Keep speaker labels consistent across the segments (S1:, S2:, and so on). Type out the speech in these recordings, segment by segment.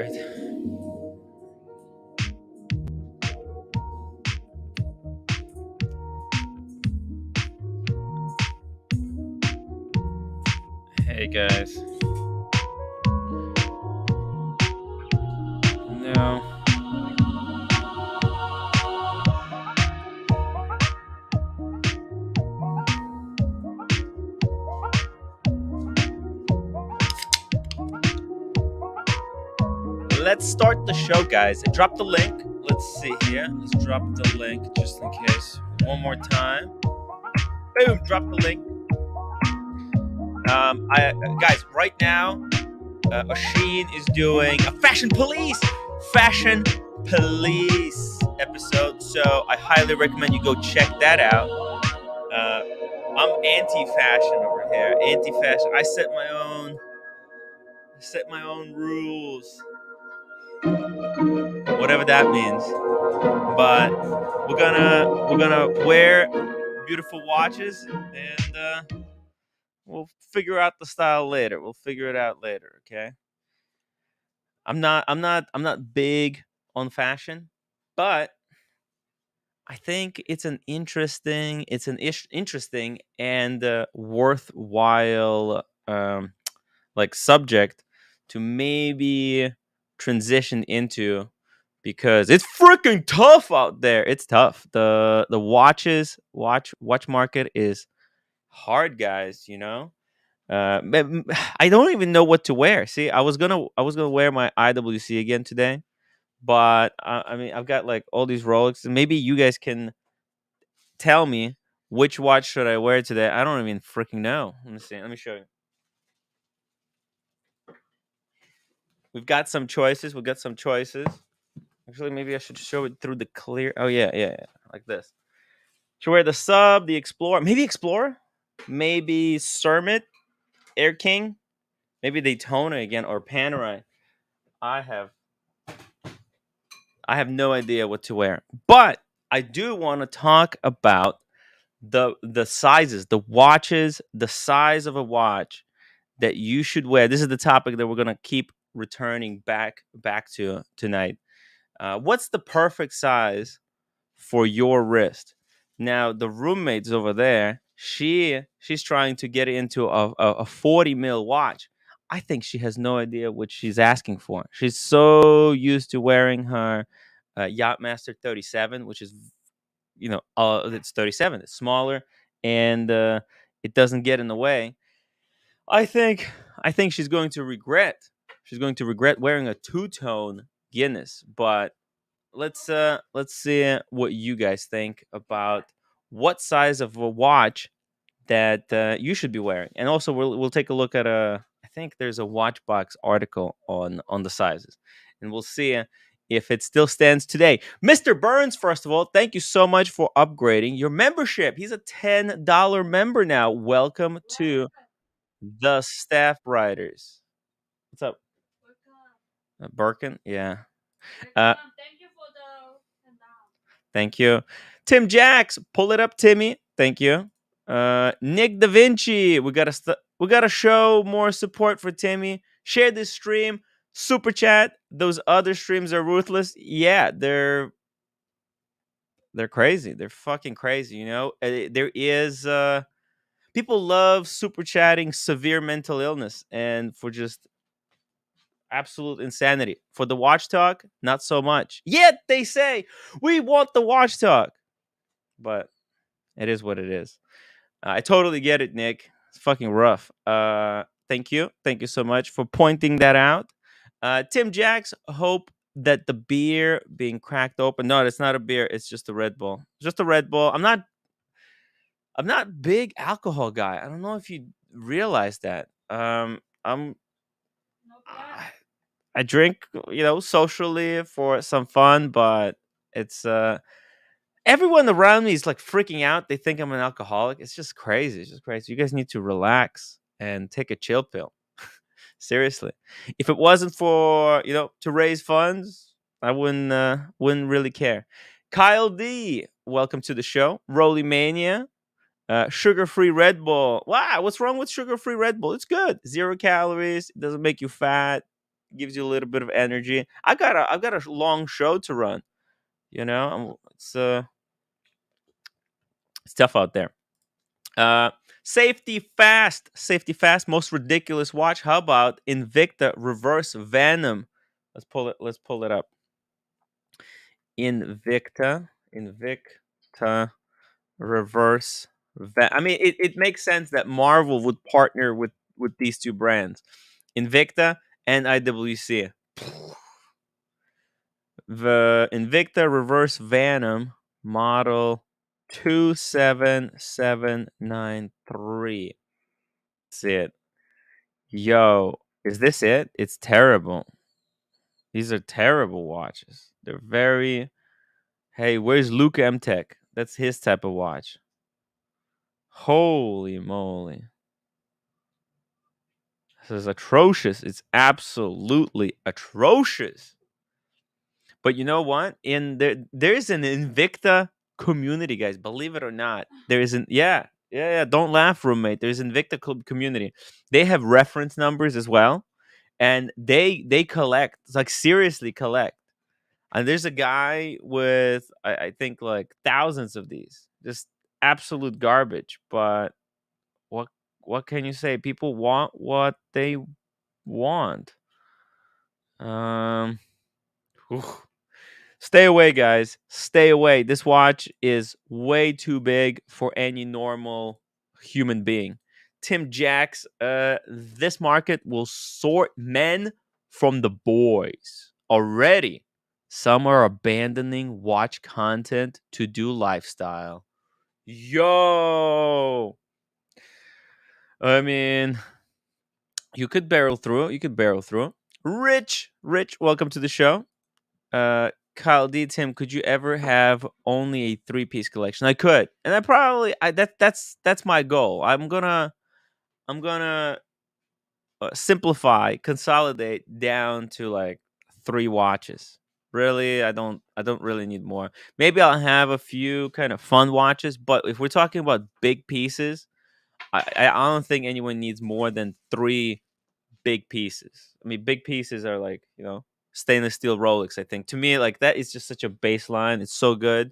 S1: right. Hey guys. No. Let's start the show, guys. Drop the link. Let's see here. Let's drop the link just in case. One more time. Boom. Drop the link. Guys, right now, Oshin is doing a fashion police episode. So I highly recommend you go check that out. I'm anti-fashion over here. Anti-fashion. I set my own rules. Whatever that means. But we're gonna wear beautiful watches and we'll figure out the style later. We'll figure it out later, okay? I'm not big on fashion, but I think it's an interesting and worthwhile like subject to maybe transition into, because it's freaking tough out there. It's tough. The watch market is hard, guys, you know? I don't even know what to wear. See, I was gonna wear my IWC again today, but I mean, I've got like all these Rolex, and maybe you guys can tell me which watch should I wear today. I don't even freaking know. Let me see. Let me show you. We've got some choices. Actually, maybe I should show it through the clear. Oh yeah, like this. Should wear the Sub, the Explorer, maybe Explorer, maybe Cermet, Air King, maybe Daytona again, or Panerai. I have no idea what to wear, but I do want to talk about the sizes, the watches, the size of a watch that you should wear. This is the topic that we're gonna keep returning back to tonight. What's the perfect size for your wrist? Now the roommate's over there. She's trying to get into a 40 mil watch. I think she has no idea what she's asking for. She's so used to wearing her Yachtmaster 37, which is, it's 37. It's smaller and it doesn't get in the way. I think she's going to regret. She's going to regret wearing a two-tone Guinness. But let's see what you guys think about what size of a watch that you should be wearing, and also we'll take a look at I think there's a Watchbox article on the sizes, and we'll see if it still stands today. Mr. Burns, first of all, thank you so much for upgrading your membership. He's a $10 member now. Welcome to the staff writers. What's up? Birkin? Yeah. Thank you. Tim Jacks, pull it up, Timmy. Thank you. Nick Da Vinci, we gotta show more support for Timmy. Share this stream. Super chat. Those other streams are ruthless. Yeah, they're crazy. They're fucking crazy. You know, there is people love super chatting severe mental illness and for just absolute insanity. For the watch talk, not so much. Yet they say we want the watch talk, but it is what it is. I totally get it, Nick. It's fucking rough. Thank you so much for pointing that out. Tim Jacks, hope that the beer being cracked open. No, it's not a beer. It's just a Red Bull. Just a Red Bull. I'm not big alcohol guy. I don't know if you realize that. I drink, socially for some fun, but it's everyone around me is like freaking out. They think I'm an alcoholic. It's just crazy. You guys need to relax and take a chill pill. Seriously. If it wasn't for, to raise funds, I wouldn't really care. Kyle D, welcome to the show. Roly Mania. Sugar-free Red Bull. Wow, what's wrong with sugar-free Red Bull? It's good. 0 calories. It doesn't make you fat. gives you a little bit of energy. I've got a long show to run. It's tough out there. Uh, safety fast, most ridiculous watch. How about Invicta Reverse Venom? Let's pull it up. Invicta Reverse. I mean, it makes sense that Marvel would partner with these two brands, Invicta and IWC. The Invicta Reverse Venom model 27793. That's it. Yo, is this it? It's terrible. These are terrible watches. They're very. Hey, where's Luke Tech? That's his type of watch. Holy moly. This is atrocious. It's absolutely atrocious. But you know what? There's an Invicta community, guys. Believe it or not, there isn't. Yeah. Don't laugh, roommate. There's Invicta community. They have reference numbers as well, and they collect. It's like seriously collect. And there's a guy with I think like thousands of these. Just absolute garbage. But what what can you say? People want what they want. Um. Oof. Stay away, guys. Stay away. This watch is way too big for any normal human being. Tim Jacks, this market will sort men from the boys already. Some are abandoning watch content to do lifestyle. Yo! I mean, you could barrel through it. Rich, welcome to the show. Kyle D. Tim, could you ever have only a three-piece collection? I could, and that's my goal. I'm gonna simplify, consolidate down to like three watches. Really, I don't really need more. Maybe I'll have a few kind of fun watches, but if we're talking about big pieces, I don't think anyone needs more than three big pieces. I mean, big pieces are like, stainless steel Rolex, I think. To me, like that is just such a baseline. It's so good.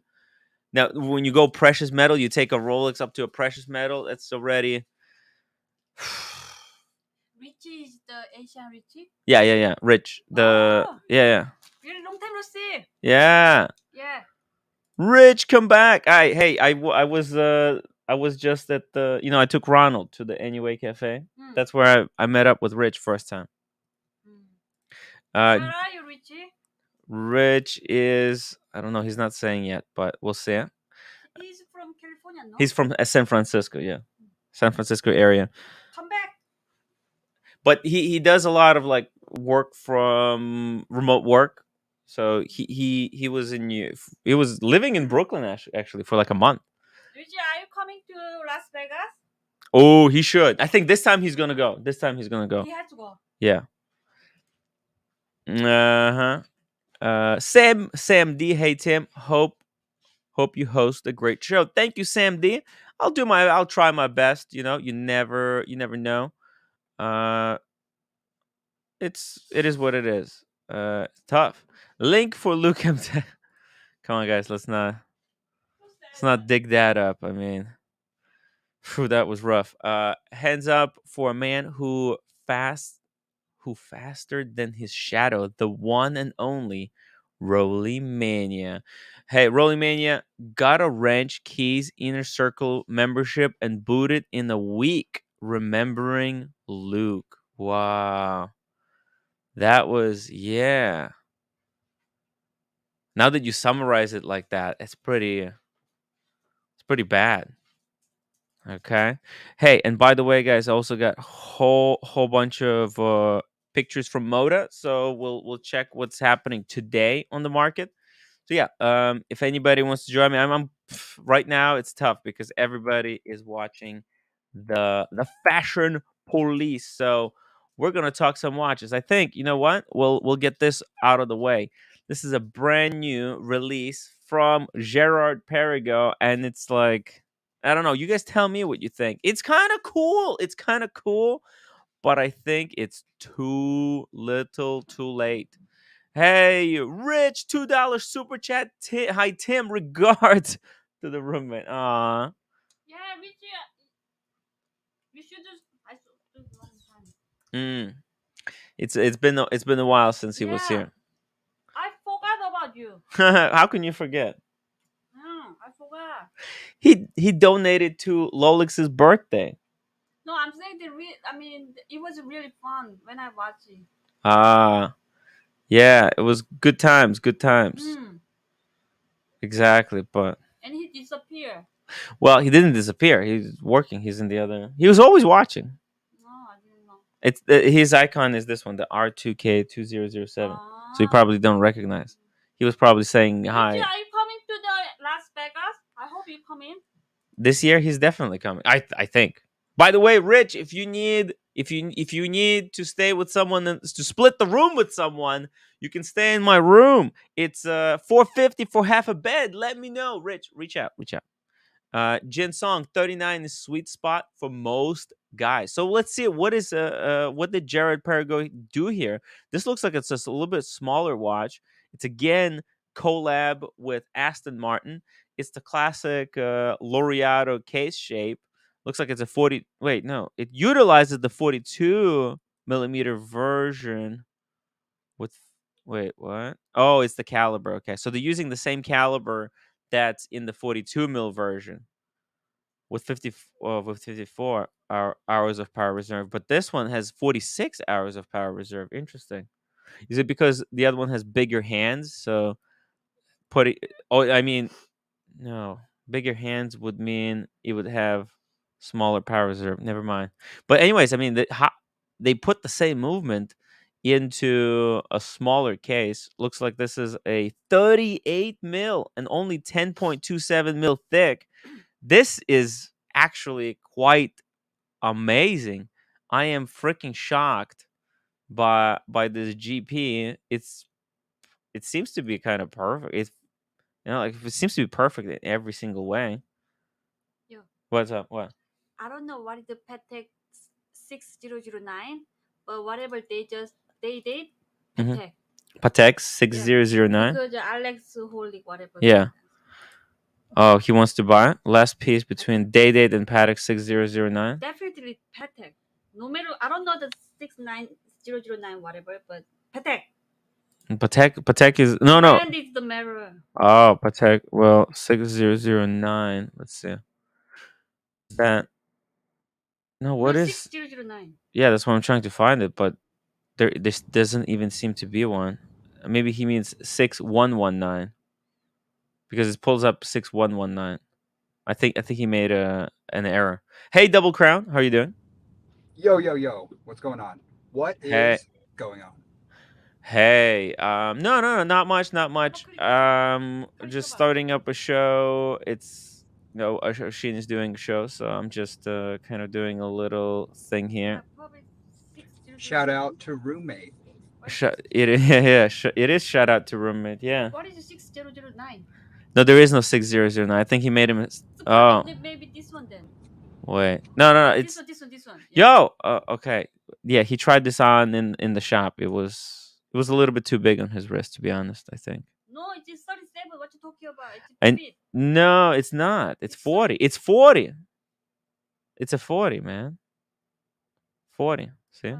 S1: Now, when you go precious metal, you take a Rolex up to a precious metal, that's already
S2: Richie is the Asian Richie?
S1: Yeah. Rich. Yeah.
S2: Really long time no see.
S1: Yeah.
S2: Yeah.
S1: Rich, come back. I was just at the, I took Ronald to the Anyway Cafe. That's where I met up with Rich first time.
S2: Where are you, Richie?
S1: Rich is, I don't know, he's not saying yet, but we'll see.
S2: He's from California, no?
S1: He's from San Francisco, yeah. San Francisco area.
S2: Come back.
S1: But he does a lot of like work from remote work. So he was he was living in Brooklyn actually for like a month.
S2: Richie, are you coming to Las Vegas?
S1: Oh, he should. I think this time he's gonna go. He has to
S2: go.
S1: Yeah. Sam D. Hey Tim. Hope you host a great show. Thank you, Sam D. I'll try my best. You never know. It is what it is. Tough. Link for Luke. Come on, guys. Let's not dig that up. I mean, that was rough. Hands up for a man who faster than his shadow, the one and only Roly Mania. Hey, Roly Mania got a wrench, keys, inner circle membership, and booted in a week. Remembering Luke. Wow. That was, yeah. Now that you summarize it like that, it's pretty bad. Okay. Hey, and by the way, guys, I also got whole bunch of pictures from Moda. So we'll check what's happening today on the market. So yeah, if anybody wants to join me, I'm right now it's tough because everybody is watching the fashion police. So we're gonna talk some watches. I think you know what? We'll get this out of the way. This is a brand new release from Gerard-Perregaux, and it's like I don't know. You guys tell me what you think. It's kind of cool. but I think it's too little, too late. Hey, Rich, $2 super chat. Hi, Tim. Regards to the roommate. Aw.
S2: Yeah, Richie, you should just. I should do one time.
S1: It's been a while since he was
S2: Yeah.
S1: here.
S2: I forgot about you.
S1: How can you forget?
S2: I forgot.
S1: He donated to Lolix's birthday.
S2: No, I'm saying it was really fun when I watched it.
S1: Ah, yeah, it was good times, good times. Exactly, but
S2: And he disappeared.
S1: well, he didn't disappear. He's working. He's in the other. He was always watching.
S2: No, I didn't know.
S1: It's his icon is this one, the R2K2007. So you probably don't recognize. He was probably saying hi.
S2: Richie, are you coming to the Las Vegas? I hope you come in.
S1: This year he's definitely coming. I think. By the way, Rich, if you need to stay with someone to split the room with someone, you can stay in my room. It's $450 for half a bed. Let me know, Rich. Reach out. Jin Song 39 is sweet spot for most guys. So let's see what did Gerard-Perregaux do here? This looks like it's just a little bit smaller watch. It's again collab with Aston Martin. It's the classic Laureato case shape. Looks like it's a 40. Wait, no, it utilizes the 42 millimeter version with. Wait, what? Oh, it's the caliber. Okay, so they're using the same caliber that's in the 42 mil version with 54 hours of power reserve, but this one has 46 hours of power reserve. Interesting. Is it because the other one has bigger hands? So put it. Oh, I mean, no. Bigger hands would mean it would have smaller power reserve. Never mind. But anyways, I mean, they put the same movement into a smaller case. Looks like this is a 38 mil and only 10.27 mil thick. This is actually quite amazing. I am freaking shocked by this GP. It seems to be kind of perfect. Like it seems to be perfect in every single way.
S2: Yo.
S1: What's up? What?
S2: I don't know what is the Patek 6009, but whatever they did, Patek.
S1: Patek 6009.
S2: Because Alex holding whatever.
S1: Yeah. Oh, he wants to buy last piece between Day-Date and Patek 6009.
S2: Definitely Patek. No matter, I don't know the 69009 whatever, but Patek.
S1: Patek is no.
S2: And it's the mirror.
S1: Oh, Patek. Well, 6009. Let's see. That. No, what is
S2: 6009?
S1: Yeah, that's why I'm trying to find it, but this doesn't even seem to be one. Maybe he means 6119 because it pulls up 6119. I think he made an error. Hey, Double Crown, how are you doing?
S3: Yo, what's going on? What is going on?
S1: Hey, no, not much. Just starting up a show. It's Sheen is doing a show, so I'm just kind of doing a little thing here.
S3: Shout out to roommate.
S1: It is shout out to roommate. Yeah.
S2: What is the 6009?
S1: No, there is no 6009. I think he made him.
S2: So maybe this one then.
S1: Wait, no, it's
S2: this one. Yeah.
S1: Yo, okay, yeah, he tried this on in the shop. It was a little bit too big on his wrist, to be honest. I think.
S2: No, it is 37. What you talking about?
S1: It's no, it's not. It's 40. It's 40. It's a 40, man. 40. See,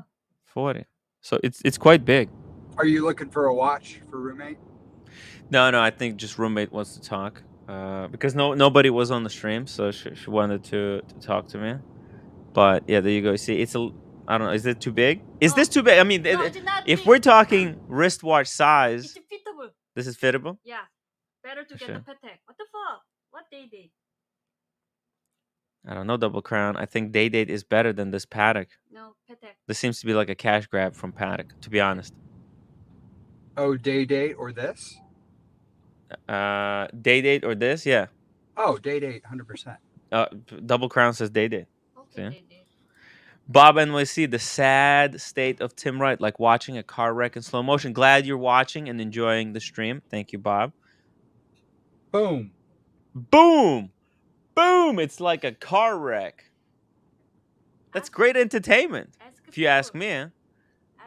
S1: 40. So it's quite big.
S3: Are you looking for a watch for roommate?
S1: No, I think just roommate wants to talk. Because nobody was on the stream, so she wanted to talk to me. But yeah, there you go. See, I don't know. Is it too big? Is this too big? I mean, if we're talking wristwatch size,
S2: it's fittable.
S1: This is fittable.
S2: Yeah, better to get the Patek. What the fuck? What Day-Date?
S1: I don't know, Double Crown. I think Day-Date is better than this Patek.
S2: No, Patek.
S1: This seems to be like a cash grab from Patek, to be honest.
S3: Oh, Day-Date or this?
S1: Day-Date or this? Yeah.
S3: Oh, Day-Date, 100%.
S1: Double Crown says Day-Date.
S2: Okay, Day-Date.
S1: Bob NYC, the sad state of Tim Wright, like watching a car wreck in slow motion. Glad you're watching and enjoying the stream. Thank you, Bob.
S3: Boom.
S1: It's like a car wreck. That's great entertainment.
S2: Ask
S1: if you ask me.
S2: Ask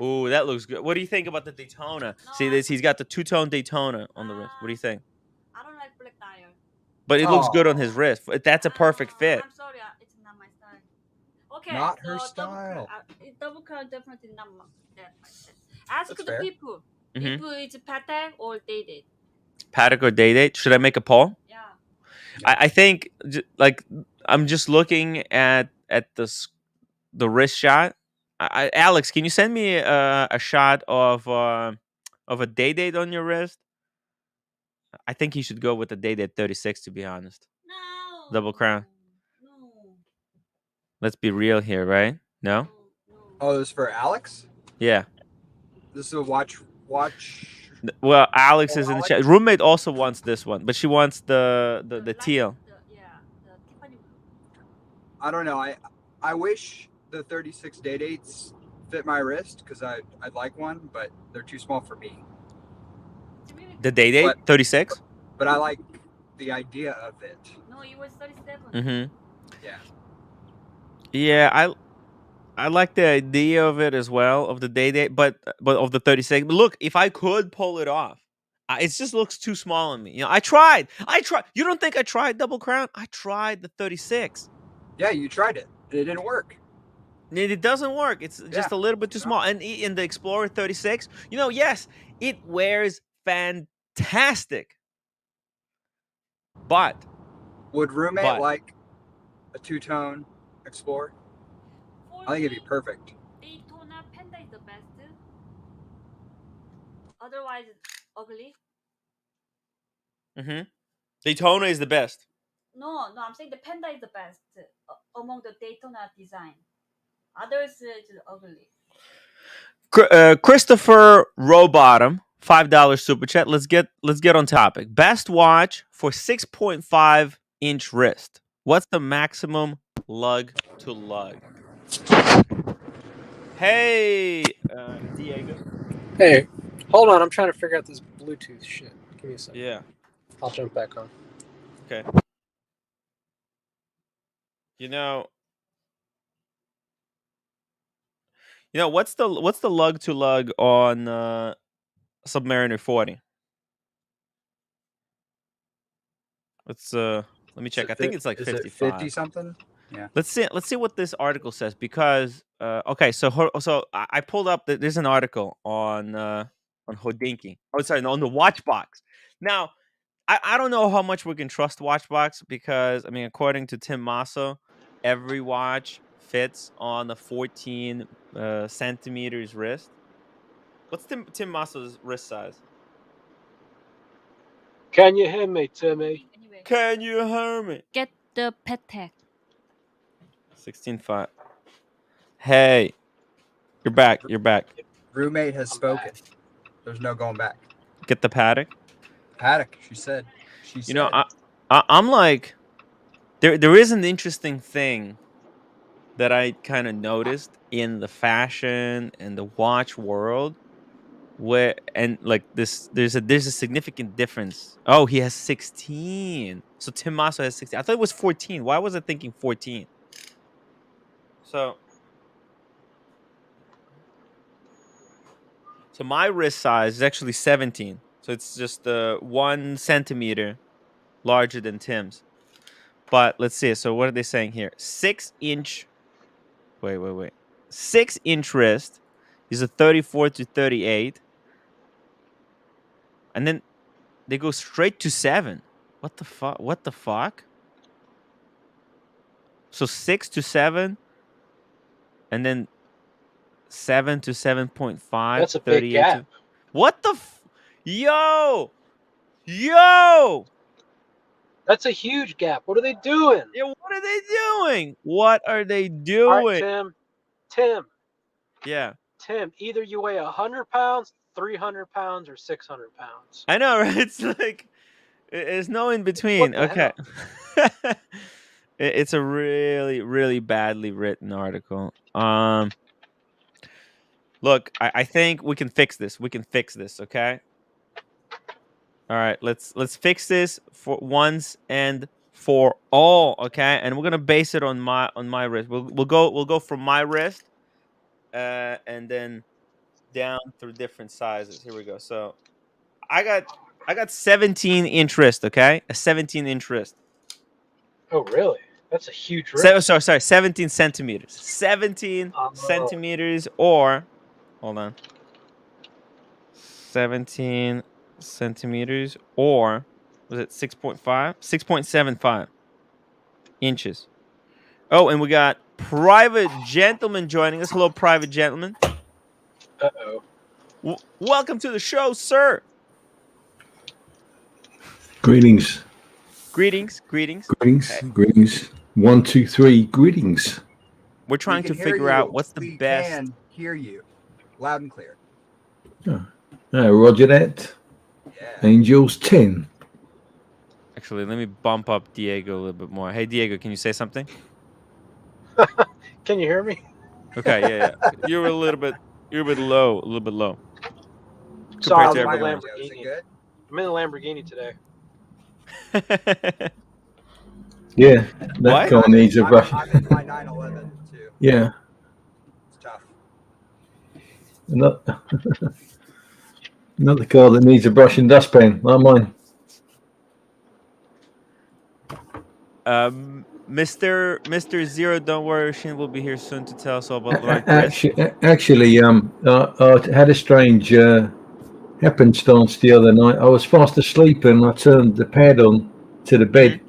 S1: Ooh, that looks good. What do you think about the Daytona?
S2: No,
S1: See this? He's got the two-tone Daytona on the wrist. What do you think?
S2: I don't like black dial.
S1: But it looks good on
S3: Oh,
S1: his wrist. That's a perfect fit.
S2: I'm sorry, it's not my style. Okay,
S3: not
S2: so
S3: her style.
S2: double crown definitely not that my style. Ask
S3: That's
S2: the
S3: fair.
S2: people
S1: Mhm.
S2: if it's Patek or dated.
S1: Patek or Day-Date? Should I make a poll?
S2: Yeah.
S1: I think like I'm just looking at the wrist shot. Alex, can you send me a shot of a Day-Date on your wrist? I think you should go with the Day-Date 36. To be honest,
S2: No.
S1: double crown.
S2: No.
S1: Let's be real here, right? No.
S2: No.
S3: Oh, this is for Alex.
S1: Yeah.
S3: This is a watch.
S1: Well, Alex
S3: Oh,
S1: is in the
S3: Alex?
S1: chat. Roommate also wants this one, but she wants the
S2: light-
S1: teal.
S2: the Tiffany blue.
S3: I don't know. I wish the 36 day dates fit my wrist because I'd like one, but they're too small for me.
S1: The Day-Date
S3: But-
S1: 36.
S3: But I like the idea of it.
S2: No, it was 37.
S1: Mm-hmm.
S3: Yeah.
S1: Yeah, I like the idea of it as well, of the Day-Date, but of the 36. But look, if I could pull it off, it just looks too small on me. You know, I tried. You don't think I tried double crown? I tried the 36.
S3: Yeah, you tried it. And it didn't work.
S1: It doesn't work. It's just
S3: Yeah.
S1: a little bit too small. And in the Explorer 36, yes, it wears fantastic. But
S3: Would roommate
S1: But-
S3: like a two-tone Explorer?
S2: For
S3: I think it'd
S2: me,
S3: be perfect.
S2: Daytona Panda is the best. Otherwise, it's ugly.
S1: Daytona is the best.
S2: No, I'm saying the Panda is the best among the Daytona design. Others is ugly.
S1: Christopher Rowbottom, $5 super chat. Let's get on topic. Best watch for 6.5-inch wrist. What's the maximum lug to lug? Hey, Diego.
S4: Hey, hold on. I'm trying to figure out this Bluetooth shit. Give me a second.
S1: Yeah.
S4: I'll jump back on.
S1: Okay. What's the lug to lug on Submariner 40? Let me check. I think it's like
S3: Is it
S1: 55.
S3: 50 something? Yeah.
S1: Let's see what this article says, because okay, so I pulled up there's an article on Hodinky. Oh, sorry, no, on the Watchbox. Now, I don't know how much we can trust Watchbox, because I mean, according to Tim Masso, every watch fits on a 14 centimeters wrist. What's Tim Masso's wrist size?
S4: Can you hear me, Timmy?
S2: Anyway,
S1: Can you hear me?
S2: get the Patek.
S1: 16.5. Hey, you're back.
S3: Roommate has
S4: I'm
S3: spoken.
S4: back.
S3: There's no going back.
S1: Get the Patek.
S3: Paddock, she said.
S1: I'm like, there is an interesting thing that I kind of noticed in the fashion and the watch world, where there's a significant difference. Oh, he has 16. So Tim Masso has 16. I thought it was 14. Why was I thinking 14? So my wrist size is actually 17. So it's just 1 centimeter larger than Tim's. But let's see. So what are they saying here? 6-inch. Wait. 6-inch wrist is a 34 to 38. And then they go straight to 7. What the fuck? So 6 to 7. And then 7 to 7.5.
S4: That's a big gap.
S1: What the Yo!
S4: That's a huge gap. What are they doing?
S1: Yeah, what are they doing? What are they
S4: All right,
S1: doing?
S4: Tim.
S1: Yeah.
S4: Tim, either you weigh 100 pounds, 300 pounds, or 600 pounds.
S1: I know, right? It's like there's no in between.
S4: What the
S1: Okay. It's a really, really badly written article. Look, I think we can fix this. Okay. All right, let's fix this for once and for all. Okay, and we're gonna base it on my wrist. We'll go from my wrist and then down through different sizes. Here we go. So I got 17-inch wrist. Okay, a 17-inch wrist.
S4: Oh, really? That's a huge wrist.
S1: Sorry, 17 centimeters. 17 centimeters, or hold on, 17 centimeters, or was it 6.5? 6.75 inches. Oh, and we got private gentleman joining us. Hello, private gentleman.
S4: Uh-oh.
S1: Welcome to the show, sir.
S5: Greetings.
S1: Greetings.
S5: Greetings.
S1: Hey.
S5: Greetings. 1, 2, 3. Greetings.
S1: We're trying
S3: We
S1: to
S3: can hear
S1: figure
S3: you.
S1: out what's the
S3: We
S1: best.
S3: can hear you loud and clear.
S5: Roger that.
S3: Yeah.
S5: Angels 10.
S1: Actually, let me bump up Diego a little bit more. Hey, Diego, can you say something?
S4: Can you hear me?
S1: Okay, yeah. You're a little bit low.
S4: Sorry, I'm
S1: to
S4: in the
S1: everyone.
S3: Is it
S4: Lamborghini.
S3: good?
S4: I'm in the Lamborghini today.
S5: Yeah, that
S1: What?
S5: car needs a brush.
S3: I'm in my 911 too.
S5: Yeah,
S3: It's tough.
S5: another car that needs a brush and dustpan, like mine.
S1: Mr. Zero, don't worry, Shin will be here soon to tell us all about the right wrist.
S5: Actually, I had a strange happenstance the other night. I was fast asleep and I turned the pad on to the bed,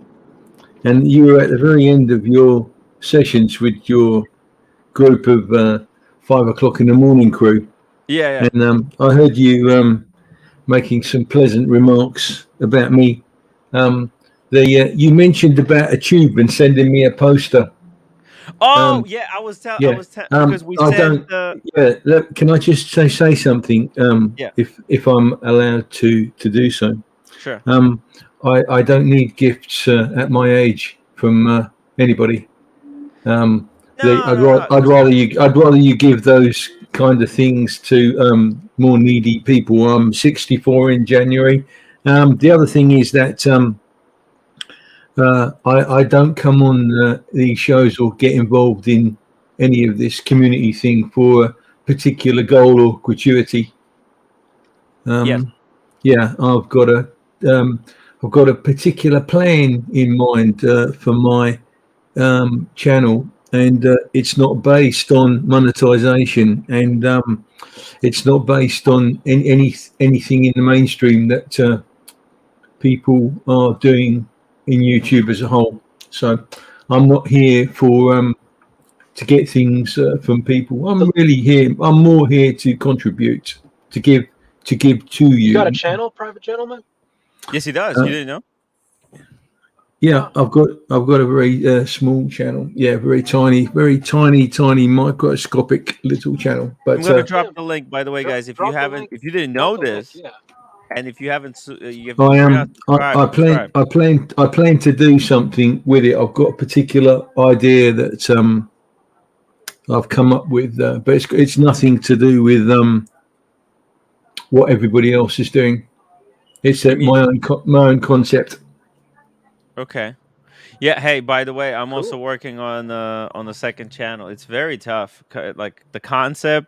S5: and you were at the very end of your sessions with your group of 5 o'clock in the morning crew.
S1: Yeah.
S5: And I heard you making some pleasant remarks about me. You mentioned about a tube and sending me a poster.
S1: Oh, yeah, I was because we
S5: I
S1: sent
S5: don't. Yeah, look, can I just say something?
S1: Yeah.
S5: If I'm allowed to do so.
S1: Sure.
S5: I don't need gifts at my age from anybody. I'd rather you give those kind of things to more needy people. I'm 64 in January. The other thing is that I don't come on these shows or get involved in any of this community thing for a particular goal or gratuity.
S1: Yes.
S5: Yeah, I've got a particular plan in mind for my channel, and it's not based on monetization, and it's not based on anything in the mainstream that people are doing in YouTube as a whole. So I'm not here for to get things from people. I'm more here to contribute, to give to you.
S4: You got a channel, private gentleman?
S1: Yes, he does. You didn't know?
S5: Yeah, I've got a very small channel. Yeah, very tiny microscopic little channel. But
S1: I'm gonna drop the link, by the way, guys. If you didn't know this,
S4: yeah.
S1: and if you haven't, if
S5: I
S1: you're
S5: am.
S1: not subscribed,
S5: I plan to do something with it. I've got a particular idea that I've come up with, but it's nothing to do with what everybody else is doing. It's my own concept.
S1: Okay. Yeah. Hey, by the way, I'm also working on the second channel. It's very tough. Like the concept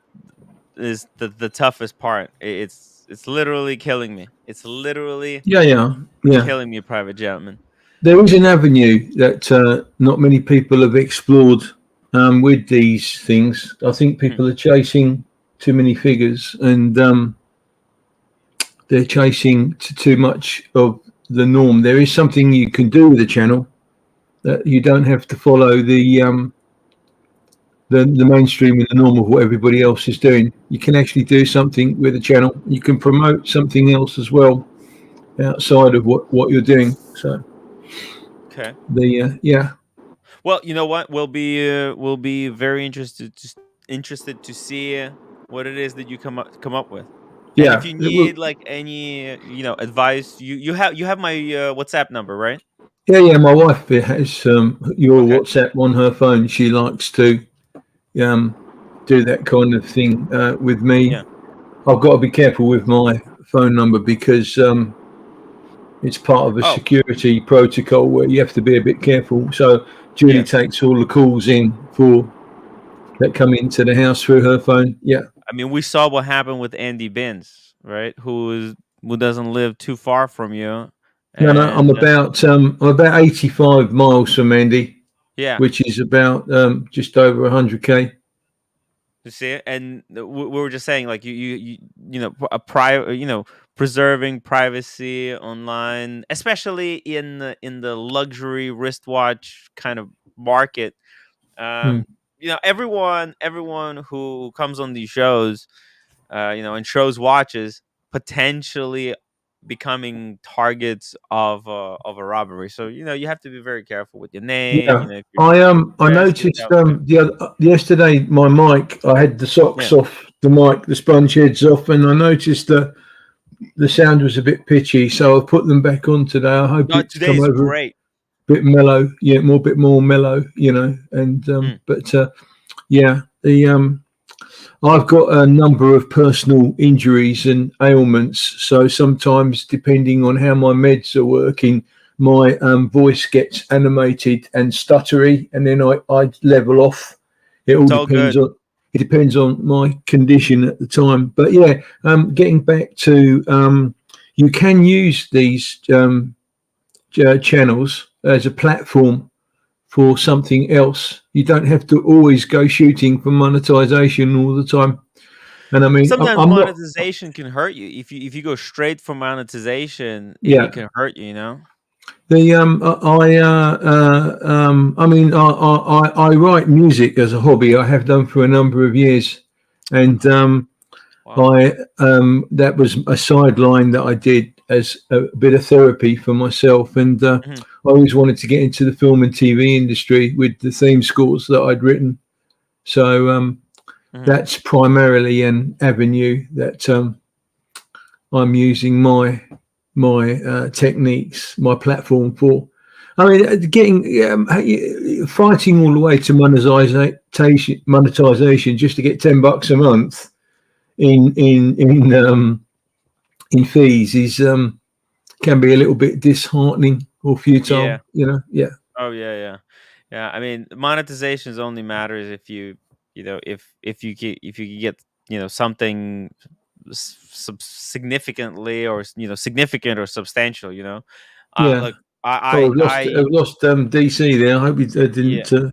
S1: is the toughest part. It's literally killing me. It's literally killing me, private gentleman.
S5: There is an avenue that not many people have explored with these things. I think people are chasing too many figures, and they're chasing too much of the norm. There is something you can do with the channel that you don't have to follow the mainstream and the norm of what everybody else is doing. You can actually do something with the channel. You can promote something else as well outside of what you're doing. So
S1: okay.
S5: Yeah.
S1: Well, you know what? We'll be very interested to see what it is that you come up with.
S5: Yeah.
S1: And if you need like any advice, you have my WhatsApp number, right?
S5: Yeah. My wife has your WhatsApp on her phone. She likes to do that kind of thing with me.
S1: Yeah.
S5: I've got to be careful with my phone number because it's part of a security protocol where you have to be a bit careful. So Julie takes all the calls in for that come into the house through her phone. Yeah.
S1: I mean, we saw what happened with Andy Binns, right? Who doesn't live too far from you.
S5: No, I'm
S1: And
S5: about 85 miles from Andy,
S1: yeah,
S5: which is about just over 100k.
S1: you see it, and we were just saying, like you know, a private, you know, preserving privacy online, especially in the luxury wristwatch kind of market. You know, everyone who comes on these shows, you know, and shows watches, potentially becoming targets of a robbery. So you know, you have to be very careful with your name. You
S5: Yeah,
S1: know, if you're
S5: I
S1: dressed
S5: noticed
S1: yourself,
S5: yesterday my mic, I had the socks
S1: yeah.
S5: off the mic, the sponge heads off, and I noticed that the sound was a bit pitchy, so I've put them back on today. I hope
S1: No,
S5: it's
S1: today
S5: come
S1: is
S5: over
S1: great.
S5: a bit mellow, bit more mellow, you know. And but yeah, I've got a number of personal injuries and ailments, so sometimes, depending on how my meds are working, my voice gets animated and stuttery, and then I level off. It all
S1: It's all good.
S5: depends on my condition at the time. But yeah, getting back to you can use these channels as a platform for something else. You don't have to always go shooting for monetization all the time. And I mean,
S1: Sometimes
S5: I'm not.
S1: monetization can hurt you if you go straight for monetization. It
S5: Yeah.
S1: can hurt you. You know.
S5: The I mean, I write music as a hobby. I have done for a number of years, and
S1: Wow.
S5: that was a sideline that I did as a bit of therapy for myself. And I always wanted to get into the film and TV industry with the theme scores that I'd written. So that's primarily an avenue that I'm using my techniques, my platform for. I mean, getting fighting all the way to monetization just to get $10 a month in fees is can be a little bit disheartening or futile.
S1: Yeah.
S5: You know. Yeah.
S1: Oh yeah. I mean, monetization only matters if you know if you can get you know something significantly or you know significant or substantial. You know.
S5: Yeah.
S1: Look,
S5: I've lost DC there. I hope you didn't.
S1: Yeah.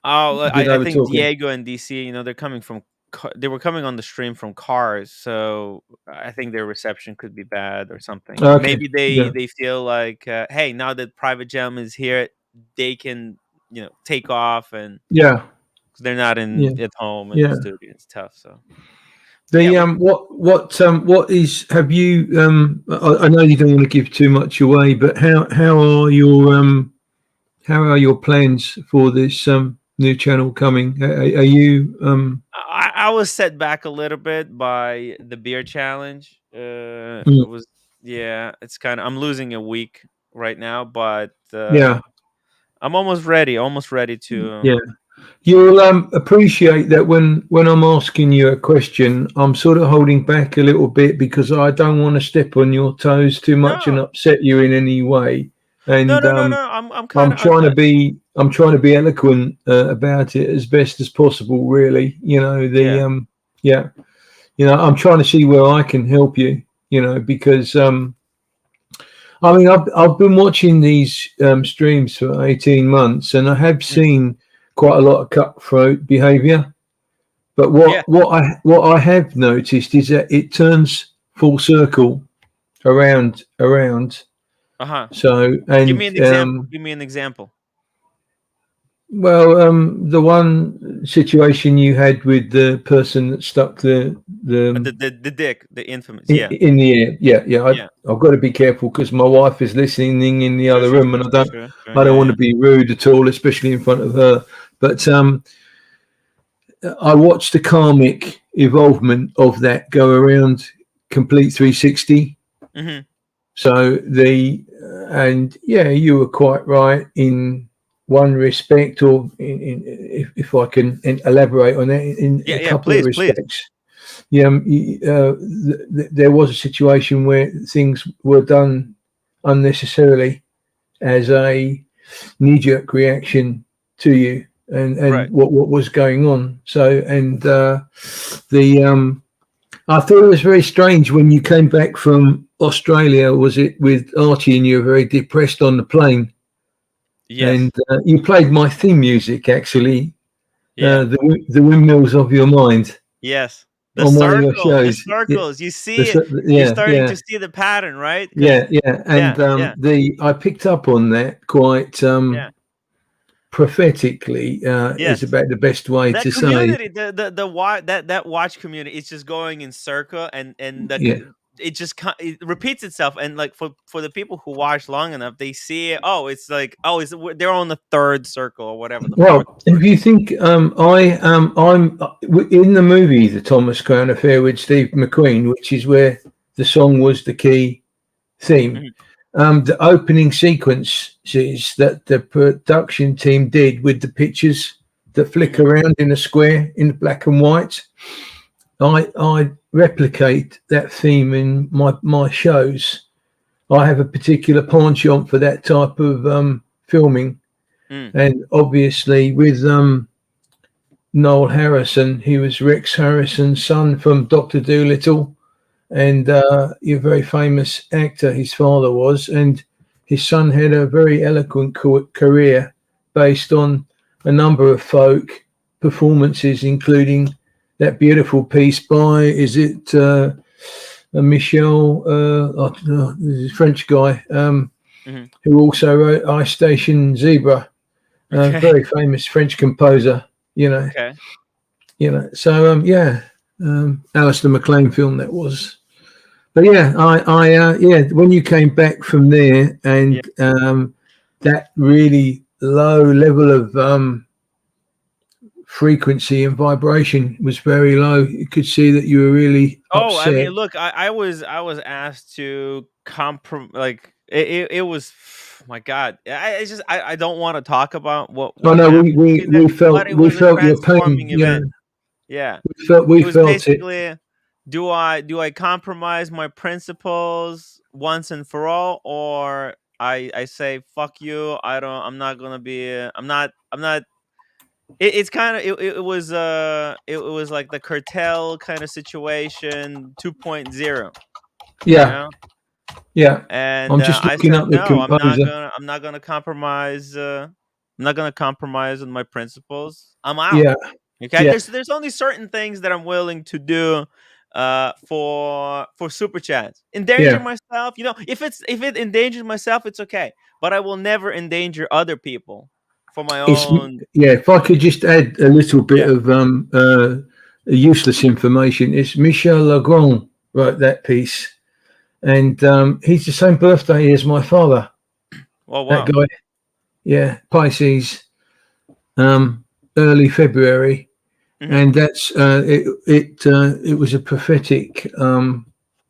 S1: I
S5: over
S1: think
S5: talking.
S1: Diego and DC, you know, they're coming from they were coming on the stream from cars, so I think their reception could be bad or something.
S5: Okay.
S1: Maybe
S5: Yeah.
S1: they feel like, hey, now that Private Gem is here, they can, you know, take off, and
S5: Yeah.
S1: they're not at home in the studio. It's tough. So
S5: what is have you I know you don't want to give too much away, but how are your plans for this new channel coming? Are you
S1: I was set back a little bit by the beer challenge. It was it's kind of I'm losing a week right now, but I'm almost ready to
S5: You'll appreciate that when I'm asking you a question, I'm sort of holding back a little bit because I don't want to step on your toes too much and upset you in any way. And
S1: no. I'm
S5: trying to be eloquent about it as best as possible. Really, you know I'm trying to see where I can help you. You know, because I mean I've been watching these streams for 18 months, and I have seen quite a lot of cutthroat behavior. But what I have noticed is that it turns full circle around. So, and
S1: give me an example.
S5: Well, the one situation you had with the person that stuck the
S1: dick, the infamous,
S5: in the ear. Yeah. I've got to be careful because my wife is listening in the other room, and I don't want to be rude at all, especially in front of her. But I watched the karmic evolvement of that go around complete 360. So you were quite right in one respect, or if I can elaborate on that in a couple of respects. Please. There was a situation where things were done unnecessarily as a knee-jerk reaction to you, and
S1: Right.
S5: what was going on. So, and I thought it was very strange when you came back from Australia. Was it with Archie, and you were very depressed on the plane?
S1: Yes.
S5: And you played my theme music, actually.
S1: Yeah.
S5: The Windmills of Your Mind.
S1: Yes. The
S5: On one of your
S1: circle. The
S5: shows.
S1: circles. You see
S5: The
S1: it.
S5: cir-
S1: You're
S5: yeah,
S1: starting
S5: yeah.
S1: to see the pattern, right? 'Cause-
S5: Yeah. And I picked up on that quite
S1: Yeah.
S5: prophetically.
S1: Yes.
S5: Is about the best way
S1: That
S5: to say.
S1: community, the watch that watch community, it's just going in circle, and
S5: Yeah.
S1: it just it repeats itself. And like for the people who watch long enough, they see it. Oh, it's like they're on the third circle or whatever. The fourth.
S5: Well, if you think I'm in the movie The Thomas Crown Affair with Steve McQueen, which is where the song was the key theme.
S1: Mhm.
S5: The opening sequences that the production team did with the pictures that flick around in a square in black and white, I replicate that theme in my shows. I have a particular penchant for that type of filming. And obviously with Noel Harrison, he was Rex Harrison's son from Dr. Dolittle, and a very famous actor his father was, and his son had a very eloquent career based on a number of folk performances, including that beautiful piece by Michel, French guy, who also wrote Ice Station Zebra. Very famous French composer,
S1: Okay.
S5: So Alistair MacLean film that was. But yeah, when you came back from there, and that really low level of frequency and vibration was very low. You could see that you were really upset.
S1: I mean, look, I was asked to like it was. My God, I don't want to talk about what.
S5: Oh no,
S1: happened
S5: we felt your pain.
S1: Event. Yeah,
S5: we
S1: was
S5: felt
S1: basically,
S5: it.
S1: Do I compromise my principles once and for all, or I say fuck you? I'm not gonna be. I'm not. It's kind of it was it was like the cartel kind of situation 2.0.
S5: Yeah.
S1: You know?
S5: Yeah.
S1: And
S5: I'm just looking up the composer.
S1: I'm not gonna compromise. I'm not gonna compromise on my principles. I'm out.
S5: Yeah.
S1: Okay.
S5: Yeah.
S1: There's only certain things that I'm willing to do for super chats. Endanger myself. If it endangers myself, it's okay. But I will never endanger other people for my own.
S5: If I could just add a little bit of useless information. It's Michel Legrand wrote that piece. And he's the same birthday as my father.
S1: Oh, wow.
S5: That guy. Yeah, Pisces, early February. Mm-hmm. And that's it was a prophetic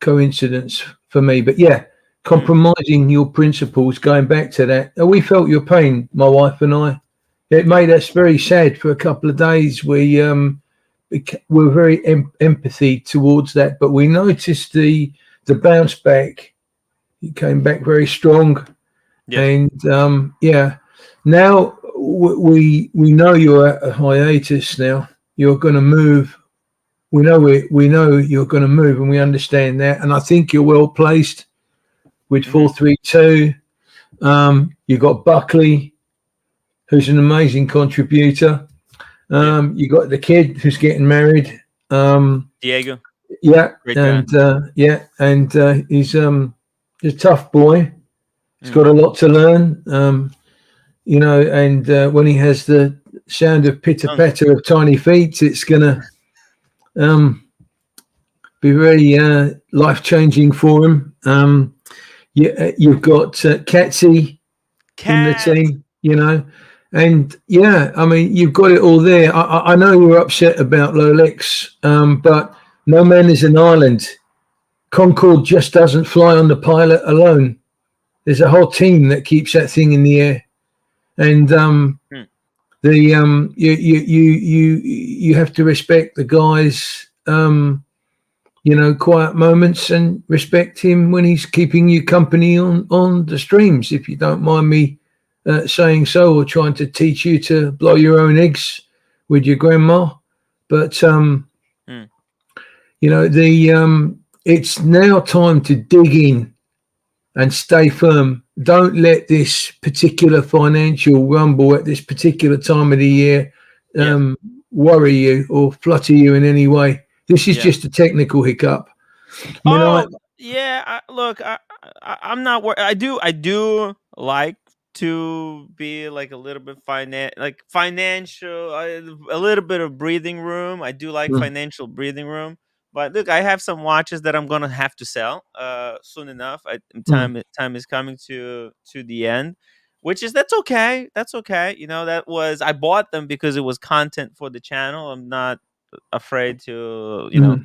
S5: coincidence for me. But yeah, compromising your principles, going back to that. We felt your pain, my wife and I. It made us very sad for a couple of days. We were very empathy towards that, but we noticed the bounce back. You came back very strong. Yes. And now we know you're at a hiatus now. You're going to move. We know you're going to move, and we understand that. And I think you're well placed with 432. You got Buckley, who's an amazing contributor. You got the kid who's getting married.
S1: Diego.
S5: Yeah, and he's a tough boy. He's got a lot to learn, and when he has the sound of pitter-patter of tiny feet, it's gonna be very life-changing for him. You've got Katsy in the team, and I mean, you've got it all there. I know you're upset about Rolex, but no man is an island. Concorde just doesn't fly on the pilot alone. There's a whole team that keeps that thing in the air, and you have to respect the guys. Quiet moments, and respect him when he's keeping you company on the streams. If you don't mind me saying so, or trying to teach you to blow your own eggs with your grandma. But you know, it's now time to dig in and stay firm. Don't let this particular financial rumble at this particular time of the year worry you or flutter you in any way. This is just a technical hiccup.
S1: Look, I'm not worried. I do like to be like a little bit financial, a little bit of breathing room. I do like financial breathing room. But look, I have some watches that I'm gonna have to sell soon enough. Time is coming to the end, that's okay. That's okay. You know, I bought them because it was content for the channel. I'm not afraid to, you know,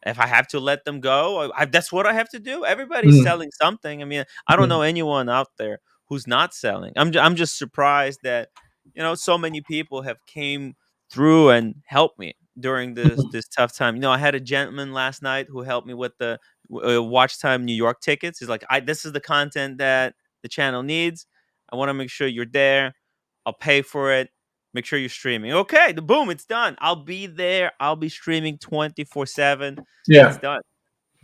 S1: if I have to let them go, that's what I have to do. Everybody's selling something. I mean, I don't know anyone out there who's not selling. I'm just surprised that, you know, so many people have came through and helped me during this tough time. You know, I had a gentleman last night who helped me with the Watch Time New York tickets. He's like, this is the content that the channel needs. I want to make sure you're there. I'll pay for it. Make sure you're streaming. Okay, boom, it's done. I'll be there. I'll be streaming 24/7.
S5: Yeah,
S1: it's done.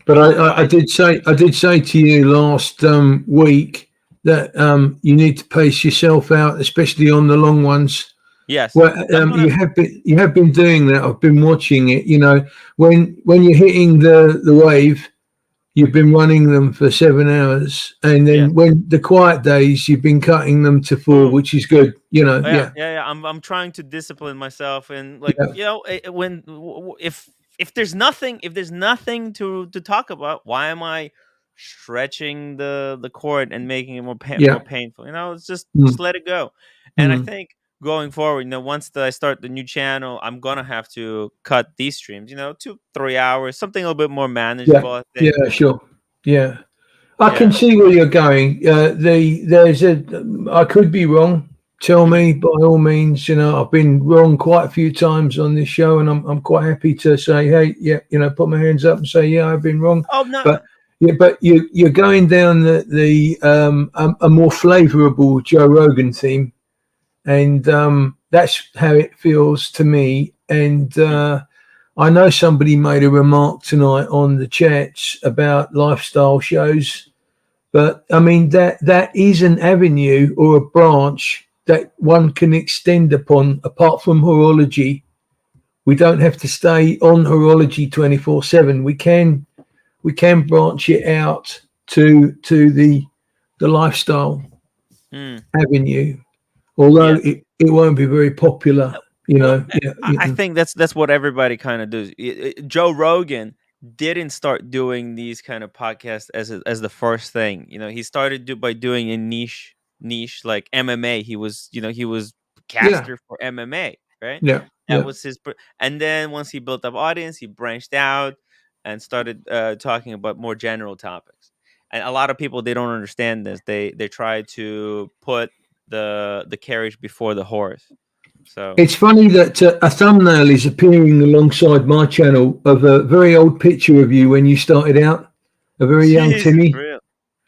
S5: But I did say to you last week that you need to pace yourself out, especially on the long ones.
S1: Yes.
S5: Well, you have been doing that. I've been watching it. You know, when you're hitting the wave, you've been running them for 7 hours, and then when the quiet days, you've been cutting them to 4, which is good. You know,
S1: I'm trying to discipline myself, and you know, if there's nothing to talk about, why am I stretching the cord and making it more painful? You know, it's just let it go. And I think going forward, you know, once I start the new channel, I'm gonna have to cut these streams, you know, 2-3 hours, something a little bit more manageable. I think.
S5: Yeah, sure. Yeah, I can see where you're going. I could be wrong. Tell me by all means. You know, I've been wrong quite a few times on this show, and I'm quite happy to say, hey, you know, put my hands up and say, yeah, I've been wrong.
S1: Oh no.
S5: But you're going down a more favourable Joe Rogan theme. And that's how it feels to me. And I know somebody made a remark tonight on the chats about lifestyle shows, but I mean that is an avenue or a branch that one can extend upon. Apart from horology, we don't have to stay on horology 24/7. We can branch it out to the lifestyle avenue. Although it won't be very popular, you know.
S1: I think that's what everybody kind of does. Joe Rogan didn't start doing these kind of podcasts as the first thing. You know, he started by doing a niche like MMA. He was caster for MMA, right? That was his. And then once he built up audience, he branched out and started talking about more general topics. And a lot of people, they don't understand this. They try to put the carriage before the horse. So
S5: it's funny that a thumbnail is appearing alongside my channel of a very old picture of you when you started out, a very young Timmy.
S1: Real.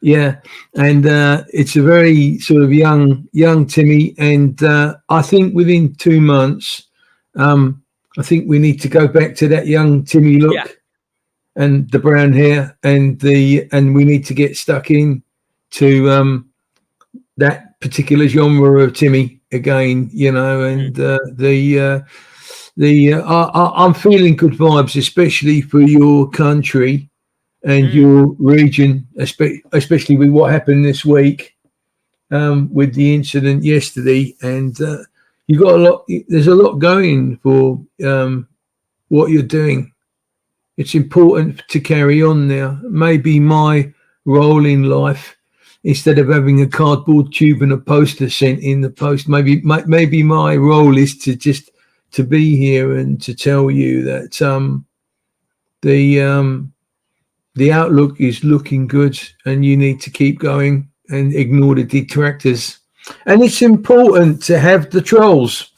S5: Yeah, and it's a very sort of young Timmy, and I think within 2 months, I think we need to go back to that young Timmy look and the brown hair, and we need to get stuck in to that particular genre of Timmy again, you know, and I'm feeling good vibes, especially for your country and your region, especially with what happened this week with the incident yesterday. And you got there's a lot going for what you're doing. It's important to carry on now. Maybe my role in life, instead of having a cardboard tube and a poster sent in the post, maybe my role is to just to be here and to tell you that the outlook is looking good, and you need to keep going and ignore the detractors. And it's important to have the trolls.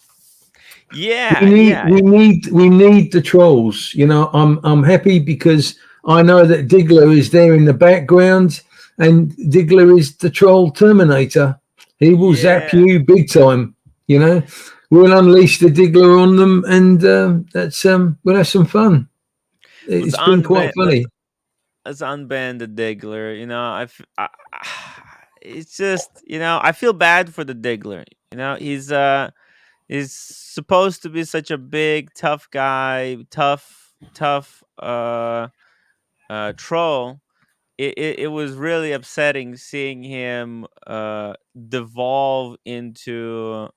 S1: Yeah,
S5: we need the trolls. You know, I'm happy because I know that Diggler is there in the background. And Diggler is the troll terminator, He will zap
S1: Yeah.
S5: you big time. You know, we'll unleash the Diggler on them, and that's we'll have some fun.
S1: Let's
S5: It's been quite
S1: unban.
S5: funny.
S1: Let's unban the Diggler. You know, it's just, you know, I feel bad for the Diggler. You know, he's supposed to be such a big, tough guy, tough troll. It was really upsetting seeing him devolve into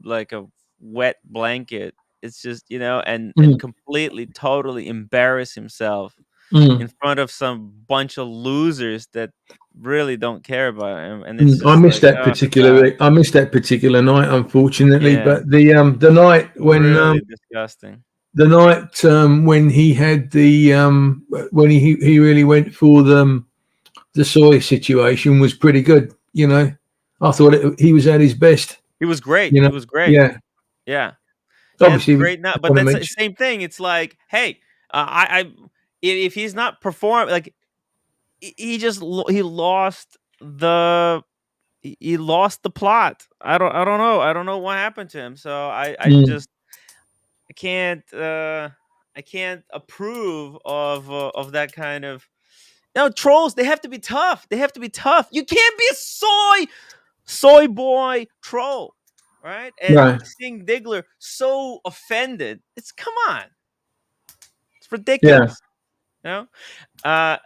S1: like a wet blanket. It's just, you know, and
S5: Mm,
S1: completely, totally embarrass himself
S5: mm,
S1: in front of some bunch of losers that really don't care about him, and it's
S5: I
S1: just
S5: missed
S1: like,
S5: that
S1: oh god,
S5: particular. I missed that particular night, unfortunately.
S1: yeah,
S5: But the night when
S1: really disgusting.
S5: when he had the when he really went for the soy situation was pretty good. You know, I thought he was at his best.
S1: He was great.
S5: You know,
S1: He was great.
S5: yeah.
S1: Yeah, he had
S5: Obviously,
S1: great.
S5: I
S1: But
S5: want to
S1: that's the
S5: mention.
S1: same thing. It's like, hey, if he's not perform, like he just he lost the he lost the plot. I don't know. I don't know what happened to him. So I
S5: Mm,
S1: just I can't I can't approve of that kind of. No, trolls, they have to be tough. They have to be tough. You can't be a soy boy troll, right? And
S5: no,
S1: seeing Diggler so offended, it's, come on, it's
S5: yeah.
S1: ridiculous. You know?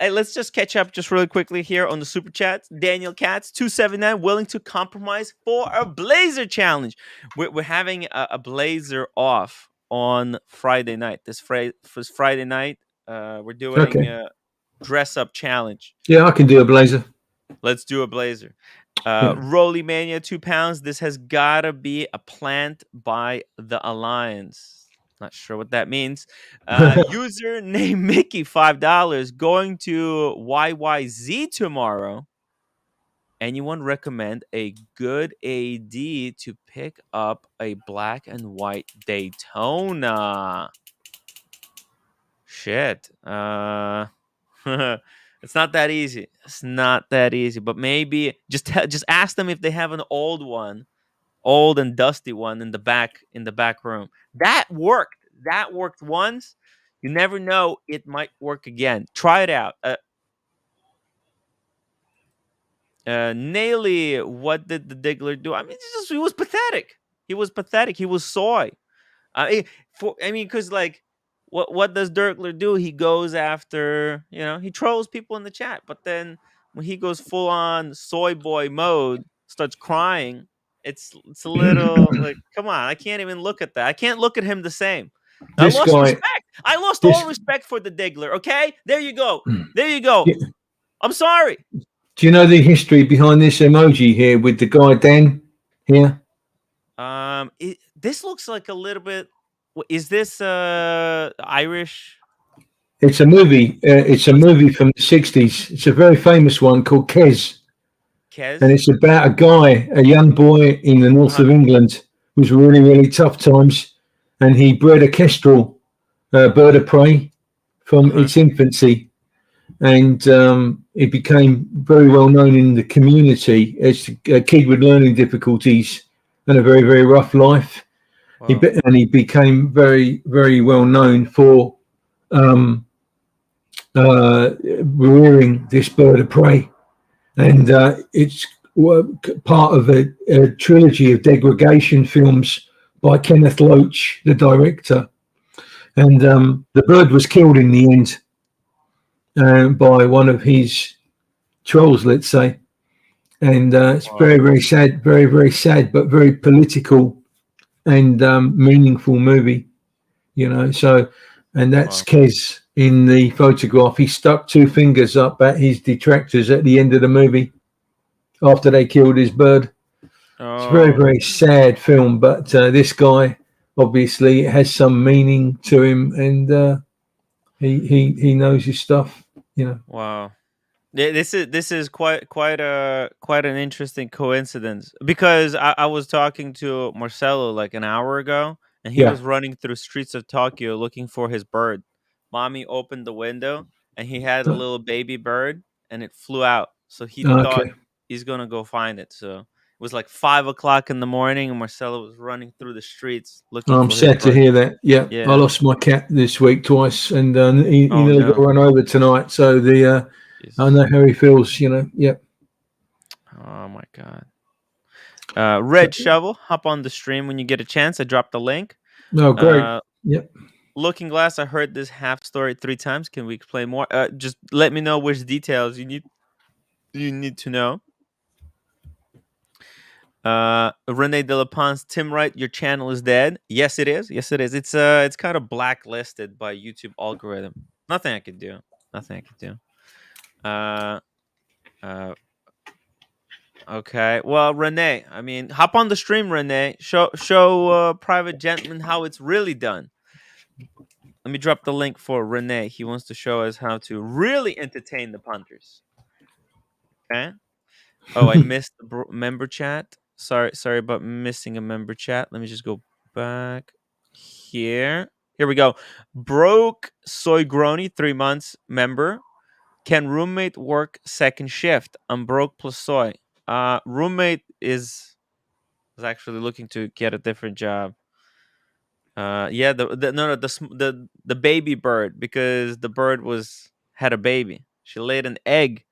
S1: Hey, let's just catch up just really quickly here on the super chats. Daniel Katz 279 willing to compromise for a blazer challenge. We're having a blazer off on Friday night. This Friday night, we're doing
S5: Okay.
S1: a dress up challenge.
S5: Yeah, I can do a blazer.
S1: Let's do a blazer.
S5: Yeah.
S1: Roly Mania 2 pounds. This has gotta be a plant by the Alliance. Not sure what that means. User named Mickey $5 going to YYZ tomorrow. Anyone recommend a good AD to pick up a black and white Daytona? Shit. It's not that easy. It's not that easy. But maybe just ask them if they have an old one, old and dusty one in the back room. That worked. That worked once. You never know. It might work again. Try it out. Naily, what did the Diggler do? I mean, he was pathetic. He was pathetic. He was soy. Because like, what does Dirkler do? He goes after, you know, he trolls people in the chat, but then when he goes full on soy boy mode, starts crying. It's a little like, come on, I can't even look at that. I can't look at him the same. I
S5: This
S1: lost
S5: guy,
S1: respect. I lost
S5: this.
S1: all respect for the Diggler. Okay, there you go. There you go.
S5: Do
S1: I'm sorry.
S5: you know the history behind this emoji here with the guy Dan here?
S1: This looks like a little bit. Is this Irish?
S5: It's a movie. It's a movie from the '60s. It's a very famous one called Kes, and
S1: Kez?
S5: it's about a guy, a young boy in the north
S1: Uh-huh.
S5: of England, who's really, really tough times, and he bred a kestrel, bird of prey, from
S1: Uh-huh.
S5: its infancy, and it became very well known in the community as a kid with learning difficulties and a very, very rough life.
S1: Wow.
S5: He became very, very well known for rearing this bird of prey, and it's part of a trilogy of degradation films by Kenneth Loach, the director. And the bird was killed in the end by one of his trolls, let's say. And it's
S1: Wow.
S5: very, very sad, very, very sad, but very political and meaningful movie, you know. So, and that's
S1: Wow.
S5: Kes in the photograph. He stuck two fingers up at his detractors at the end of the movie after they killed his bird. It's a very,
S1: Oh,
S5: very sad film, but this guy obviously has some meaning to him, and he knows his stuff, you know.
S1: wow. This is quite an interesting coincidence, because I was talking to Marcelo like an hour ago, and he
S5: Yeah.
S1: was running through streets of Tokyo looking for his bird. Mommy opened the window, and he had a little baby bird, and it flew out. So he thought
S5: Okay.
S1: he's gonna go find it. So It was like 5 o'clock in the morning, and Marcelo was running through the streets looking
S5: I'm
S1: for his
S5: sad to
S1: brother.
S5: hear that. Yeah,
S1: Yeah.
S5: I lost my cat this week twice, and he
S1: Oh,
S5: nearly got
S1: no.
S5: run over tonight. So I
S1: Jesus.
S5: know how he feels. Yeah.
S1: Oh my God. Red Shovel, hop on the stream when you get a chance. I dropped the link.
S5: No, great. Yep.
S1: Looking Glass, I heard this half story 3 times. Can we explain more? Just let me know which details you need to know. Rene de la Ponce, Tim Wright, your channel is dead. Yes, it is. Yes, it is. It's kind of blacklisted by YouTube algorithm. Nothing I could do. Okay. Well, Rene, I mean, hop on the stream, Rene. Show Private Gentleman how it's really done. Let me drop the link for Rene. He wants to show us how to really entertain the punters. Okay. Oh, I missed the member chat. Sorry about missing a member chat. Let me just go back here. Here we go. Broke Soy Grony, 3 months member. Can roommate work second shift? I'm broke plus soy. Roommate is actually looking to get a different job. Yeah, the baby bird, because the bird had a baby. She laid an egg,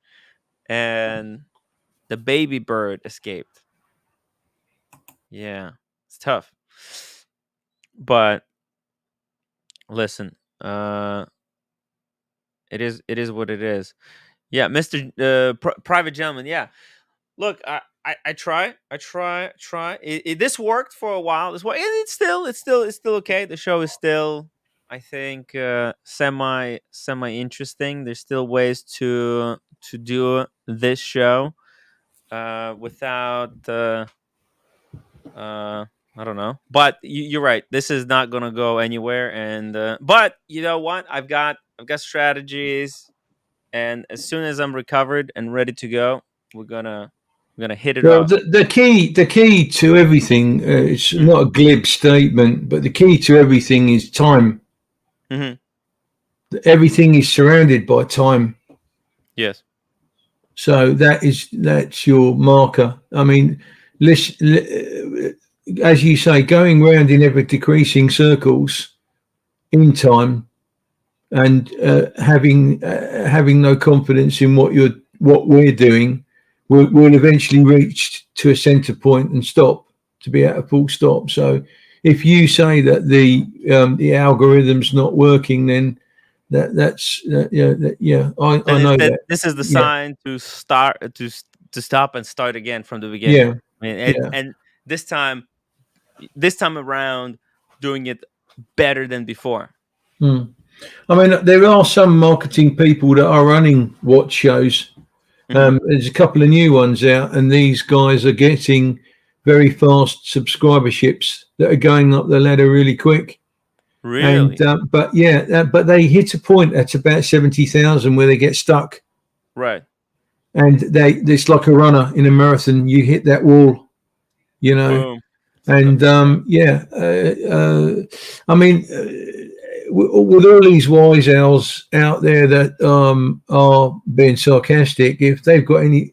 S1: and the baby bird escaped. Yeah, it's tough. But listen, it is what it is. Yeah, Mr. Private Gentleman. Yeah, look, I try. This worked for a while. It's still okay. The show is still, I think, semi interesting. There's still ways to do this show without I don't know, but you're right. This is not gonna go anywhere, and but you know what? I've got strategies, and as soon as I'm recovered and ready to go, we're gonna hit it
S5: Well,
S1: off.
S5: the key to everything, it's not a glib statement, but the key to everything is time.
S1: Mm-hmm.
S5: Everything is surrounded by time.
S1: Yes.
S5: So that's your marker. I mean, as you say, going round in ever decreasing circles in time, and having no confidence in what we're doing, we'll eventually reach to a center point and stop, to be at a full stop. So if you say that the algorithm's not working, then I know that
S1: this is the sign to start to stop and start again from the beginning.
S5: Yeah.
S1: I mean, and this time around, doing it better than before.
S5: I mean, there are some marketing people that are running watch shows. There's a couple of new ones out, and these guys are getting very fast subscriberships that are going up the ladder really quick.
S1: Really?
S5: And but they hit a point at about 70,000 where they get stuck.
S1: Right.
S5: And it's like a runner in a marathon. You hit that wall, you know.
S1: Boom.
S5: And I mean, with all these wise owls out there that are being sarcastic, if they've got any,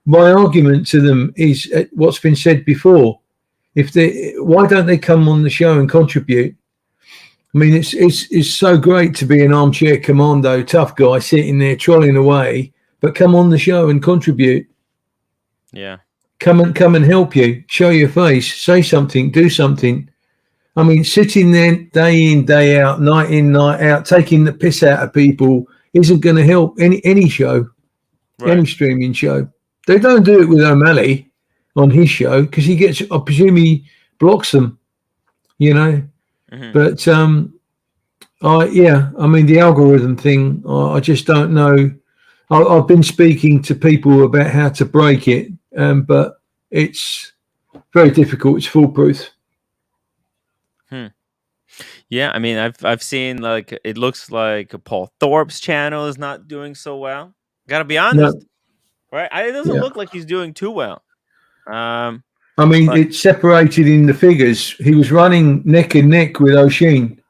S5: my argument to them is what's been said before. Why don't they come on the show and contribute? I mean, it's so great to be an armchair commando tough guy sitting there trolling away, but come on the show and contribute.
S1: Yeah.
S5: Come and help you. Show your face. Say something. Do something. I mean, sitting there day in, day out, night in, night out, taking the piss out of people isn't going to help any show, any streaming show. They don't do it with O'Malley on his show because he gets, I presume he blocks them, you know. But I mean, the algorithm thing, I just don't know. I've been speaking to people about how to break it, but it's very difficult. It's foolproof.
S1: Yeah, I mean, I've seen, like, it looks like Paul Thorpe's channel is not doing so well. Gotta be honest, right? It doesn't look like he's doing too well.
S5: I mean, it's separated in the figures. He was running neck and neck with O'Sheen,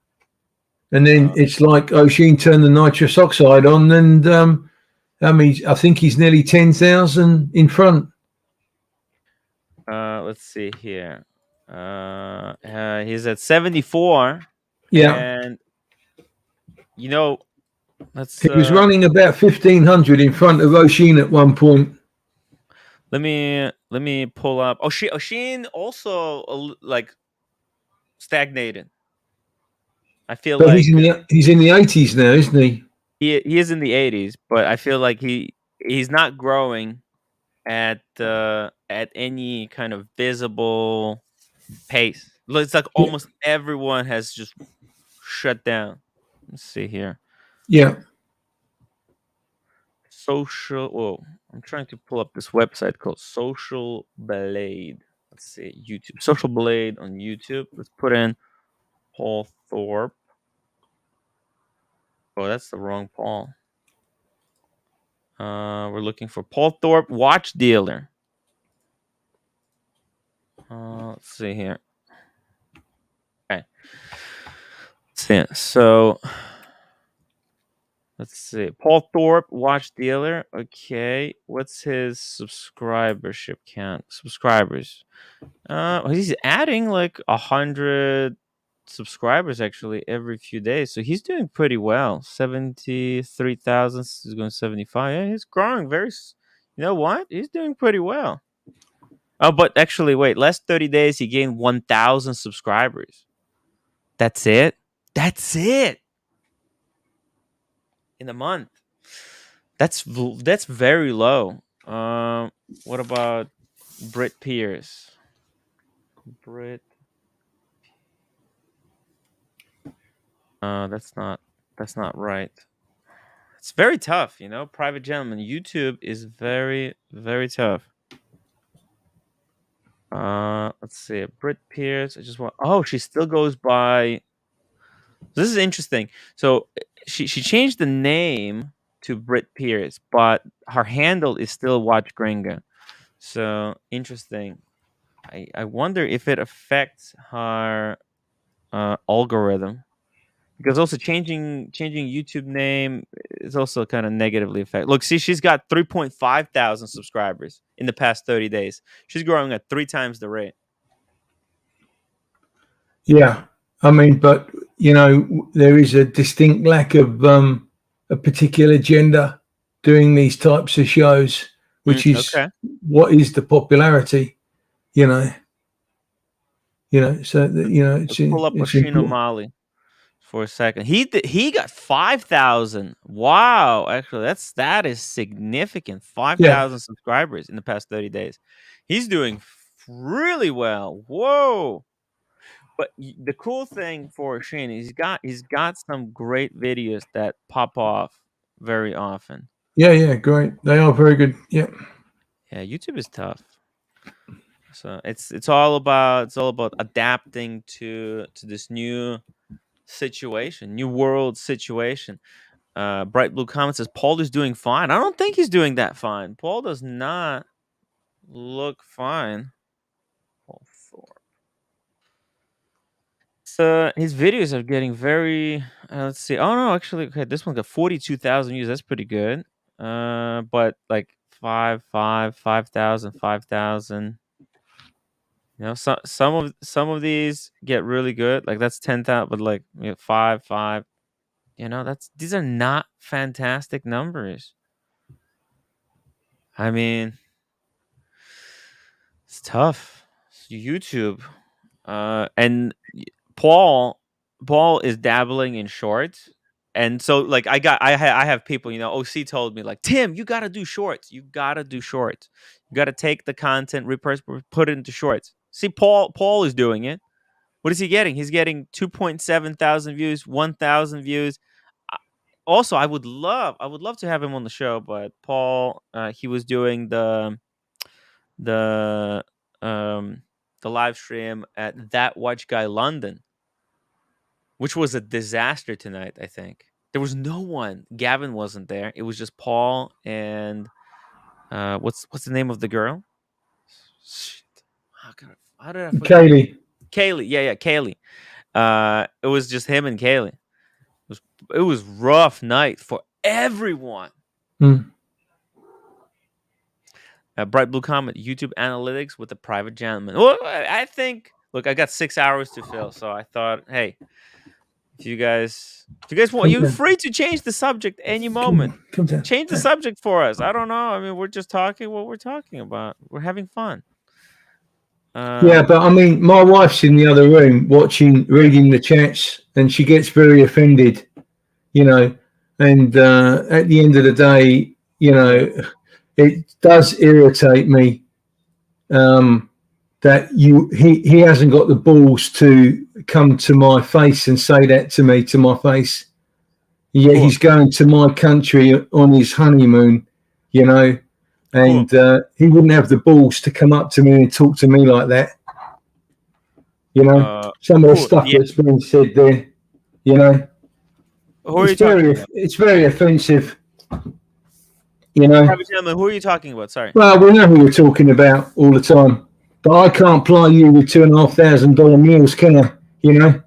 S5: and then it's like O'Sheen turned the nitrous oxide on, and I mean, I think he's nearly 10,000 in front.
S1: let's see here. He's at 74,
S5: Yeah.
S1: and you know, let's
S5: He was running about 1,500 in front of Oshin at one point.
S1: let me pull up. Oshin also like stagnated. I feel
S5: But
S1: like
S5: he's in the 80s now, isn't he?
S1: he is in the 80s, but I feel like he's not growing at any kind of visible pace. It's like almost everyone has just shut down. Let's see here.
S5: Yeah.
S1: I'm trying to pull up this website called Social Blade. Let's see, YouTube. Social Blade on YouTube. Let's put in Paul Thorpe. Oh, that's the wrong Paul. We're looking for Paul Thorpe, watch dealer. Let's see here. Okay. So let's see. Paul Thorpe, watch dealer. Okay. What's his subscribership count? Subscribers. He's adding like 100 subscribers actually every few days. So he's doing pretty well. 73,000. He's going 75. Yeah, he's growing you know what? He's doing pretty well. Oh, but actually, wait. Last 30 days, he gained 1,000 subscribers. That's it. That's it. In a month. That's very low. What about Britt Pierce? That's not right. It's very tough, you know. Private gentleman. YouTube is very, very tough. Let's see. Britt Pierce. she still goes by. This is interesting. So she changed the name to Britt Pierce, but her handle is still Watch Gringa. So interesting. I wonder if it affects her algorithm, because also changing YouTube name is also kind of negatively affect. Look, see, she's got 3.5 thousand subscribers in the past 30 days. She's growing at 3 times the rate.
S5: Yeah. I mean, but, you know, there is a distinct lack of a particular gender doing these types of shows, which is
S1: Okay.
S5: what is the popularity, you know. So,
S1: Let's pull up
S5: it's
S1: Oshino
S5: important.
S1: Mali for a second. He got 5,000. Wow, actually, that is significant. 5,000 subscribers in the past 30 days. He's doing really well. Whoa. But the cool thing for Shane, he's got some great videos that pop off very often.
S5: Yeah, great. They are very good. Yeah.
S1: Yeah, YouTube is tough. So it's all about adapting to this new situation, new world situation. Bright Blue Comment says Paul is doing fine. I don't think he's doing that fine. Paul does not look fine. Paul Thorpe. So his videos are getting very. Let's see. Oh no, actually, okay, this one got 42,000 views. That's pretty good. But like 5,000, 5,000. You know, some of these get really good. Like that's 10,000, but like 5. You know, these are not fantastic numbers. I mean, it's tough. It's YouTube, and Paul is dabbling in shorts, and so like I have people, you know, OC told me like, Tim, you got to do shorts. You got to do shorts. You got to take the content, put it into shorts. See, Paul is doing it. What is he getting? He's getting 2.7 thousand views, 1,000 views. Also, I would love to have him on the show, but Paul, he was doing the live stream at That Watch Guy London, which was a disaster tonight. I think there was no one. Gavin wasn't there. It was just Paul and what's the name of the girl? Shit. How did I forget? Kaylee. Yeah, Kaylee. It was just him and Kaylee. It was rough night for everyone. Bright Blue Comet, YouTube analytics with a private gentleman. Well, I think. Look, I got 6 hours to fill, so I thought, hey, if you guys want, you're free to change the subject any moment.
S5: Come down.
S1: Change the subject for us. I don't know. I mean, we're just talking what we're talking about. We're having fun.
S5: Yeah, but I mean, my wife's in the other room reading the chats, and she gets very offended, you know. And at the end of the day, you know, it does irritate me that he hasn't got the balls to come to my face and say that to me to my face. Yet he's going to my country on his honeymoon, you know, and he wouldn't have the balls to come up to me and talk to me like that. You know, some of the stuff that's been said there, you know, it's very offensive. You know,
S1: who are you talking about? Sorry.
S5: Well, we know who you're talking about all the time. But I can't ply you with $2,500 mules, can I? You know,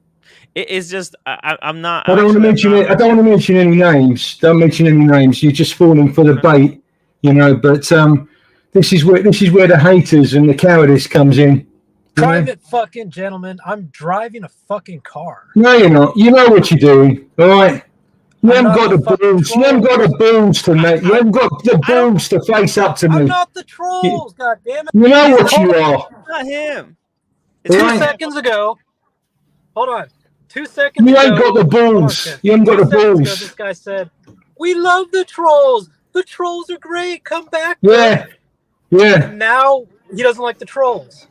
S1: it's just I'm not.
S5: I don't want to mention it. I don't want to mention any names. Don't mention any names. You're just falling for the bait, you know. But this is where the haters and the cowardice comes in.
S4: Private fucking gentleman. I'm driving a fucking car.
S5: No, you're not. You know what you're doing, all right? You haven't got the balls. You haven't got the balls to make. You haven't got the balls to face up to me.
S4: I'm not the trolls. God damn it!
S5: You know what you are.
S1: Not him.
S4: 2 seconds ago. Hold on. 2 seconds
S5: you
S4: ago.
S5: You ain't got the balls. You haven't got the balls.
S4: Ago, this guy said, "We love the trolls. The trolls are great. Come back."
S5: Yeah. Yeah.
S4: And now he doesn't like the trolls.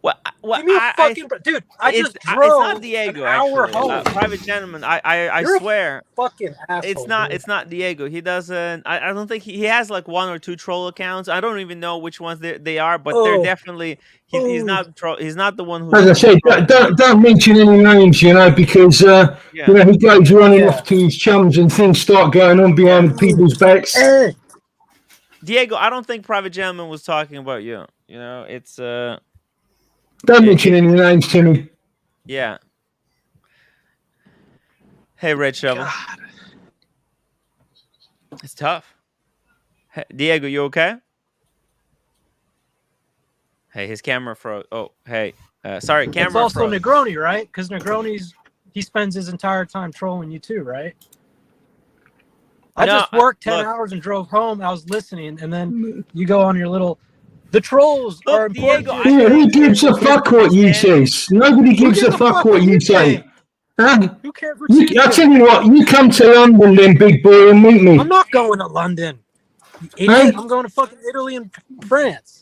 S1: Well,
S4: give me a fucking dude. I just drove. It's
S1: not Diego.
S4: An hour home.
S1: Private gentleman. I swear.
S4: Fucking asshole.
S1: It's not.
S4: Dude.
S1: It's not Diego. He doesn't. I don't think he has like 1 or 2 troll accounts. I don't even know which ones they are, but they're definitely. He's not troll. He's not the one who.
S5: As I said, don't mention any names, you know, because you know he goes running off to his chums and things start going on behind people's backs.
S1: Diego, I don't think Private Gentleman was talking about you. You know, it's
S5: Don't mention any names, Timmy.
S1: Yeah. Hey, Red Shovel.
S4: God.
S1: It's tough. Hey, Diego, you okay? Hey, his camera froze. Oh, hey. Sorry, camera
S4: It's also
S1: froze.
S4: Negroni, right? Because he spends his entire time trolling you too, right? I just worked 10 hours and drove home. I was listening, and then you go on your little... The trolls are important.
S5: Diego, who gives a fuck what you say? Nobody gives a fuck what you say. Huh?
S4: Who cares what
S5: I tell you what, you come to London then, big boy, and meet me.
S4: I'm not going to London. You idiot. I'm going to fucking Italy and France.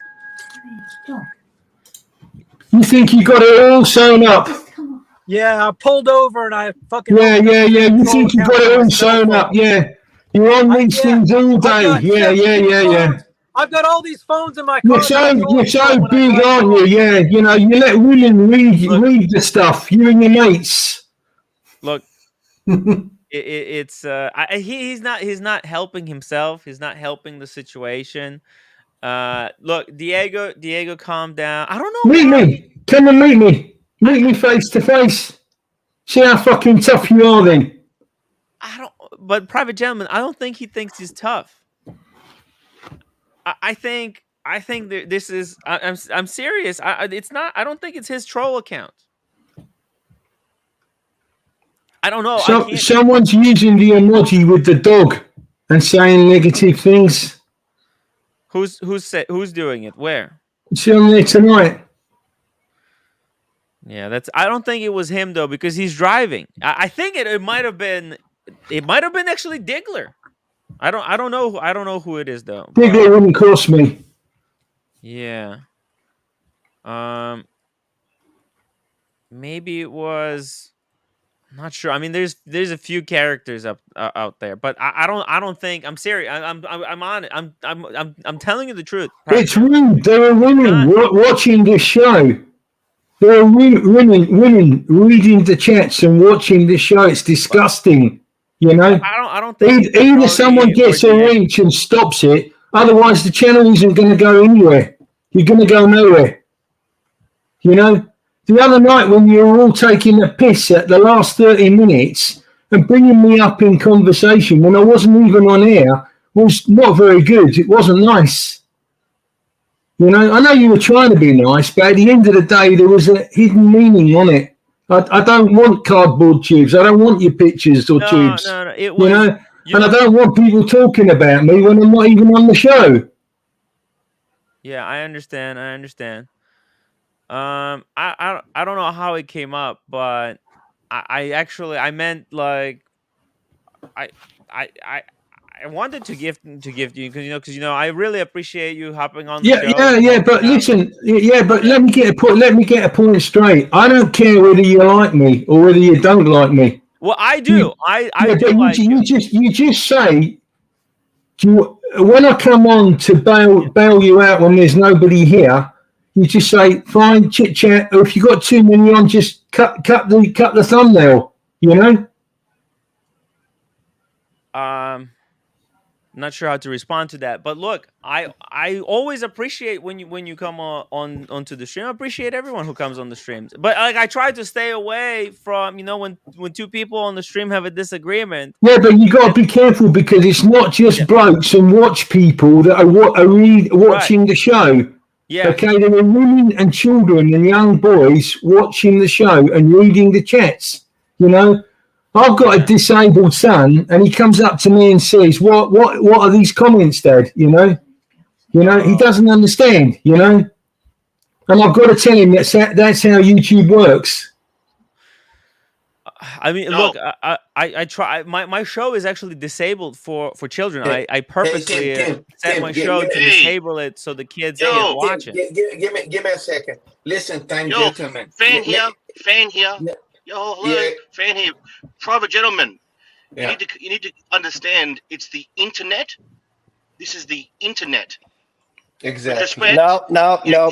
S5: You think you got it all sewn up?
S4: Yeah, I pulled over and I fucking...
S5: Yeah. You think you got it all sewn up, yeah. You're on these things all day. Yeah.
S4: I've got all these phones in my car.
S5: You're so big, aren't you? Yeah, you know, you let women read the stuff. You and your mates.
S1: Look, it's he's not helping himself. He's not helping the situation. Look, Diego, calm down. I don't know.
S5: Meet me. Come and meet me. Meet me face to face. See how fucking tough you are then.
S1: But Private Gentleman, I don't think he thinks he's tough. I think that this is. I'm serious. It's not. I don't think it's his troll account. I don't know.
S5: Someone's using the emoji with the dog and saying negative things.
S1: Who's doing it? Where?
S5: It's on there tonight.
S1: Yeah, I don't think it was him though, because he's driving. I think it might have been. It might have been actually Diggler. I don't know who it is though.
S5: Diggler wouldn't cross me.
S1: Yeah. Maybe it was. I'm not sure. I mean, there's a few characters out there, but I don't think. I'm serious. I'm on it. I'm telling you the truth.
S5: It's rude. There are women watching this show. There are women reading the chats and watching this show. It's disgusting. You know,
S1: I don't think
S5: either someone gets a reach and stops it, otherwise the channel isn't going to go anywhere. You're going to go nowhere. You know, the other night when you were all taking a piss at the last 30 minutes and bringing me up in conversation when I wasn't even on air was not very good. It wasn't nice. You know, I know you were trying to be nice, but at the end of the day, there was a hidden meaning on it. I don't want cardboard tubes. I don't want your pictures or tubes.
S1: No. It
S5: You
S1: was.
S5: know, and I don't want people talking about me when I'm not even on the show.
S1: Yeah, I understand. I don't know how it came up, but I meant like I I I I wanted to give you because I really appreciate you hopping on the show.
S5: But listen, but let me get a point straight. I don't care whether you like me or whether you don't like me.
S1: Well, I do. I do
S5: but
S1: like
S5: you just say, when I come on to bail you out when there's nobody here, you just say, fine, chit chat. Or if you got too many on, just cut the thumbnail. You know.
S1: Not sure how to respond to that, but look, I always appreciate when you come onto the stream. I appreciate everyone who comes on the streams, but like I try to stay away from when two people on the stream have a disagreement.
S5: Yeah, but you got to be careful because it's not just blokes and watch people that are watching the show.
S1: Yeah.
S5: Okay, there are women and children and young boys watching the show and reading the chats. You know. I've got a disabled son, and he comes up to me and says, "What are these comments, Dad?" You know, he doesn't understand. You know, and I've got to tell him that's how YouTube works.
S1: I mean, look, I try. My show is actually disabled for children. I purposely set my show to disable it so the kids can't watch it.
S6: Give me a second. Listen, gentlemen.
S7: Fan here. Yo, hello, fan here. Private gentleman, you need to understand it's the internet. This is the internet.
S6: Exactly.
S8: No.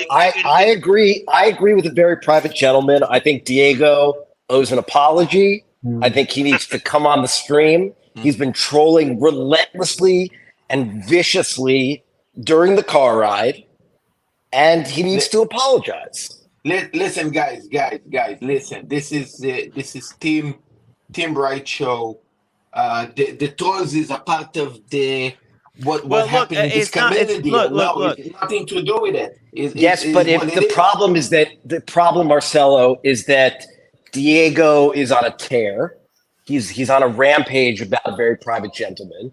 S8: I agree. I agree with the very private gentleman. I think Diego owes an apology. I think he needs to come on the stream. He's been trolling relentlessly and viciously during the car ride, and he needs to apologize.
S6: Listen, guys. Listen, this is Team Bright show. The trolls is a part of what happened in this community. It's nothing to do with it.
S8: The problem is that Marcelo, is that Diego is on a tear. He's on a rampage about a very private gentleman,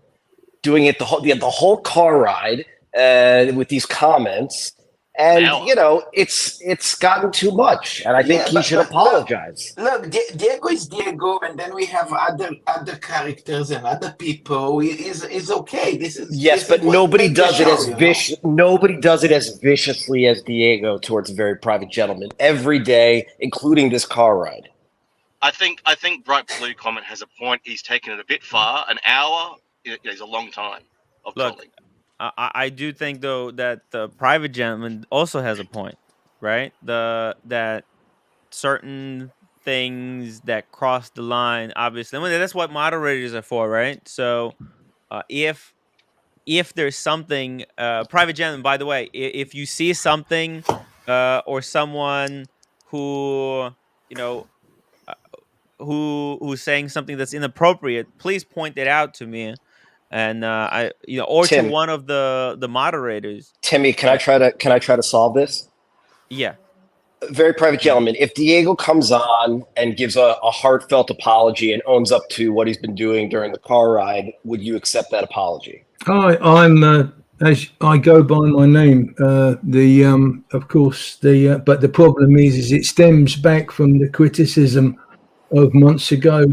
S8: doing it the whole car ride with these comments. And it's gotten too much, and I think he should apologize.
S6: Look, Diego is Diego, and then we have other characters and other people. Is okay.
S8: But nobody does it as Nobody does it as viciously as Diego towards a very private gentleman every day, including this car ride.
S7: I think Bright Blue comment has a point. He's taken it a bit far. An hour is a long time of trolling.
S1: I do think though that the private gentleman also has a point, right? That certain things that cross the line, obviously, that's what moderators are for, right? So, if there's something, private gentleman, by the way, if you see something or someone who who's saying something that's inappropriate, please point it out to me. And Tim, to one of the moderators.
S8: Timmy, can I try to solve this?
S1: Yeah.
S8: Very private gentleman. If Diego comes on and gives a heartfelt apology and owns up to what he's been doing during the car ride, would you accept that apology?
S5: I'm as I go by my name. Of course, but the problem is it stems back from the criticism of months ago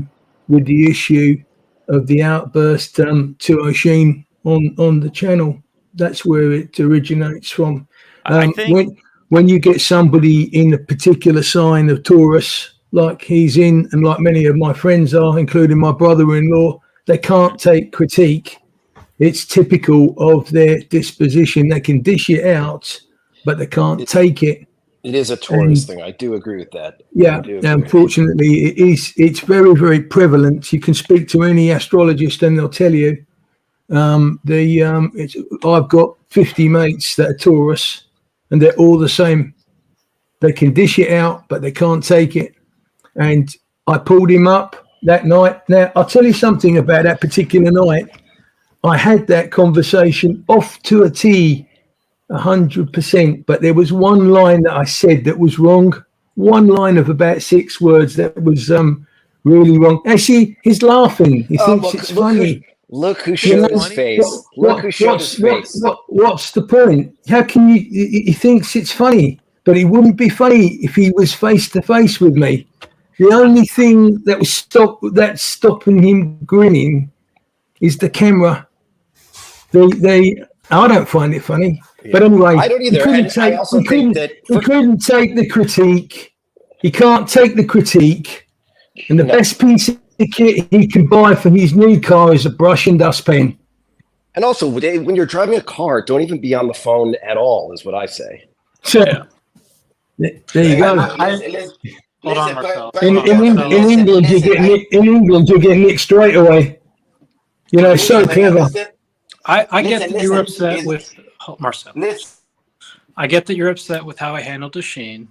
S5: with the issue of the outburst to Oshin on the channel. That's where it originates from.
S1: I think
S5: when you get somebody in a particular sign of Taurus, like he's in, and like many of my friends are, including my brother-in-law, they can't take critique. It's typical of their disposition. They can dish it out, but they can't take it.
S8: It is a Taurus thing. I do agree with that.
S5: Yeah, unfortunately, it's very, very prevalent. You can speak to any astrologist and they'll tell you. I've got 50 mates that are Taurus, and they're all the same. They can dish it out, but they can't take it. And I pulled him up that night. Now, I'll tell you something about that particular night. I had that conversation off to a T 100%. But there was one line that I said that was wrong. One line of about 6 words that was really wrong. Actually, he's laughing. He thinks it's funny.
S8: Look who showed his face. Look who showed his face.
S5: What's the point? How can you? He thinks it's funny, but it wouldn't be funny if he was face to face with me. The only thing that was stopping him grinning is the camera. I don't find it funny, but anyway,
S8: I don't either.
S5: He couldn't take the critique. He can't take the critique, and the best piece of kit he can buy for his new car is a brush and dustpan.
S8: And also, when you're driving a car, don't even be on the phone at all, is what I say.
S5: So, there you go.
S4: Hold on, Marcel.
S5: In England, you get nicked straight away. You know, so clever.
S4: I get that you're upset with Marcel. I get that you're upset with how I handled Asheen.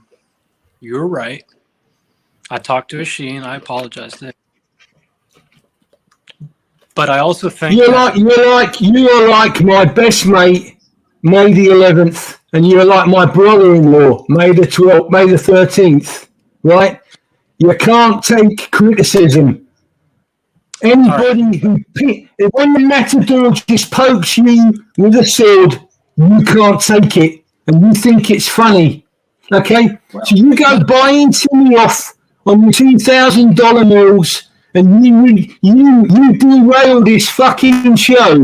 S4: You're right. I talked to Asheen. I apologize to him. But I also think
S5: you're like my best mate, May the 11th, and you're like my brother-in-law, May the 12th, May the 13th, right? You can't take criticism. Anybody when the matador just pokes you with a sword, you can't take it, and you think it's funny, okay? So you go buying Timmy off on your $2,000 meals. And you derail this fucking show.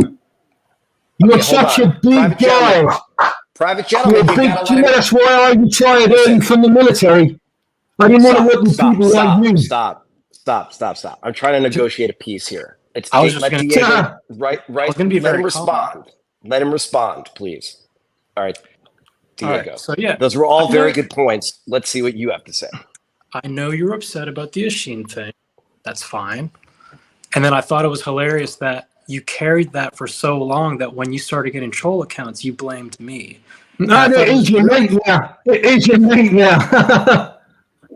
S5: You're such a big guy.
S8: Private gentleman.
S5: That's why I retired early from the military. I didn't want to work with people like you.
S8: Stop. I'm trying to negotiate a peace here.
S4: Let him
S8: respond. Let him respond, please. All right, Diego.
S4: All right, so yeah,
S8: those were all very good points. Let's see what you have to say.
S4: I know you're upset about the Asheen thing. That's fine. And then I thought it was hilarious that you carried that for so long that when you started getting troll accounts, you blamed me.
S5: No, it is your mate now. It is your mate now.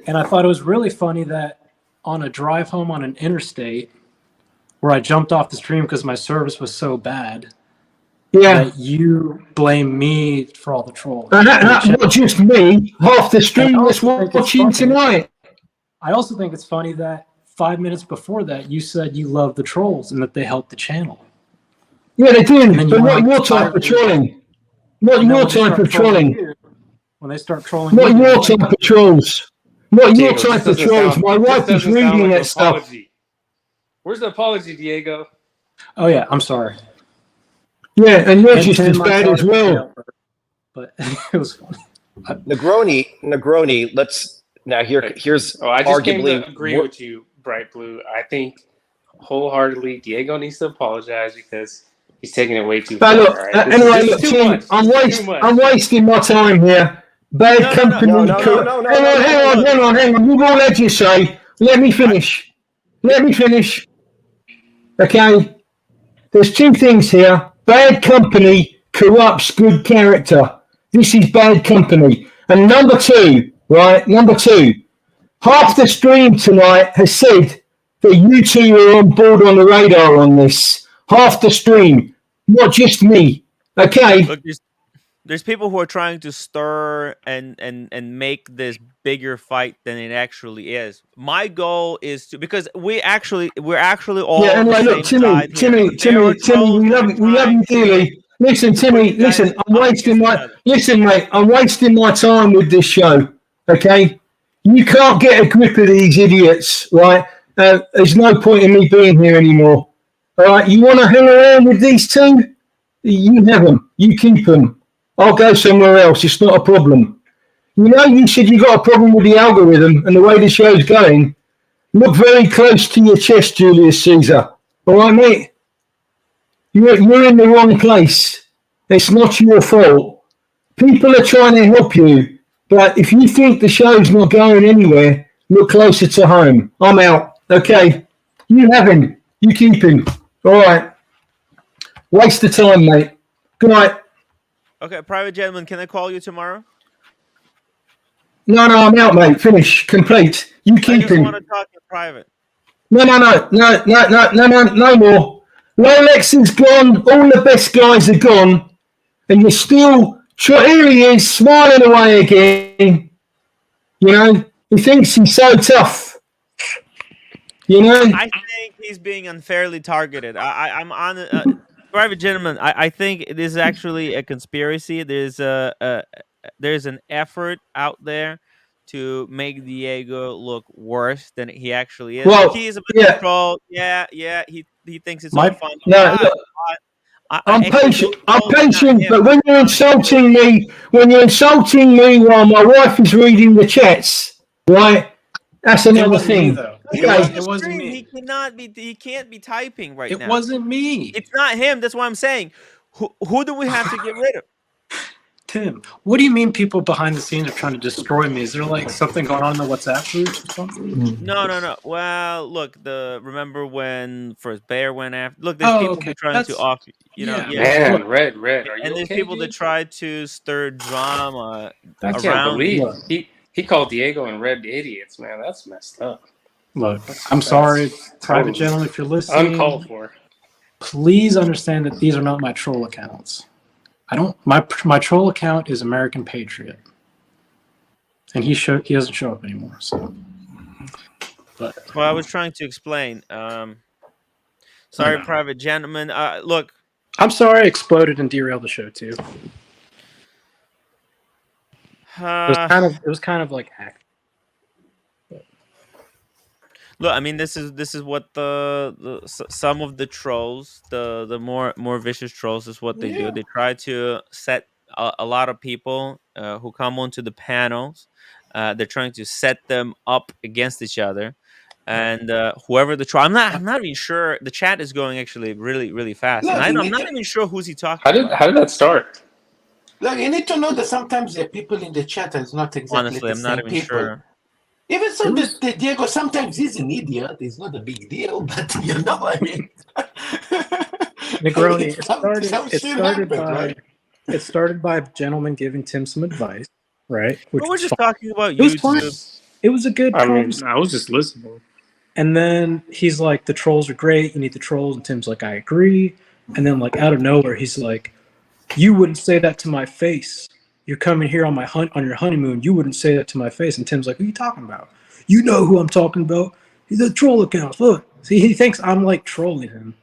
S4: And I thought it was really funny that on a drive home on an interstate where I jumped off the stream because my service was so bad, that you blame me for all the trolls.
S5: Not just me. Half the stream was watching tonight.
S4: I also think it's funny that 5 minutes before that, you said you love the trolls and that they help the channel.
S5: Yeah, they do, but not your type of trolling. Not your type of trolling.
S4: When they start trolling,
S5: not your type of trolls. Not your type of trolls. My wife is reading that stuff.
S9: Where's the apology, Diego?
S4: Oh yeah, I'm sorry.
S5: Yeah, and you're just as bad as well.
S4: But it was funny.
S8: Negroni. Here's
S9: I just
S8: arguably
S9: came to agree with you, Bright Blue. I think wholeheartedly Diego needs to apologize because he's taking it way too far.
S5: Look,
S9: right?
S5: anyway, Tim, I'm wasting my time here. Bad company.
S8: No.
S5: Hang on. You've all had your say. Let me finish. Okay. There's 2 things here. Bad company corrupts good character. This is bad company. And number 2, half the stream tonight has said that you 2 are on board on the radar on this. Half the stream, not just me. Okay.
S1: Look, there's people who are trying to stir and make this bigger fight than it actually is. My goal is to, because we're actually all on the same side here.
S5: Timmy, we love you dearly. Listen, Timmy, I'm wasting my time with this show. Okay, you can't get a grip of these idiots, right? There's no point in me being here anymore. All right, you want to hang around with these 2? You have them. You keep them. I'll go somewhere else. It's not a problem. You know, you said you got a problem with the algorithm and the way the show's going. Look very close to your chest, Julius Caesar. All right, mate? You're in the wrong place. It's not your fault. People are trying to help you, but if you think the show's not going anywhere, look closer to home. I'm out. Okay? You have him. You keep him. All right. Waste of time, mate. Good night.
S1: Okay, private gentleman, can I call you tomorrow?
S5: No, I'm out, mate. Finish. Complete. You keep him.
S1: I just want to talk in private.
S5: No more. Rolex is gone. All the best guys are gone. And you're still Here he is, smiling away again. You know, he thinks he's so tough. You know,
S1: I think he's being unfairly targeted. I'm on private gentleman. I think it is actually a conspiracy. There's there's an effort out there to make Diego look worse than he actually is.
S5: well,
S1: He is a bit of a troll. Yeah. He thinks it's all fun.
S5: no, look, I'm patient. But when you're insulting me, while my wife is reading the chats, right? That's another thing.
S9: It wasn't me.
S1: He can't be typing right now.
S9: It wasn't me.
S1: It's not him. That's why I'm saying. Who do we have to get rid of?
S4: Tim, what do you mean people behind the scenes are trying to destroy me? Is there like something going on in the WhatsApp group or something?
S1: No. Well, look, remember when First Bear went after? Look, there's people who trying to off.
S9: Man, red.
S1: And there's people that try to stir drama
S9: I can't
S1: around.
S9: believe he called Diego and Red idiots, man. That's messed up.
S4: Look, I'm sorry, private gentleman, if you're listening.
S9: Uncalled for.
S4: Please understand that these are not my troll accounts. My troll account is American Patriot, and he doesn't show up anymore. So,
S1: well, I was trying to explain. Sorry, private gentleman. Look,
S4: I'm sorry I exploded and derailed the show too. It was kind of like hacked.
S1: Look, I mean, this is what some of the trolls, the more vicious trolls, is what they do. They try to set a lot of people who come onto the panels. They're trying to set them up against each other, and whoever the troll. I'm not even sure. The chat is going actually really, really fast, and I'm not even sure who's he talking about.
S9: How did that start?
S6: Look, you need to know that sometimes the people in the chat is not exactly
S1: Honestly,
S6: the
S1: I'm
S6: same
S1: not even
S6: people.
S1: sure.
S6: Even so, the Diego, sometimes he's an idiot. It's not a big deal, but you know what I mean.
S4: Negroni,
S6: it
S4: started by a gentleman giving Tim some advice, right?
S1: Which we're just talking about
S4: YouTube. It was a good
S9: conversation. I was just listening.
S4: And then he's like, the trolls are great. You need the trolls. And Tim's like, I agree. And then like out of nowhere, he's like, you wouldn't say that to my face. You're coming here on your honeymoon. You wouldn't say that to my face. And Tim's like, what are you talking about? You know who I'm talking about. He's a troll account. Look. See, he thinks I'm like trolling him.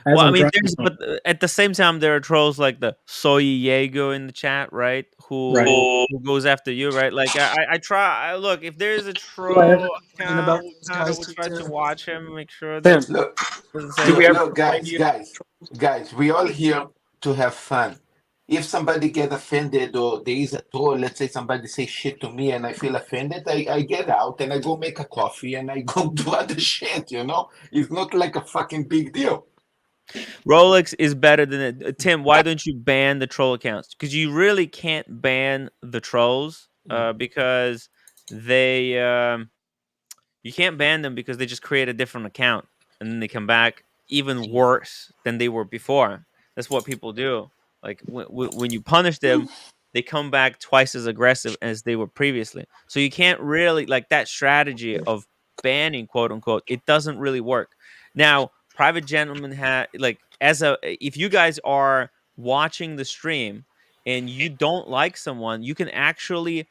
S1: Well, I mean, but at the same time, there are trolls like the Soy Diego in the chat, right? Who goes after you, right? Like I try. Look, if there's a troll account, I would try to watch him, make sure that.
S6: Look, guys, we all here to have fun. If somebody get offended or there is a troll, let's say somebody say shit to me and I feel offended, I get out and I go make a coffee and I go do other shit, you know? It's not like a fucking big deal.
S1: Rolex is better than it. Tim, why don't you ban the troll accounts? Because you really can't ban the trolls because they you can't ban them because they just create a different account and then they come back even worse than they were before. That's what people do. Like when you punish them, they come back twice as aggressive as they were previously. So you can't really like that strategy of banning, quote unquote. It doesn't really work. Now, private gentleman if you guys are watching the stream and you don't like someone, you can actually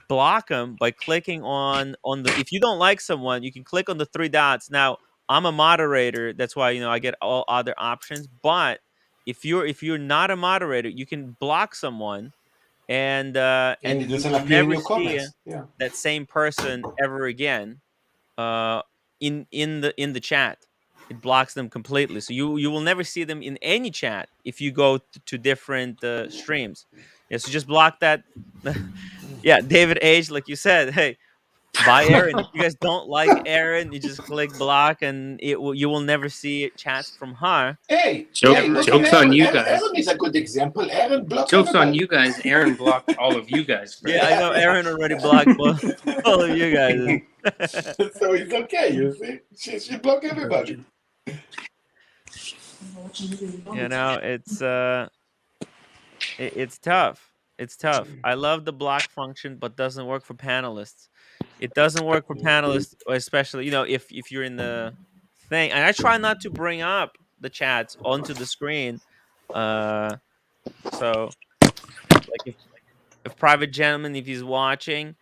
S1: block them by clicking on the. If you don't like someone, you can click on the three dots. Now, I'm a moderator. That's why I get all other options, but if you're not a moderator, you can block someone, and you will never see that same person ever again. In the chat, it blocks them completely. So you will never see them in any chat if you go to different streams. Yeah, so just block that. Yeah, David H, like you said, hey. By Aaron. If you guys don't like Aaron, you just click block, and you will never see chats from her.
S6: Hey,
S9: jokes on you guys.
S6: Aaron is a good example. Aaron blocked.
S9: Jokes on you guys. Aaron blocked all of you guys. First.
S1: Yeah, I know Aaron already blocked all of you guys.
S6: So it's okay. You see, she blocked everybody.
S1: It's tough. It's tough. I love the block function, but doesn't work for panelists. It doesn't work for panelists, especially if you're in the thing. And I try not to bring up the chats onto the screen. So Like if Private Gentleman, if he's watching,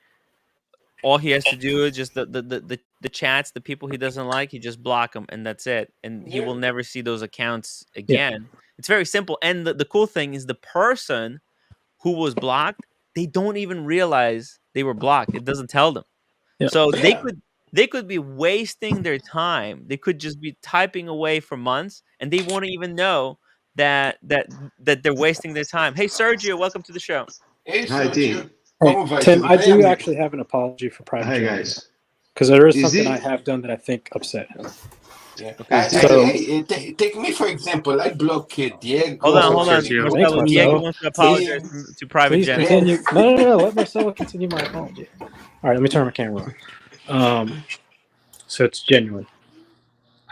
S1: all he has to do is just the chats, the people he doesn't like, he just block them, and that's it. And he will never see those accounts again. It's very simple. And the cool thing is the person who was blocked, they don't even realize they were blocked. It doesn't tell them. So they could be wasting their time. They could just be typing away for months, and they won't even know that they're wasting their time. Hey, Sergio, welcome to the show.
S6: Hey,
S10: Hi,
S6: Sergio.
S10: Hey, Tim, I do actually have an apology for Private
S6: Hi,
S10: Gentleman.
S6: guys.
S10: Because there is
S6: Is
S10: something
S6: it-
S10: I have done that I think upset him.
S6: Yeah.
S10: So-
S6: Take me for example. I block Diego.
S1: Hold on.
S10: Marcelo.
S1: Marcelo, Diego wants to apologize to Private
S10: Please
S1: Gentleman.
S10: continue. No. Let Marcelo continue my apology. All right, let me turn my camera on. So it's genuine.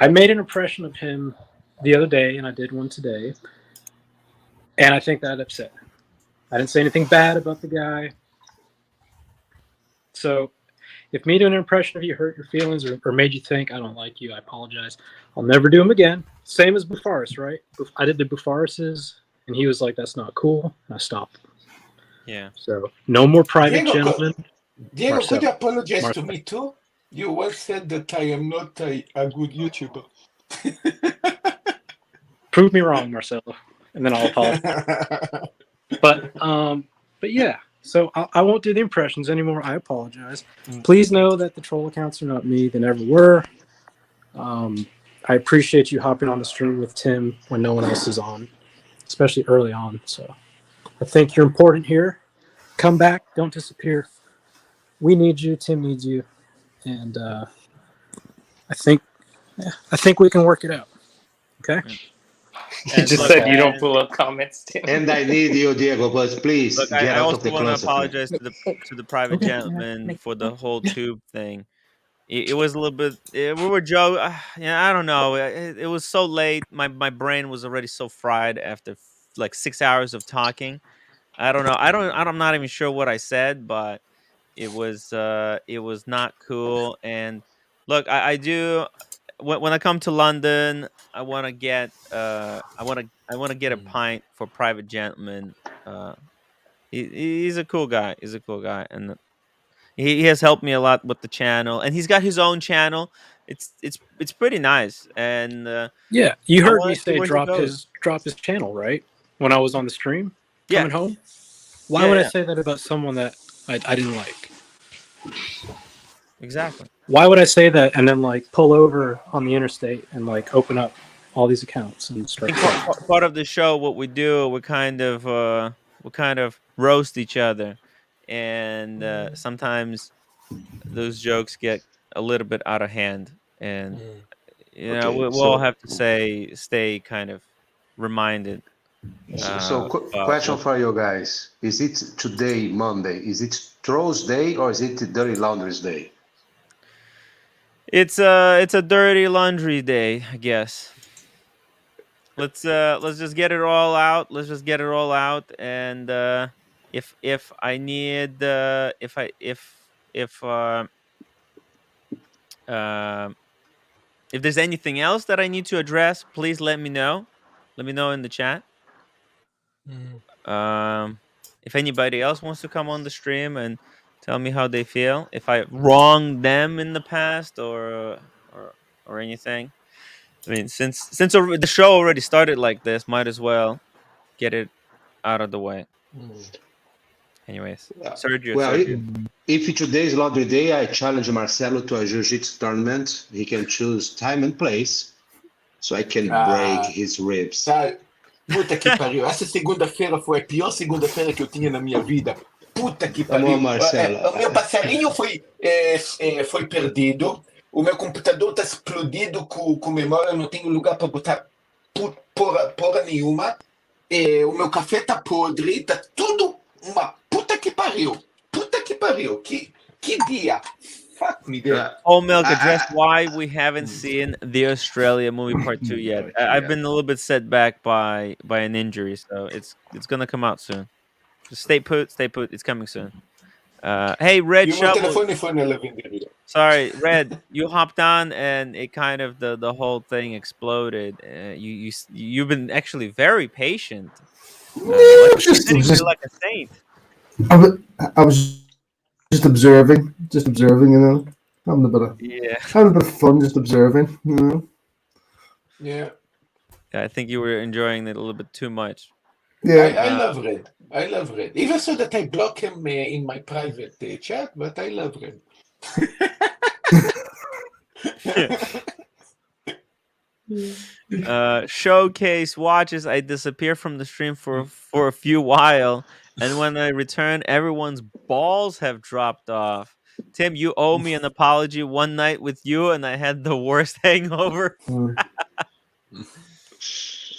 S10: I made an impression of him the other day, and I did one today. And I think that upset him. I didn't say anything bad about the guy. So if me doing an impression of you hurt your feelings or made you think I don't like you, I apologize. I'll never do them again. Same as Bufaris, right? I did the Bufarises, and he was like, that's not cool. And I stopped.
S1: Yeah.
S10: So no more Private
S6: Diego,
S10: Gentleman.
S6: Diego,
S10: Marcelo.
S6: could you apologize to
S10: Marcelo.
S6: me too? You once said that I am not a good YouTuber.
S10: Prove me wrong, Marcelo, and then I'll apologize. But yeah. So I won't do the impressions anymore. I apologize. Please know that the troll accounts are not me. They never were. I appreciate you hopping on the stream with Tim when no one else is on, especially early on. So I think you're important here. Come back. Don't disappear. We need you. Tim needs you. And I think we can work it out. Okay?
S9: You just said you don't pull up comments, Tim.
S6: And I need you, Diego, but please
S1: Look,
S6: get
S1: I
S6: out
S1: also
S6: of the
S1: want to
S6: closet.
S1: apologize to the Private Gentleman for the whole tube thing. It was a little bit. We were joking. I don't know. It was so late. My brain was already so fried after like 6 hours of talking. I don't know. I'm not even sure what I said, but it was not cool. And look, I do when I come to London, I want to get get a pint for Private Gentleman. He's a cool guy. He's a cool guy, and he has helped me a lot with the channel, and he's got his own channel. It's pretty nice, and
S10: Yeah, you
S1: I
S10: heard
S1: wanna
S10: me
S1: see
S10: say
S1: where he goes.
S10: drop his channel, right? When I was on the stream
S1: Yeah.
S10: coming home. Why
S1: Yeah,
S10: would
S1: yeah.
S10: I say that about someone that I didn't like?
S1: Exactly.
S10: Why would I say that and then like pull over on the interstate and like open up all these accounts and
S1: I
S10: start?
S1: think part of the show, what we do, we kind of roast each other, and sometimes those jokes get a little bit out of hand, and
S6: Okay,
S1: we'll all have to stay kind of reminded.
S6: Question for you guys: is it today Monday? Is it Trolls Day or is it Dirty Laundry's Day?
S1: It's a dirty laundry day, I guess. Let's just get it all out. Let's just get it all out, and if I need if there's anything else that I need to address, please let me know. Let me know in the chat. If anybody else wants to come on the stream and tell me how they feel, if I wronged them in the past or anything. I mean, since the show already started like this, might as well get it out of the way. Anyways, Sergio.
S6: Well,
S1: Sergio.
S6: if today's laundry day, I challenge Marcelo to a jiu-jitsu tournament. He can choose time and place, so I can break his ribs.
S11: Puta que pariu. Essa segunda-feira foi a pior segunda-feira que eu tinha na minha vida. Puta que pariu.
S6: Vamos, Marcelo.
S11: O meu passarinho foi perdido. O meu computador está explodido com memória. Eu não tenho lugar para botar porra nenhuma. O meu café tá podre. Tá tudo uma puta que pariu. Puta que pariu. Que dia. Fuck me, dude.
S1: Oh, Milk, address why we haven't seen the Australia movie part 2 yet. I've been a little bit set back by an injury, so it's gonna come out soon. Just stay put. It's coming soon. Hey, Red Shovel. Sorry, Red. You hopped on, and it kind of the whole thing exploded. You've been actually very patient. You're like a saint.
S12: I was just observing, you know, having a bit of fun, just observing, you know.
S6: Yeah.
S1: I think you were enjoying it a little bit too much.
S12: Yeah,
S6: I love Red. I love Red. Even so that I block him in my private chat, but I love Red.
S1: Showcase watches. I disappear from the stream for a few while, and when I return, everyone's balls have dropped off. Tim, you owe me an apology. One night with you, and I had the worst hangover.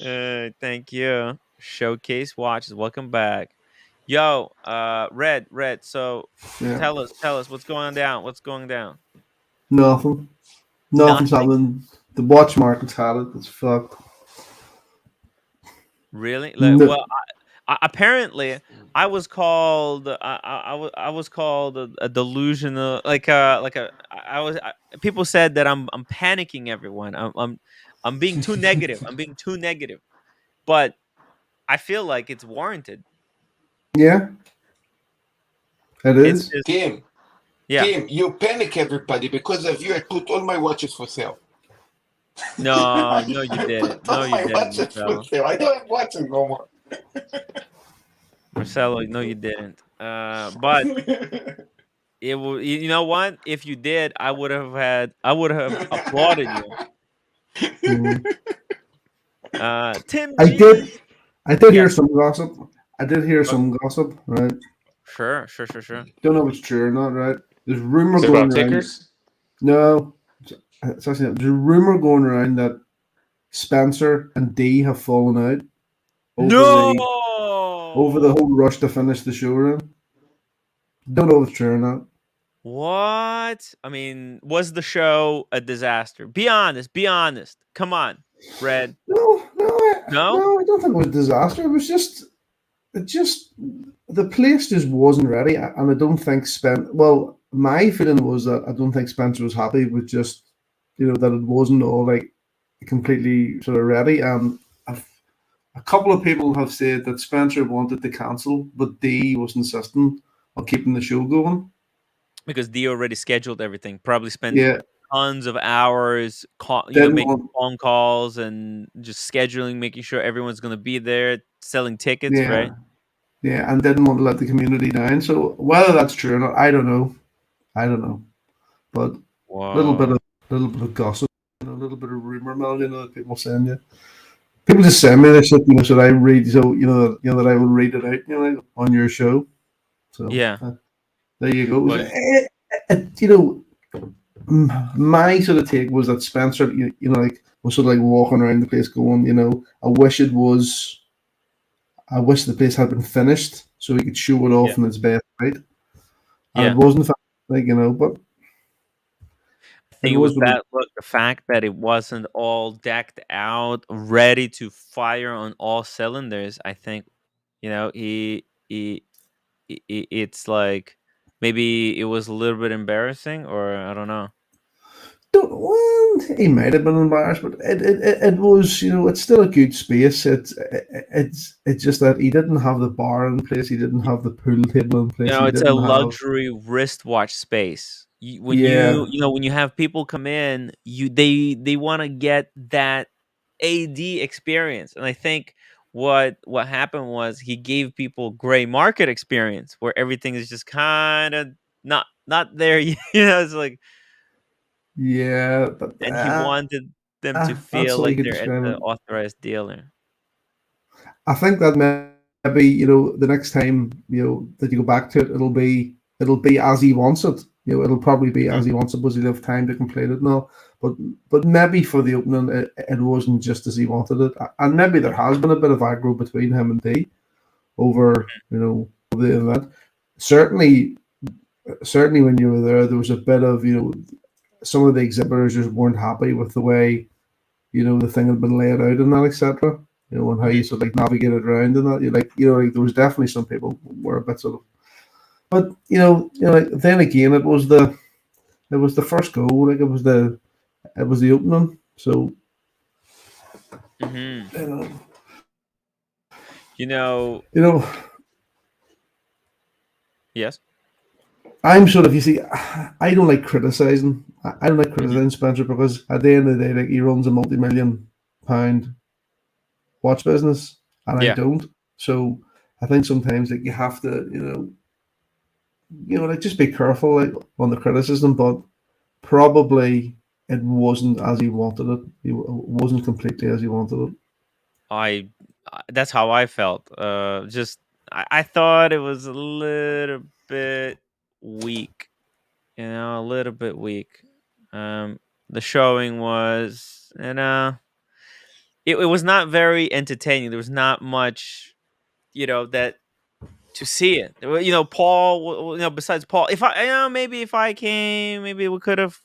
S1: Thank you. Showcase watches. Welcome back. Yo, Red. So tell us what's going down. What's going down?
S12: Nothing's happening. The watch market's had it. It's fucked.
S1: Really? Well, apparently, I was called. I was called a delusional. People said that I'm panicking everyone. I'm being too negative. I'm being too negative. But I feel like it's warranted.
S12: Yeah, it is.
S6: Kim,
S1: yeah.
S6: Kim, you panic everybody because of you. I put all my watches for sale.
S1: No, you didn't. No, you didn't, Marcelo.
S6: I don't have watches no more.
S1: Marcelo, no, you didn't. But it will. You know what? If you did, I would have applauded you. Tim,
S12: I did hear some gossip. Gossip, right?
S1: Sure.
S12: Don't know if it's true or not, right? There's rumor
S9: Is it
S12: going
S9: about
S12: around.
S9: tickers?
S12: No, it's actually there's a rumor going around that Spencer and Dee have fallen out over the whole rush to finish the show run. Don't know if it's true or not.
S1: What? I mean, was the show a disaster? Be honest. Come on, Red.
S12: No, I don't think it was a disaster. It was just the place just wasn't ready, and I don't think Well, my feeling was that I don't think Spencer was happy with just that it wasn't all like completely sort of ready. A couple of people have said that Spencer wanted to cancel, but Dee was insistent on keeping the show going
S1: because Dee already scheduled everything. Probably spent tons of hours, making phone calls and just scheduling, making sure everyone's going to be there, selling tickets, right?
S12: Yeah, and didn't want to let the community down. So whether that's true or not, I don't know. But a little bit of gossip, a little bit of rumor mill, that people saying people just send me this shit, so I read, that I will read it out, on your show. So there you go. My sort of take was that Spencer, was sort of like walking around the place going, I wish the place had been finished so we could show it off in its best light. And it wasn't, but
S1: I think it was bad luck. The fact that it wasn't all decked out, ready to fire on all cylinders. I think, it's like maybe it was a little bit embarrassing, or I don't know.
S12: He might have been embarrassed, but it was, it's still a good space. It's just that he didn't have the bar in place. He didn't have the pool table in place.
S1: It's a luxury wristwatch space. When you have people come in, they want to get that AD experience, and I think what happened was he gave people gray market experience where everything is just kind of not there. It's like.
S12: Yeah, but
S1: and he wanted them to feel like they're at the authorized dealer.
S12: I think that maybe the next time that you go back to it, it'll be as he wants it. It'll probably be as he wants it because he'll have time to complete it now. But maybe for the opening, it wasn't just as he wanted it, and maybe there has been a bit of aggro between him and Dee over the event. Certainly when you were there was a bit of some of the exhibitors just weren't happy with the way, the thing had been laid out and that, etc. And how you sort of like navigated around and that. There was definitely some people who were a bit sort of, but then again, it was the first go, like it was the opening, so.
S1: You know. Yes.
S12: I'm sort of, you see, I don't like criticizing. I don't like criticizing Spencer because at the end of the day, like, he runs a multi-million-pound watch business, and I don't. So I think sometimes like you have to, like just be careful like on the criticism, but probably it wasn't as he wanted it. It wasn't completely as he wanted it.
S1: That's how I felt. I thought it was a little bit weak. A little bit weak. The showing was, it was not very entertaining. There was not much, that to see it. Paul. Besides Paul, if maybe if I came, maybe we could have,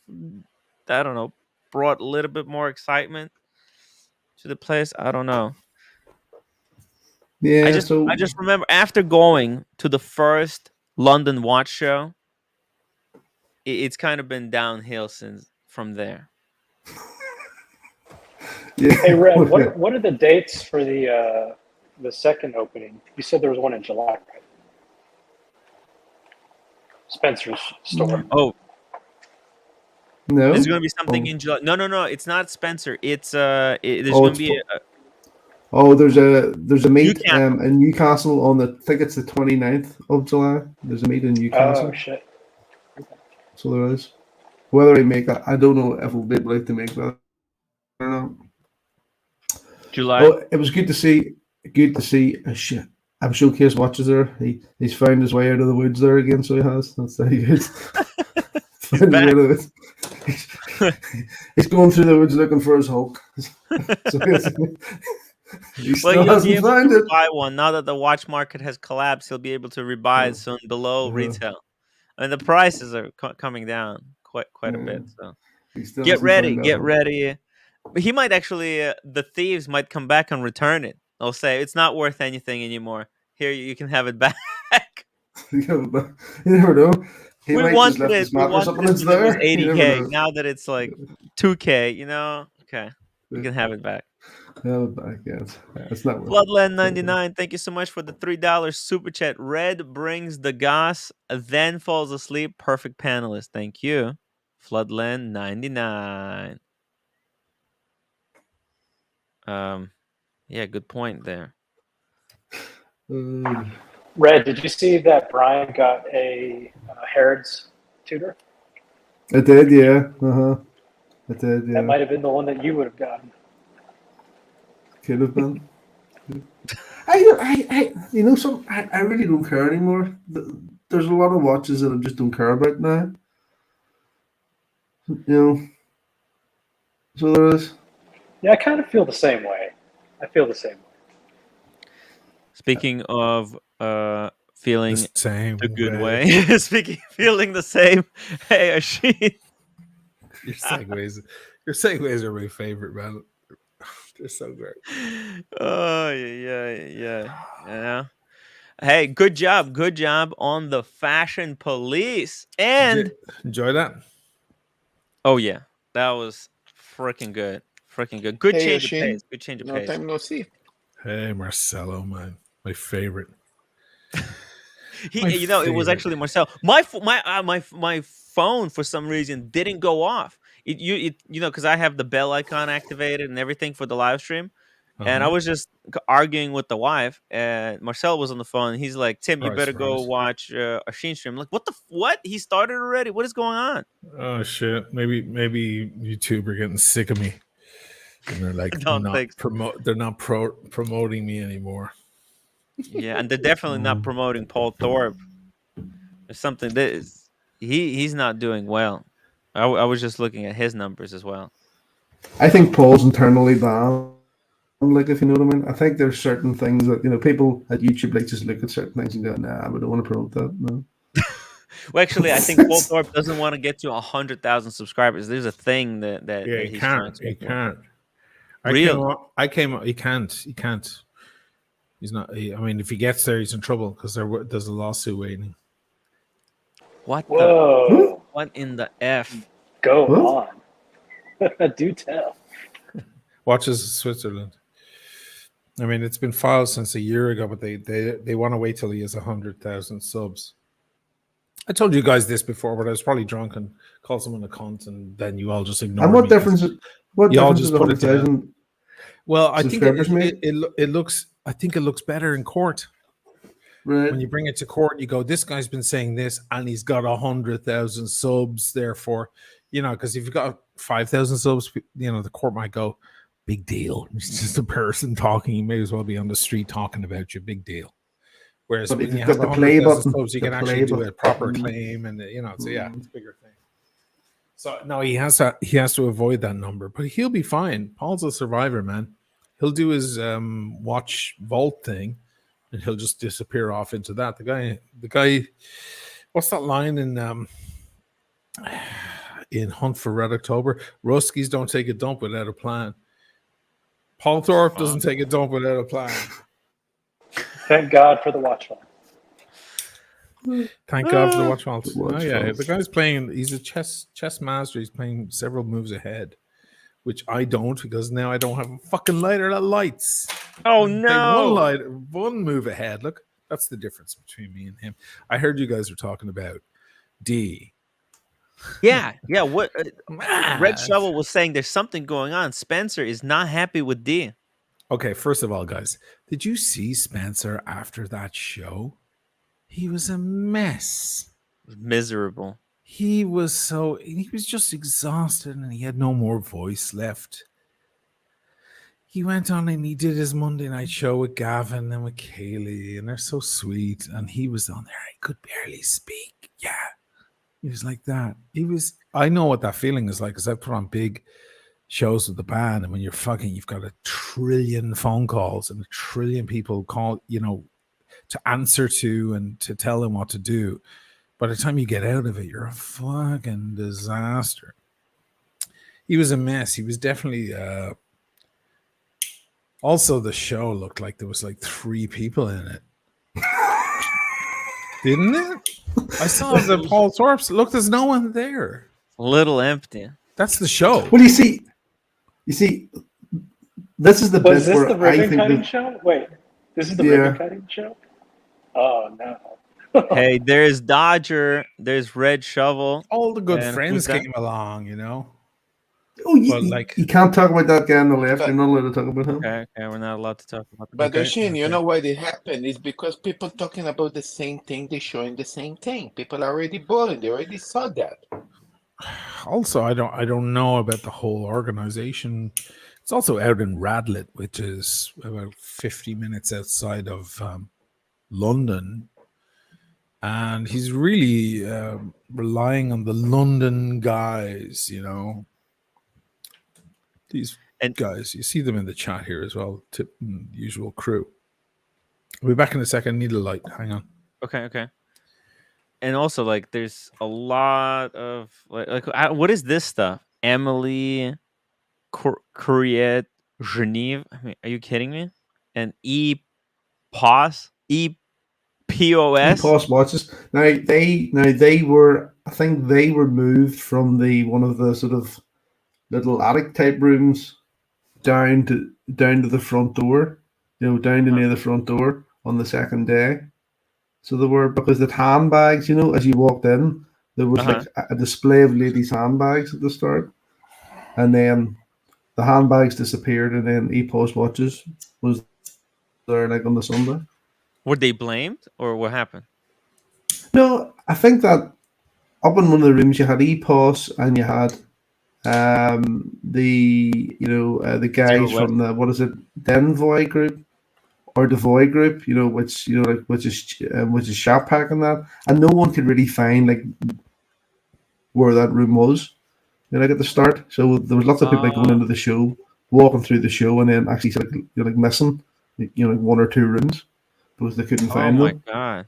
S1: I don't know, brought a little bit more excitement to the place. I don't know.
S12: Yeah.
S1: I just remember after going to the first London watch show, it's kind of been downhill from there.
S12: Yeah.
S10: Hey, Red, what are the dates for the second opening? You said there was one in July, right? Spencer's store.
S1: Oh.
S12: No.
S1: There's going to be something in July. No. It's not Spencer. It's there's going to be
S12: there's a meet in Newcastle on I think it's the 29th of July. There's a meet in Newcastle.
S10: Oh shit.
S12: So there is. Whether I make that, I don't know if we'll be able to make that or not.
S1: July.
S12: Oh, it was good to see I'm showcase watches there. He's found his way out of the woods there again, so he has. That's very good. He's going through the woods looking for his Hulk. He still hasn't found it.
S1: Buy one now that the watch market has collapsed. He'll be able to rebuy it soon below retail, and the prices are coming down quite a bit. So get ready. But he might actually, the thieves might come back and return it. They'll say it's not worth anything anymore. Here, you can have it back.
S12: You never know.
S1: We wanted it. It was 80K. Now that it's like 2K, okay, we can have it back.
S12: It's not worth
S1: Floodland 99, thank you so much for the $3 super chat. Red brings the goss, then falls asleep. Perfect panelist. Thank you. Floodland 99. Yeah, good point there.
S10: Red, did you see that Brian got a Harrods tutor?
S12: I did, yeah. I did, yeah.
S10: That might have been the one that you would have gotten.
S12: Could have been. I really don't care anymore. There's a lot of watches that I just don't care about now. So there is.
S10: Yeah, I kind of feel the same way.
S1: Speaking of feeling
S13: the same
S1: a good way. Feeling the same. Hey, Asheen.
S13: Your segues are my favorite, man. They're so great.
S1: Oh yeah. Hey, good job on the fashion police. And
S13: enjoy that.
S1: Oh yeah, that was freaking good. Good change of pace. Good change of pace.
S11: No time no see.
S13: Hey, Marcelo, man, my favorite.
S1: It was actually Marcelo. My phone for some reason didn't go off. Because I have the bell icon activated and everything for the live stream, and I was just arguing with the wife, and Marcel was on the phone. And he's like, "Tim, you better go watch Asheen stream." I'm like, what? He started already? What is going on?
S13: Oh shit! Maybe YouTube are getting sick of me, and they're like, they're not promoting me anymore.
S1: Yeah, and they're definitely not promoting Paul Thorpe. There's something that he's not doing well. I was just looking at his numbers as well.
S12: I think Paul's internally banned. Like, if you know what I mean. I think there's certain things that people at YouTube like just look at certain things and go, "Nah, we don't want to promote that." No.
S1: Well, actually, I think Paul Thorpe doesn't want to get to 100,000 subscribers. There's a thing that
S13: he can't. He can't.
S1: Real?
S13: He can't. He's not. I mean, if he gets there, he's in trouble because there's a lawsuit waiting.
S1: What in the F?
S10: Go on. Do tell.
S13: Watches Switzerland. I mean, it's been filed since a year ago, but they want to wait till he has 100,000 subs. I told you guys this before, but I was probably drunk and called someone a cunt, and then you all just ignored
S12: And
S13: me.
S12: what difference? What
S13: you all
S12: difference
S13: just
S12: is
S13: put it down.
S12: 100,000
S13: Well, I think
S12: subscribers make?
S13: it looks. I think it looks better in court.
S12: Right.
S13: When you bring it to court, you go, this guy's been saying this, and he's got 100,000 subs. Therefore, because if you've got 5,000 subs, the court might go, big deal. It's just a person talking. You may as well be on the street talking about you. Big deal. Whereas
S12: But
S13: when
S12: if
S13: you
S12: you've
S13: have
S12: got the play
S13: 100,000
S12: button,
S13: subs, you
S12: the
S13: can
S12: play
S13: actually do a proper
S12: button.
S13: claim, and so yeah, it's a bigger thing. So no, he has to avoid that number, but he'll be fine. Paul's a survivor, man. He'll do his watch vault thing, and he'll just disappear off into that. The guy, what's that line in Hunt for Red October? Ruskies don't take a dump without a plan. Paul Thorpe doesn't take a dump without a plan.
S10: Thank God for the watch vault.
S13: Thank God for the watch vault. Oh yeah, the guy's playing. He's a chess master. He's playing several moves ahead, which I don't, because now I don't have a fucking lighter that lights.
S1: Oh no!
S13: One move ahead. Look, that's the difference between me and him. I heard you guys were talking about D.
S1: Yeah. What Red Shovel was saying? There's something going on. Spencer is not happy with D.
S13: Okay, first of all, guys, did you see Spencer after that show? He was a mess.
S1: Miserable.
S13: He was just exhausted, and he had no more voice left. He went on and he did his Monday night show with Gavin and with Kaylee, and they're so sweet. And he was on there. He could barely speak. Yeah. He was like that. I know what that feeling is like, because I've put on big shows with the band, and when you've got 1 trillion phone calls and 1 trillion people call, to answer to and to tell them what to do. By the time you get out of it, you're a fucking disaster. He was a mess. He was definitely also, the show looked like there was like 3 people in it. Didn't it? I saw the Paul Thorpe's. Look, there's no one there.
S1: A little empty.
S13: That's the show.
S12: Well, you see, this is the bit
S10: Was this
S12: where
S10: the
S12: I
S10: ribbon
S12: think
S10: cutting show? Wait, this is the ribbon cutting show? Oh no.
S1: Hey, there's Dodger. There's Red Shovel.
S13: All the good friends came along,
S12: Oh, you can't talk about that guy on the left. You're not allowed to talk about him.
S1: Okay, we're not allowed to talk about.
S11: But Oshin, you know why it happened? It's because people talking about the same thing, they're showing the same thing. People are already bored. They already saw that.
S13: Also, I don't know about the whole organization. It's also out in Radlett, which is about 50 minutes outside of London. And he's really relying on the London guys, These guys, you see them in the chat here as well, usual crew. I'll be back in a second. Need a light. Hang on.
S1: Okay. And also, like, there's a lot of what is this stuff? Emily, Courrier, Genève. I mean, are you kidding me? And EPOS.
S12: EPOS watches. Now they were. I think they were moved from one of the sort of little attic type rooms down to the front door. Down to near the front door on the second day. So they were, because the handbags, as you walked in, there was like a display of ladies' handbags at the start, and then the handbags disappeared, and then EPOS watches was there like on the Sunday.
S1: Were they blamed, or what happened?
S12: No, I think that up in one of the rooms you had EPOS, and you had the guys from the Denvoy group. Or the Voy group, which is Shop Pack and that, and no one could really find like where that room was, at the start. So there was lots of people going into the show, walking through the show, and then actually missing, like 1 or 2 rooms because they couldn't find them.
S1: Oh my god!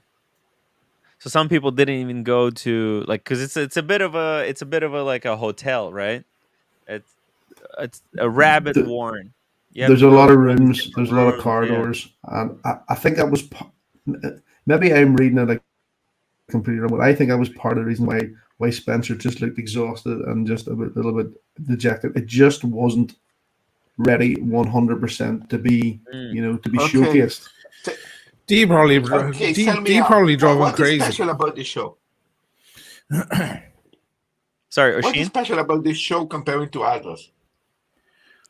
S1: So some people didn't even go to because it's a bit of a like a hotel, right? It's a rabbit warren.
S12: There's a lot of rooms. There's a lot of corridors, and I think that was maybe I'm reading it like completely wrong, but I think that was part of the reason why Spencer just looked exhausted and just a little bit dejected. It just wasn't ready 100% to be, to be showcased.
S13: D probably drove him crazy.
S11: What is special about this show?
S1: Sorry, Oshin?
S11: What is special about this show comparing to others?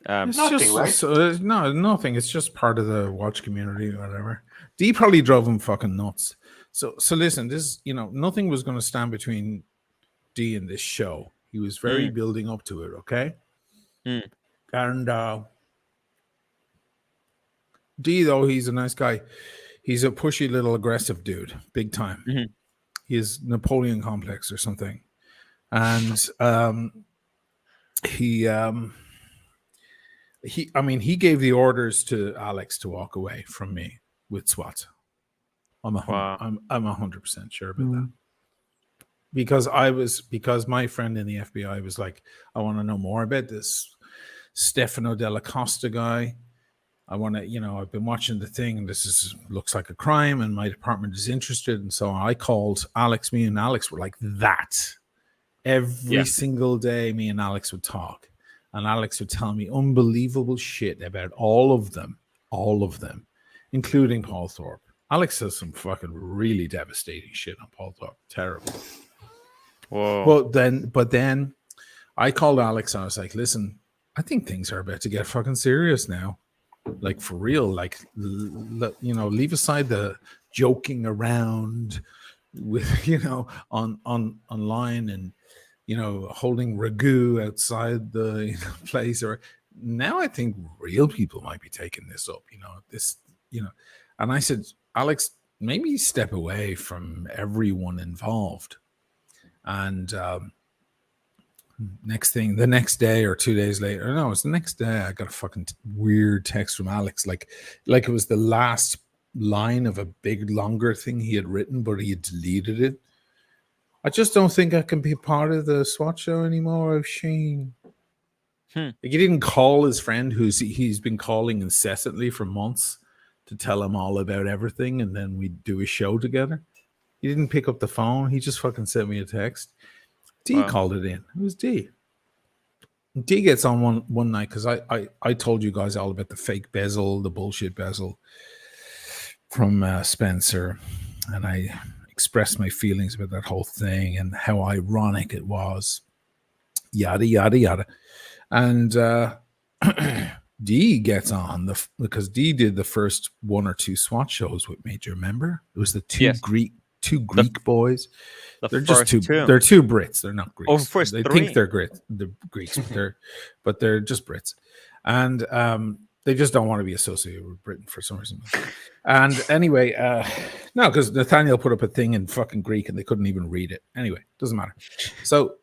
S13: Nothing, right? No, nothing. It's just part of the watch community or whatever. D probably drove him fucking nuts. So listen, this, nothing was going to stand between D and this show. He was very building up to it, okay? And D, though, he's a nice guy. He's a pushy little aggressive dude, big time. He has Napoleon complex or something. And he gave the orders to Alex to walk away from me with SWAT. I'm 100% sure about that. Because my friend in the FBI was like, I want to know more about this Stefano Della Costa guy. I want to, I've been watching the thing, and this looks like a crime, and my department is interested. And so I called Alex. Me and Alex were like that. Every single day, me and Alex would talk. And Alex would tell me unbelievable shit about all of them, including Paul Thorpe. Alex says some fucking really devastating shit on Paul Thorpe. Terrible. Whoa. But then I called Alex and I was like, listen, I think things are about to get fucking serious now. Like, for real. Like, leave aside the joking around with, online and, holding ragu outside the place. Or now I think real people might be taking this up, And I said, Alex, maybe step away from everyone involved. And the next day or 2 days later, no, it was the next day, I got a fucking weird text from Alex, like it was the last line of a big, longer thing he had written, but he had deleted it. I just don't think I can be a part of the SWAT show anymore, Shane. Like, he didn't call his friend he's been calling incessantly for months to tell him all about everything, and then we'd do a show together. He didn't pick up the phone. He just fucking sent me a text. D called it in. It was D. D gets on one night because I told you guys all about the fake bezel, the bullshit bezel from Spencer, and I expressed my feelings about that whole thing and how ironic it was. Yada yada yada. And D gets on because D did the first one or two SWAT shows with me. Do you remember? It was the two Greek boys. They're just two. They're two Brits. They're not Greeks. They think they're Greeks, but they're just Brits, and they just don't want to be associated with Britain for some reason. And anyway, no, because Nathaniel put up a thing in fucking Greek and they couldn't even read it. Anyway, doesn't matter. So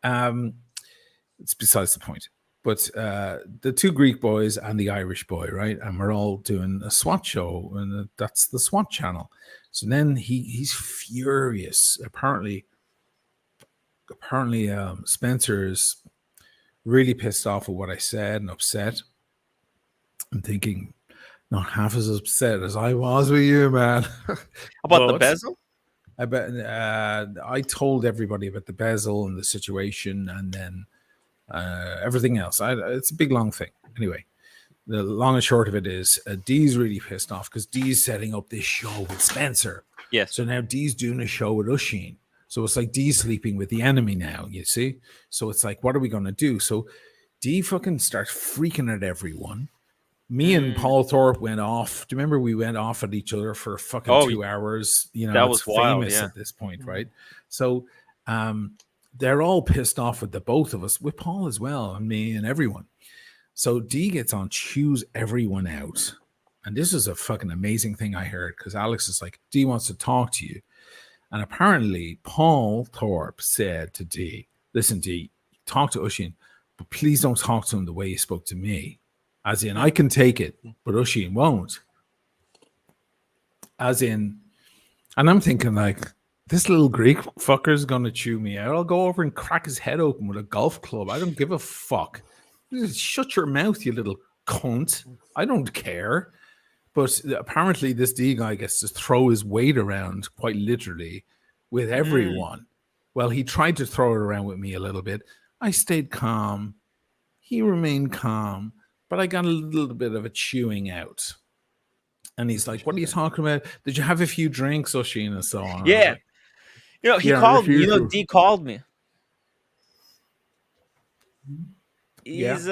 S13: it's besides the point. But the two Greek boys and the Irish boy, right? And we're all doing a SWAT show, and that's the SWAT channel. So then he's furious. Apparently, Spencer's really pissed off at what I said and upset. I'm thinking, not half as upset as I was with you, man.
S1: About the bezel?
S13: I told everybody about the bezel and the situation, and then everything else. It's a big long thing. Anyway, the long and short of it is Dee's really pissed off because Dee's setting up this show with Spencer.
S1: Yes.
S13: So now Dee's doing a show with Usheen. So it's like Dee's sleeping with the enemy now, you see? So it's like, what are we going to do? So Dee fucking starts freaking at everyone. Me and Paul Thorpe went off. Do you remember we went off at each other for fucking 2 hours?
S1: That was wild,
S13: famous at this point, right? So they're all pissed off with the both of us, with Paul as well, and me and everyone. So Dee gets on, chews everyone out. And this is a fucking amazing thing I heard, because Alex is like, Dee wants to talk to you. And apparently Paul Thorpe said to Dee, listen, Dee, talk to Usheen, but please don't talk to him the way you spoke to me. As in, I can take it, but Usheen won't. As in, and I'm thinking like, this little Greek fucker's going to chew me out. I'll go over and crack his head open with a golf club. I don't give a fuck. Just shut your mouth, you little cunt. I don't care. But apparently this D guy gets to throw his weight around, quite literally, with everyone. Well, he tried to throw it around with me a little bit. I stayed calm. He remained calm. but I got a little bit of a chewing out. And he's like, "What are you talking about? Did you have a few drinks, Oisin?" and so on.
S1: Yeah.
S13: Like,
S1: He called me. D called me. He's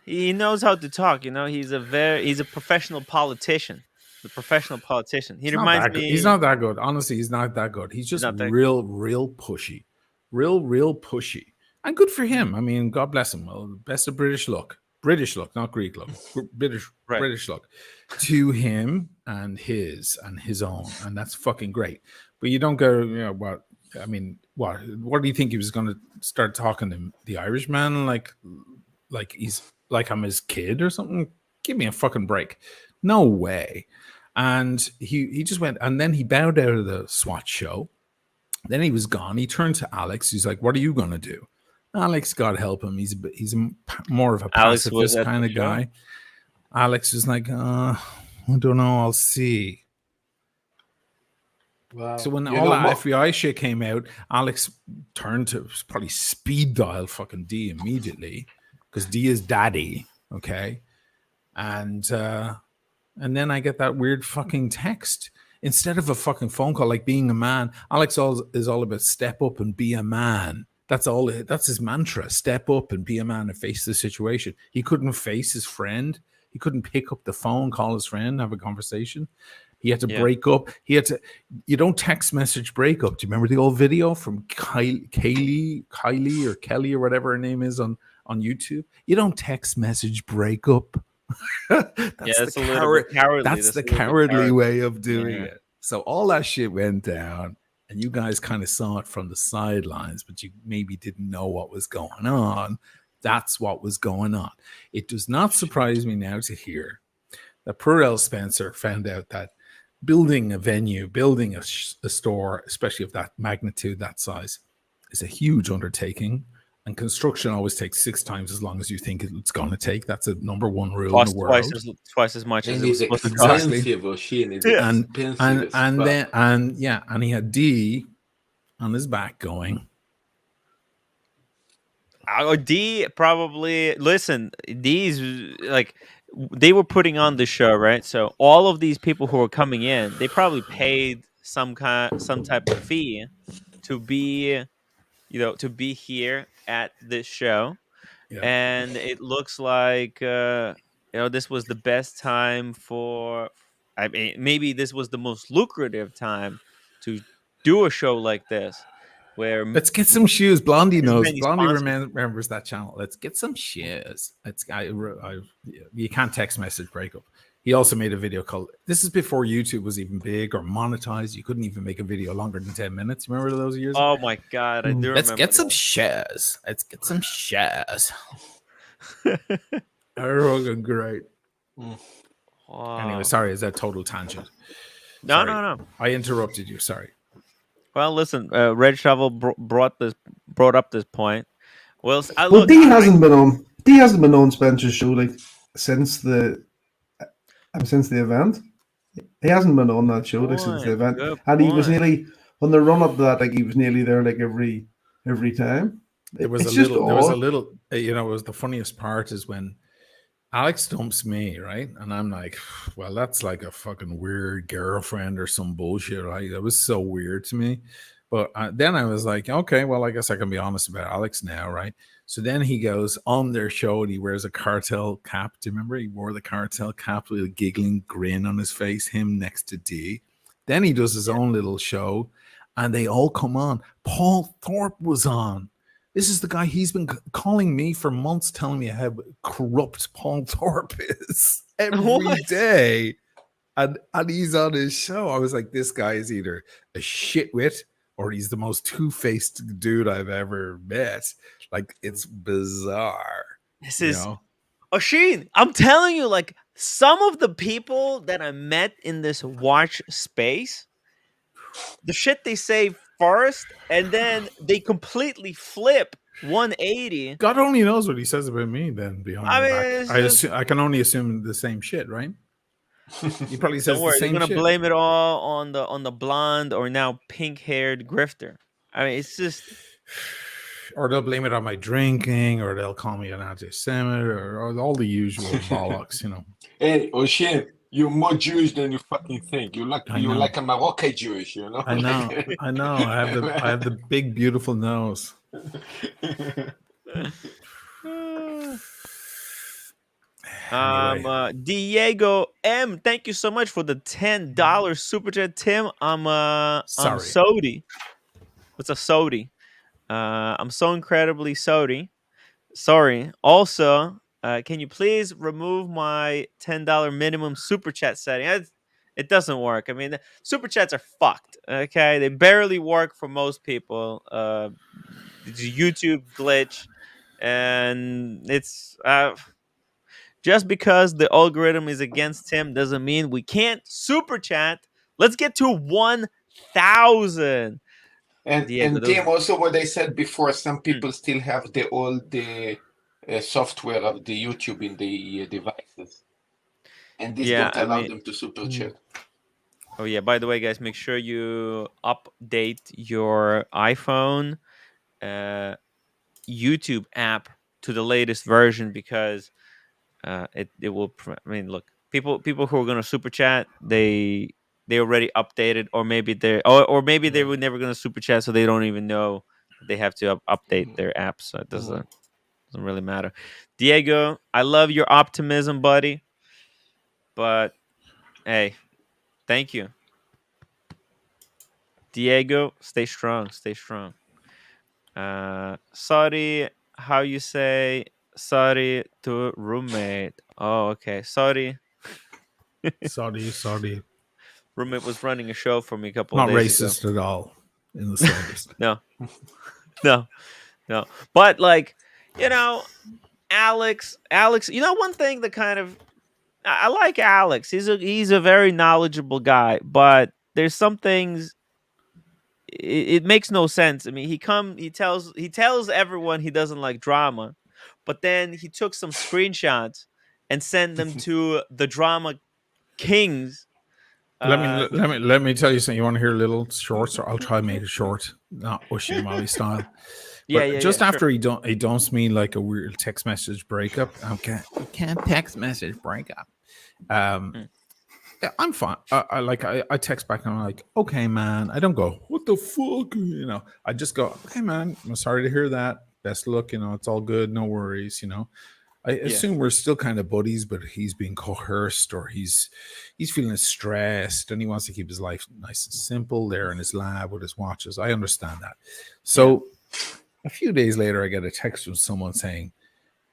S1: he knows how to talk. He's a professional politician. The professional politician. He reminds me.
S13: He's not that good. Honestly, he's not that good. He's just real pushy, real pushy, and good for him. I mean, God bless him. Well, best of British luck, not Greek luck. British luck to him and his own, and that's fucking great. But you don't go, what? I mean, what do you think he was going to start talking to the Irishman like he's like I'm his kid or something? Give me a fucking break. No way. And he just went, and then he bowed out of the SWAT show. Then he was gone. He turned to Alex. He's like, "What are you going to do?" Alex, God help him. He's more of a pacifist kind of guy. Alex was like, I don't know. I'll see. Wow. So when all that FBI shit came out, Alex turned to probably speed dial fucking D immediately because D is daddy. Okay. And then I get that weird fucking text instead of a fucking phone call, like being a man. Alex is all about step up and be a man. That's his mantra. Step up and be a man and face the situation. He couldn't face his friend. He couldn't pick up the phone, call his friend, have a conversation. He had to break up. You don't text message break up. Do you remember the old video from Kylie or Kelly or whatever her name is on YouTube? You don't text message break up. That's the cowardly way of doing it. So all that shit went down, and you guys kind of saw it from the sidelines, but you maybe didn't know what was going on. That's what was going on. It does not surprise me now to hear that poor L. Spencer found out that building a venue, building a store, especially of that magnitude, that size, is a huge undertaking. And construction always takes 6 times as long as you think it's going to take. That's a number one rule in the world.
S1: Twice as much as
S11: it's expensive.
S13: And he had D on his back going.
S1: D probably D's like they were putting on the show, right? So all of these people who were coming in, they probably paid some type of fee to be here at this show. And it looks like this was the best time maybe this was the most lucrative time to do a show like this.
S13: Let's get some shoes. Blondie knows. Blondie remembers that channel. Let's get some shoes. You can't text message breakup. He also made a video called, this is before YouTube was even big or monetized. You couldn't even make a video longer than 10 minutes. Remember those years?
S1: Oh my God. I do
S13: Let's get some shares. Let's get some shares. They're great. Wow. Anyway, sorry, is that total tangent?
S1: No.
S13: I interrupted you. Sorry.
S1: Well, listen, Red Shovel brought up this point. Well,
S12: D hasn't been on Spencer's show like since the event. He hasn't been on that show since the event, and he was nearly on the run up to that. Like he was nearly there, like every time.
S13: There was a little. It was the funniest part is when Alex dumps me, right? And I'm like, well, that's like a fucking weird girlfriend or some bullshit, right? That was so weird to me. But then I was like, okay, well, I guess I can be honest about Alex now, right? So then he goes on their show and he wears a cartel cap. Do you remember? He wore the cartel cap with a giggling grin on his face, him next to D. Then he does his own little show and they all come on. Paul Thorpe was on. This is the guy, he's been calling me for months, telling me how corrupt Paul Thorpe is every day. And he's on his show. I was like, this guy is either a shitwit or he's the most two-faced dude I've ever met. Like, it's bizarre.
S1: This is Oisin. I'm telling you, like, some of the people that I met in this watch space, the shit they say first, and then they completely flip 180.
S13: God only knows what he says about me then behind the back. I can only assume the same shit, right? He probably says the same shit.
S1: You're gonna blame it all on the blonde or now pink-haired grifter. I mean, it's just
S13: or they'll blame it on my drinking, or they'll call me an anti-Semite, or all the usual bollocks, you know.
S11: Hey, O'Shane, you're more Jewish than you fucking think. You're like a Moroccan Jewish, you know.
S13: I know. I have the big, beautiful nose.
S1: Anyway. Diego M, thank you so much for the $10 super chat. Tim, I'm Sodi. What's a Sodi? I'm so incredibly Sodi. Sorry. Also, can you please remove my $10 minimum super chat setting? It doesn't work. I mean, super chats are fucked. Okay, they barely work for most people. It's a YouTube glitch, and it's just because the algorithm is against him doesn't mean we can't super chat. Let's get to 1,000.
S11: And Tim, also what I said before, some people still have the old software of the YouTube in the devices, and this don't allow them to super chat.
S1: Oh yeah, by the way, guys, make sure you update your iPhone YouTube app to the latest version, because it will. I mean, look, people who are gonna super chat, they already updated, or maybe they were never gonna super chat, so they don't even know they have to update their app. So it doesn't really matter. Diego, I love your optimism, buddy, but hey, thank you, Diego. Stay strong. Sorry, how you say sorry to roommate? Oh, okay. Sorry.
S13: Sorry.
S1: Roommate was running a show for me a couple
S13: of
S1: days
S13: ago. Not racist at all in the slightest.
S1: No. But like, Alex, one thing that kind of, I like Alex. He's a very knowledgeable guy, but there's some things it makes no sense. I mean, he tells everyone he doesn't like drama, but then he took some screenshots and sent them to the drama kings.
S13: Let me tell you something. You want to hear a little short? So I'll try to make it short, not Ushy Molly style. But after he don'ts me like a weird text message breakup. Okay, you can't text message breakup. I'm fine. I text back and I'm like, okay, man. I don't go, what the fuck? I just go, okay, man. I'm sorry to hear that. Best look. It's all good. No worries. I assume we're still kind of buddies, but he's being coerced, or he's feeling stressed, and he wants to keep his life nice and simple there in his lab with his watches. I understand that. So a few days later, I get a text from someone saying,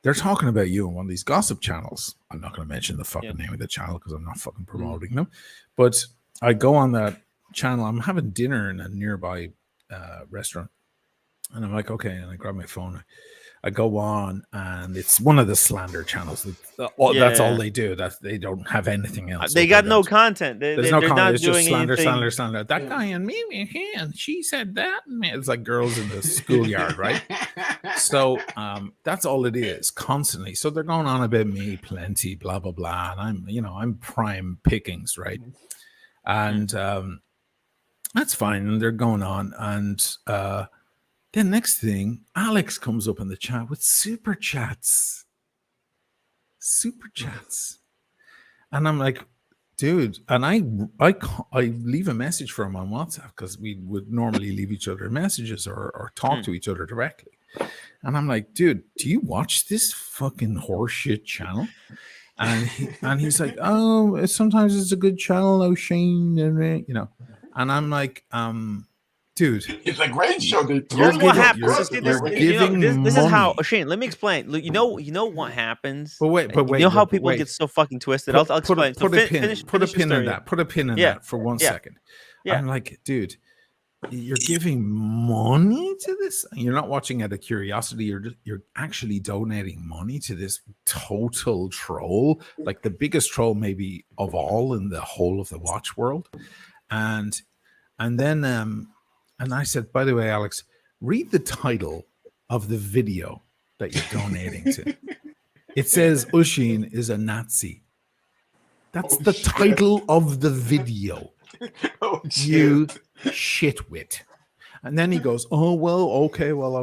S13: they're talking about you on one of these gossip channels. I'm not going to mention the fucking name of the channel because I'm not fucking promoting them. But I go on that channel. I'm having dinner in a nearby restaurant. And I'm like, okay. And I grab my phone. I go on, and it's one of the slander channels. That's all they do. They don't have anything else.
S1: They got no content.
S13: There's no content. It's just slander. That guy and me, and she said that. It's like girls in the schoolyard, right? So that's all it is, constantly. So they're going on about me plenty, blah blah blah, and I'm prime pickings, right? And that's fine. And they're going on, and then next thing, Alex comes up in the chat with super chats. And I'm like, dude, and I leave a message for him on WhatsApp, because we would normally leave each other messages or talk to each other directly. And I'm like, dude, do you watch this fucking horseshit channel? And he's like, oh, sometimes it's a good channel, O'Shane, and I'm like, dude,
S11: it's a great show.
S1: What happens? This is how, Shane. Let me explain. You know what happens.
S13: But wait.
S1: You know how people get so fucking twisted. I'll explain.
S13: Put a pin in that. Put a pin in that for 1 second. I'm like, dude, you're giving money to this. You're not watching out of curiosity. You're actually donating money to this total troll, like the biggest troll maybe of all in the whole of the watch world. And then and I said, by the way, Alex, read the title of the video that you're donating to. It says Ushin is a Nazi. That's the title of the video. You shitwit. And then he goes, "Oh well, okay, well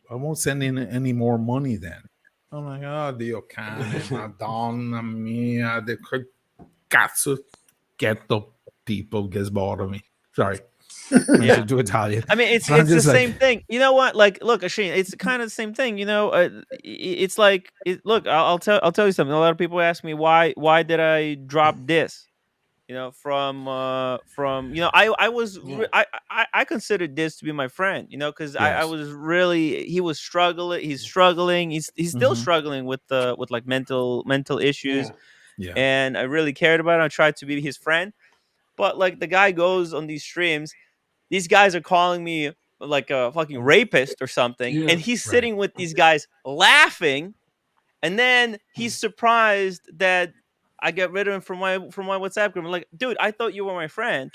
S13: I won't send in any more money then." I'm like, "Oh, Dio cane, Madonna mia, the cazzo ghetto people gets bored of me." Sorry.
S1: Yeah.
S13: To Italian.
S1: I mean, it's the same thing. You know what? Like, look, Asheen, it's kind of the same thing. You know, it's like, look, I'll tell you something. A lot of people ask me why did I drop this? You know, from you know, I was I considered this to be my friend. You know, because I was really, he was struggling. He's struggling. He's still struggling with like mental issues.
S13: Yeah.
S1: And I really cared about him. I tried to be his friend, but like the guy goes on these streams. These guys are calling me like a fucking rapist or something. And he's sitting with these guys laughing. And then he's surprised that I get rid of him from my WhatsApp group. I'm like, dude, I thought you were my friend.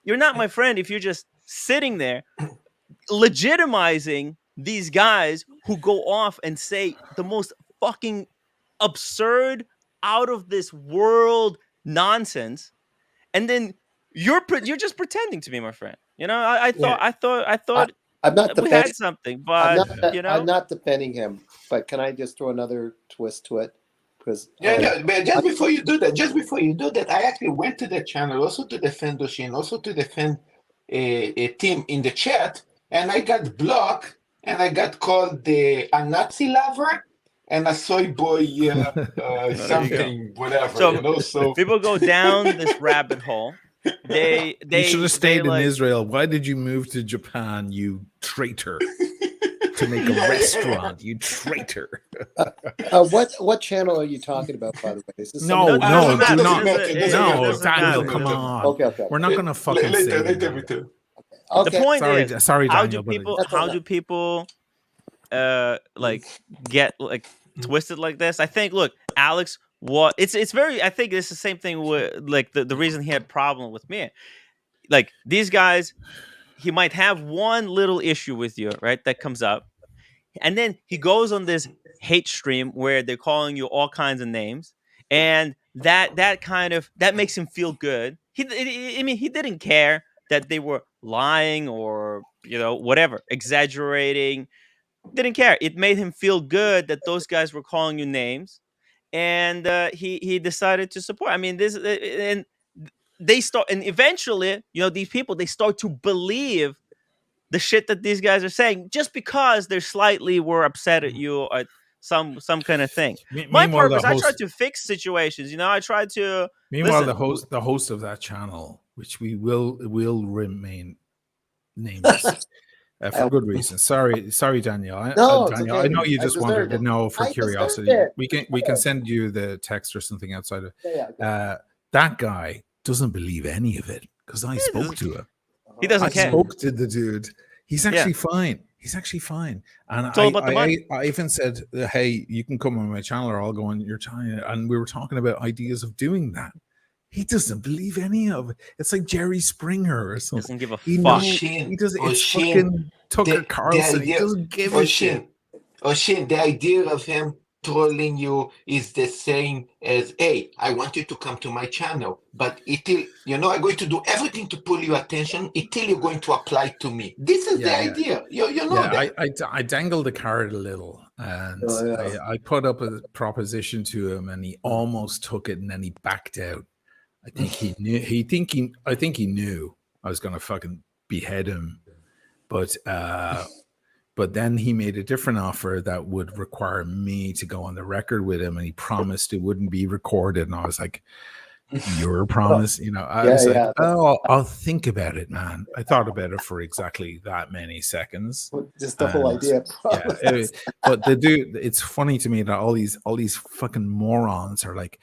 S1: You're not my friend if you're just sitting there legitimizing these guys who go off and say the most fucking absurd, out of this world nonsense. And then you're just pretending to be my friend. You know, I thought
S14: I'm not
S1: we had something, but you know,
S14: I'm not defending him. But can I just throw another twist to it? Because
S11: but just before you do that, I actually went to the channel also to defend Oshin, also to defend a team in the chat, and I got blocked and I got called a Nazi lover and a soy boy something, whatever.
S1: So,
S11: you know, so
S1: people go down this rabbit hole. They
S13: you should have stayed in Israel. Why did you move to Japan, you traitor? To make a restaurant, you traitor.
S14: What channel are you talking about, by the way? Is this
S13: no, do not.
S1: No,
S13: Daniel, come on.
S14: Okay.
S13: We're not going to fucking say it.
S1: The point is,
S13: sorry,
S1: how
S13: Daniel,
S1: do people like get like twisted like this? I think, look, Alex, it's very, I think it's the same thing with like the reason he had problem with me. Like these guys, he might have one little issue with you, right? That comes up. And then he goes on this hate stream where they're calling you all kinds of names. And that makes him feel good. He didn't care that they were lying or, you know, whatever, exaggerating. Didn't care. It made him feel good that those guys were calling you names. And he decided to support. I mean, this, and they start, and eventually, you know, these people, they start to believe the shit that these guys are saying just because they slightly were upset at you at some kind of thing. My purpose, I tried to fix situations. You know, I tried to.
S13: Meanwhile, the host of that channel, which we will remain nameless. For good reason. Sorry, Daniel. Daniel, I know you just wanted to know for curiosity. We can send you the text or something outside of. That guy doesn't believe any of it because I spoke to him.
S1: He doesn't care.
S13: I spoke to the dude. He's actually fine. He's actually fine. And
S1: it's all about the money.
S13: I even said, "Hey, you can come on my channel, or I'll go on your channel." And we were talking about ideas of doing that. He doesn't believe any of it. It's like Jerry Springer or something.
S1: Doesn't give a fuck.
S13: He does. It's fucking Tucker Carlson. He doesn't give a shit.
S11: Oshin, the idea of him trolling you is the same as, hey, I want you to come to my channel, but until, you know, I'm going to do everything to pull your attention until you're going to apply to me. This is the idea. You know that.
S13: I dangled the carrot a little, and I put up a proposition to him, and he almost took it, and then he backed out. I think he knew. I think he knew I was going to fucking behead him, but then he made a different offer that would require me to go on the record with him, and he promised it wouldn't be recorded. And I was like, "Your promise?" You know, I was like, "Oh, I'll think about it, man." I thought about it for exactly that many seconds.
S14: Just the whole idea.
S13: But the dude, it's funny to me that all these fucking morons are like,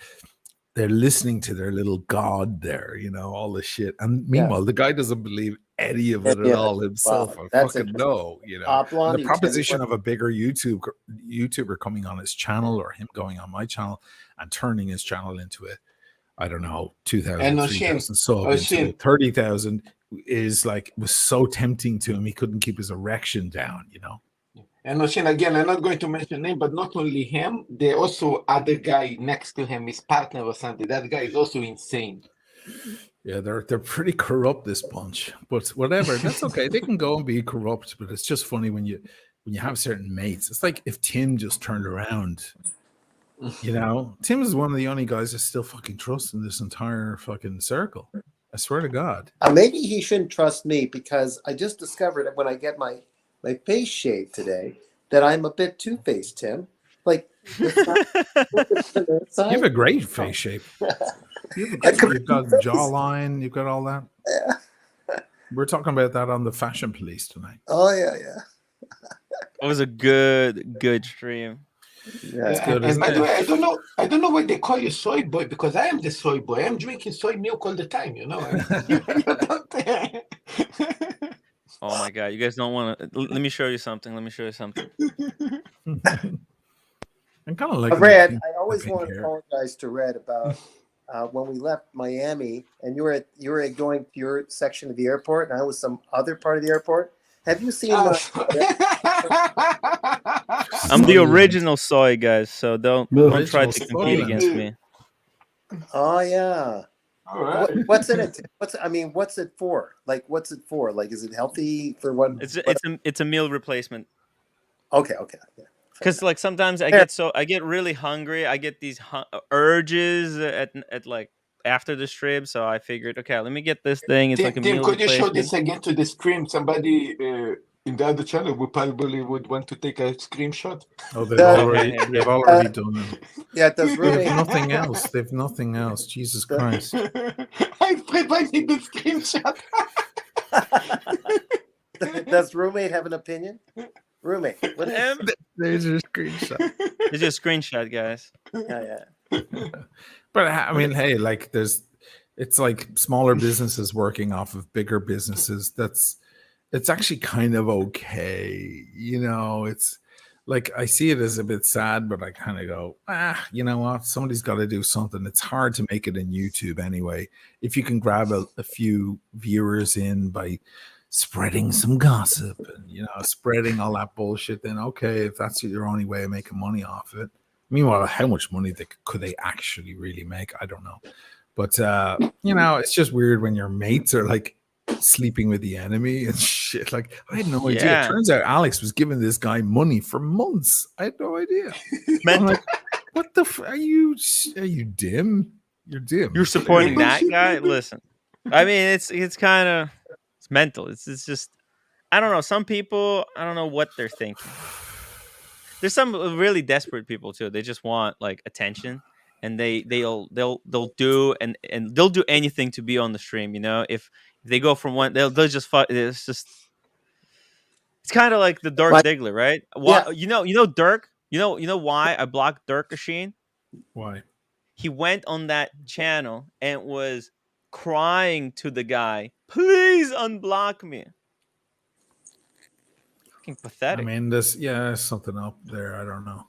S13: they're listening to their little god there, you know, all this shit. And meanwhile, the guy doesn't believe any of it at all himself.
S14: Wow,
S13: I fucking know, you know. The proposition of a bigger YouTuber coming on his channel, or him going on my channel and turning his channel into a, I don't know, 2,000, 3,000 subs into 30,000 was so tempting to him. He couldn't keep his erection down, you know.
S11: And Oshin, again, I'm not going to mention name, but not only him, there also other guy next to him, his partner or something. That guy is also insane.
S13: Yeah, they're pretty corrupt, this bunch. But whatever, that's okay. They can go and be corrupt, but it's just funny when you have certain mates. It's like if Tim just turned around. You know, Tim is one of the only guys I still fucking trust in this entire fucking circle. I swear to God.
S14: Maybe he shouldn't trust me because I just discovered that when I get my face shaved today that I'm a bit two-faced, Tim. Like, you
S13: have a great face shape. You've got jawline. You've got all that.
S14: Yeah.
S13: We're talking about that on the Fashion Police tonight.
S14: Oh yeah.
S1: It was a good stream.
S11: Yeah. And by the way, I don't know why they call you soy boy, because I am the soy boy. I'm drinking soy milk all the time, you know.
S1: Oh my God, you guys don't want to. Let me show you something.
S13: I'm kind
S14: of like Red. I always want to apologize to Red about when we left Miami, and you were going to your section of the airport, and I was some other part of the airport. Have you seen?
S1: I'm the original soy, guys. So don't try to compete against me.
S14: Oh yeah.
S11: All right.
S14: What's in it? What's it for? Like, what's it for? Like, is it healthy for what?
S1: It's a meal replacement.
S14: Okay.
S1: Because like sometimes I get really hungry. I get these urges at like after the stream. So I figured, okay, let me get this thing. It's like a meal
S11: could you
S1: replacement.
S11: show this again to the stream? Somebody in the other channel would want to take a screenshot.
S13: Oh, they've already done it.
S14: Yeah, does
S13: Roommate have nothing else? They've nothing else. Jesus Christ!
S11: I provided the screenshot.
S14: Does Roommate have an opinion? Roommate,
S13: there's a screenshot.
S1: There's a screenshot, guys.
S14: Yeah.
S13: But I mean, hey, like it's like smaller businesses working off of bigger businesses. It's actually kind of okay. You know, it's like I see it as a bit sad, but I kind of go, you know what? Somebody's got to do something. It's hard to make it in YouTube anyway. If you can grab a few viewers in by spreading some gossip and, you know, spreading all that bullshit, then okay, if that's your only way of making money off it. Meanwhile, how much money could they actually really make? I don't know. But, you know, it's just weird when your mates are like sleeping with the enemy and shit. Like, I had no idea.
S1: Yeah.
S13: It turns out Alex was giving this guy money for months. I had no idea. I'm like, what the are you dim? You're dim.
S1: You're supporting that guy? Listen, I mean, it's kind of mental. It's just, I don't know. Some people, I don't know what they're thinking. There's some really desperate people too. They just want like attention, and they'll do and they'll do anything to be on the stream. You know, if they go from one, they'll just fuck. It's kind of like the Dirk Diggler, right? Why? Yeah. You know Dirk. You know why I blocked Dirk Machine?
S13: Why?
S1: He went on that channel and was crying to the guy, "Please unblock me." Fucking pathetic.
S13: I mean, there's something up there. I don't know.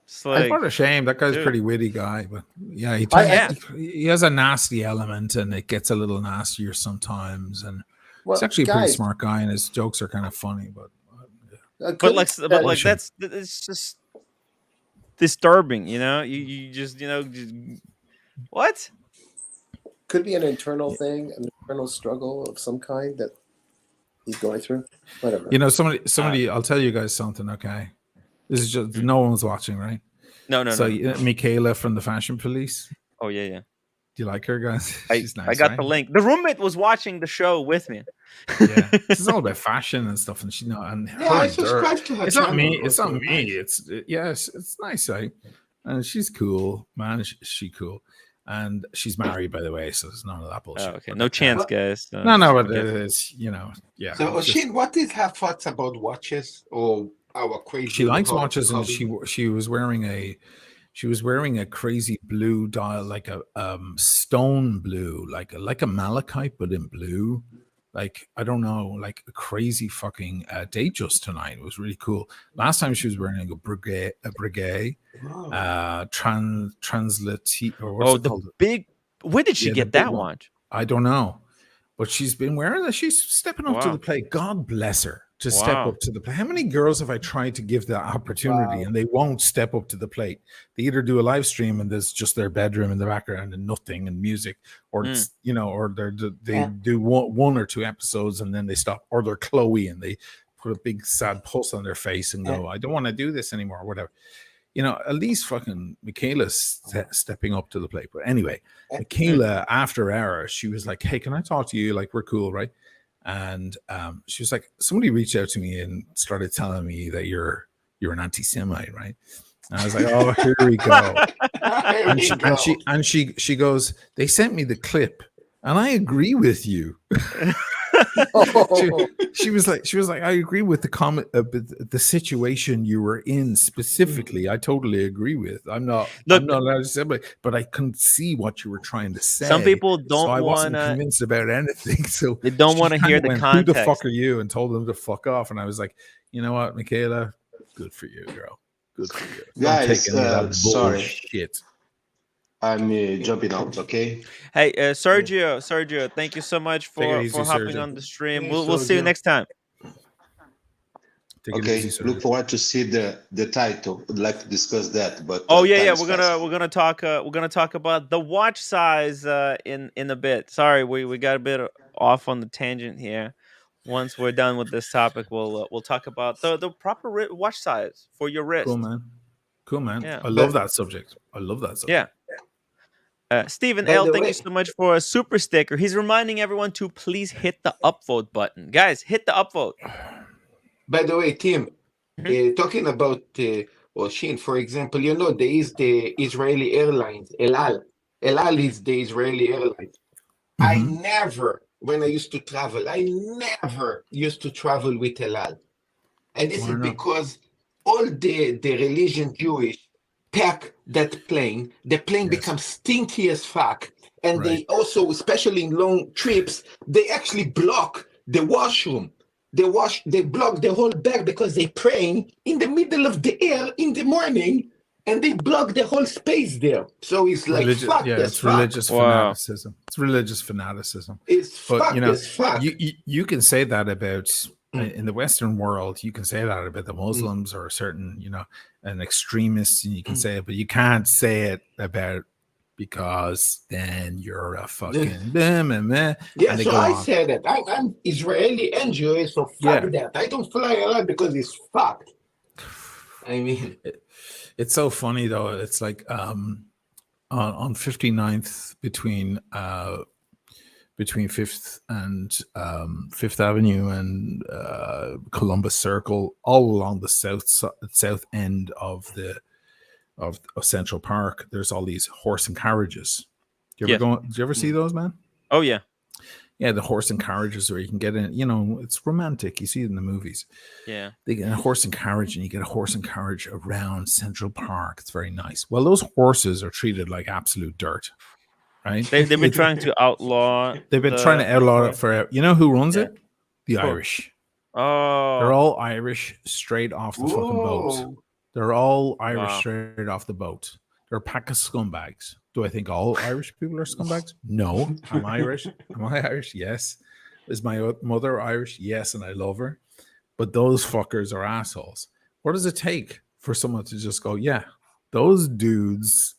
S1: It's like,
S13: not a shame. That guy's a pretty witty guy, but yeah, he has a nasty element, and it gets a little nastier sometimes. And he's actually a pretty smart guy, and his jokes are kind of funny. But
S1: that's it's just disturbing, you know. You just what?
S14: Could be an internal thing, an internal struggle of some kind that he's going through. Whatever.
S13: You know, somebody. I'll tell you guys something. Okay, this is just no one's watching, right?
S1: No.
S13: So Michaela from the Fashion Police.
S1: Oh yeah.
S13: Do you like her, guys?
S1: She's nice, I got the link. The roommate was watching the show with me.
S13: Yeah, this is all about fashion and stuff, and she
S11: I subscribe to her.
S13: It's not me. It's not me. It's nice, right? And she's cool, man. She's cool. And she's married, by the way, so there's none of that bullshit.
S1: Oh, okay, no chance, guys.
S13: No, but it is, yeah.
S11: So, Oshin, what is her thoughts about watches or our crazy?
S13: She likes watches, and she was wearing a crazy blue dial, like a stone blue, like a malachite, but in blue. Like, I don't know, like a crazy fucking Datejust tonight. It was really cool. Last time she was wearing a Breguet, Translate, or what's it called?
S1: Big. Where did she get that watch?
S13: I don't know, but she's been wearing that. She's stepping up to the plate. God bless her. to step up to the plate. How many girls have I tried to give that opportunity and they won't step up to the plate? They either do a live stream and there's just their bedroom in the background and nothing and music, or it's, or they do one or two episodes and then they stop, or they're Chloe and they put a big sad post on their face and go, I don't want to do this anymore, or whatever. At least fucking Michaela's stepping up to the plate. But anyway, Michaela, after hours, she was like, hey, can I talk to you? Like, we're cool, right? And she was like, somebody reached out to me and started telling me that you're an anti-Semite, right? And I was like, oh, here we go. and she goes, they sent me the clip, and I agree with you. she was like, I agree with the comment, the situation you were in specifically. I totally agree with. I'm not allowed to say, but I can see what you were trying to say.
S1: Some people don't
S13: I wasn't
S1: want
S13: convinced about anything. So
S1: they don't want to hear the context.
S13: Who the fuck are you? And told them to fuck off. And I was like, you know what, Michaela, good for you, girl. Good for you.
S15: Guys, sorry.
S13: Shit.
S15: I'm jumping out, okay?
S1: Hey, Sergio, thank you so much for hopping on the stream. We'll see you next time.
S15: Okay, look forward to see the title. Would like to discuss that, but
S1: we're gonna talk about the watch size in a bit. Sorry, we got a bit off on the tangent here. Once we're done with this topic, we'll talk about the proper watch size for your wrist.
S13: Cool, man.
S1: Yeah.
S13: I love that subject.
S1: Yeah. Stephen L, thank you so much for a super sticker. He's reminding everyone to please hit the upvote button. Guys, hit the upvote.
S11: By the way, Tim, talking about Shin, for example, there is the Israeli Airlines, El Al. El Al is the Israeli Airlines. I never, when I used to travel, used to travel with El Al. And this is because all the religion Jewish pack that plane, the plane becomes stinky as fuck. And they also, especially in long trips, they actually block the washroom. They block the whole bag because they praying in the middle of the air in the morning, and they block the whole space there. So it's like fuck. Yeah,
S13: it's religious fanaticism. It's religious fanaticism.
S11: It's fuck as fuck.
S13: You can say that about in the Western world. You can say that about the Muslims or certain, an extremist, and you can say it, but you can't say it about, because then you're a fucking
S11: Yeah, so I said that I'm Israeli and Jewish, so fuck that. I don't fly a lot because it's fucked. I mean,
S13: it's so funny though. It's like on 59th between 5th and 5th Avenue and Columbus Circle, all along the south end of Central Park, there's all these horse and carriages. Did you ever see those, man?
S1: Oh yeah,
S13: the horse and carriages where you can get in. It's romantic. You see it in the movies.
S1: Yeah,
S13: they get a horse and carriage, and you get a horse and carriage around Central Park. It's very nice. Well, those horses are treated like absolute dirt, right?
S1: They've been trying to outlaw.
S13: They've been trying to outlaw it forever. You know who runs it? The Irish.
S1: Oh,
S13: they're all Irish, straight off the fucking boat. They're all Irish straight off the boat. They're a pack of scumbags. Do I think all Irish people are scumbags? No. I'm Irish. Am I Irish? Yes. Is my mother Irish? Yes, and I love her. But those fuckers are assholes. What does it take for someone to just go, yeah, those dudes,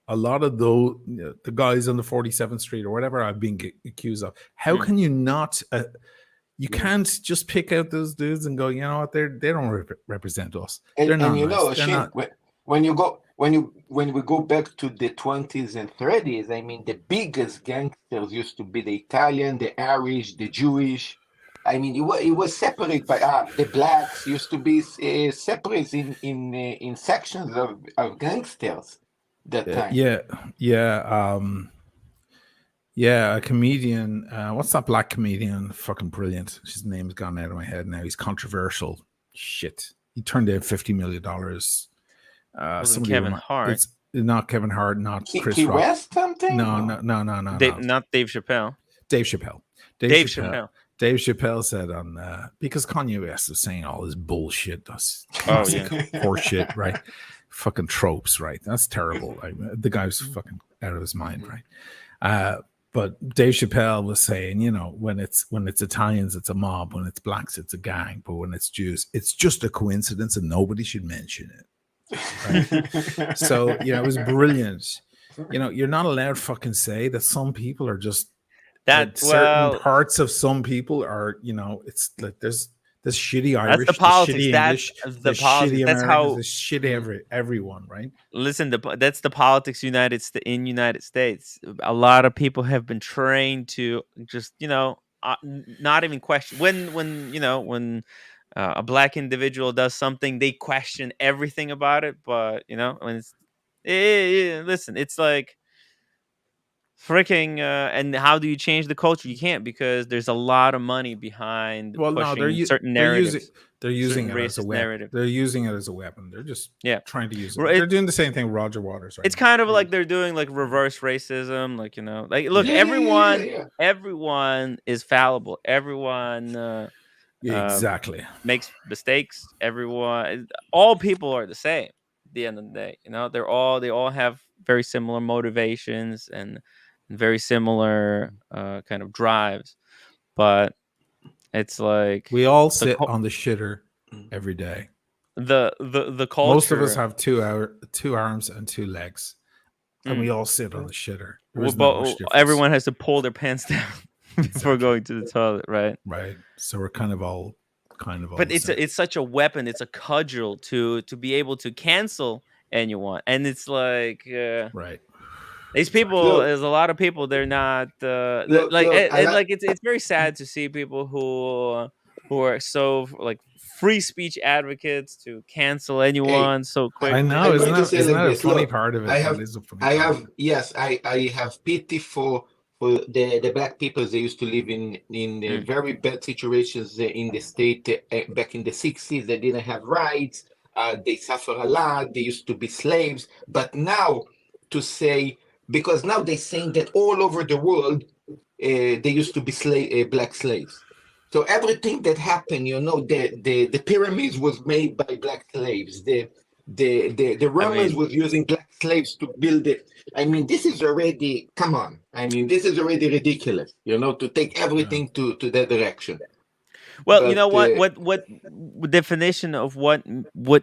S13: a lot of those, the guys on the 47th Street or whatever I've been accused of, how can you not... you can't just pick out those dudes and go, you know what, they don't represent us. They're not nice.
S11: When we go back to the 20s and 30s, I mean, the biggest gangsters used to be the Italian, the Irish, the Jewish. I mean, it was separate by the blacks used to be separate in sections of gangsters that time.
S13: Yeah, a comedian. What's that black comedian? Fucking brilliant. His name's gone out of my head now. He's controversial. Shit. He turned in $50 million.
S1: Kevin Hart.
S13: It's not Kevin Hart, not Chris
S11: Key
S13: Rock.
S11: West something?
S13: No.
S1: Not Dave Chappelle.
S13: Dave Chappelle. Dave Chappelle said on because Kanye West is saying all this bullshit. That's horse shit, right? Fucking tropes, right? That's terrible. The guy's fucking out of his mind, right? But Dave Chappelle was saying, you know, when it's Italians, it's a mob. When it's blacks, it's a gang. But when it's Jews, it's just a coincidence, and nobody should mention it. Right? So yeah, it was brilliant. You know, you're not allowed to fucking say that some people are just
S1: that
S13: certain parts of some people are, you know, it's like there's shitty Irish,
S1: that's the politics.
S13: Shitty English,
S1: the politics.
S13: Shitty
S1: that's
S13: Americans,
S1: how
S13: there's shitty everyone, right?
S1: Listen, that's the politics in United States. A lot of people have been trained to just, you know, not even question when you know, when a black individual does something, they question everything about it. But you know, when it's listen, it's like freaking and how do you change the culture? You can't, because there's a lot of money behind pushing certain narratives.
S13: They're using it as a weapon.
S1: Narrative.
S13: They're using it as a weapon. They're just trying to use it.
S1: They're
S13: doing the same thing with Roger Waters right
S1: It's
S13: now.
S1: kind of like they're doing like reverse racism, like, you know, like look, everyone is fallible. Everyone
S13: exactly
S1: makes mistakes. All people are the same at the end of the day. You know, they all have very similar motivations and very similar kind of drives, but it's like
S13: we all sit on the shitter every day.
S1: The culture.
S13: Most of us have two arms and two legs, and we all sit on the shitter.
S1: Everyone has to pull their pants down before going to the toilet, right?
S13: Right. So we're kind of all.
S1: But it's such a weapon. It's a cudgel to be able to cancel anyone, and it's like
S13: right.
S1: These people, there's a lot of people. They're not it's very sad to see people who are so like free speech advocates to cancel anyone so quick.
S13: I know, isn't that a funny part of it?
S11: I have pity for the black people. They used to live in very bad situations in the state back in the 60s. They didn't have rights. They suffer a lot. They used to be slaves. But now to say, because now they're saying that all over the world, they used to be black slaves. So everything that happened, you know, the pyramids was made by black slaves. The Romans was using black slaves to build it. I mean, this is already, come on. I mean, this is already ridiculous, you know, to take everything to that direction.
S1: Well, you know what definition of what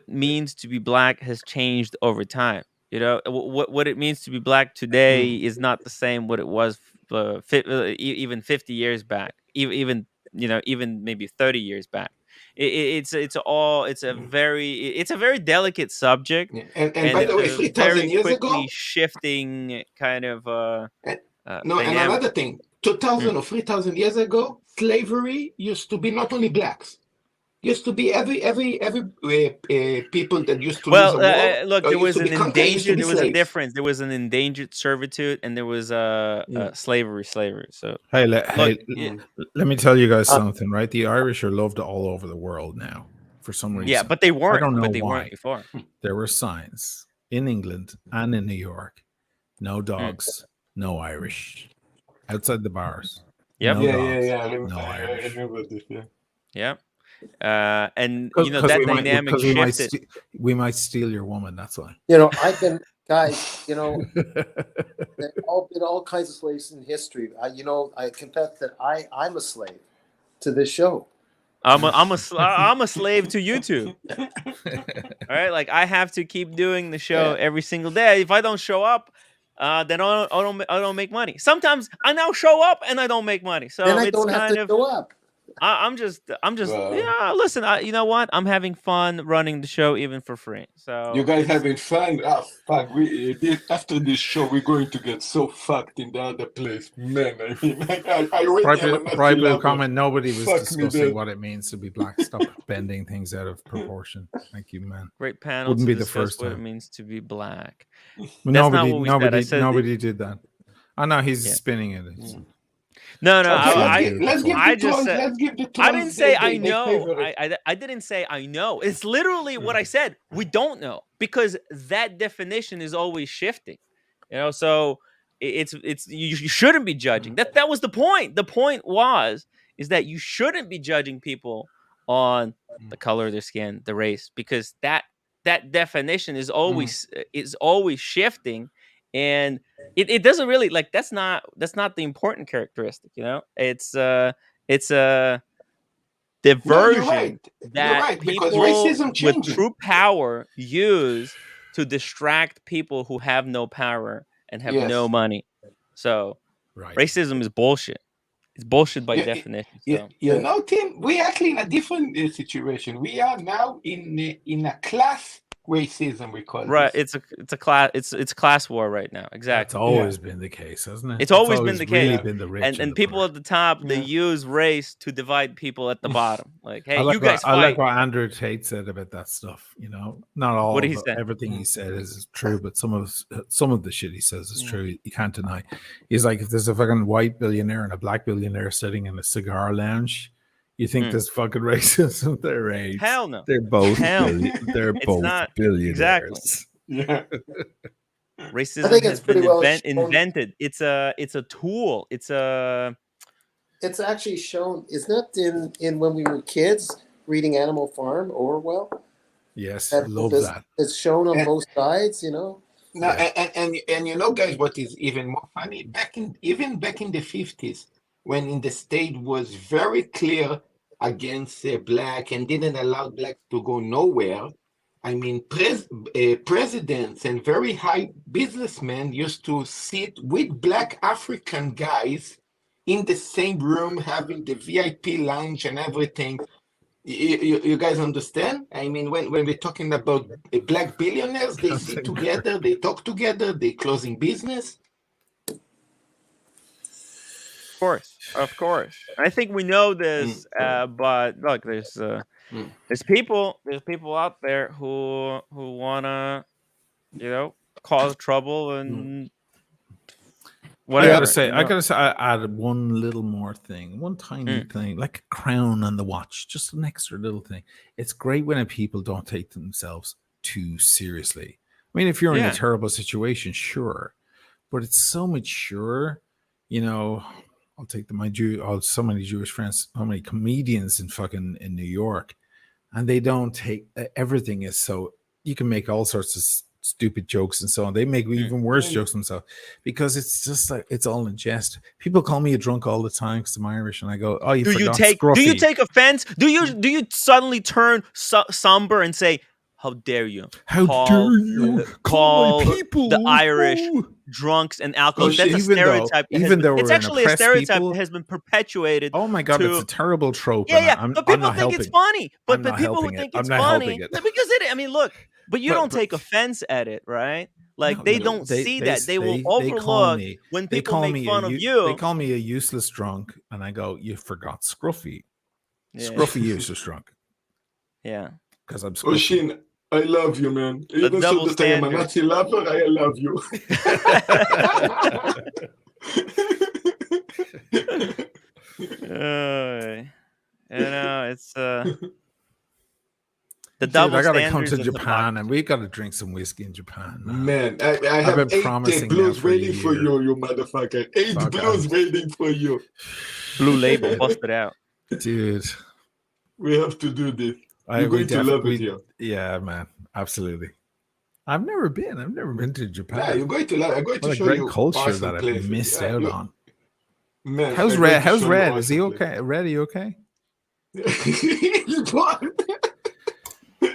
S1: means to be black has changed over time. You know, what it means to be black today is not the same what it was even 50 years back, even you know, even maybe 30 years back. It's a very delicate subject,
S11: and by the way, 3,000 years ago,
S1: shifting kind of
S11: and another thing, 2,000 or 3,000 years ago, slavery used to be not only blacks. Used to be every people that used to lose a war.
S1: Look, there was an endangered. There was a difference. There was an endangered servitude, and there was slavery. So
S13: hey, let me tell you guys something, right? The Irish are loved all over the world now, for some reason.
S1: Yeah, but they weren't.
S13: I don't know
S1: but they
S13: why.
S1: weren't before.
S13: There were signs in England and in New York: no dogs, no Irish, outside the bars.
S1: Yep.
S13: No dogs,
S11: I
S13: remember
S11: this.
S1: Yeah. And you know that dynamic shifted.
S13: We might steal your woman. That's why.
S14: You know, I've been guys. You know, there's been all kinds of slaves in history. I confess that I'm a slave to this show.
S1: I'm a slave to YouTube. All right, like I have to keep doing the show every single day. If I don't show up, then I don't make money. Sometimes I now show up and I don't make money. So
S14: then I
S1: it's
S14: don't have to show up.
S1: I'm just yeah. Listen, you know what? I'm having fun running the show even for free. So
S11: you guys having fun? Oh, fuck! After this show, we're going to get so fucked in the other place, man. I mean,
S13: private comment. Nobody was discussing what it means to be black. Stop bending things out of proportion. Thank you, man.
S1: Great panel.
S13: Wouldn't
S1: to
S13: be the first
S1: what
S13: time.
S1: It means to be black.
S13: Nobody did that. I know he's spinning it.
S1: No.
S11: Let's give
S1: I didn't say I know. I didn't say I know. It's literally what I said. We don't know, because that definition is always shifting. You know, so it's you shouldn't be judging. That was the point. The point is that you shouldn't be judging people on the color of their skin, the race, because that definition is always shifting, and it doesn't really like that's not the important characteristic. It's a diversion
S11: You're
S1: that
S11: right, because
S1: people
S11: racism
S1: with
S11: changing.
S1: true power use to distract people who have no power and have no
S11: Yes.
S1: money. So racism is bullshit. It's bullshit by definition. So
S11: You know, Tim, we are actually in a different situation. We are now in a class racism, we call
S1: right,
S11: this.
S1: it's a class it's class war right now. Exactly.
S13: That's always been the case, hasn't it?
S1: It's always been the
S13: really
S1: case.
S13: been the rich
S1: And people at the top, they use race to divide people at the bottom. Like, hey, you guys fight.
S13: I like what Andrew Tate said about that stuff. Not all
S1: What did
S13: of
S1: he say?
S13: everything he said is true, but some of the shit he says is true. You can't deny. He's like, if there's a fucking white billionaire and a black billionaire sitting in a cigar lounge, you think there's fucking racism? They're AIDS.
S1: Hell no.
S13: They're both
S1: They're
S13: both
S1: not,
S13: billionaires.
S1: Exactly.
S11: Yeah.
S1: Racism
S14: I think
S1: has
S14: it's pretty
S1: been
S14: well
S1: invented. It's a tool. It's
S14: actually shown. Isn't that in when we were kids reading Animal Farm, Orwell?
S13: Yes, I love that.
S14: It's shown on both sides,
S11: No, and you know, guys, what is even more funny? Back in the 50s, when in the state was very clear against black and didn't allow blacks to go nowhere. I mean, presidents and very high businessmen used to sit with black African guys in the same room, having the VIP lounge and everything. You guys understand? I mean, when we're talking about black billionaires, they sit together, they talk together, they closing business.
S1: Of course. I think we know this, but look, there's people out there who wanna, cause trouble and whatever.
S13: I gotta say, I added one little more thing, one tiny thing, like a crown on the watch, just an extra little thing. It's great when people don't take themselves too seriously. I mean, if you're in a terrible situation, sure, but it's so mature, I'll take so many Jewish friends, so many comedians in New York, and they don't take everything is so you can make all sorts of stupid jokes and so on. They make even worse jokes themselves because it's just like it's all in jest. People call me a drunk all the time because I'm Irish, and I go, "Oh, do you
S1: take offense? Do you suddenly turn somber and say, "How dare you? Call people the Irish drunks and alcoholics"? That's a stereotype. It's actually a stereotype that has been perpetuated.
S13: Oh my god, it's a terrible trope.
S1: But people think it's funny. But people who think it's funny because look. But you don't take offense at it, right? Like they don't see that. They will overlook when people make fun of you.
S13: They call me a useless drunk, and I go, "You forgot Scruffy. Scruffy useless drunk."
S1: Yeah,
S13: because I'm Scruffy.
S11: Oshin, I love you, man. Even though that I am a Nazi lover, I love you.
S1: It's the double
S13: I gotta come
S1: standards
S13: to Japan, and we gotta drink some whiskey in Japan.
S11: Man, I have
S13: been
S11: 8
S13: promising
S11: blues
S13: that for a
S11: waiting for
S13: year.
S11: you motherfucker. 8 blues waiting for you.
S1: Blue Label, bust it out,
S13: dude.
S11: We have to do this. You're going to love it here.
S13: Yeah, man, absolutely. I've never been to Japan.
S11: Yeah, you're going to love. I'm going to show
S13: great
S11: you
S13: culture
S11: awesome
S13: that I've
S11: places.
S13: missed out on.
S11: Man,
S13: how's
S11: I'm
S13: Red?
S11: going to
S13: How's
S11: show you
S13: Red?
S11: awesome
S13: Is he okay? Red, are you okay?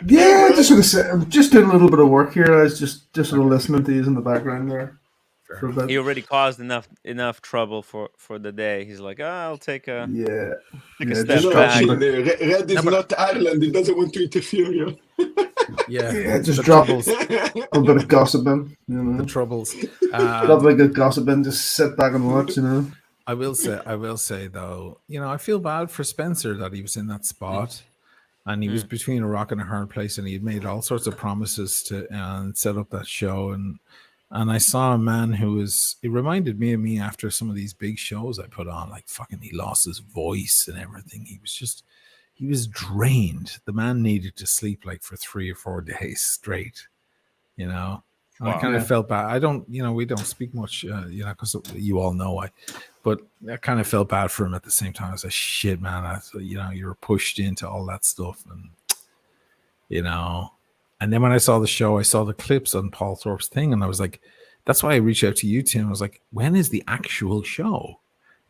S12: Yeah, I'm just doing a little bit of work here. I was just sort of listening to you in the background there. For a bit.
S1: He already caused enough trouble for the day. He's like, I'll take a step back.
S11: Red is not Ireland. He doesn't want to interfere here.
S12: Yeah, just drop a bit of gossip in.
S13: The troubles.
S12: Drop like a gossip in. Just sit back and watch.
S13: I will say though, I feel bad for Spencer that he was in that spot. And he was between a rock and a hard place, and he had made all sorts of promises to set up that show. And I saw a man it reminded me of me after some of these big shows I put on, like fucking he lost his voice and everything. He was drained. The man needed to sleep like for 3 or 4 days straight, And I kind of felt bad. We don't speak much, because you all know but I kind of felt bad for him at the same time. I was like, shit, man, you were pushed into all that stuff. And, and then when I saw the show, I saw the clips on Paul Thorpe's thing, and I was like, That's why I reached out to you, Tim. I was like, when is the actual show?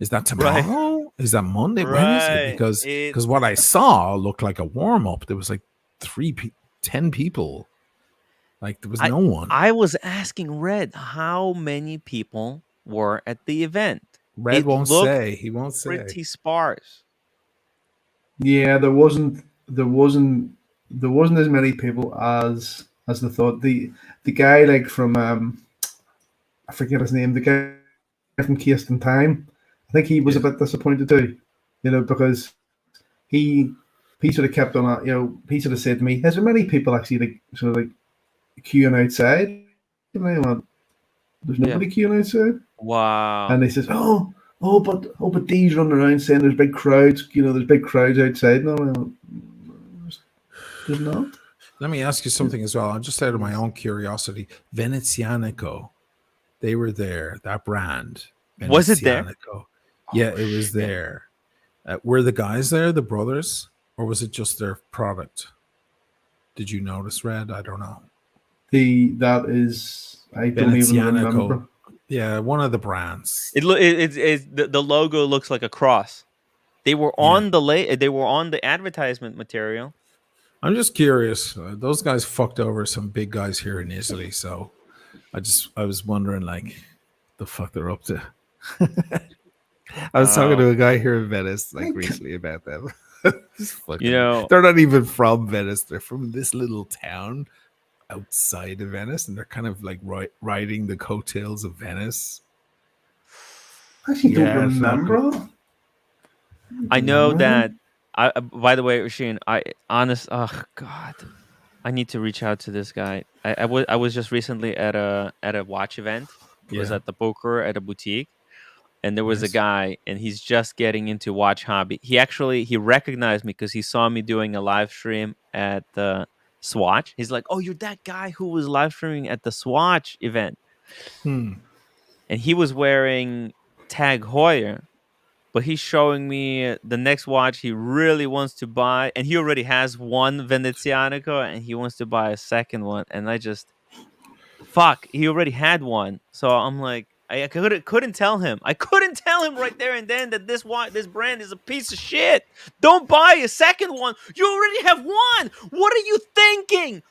S13: Is that tomorrow?
S1: Right.
S13: Is that Monday? When is it?
S1: Right.
S13: Because what I saw looked like a warm-up. There was like 10 people. Like there was no one.
S1: I was asking Red how many people were at the event.
S13: Red won't say. He won't say.
S1: Pretty sparse.
S12: Yeah, there wasn't as many people as they thought. The guy like from I forget his name, the guy from Cast in Time, I think he was a bit disappointed too, because he sort of kept on, he sort of said to me, "Has there many people actually like sort of like queuing outside?" And I went, "There's nobody queuing outside."
S1: Wow.
S12: And he says, but Dee's running around saying there's big crowds, there's big crowds outside now. There's not.
S13: Let me ask you something as well. I'm just out of my own curiosity. Venezianico, they were there. That brand.
S1: Was it there?
S13: Yeah, it was there. Were the guys there, the brothers, or was it just their product? Did you notice, Red? I don't know.
S12: That is, I don't even remember.
S13: Yeah, one of the brands.
S1: The logo looks like a cross. They were on they were on the advertisement material.
S13: I'm just curious. Those guys fucked over some big guys here in Italy, so I was wondering like the fuck they're up to. I was talking to a guy here in Venice like recently about them. They're not even from Venice. They're from this little town outside of Venice, and they're kind of like riding the coattails of Venice.
S12: I actually don't remember.
S1: I know that. By the way, Rasheen, oh God, I need to reach out to this guy. I was just recently at a watch event. It was at the poker at a boutique, and there was a guy, and he's just getting into watch hobby. He recognized me because he saw me doing a live stream at the Swatch. He's like, "Oh, you're that guy who was live streaming at the Swatch event." And he was wearing Tag Heuer, but he's showing me the next watch he really wants to buy, and he already has one Venezianico, and he wants to buy a second one. And he already had one, so I'm like, I couldn't tell him. I couldn't tell him right there and then that this brand is a piece of shit. Don't buy a second one. You already have one. What are you thinking?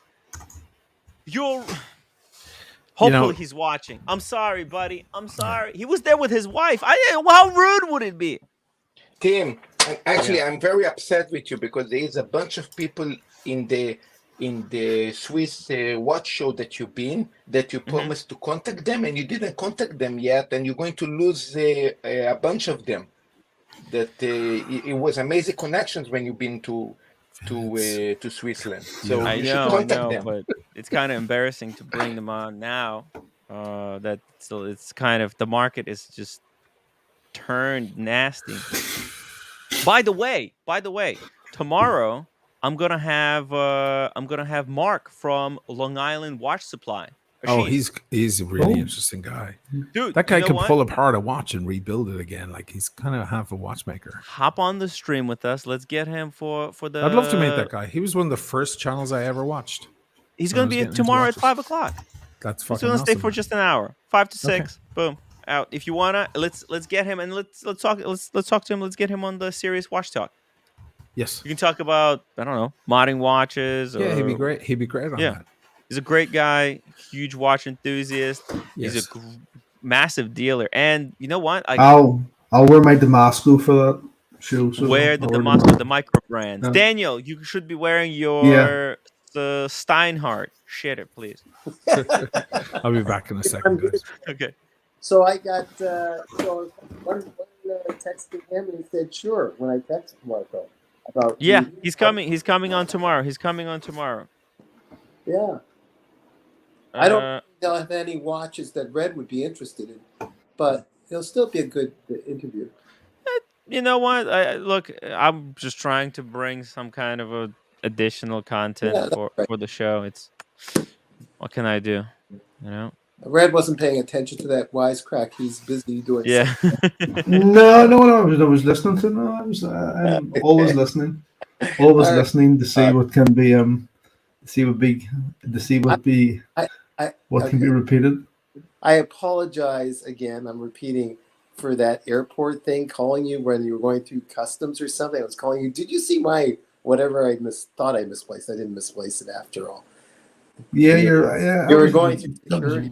S1: Hopefully he's watching. I'm sorry, buddy. I'm sorry. He was there with his wife. How rude would it be?
S11: Tim, actually, I'm very upset with you because there is a bunch of people in the Swiss watch show that you've been, that you promised to contact them, and you didn't contact them yet, and you're going to lose a bunch of them. That it was amazing connections when you've been to Switzerland. So
S1: I
S11: you
S1: know,
S11: should contact them.
S1: but it's kind of embarrassing to bring them on now. It's kind of, the market is just turned nasty. By the way, tomorrow I'm gonna have Mark from Long Island Watch Supply.
S13: Oh, he's a really interesting guy.
S1: Dude,
S13: that guy
S1: you know
S13: can
S1: what?
S13: pull apart a watch and rebuild it again. Like he's kind of half a watchmaker.
S1: Hop on the stream with us. Let's get him for the.
S13: I'd love to meet that guy. He was one of the first channels I ever watched.
S1: He's gonna be tomorrow at 5 o'clock.
S13: That's fucking
S1: He's gonna stay for just an hour, 5 to 6.
S13: Okay.
S1: Boom, out. If you wanna, let's get him and let's talk. Let's talk to him. Let's get him on the Serious Watch Talk.
S13: Yes,
S1: you can talk about, I don't know, modding watches.
S13: Yeah, he'd be great. He'd be great on that.
S1: He's a great guy, huge watch enthusiast.
S13: Yes.
S1: He's a massive dealer, and you know what?
S12: I'll wear my Damasco for that show. So
S1: wear the Damasco, the micro brands. Daniel, you should be wearing your the Steinhardt. Shitter, please.
S13: I'll be back in a second, guys.
S1: Okay.
S14: So I got one texted him and he said sure when I texted Marco about.
S1: Yeah, he's coming. He's coming on tomorrow.
S14: Yeah. I don't think they'll have any watches that Red would be interested in, but it'll still be a good interview.
S1: You know what? I'm just trying to bring some kind of additional content for the show. What can I do? You know?
S14: Red wasn't paying attention to that wisecrack. He's busy doing something.
S12: No, I was listening to. No, I'm always listening. Always listening to see what can be what can be repeated.
S14: I apologize again. I'm repeating for that airport thing, calling you when you were going through customs or something. I was calling you. Did you see my whatever I thought I misplaced? I didn't misplace it after all.
S12: Yeah,
S14: you were going through security.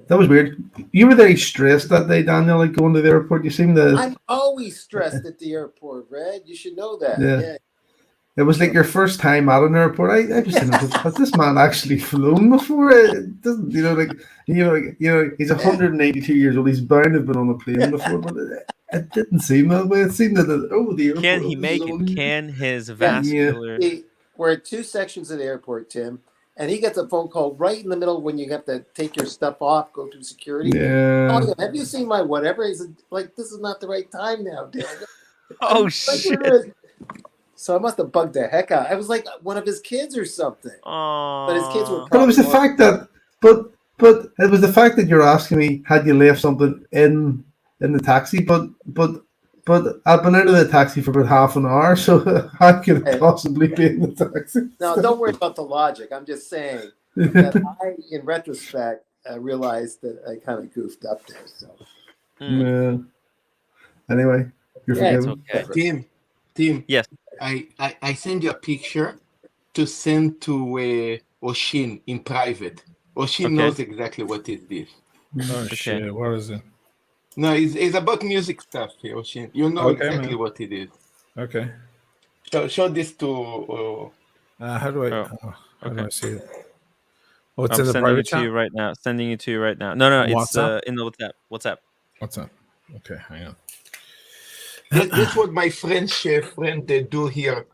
S12: That was weird. You were very stressed that day, Daniel, like going to the airport. You seemed to.
S14: I'm always stressed at the airport, Red. You should know that. Yeah.
S12: It was like your first time at an airport. I was thinking, has this man actually flown before? It doesn't, he's 182 years old. He's bound to have been on a plane before, but it didn't seem that way. It seemed that the airport.
S1: Can he make it? Can his vascular?
S14: We're at two sections of the airport, Tim, and he gets a phone call right in the middle when you have to take your stuff off, go through security.
S12: Yeah.
S14: Have you seen my whatever? He said, like, this is not the right time now, Dan.
S1: Oh shit.
S14: So I must have bugged the heck out. I was like one of his kids or something. But his kids were.
S12: But it was the fact that, but it was the fact that you're asking me had you left something in the taxi, but I've been out of the taxi for about half an hour, so how could it possibly be in the taxi?
S14: No, don't worry about the logic. I'm just saying that I, in retrospect, realized that I kind of goofed up there. So.
S12: Yeah. Anyway, you're forgiven.
S1: Okay.
S11: Tim.
S1: Yes.
S11: I send you a picture to send to Oshin in private. Oshin knows exactly what is this.
S13: Oh shit! What is it?
S11: No, it's about music stuff, Oshin. You know exactly what it is.
S13: Okay.
S11: Show this to.
S13: How do I? How do I see it? Oh, it's
S1: I'm
S13: in the
S1: sending
S13: private
S1: it to
S13: chat?
S1: you right now. Sending it to you right now. No, it's
S13: WhatsApp?
S1: in the WhatsApp.
S13: WhatsApp. Okay, hang on.
S11: That's what my French friend do here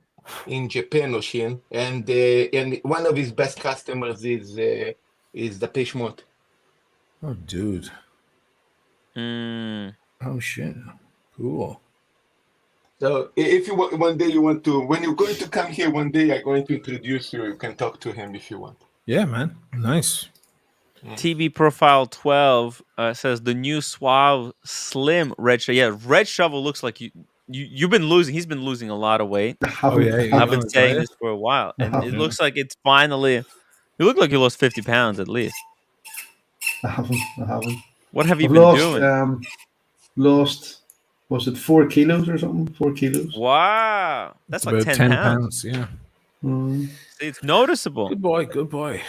S11: in Japan, Oshin, and one of his best customers is the Peshmont.
S13: Oh, dude. Oh shit! Cool.
S11: So if you want, one day you want to, when you're going to come here one day, I'm going to introduce you. You can talk to him if you want.
S13: Yeah, man. Nice.
S1: TV Profile 12 says the new Suave Slim Red Shovel. Yeah, Red Shovel looks like you've been losing. He's been losing a lot of weight.
S13: Oh yeah,
S1: I've been saying this for a while, and it looks like it's finally. You look like you lost 50 pounds at least.
S12: I haven't.
S1: What have you been doing?
S12: Lost. Was it 4 kilos or something? 4 kilos.
S1: Wow, that's like
S13: about
S1: 10 pounds.
S13: Yeah.
S1: It's noticeable.
S13: Good boy. Good boy.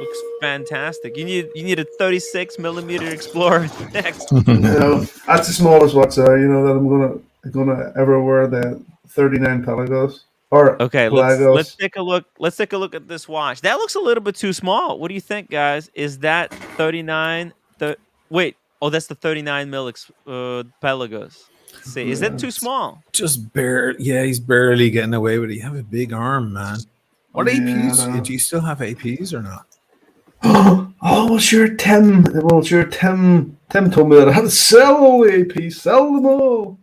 S1: Looks fantastic. You need a 36mm Explorer next.
S12: No, that's the smallest watch that I'm gonna ever wear. The 39 Pelagos.
S1: Okay, let's take a look. Let's take a look at this watch. That looks a little bit too small. What do you think, guys? Is that 39? Wait. Oh, that's the 39 mil Pelagos. See, is that too small?
S13: Just barely. Yeah, he's barely getting away with it. You have a big arm, man. What APs? Do you still have APs or not?
S12: Oh, sure, Tim. Well, sure, Tim told me that I had to sell all the APs. Sell them all.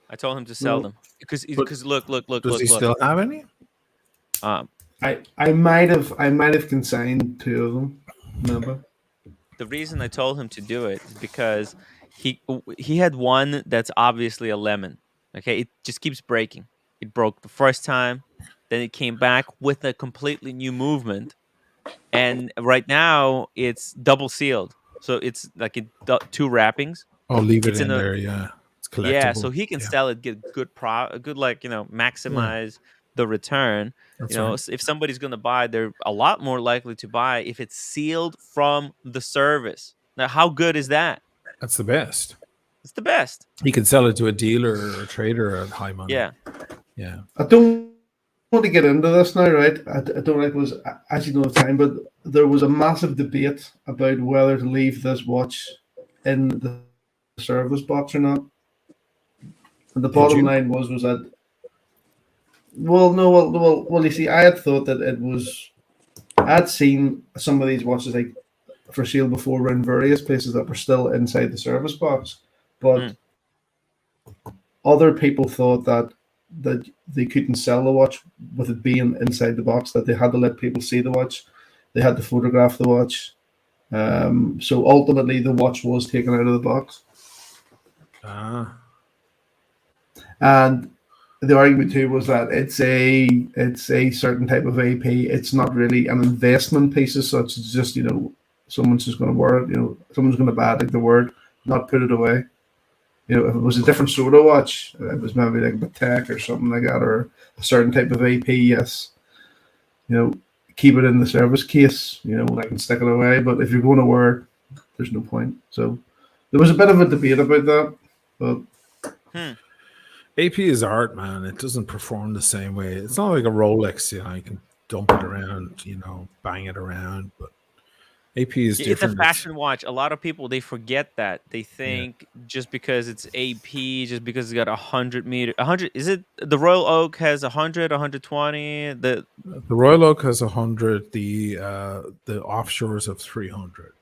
S1: I told him to sell them because look.
S13: Does he still have any?
S12: I might have consigned 2 of them. Remember?
S1: The reason I told him to do it is because he had one that's obviously a lemon. Okay, it just keeps breaking. It broke the first time, then it came back with a completely new movement, and right now it's double sealed. So it's like 2 wrappings.
S13: Oh, leave it in there. Yeah, it's collectible.
S1: Yeah, so he can sell it, get good maximize the return. That's if somebody's going to buy, they're a lot more likely to buy if it's sealed from the service. Now, how good is that?
S13: That's the best.
S1: It's the best.
S13: You can sell it to a dealer or a trader at high money.
S1: Yeah.
S12: I don't want to get into this now, right? I don't like was actually don't have time, but there was a massive debate about whether to leave this watch in the service box or not. And the bottom line was that. Well, you see, I had thought that it was. I'd seen some of these watches like for sale before in various places that were still inside the service box, but other people thought that they couldn't sell the watch with it being inside the box. That they had to let people see the watch, they had to photograph the watch. So ultimately, the watch was taken out of the box. And the argument too was that it's a certain type of AP. It's not really an investment piece as such. It's just someone's just going to wear it. Someone's going to buy it like the word, not put it away. If it was a different sort of watch, it was maybe like a Patek or something like that, or a certain type of AP. Yes, keep it in the service case. When I can stick it away. But if you're going to wear it, there's no point. So there was a bit of a debate about that, but.
S13: AP is art, man. It doesn't perform the same way. It's not like a Rolex, you can dump it around, bang it around. But AP is different.
S1: It's a fashion watch. A lot of people, they forget that. They think just because it's AP, just because it's got 100 meter, 100. Is it the Royal Oak has 100, 120? The
S13: Royal Oak has 100. The offshores have 300.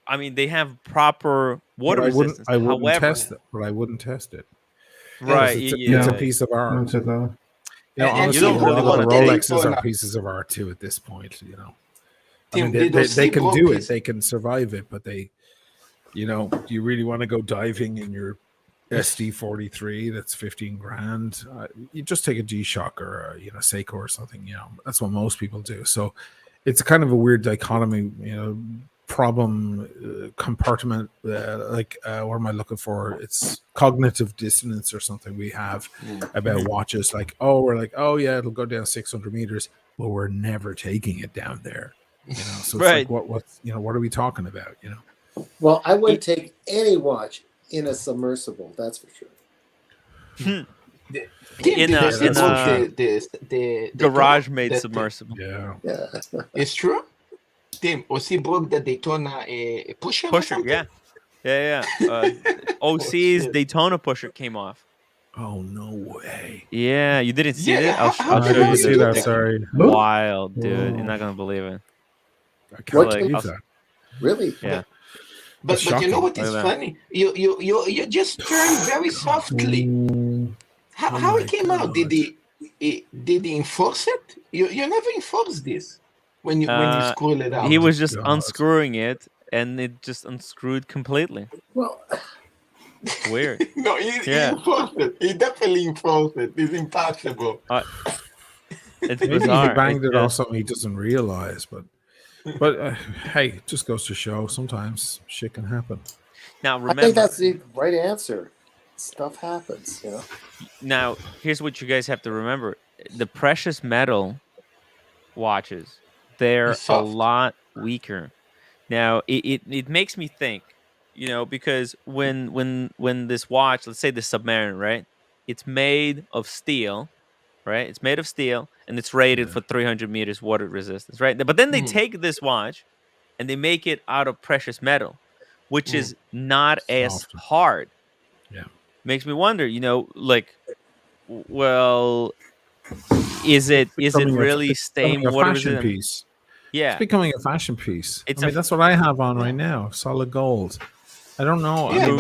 S1: I mean, they have proper water resistance.
S13: I wouldn't test it, but I wouldn't test it.
S1: Right,
S13: it's a piece of art. Honestly, a lot of the Rolexes are pieces of art too. At this point, I mean, they can do it, they can survive it, but do you really want to go diving in your SD43 that's 15 grand? You just take a G-Shock or a Seiko or something. That's what most people do. So it's kind of a weird dichotomy. Problem compartment, what am I looking for? It's cognitive dissonance or something we have about watches. Oh yeah, it'll go down 600 meters, but we're never taking it down there. So it's like, what are we talking about?
S14: Well, I wouldn't take any watch in a submersible. That's for sure.
S1: The garage made submersible.
S11: Yeah, it's true. Tim, was he broke the Daytona pusher?
S1: Yeah. OC's Daytona pusher came off.
S13: Oh, no way.
S1: Yeah, you didn't see it? I'll show you.
S13: See that? Sorry.
S1: Wild, dude. You're not gonna believe it.
S13: I can't believe that.
S14: Really?
S1: Yeah.
S11: But you know what is funny? You just turned very softly. How it came out? Did he enforce it? You never enforced this. When you screw it out,
S1: he was just unscrewing it, and it just unscrewed completely.
S14: Well,
S1: weird.
S11: No, he enforced it. He definitely enforced it. It's impossible.
S1: It's
S13: maybe
S1: bizarre.
S13: He banged it off something he doesn't realize, but hey, it just goes to show sometimes shit can happen.
S1: Now remember,
S14: I think that's the right answer. Stuff happens,
S1: Now here's what you guys have to remember: the precious metal watches. They're a lot weaker. Now it makes me think, because when this watch, let's say the Submariner, right? It's made of steel, right? It's made of steel, and it's rated for 300 meters water resistance, right? But then they take this watch, and they make it out of precious metal, which is not as hard.
S13: Yeah,
S1: makes me wonder, well, is it really staying water resistant?
S13: Piece.
S1: Yeah,
S13: it's becoming a fashion piece. That's what I have on right now, solid gold. I don't know.
S11: Yeah,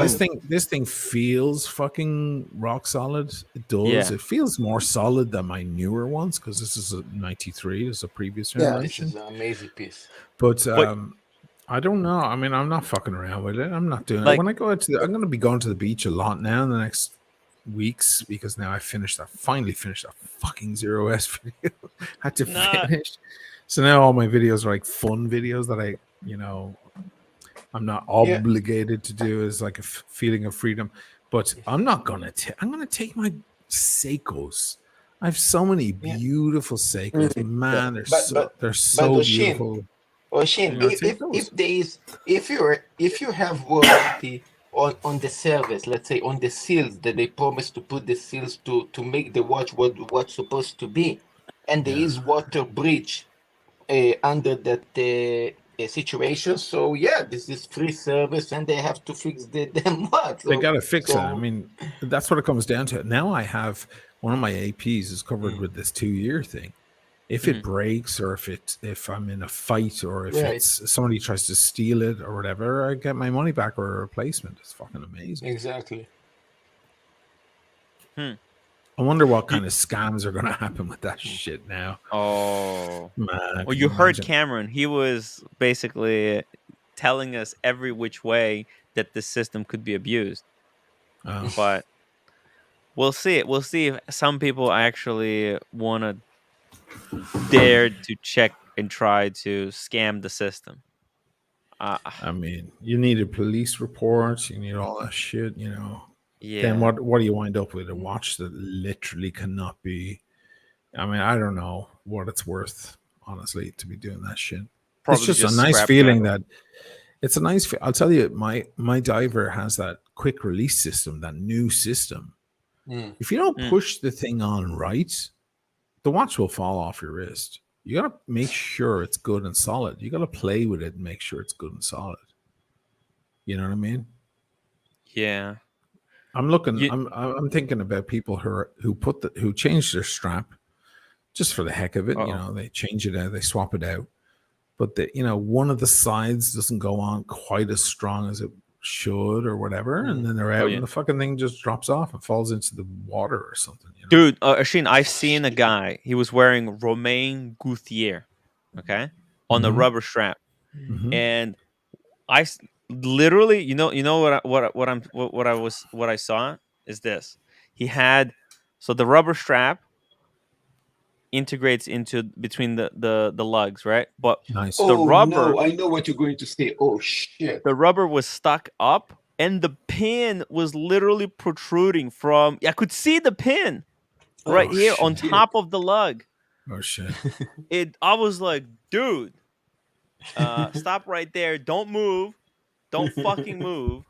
S13: this thing feels fucking rock solid. It does.
S1: Yeah.
S13: It feels more solid than my newer ones because this is a 93. This is a previous generation.
S11: This is an amazing piece.
S13: But I don't know. I mean, I'm not fucking around with it. I'm not doing it. When I go out I'm going to be going to the beach a lot now in the next weeks because now I finally finished that fucking 0S video. Had to finish. So now all my videos are like fun videos that I'm not obligated to do as like a feeling of freedom. But I'm not gonna. I'm gonna take my Seikos. I have so many beautiful Seikos. Man, they're so beautiful.
S11: Oshin, if you have warranty on the service, let's say on the seals that they promise to put the seals to make the watch what's supposed to be, and there is water breach under that situation. So this is free service, and they have to fix the damn watch.
S13: They got to fix it. I mean, that's what it comes down to. Now I have one of my APs is covered with this 2-year thing. If it breaks, or if I'm in a fight, or if somebody tries to steal it or whatever, I get my money back or a replacement. It's fucking amazing.
S11: Exactly.
S13: I wonder what kind of scams are going to happen with that shit now.
S1: Oh,
S13: man!
S1: Well, you heard Cameron. He was basically telling us every which way that the system could be abused. But we'll see it. We'll see if some people actually want to dare to check and try to scam the system.
S13: I mean, you need a police report. You need all that shit. You know.
S1: Yeah.
S13: Then what do you wind up with? A watch that literally cannot be. I mean, I don't know what it's worth, honestly, to be doing that shit.
S1: Probably
S13: it's just a nice
S1: scrap
S13: feeling
S1: metal.
S13: that it's a nice. I'll tell you, my diver has that quick release system, that new system. If you don't push the thing on right, the watch will fall off your wrist. You got to make sure it's good and solid. You got to play with it and make sure it's good and solid. You know what I mean?
S1: Yeah.
S13: I'm looking. I'm thinking about people who change their strap just for the heck of it. You know, they change it out, they swap it out, but one of the sides doesn't go on quite as strong as it should or whatever, and then they're out, and the fucking thing just drops off and falls into the water or something. You know?
S1: Dude, Ashin, I've seen a guy. He was wearing Romain Gauthier, okay, on the rubber strap, and I literally, what I saw is this. He had the rubber strap integrates into between the lugs, right? But
S13: nice.
S1: The rubber.
S11: No, I know what you're going to say. Oh shit!
S1: The rubber was stuck up, and the pin was literally protruding from. I could see the pin right here on top of the lug.
S13: Oh shit!
S1: I was like, dude, stop right there! Don't move! Don't fucking move!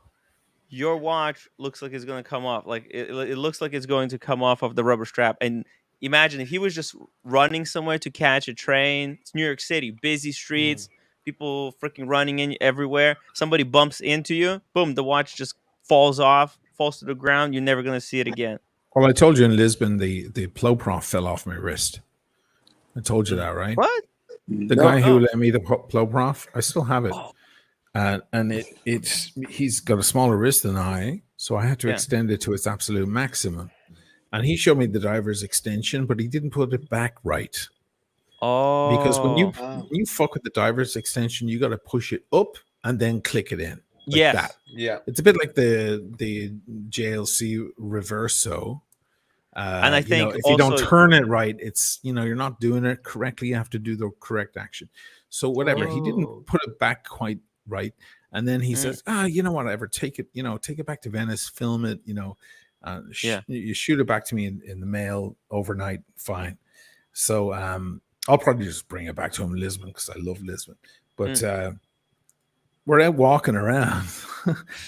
S1: Your watch looks like it's gonna come off. Like it looks like it's going to come off of the rubber strap. And imagine if he was just running somewhere to catch a train. It's New York City, busy streets, people freaking running in everywhere. Somebody bumps into you, boom, the watch just falls to the ground. You're never gonna see it again.
S13: Well, I told you in Lisbon the plow prof fell off my wrist. I told you that, right?
S1: What?
S13: The guy who lent me the plow prof, I still have it. And he's got a smaller wrist than I, so I had to extend it to its absolute maximum. And he showed me the diver's extension, but he didn't put it back right.
S1: Oh,
S13: because when you fuck with the diver's extension, you got to push it up and then click it in. Like that.
S11: Yeah,
S13: it's a bit like the JLC Reverso.
S1: And I think
S13: if you don't turn it right, it's you're not doing it correctly. You have to do the correct action. So whatever, he didn't put it back quite right, and then he says, whatever, take it back to Venice, film it, you shoot it back to me in the mail overnight, fine. So I'll probably just bring it back to him in Lisbon because I love Lisbon. But we're out walking around,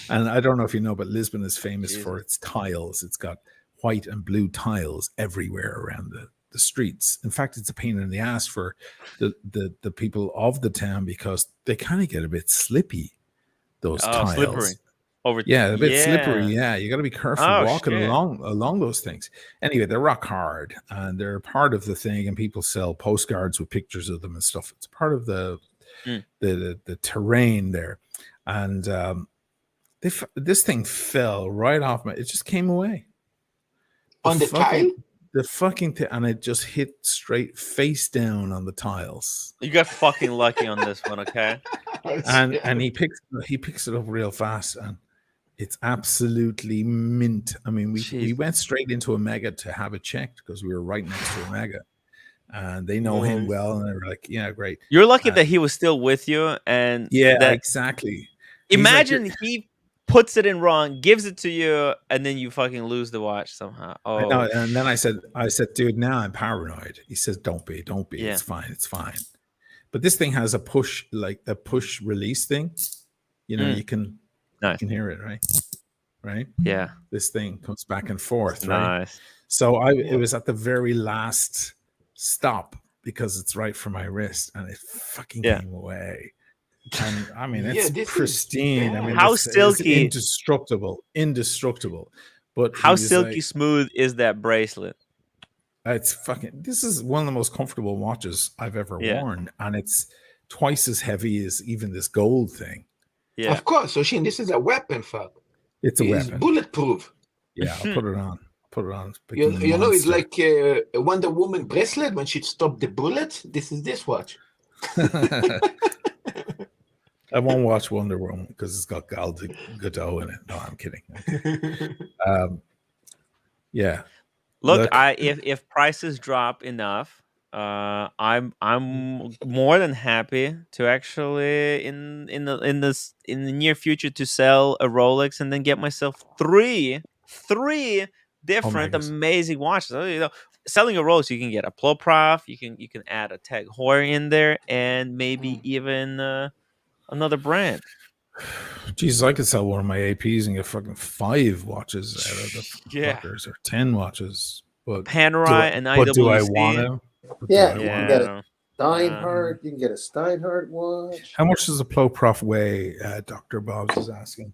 S13: and I don't know if you know, but Lisbon is famous for its tiles. It's got white and blue tiles everywhere around the streets. In fact, it's a pain in the ass for the people of the town because they kind of get a bit slippy. Those tiles,
S1: slippery.
S13: A bit slippery. Yeah, you got to be careful walking along those things. Anyway, they're rock hard and they're part of the thing. And people sell postcards with pictures of them and stuff. It's part of the terrain there. And this thing fell right off it just came away
S11: on the tile.
S13: The fucking thing, and it just hit straight face down on the tiles.
S1: You got fucking lucky on this one, okay?
S13: and he picks it up real fast, and it's absolutely mint. I mean, we went straight into Omega to have it checked because we were right next to Omega, and they know him well, and they were like, "Yeah, great."
S1: You're lucky that he was still with you, and
S13: exactly.
S1: Imagine he puts it in wrong, gives it to you, and then you fucking lose the watch somehow. Oh,
S13: I know. And then I said, dude, now I'm paranoid. He says, don't be. Yeah. It's fine. But this thing has a push release thing. You can hear it, right?
S1: Yeah.
S13: This thing comes back and forth,
S1: right?
S13: Nice. So it was at the very last stop because it's right for my wrist, and it fucking came away. And I mean, it's pristine. I mean,
S1: how silky,
S13: indestructible. But
S1: how silky smooth is that bracelet?
S13: It's fucking. This is one of the most comfortable watches I've ever worn, and it's twice as heavy as even this gold thing.
S11: Yeah, of course. Oshin, this is a weapon, fuck.
S13: It's a weapon,
S11: bulletproof.
S13: Yeah, I'll put it on.
S11: You know, it's like a Wonder Woman bracelet when she stopped the bullet. This is this watch.
S13: I won't watch Wonder Woman because it's got Gal Gadot in it. No, I'm kidding. Yeah.
S1: Look, if prices drop enough, I'm more than happy to actually in the near future to sell a Rolex and then get myself three different
S13: Omegas.
S1: amazing watches. Selling a Rolex, you can get a Ploprof, you can add a Tag Heuer in there, and maybe even another brand.
S13: Jesus, I could sell one of my APs and get fucking 5 watches out of the fuckers, or 10 watches. But
S1: Panerai and IWC.
S13: But do I want to?
S14: Yeah, you can get a Steinhardt. You can get a Steinhardt watch.
S13: How much does a Ploprof weigh? Dr. Bobs is asking.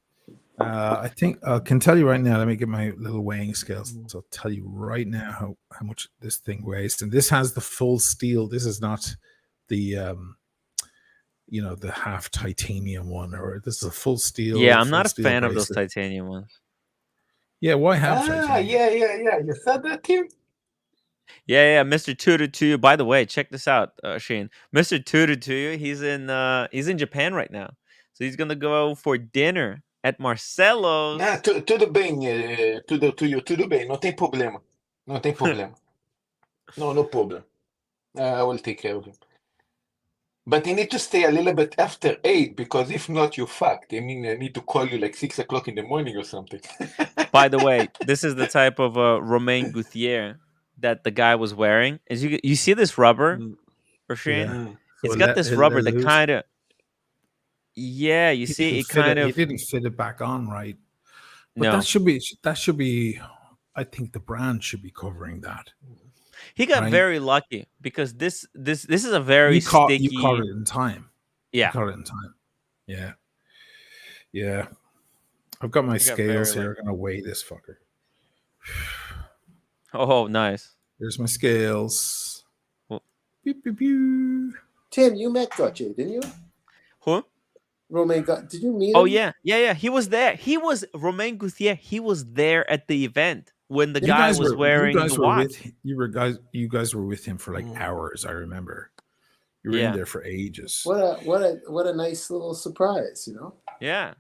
S13: I think I can tell you right now. Let me get my little weighing scales. So I'll tell you right now how much this thing weighs. And this has the full steel. This is not the the half titanium one, or this is a full steel.
S1: Yeah, I'm not a fan of those titanium ones.
S13: Yeah, why have titanium?
S11: Yeah. You said that, Tim?
S1: Yeah, Mr. Tutor to you. By the way, check this out, Shane. Mr. Tutor to you, he's in Japan right now. So he's gonna go for dinner at Marcelo's.
S11: Tudo bem, tudo bem. Não tem problema. Não tem problema. No problem. I will take care of him. But you need to stay a little bit after 8, because if not, you're fucked. I mean, I need to call you like 6 o'clock in the morning or something.
S1: By the way, this is the type of Romain Gauthier that the guy was wearing. As you see this rubber, Shane?
S13: Yeah.
S1: It's
S13: So
S1: got this rubber that
S13: loose.
S1: kind of... Yeah, you see it kind of...
S13: He didn't fit it back on right. But
S1: No.
S13: that should be... I think the brand should be covering that.
S1: He got
S13: right?
S1: very lucky because this is a very
S13: You caught
S1: sticky...
S13: it in time.
S1: Yeah.
S13: You caught it in time. Yeah. I've got my scales here. I'm going to weigh this fucker.
S1: Oh, nice.
S13: Here's my scales.
S14: Beep, beep, beep. Tim, you met Gauthier, didn't you?
S1: Who?
S14: Romain Gauthier. Did you meet him?
S1: Oh, yeah. He was there. He was Romain Gauthier. He was there at the event when the guy was wearing the watch.
S13: You guys were with him for like hours, I remember. You were in there for ages.
S14: What a nice little surprise,
S1: Yeah.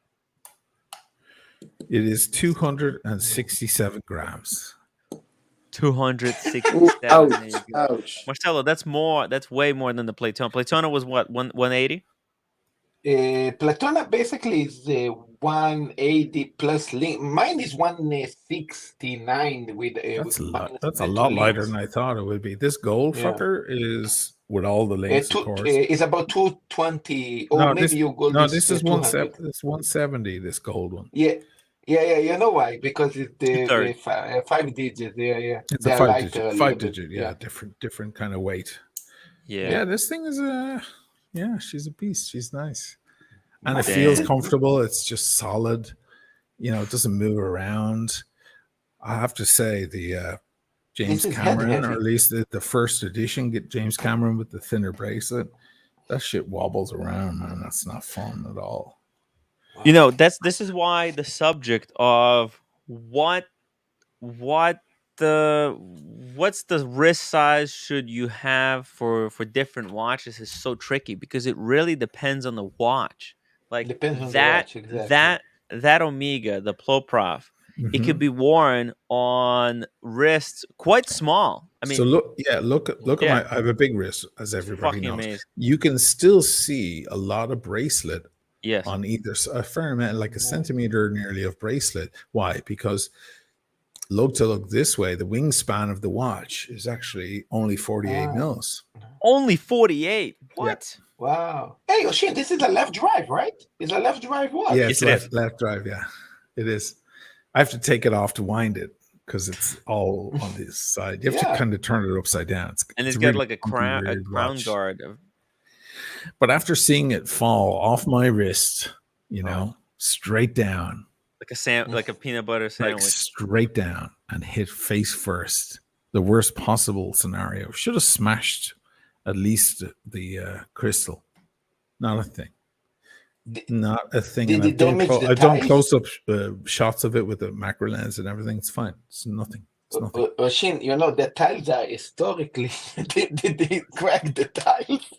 S13: It is 267 grams.
S1: 267.
S14: Ouch.
S1: Marcelo, that's way more than the Playtona. Playtona was what, 180?
S11: Platona basically is 180 plus link. Mine is 169 with
S13: that's a lot lighter than I thought it would be. This gold fucker is with all the links, of course.
S11: It's about 220. Or maybe you go.
S13: No, this is 170. It's 170. This gold one.
S11: Yeah. You know why? Because it's the 5 digits. Yeah.
S13: It's a 5 digit. Yeah, different kind of weight. Yeah. This thing is she's a beast. She's nice, and it feels comfortable. It's just solid. It doesn't move around. I have to say the James Cameron, or at least the first edition, get James Cameron with the thinner bracelet. That shit wobbles around, man. That's not fun at all.
S1: This is why the subject of what's the wrist size should you have for different watches is so tricky, because it really depends on the watch. Like
S11: depends on the watch, exactly.
S1: that Omega, the Ploprof, it could be worn on wrists quite small. I mean,
S13: so look at my. I have a big wrist, as everybody knows.
S1: Amazing.
S13: You can still see a lot of bracelet.
S1: Yes.
S13: On either, a fair amount, like a centimeter nearly of bracelet. Why? Because Lug-to-lug this way, the wingspan of the watch is actually only 48 mils.
S1: Only 48? What?
S11: Yeah. Wow. Hey, shit, this is a left drive, right? It's a left drive watch.
S13: Yeah, it's left drive, yeah. It is. I have to take it off to wind it because it's all on this side. You have to kind of turn it upside down.
S1: It's got really like a crown guard.
S13: But after seeing it fall off my wrist, straight down,
S1: like a peanut butter sandwich,
S13: straight down and hit face first, the worst possible scenario. Should have smashed at least the crystal. Not a thing. Not a thing.
S11: Did it damage the
S13: I've done
S11: tiles?
S13: close-up shots of it with the macro lens and everything. It's fine. It's nothing. It's nothing.
S11: Shin, the tiles are historically. Did they crack the tiles?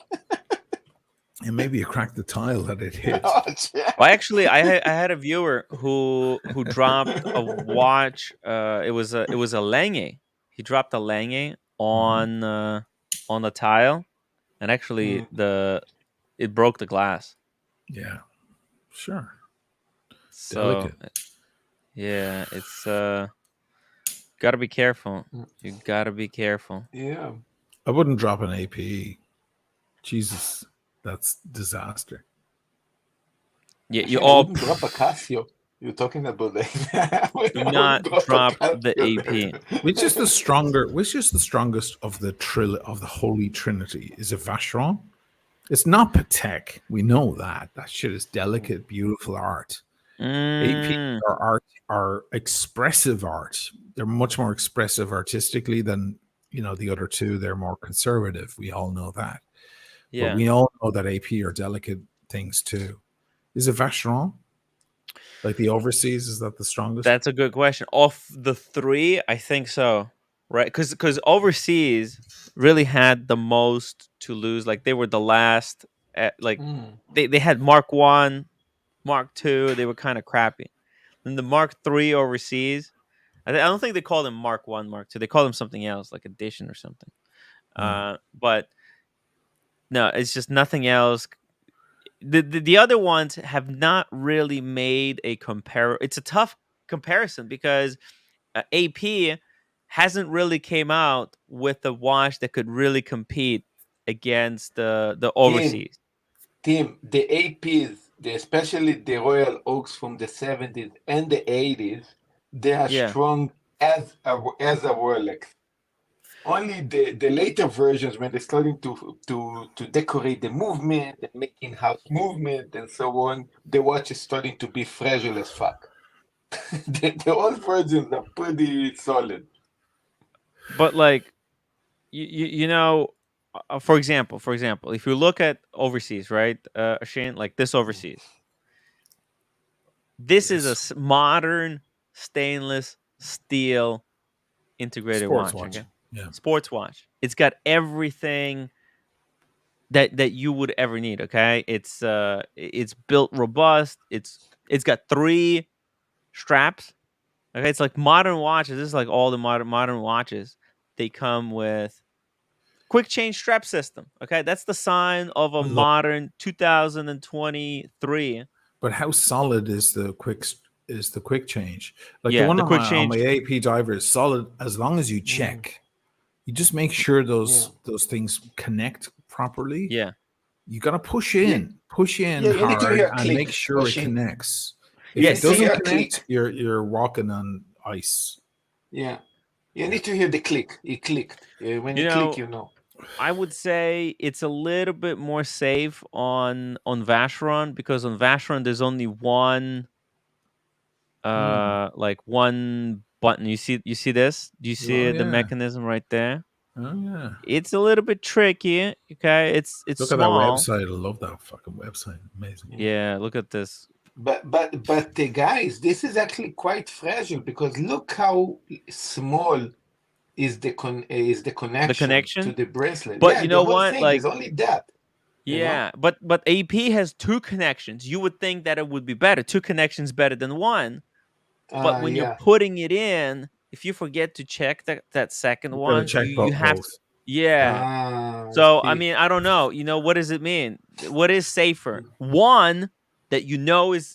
S13: And maybe you cracked the tile that it hit.
S11: Oh,
S1: well, actually, I had a viewer who dropped a watch. It was a Lange. He dropped a Lange on on the tile, and actually it broke the glass.
S13: Yeah, sure.
S1: So
S13: Delicate.
S1: yeah, it's gotta be careful. You gotta be careful.
S11: Yeah.
S13: I wouldn't drop an AP. Jesus, that's disaster.
S1: Yeah,
S11: Actually, I wouldn't drop a Casio. You're talking about that.
S1: Do not drop the AP.
S13: Which is the strongest of the Holy Trinity? Is it Vacheron? It's not Patek. We know that. That shit is delicate, beautiful art. AP are expressive art. They're much more expressive artistically than the other two. They're more conservative. We all know that.
S1: Yeah.
S13: But we all know that AP are delicate things too. Is it Vacheron? Like the overseas, is that the strongest?
S1: That's a good question. Of the three, I think so. Right? Because overseas really had the most to lose. Like they were the last. They had Mark 1, Mark 2. They were kind of crappy. Then the Mark 3 overseas, I don't think they called them Mark 1, Mark 2. They called them something else, like Edition or something. But no, it's just nothing else. The other ones have not really made a compare. It's a tough comparison because AP hasn't really came out with a watch that could really compete against the overseas.
S11: Tim, the APs, especially the Royal Oaks from the 70s and the 80s, they are strong as a Rolex. Only the later versions, when they're starting to decorate the movement and make in-house movement and so on, the watch is starting to be fragile as fuck. the old versions are pretty solid.
S1: But like, for example, if you look at overseas, right, Shane, like this overseas, this is a modern stainless steel integrated
S13: Sports
S1: watch.
S13: watch. Yeah.
S1: Sports watch. It's got everything that you would ever need. Okay, it's built robust. It's got 3 straps. Okay, it's like modern watches. This is like all the modern watches. They come with quick change strap system. Okay, that's the sign of a modern 2023.
S13: But how solid is the quick change? Like
S1: Yeah,
S13: the one
S1: the
S13: on
S1: quick
S13: my
S1: change.
S13: AP diver is solid as long as you check. You just make sure those things connect properly.
S1: Yeah.
S13: You got to push in hard and make sure it connects. If it doesn't connect, you're walking on ice.
S11: Yeah. You need to hear the click. It clicked. When you click, you know.
S1: I would say it's a little bit more safe on Vacheron because on Vacheron there's only one like one button. You see this? Do you see the mechanism right there?
S13: Oh yeah.
S1: It's a little bit tricky. Okay, it's
S13: look
S1: small.
S13: at that website. I love that fucking website. Amazing.
S1: Yeah, look at this.
S11: But guys, this is actually quite fragile because look how small is the connection to the bracelet.
S1: But you know what?
S11: Like it's only that.
S1: Yeah, but AP has 2 connections. You would think that it would be better. 2 connections better than 1. But when you're putting it in, if you forget to check that second one, you have to. Yeah. So I mean, I don't know. What does it mean? What is safer? One that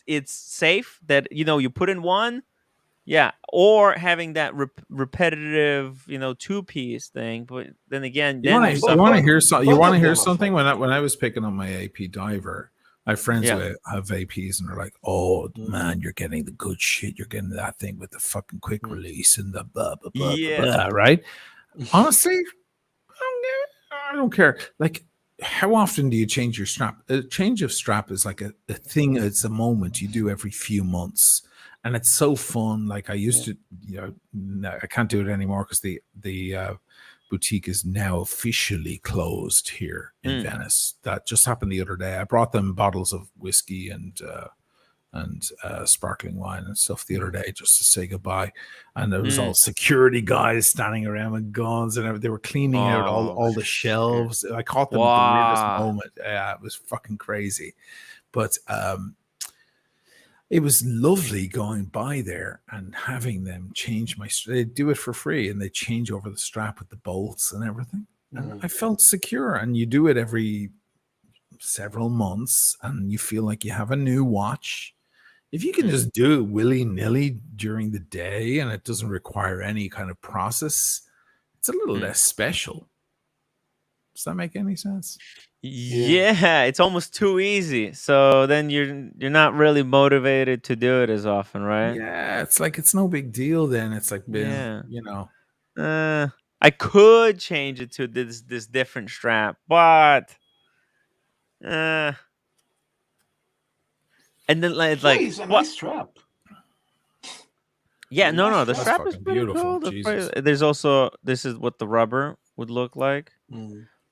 S1: it's safe that you put in one, or having that repetitive 2-piece thing. But then again,
S13: you want to hear something? You want to hear something? When I was picking on my AP diver, I have friends who have APs and they're like, "Oh man, you're getting the good shit. You're getting that thing with the fucking quick release and the blah blah blah blah." Right? Honestly, I don't care. Like, how often do you change your strap? A change of strap is like a thing. It's a moment you do every few months, and it's so fun. Like I used to, I can't do it anymore because the boutique is now officially closed here in Venice. That just happened the other day. I brought them bottles of whiskey and sparkling wine and stuff the other day just to say goodbye. And there was all security guys standing around with guns and they were cleaning out all the shelves. I caught them at the weirdest moment. Yeah, it was fucking crazy. But it was lovely going by there and having them change they do it for free and they change over the strap with the bolts and everything. And I felt secure. And you do it every several months, and you feel like you have a new watch. If you can just do it willy-nilly during the day and it doesn't require any kind of process, it's a little less special. Does that make any sense?
S1: Yeah, it's almost too easy. So then you're not really motivated to do it as often, right?
S13: Yeah, it's like it's no big deal then. It's like
S1: Yeah.
S13: you know.
S1: I could change it to this different strap, but and then it's like
S11: it's a nice strap.
S1: Yeah, no, the
S13: That's
S1: strap is
S13: fucking
S1: pretty
S13: beautiful.
S1: cool.
S13: Jesus.
S1: There's also, this is what the rubber would look like.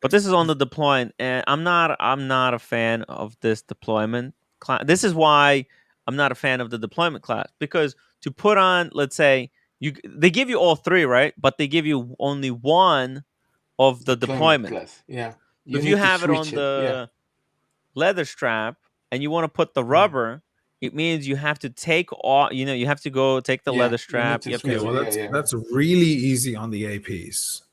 S1: But this is on the deployment, and I'm not a fan of this deployment class. This is why I'm not a fan of the deployment class, because to put on, let's say they give you all three, right? But they give you only one of the deployment.
S11: Class. Yeah.
S1: If you have it on the leather strap and you want to put the rubber, it means you have to take all. You have to go take the leather strap.
S13: That's really easy on the APs.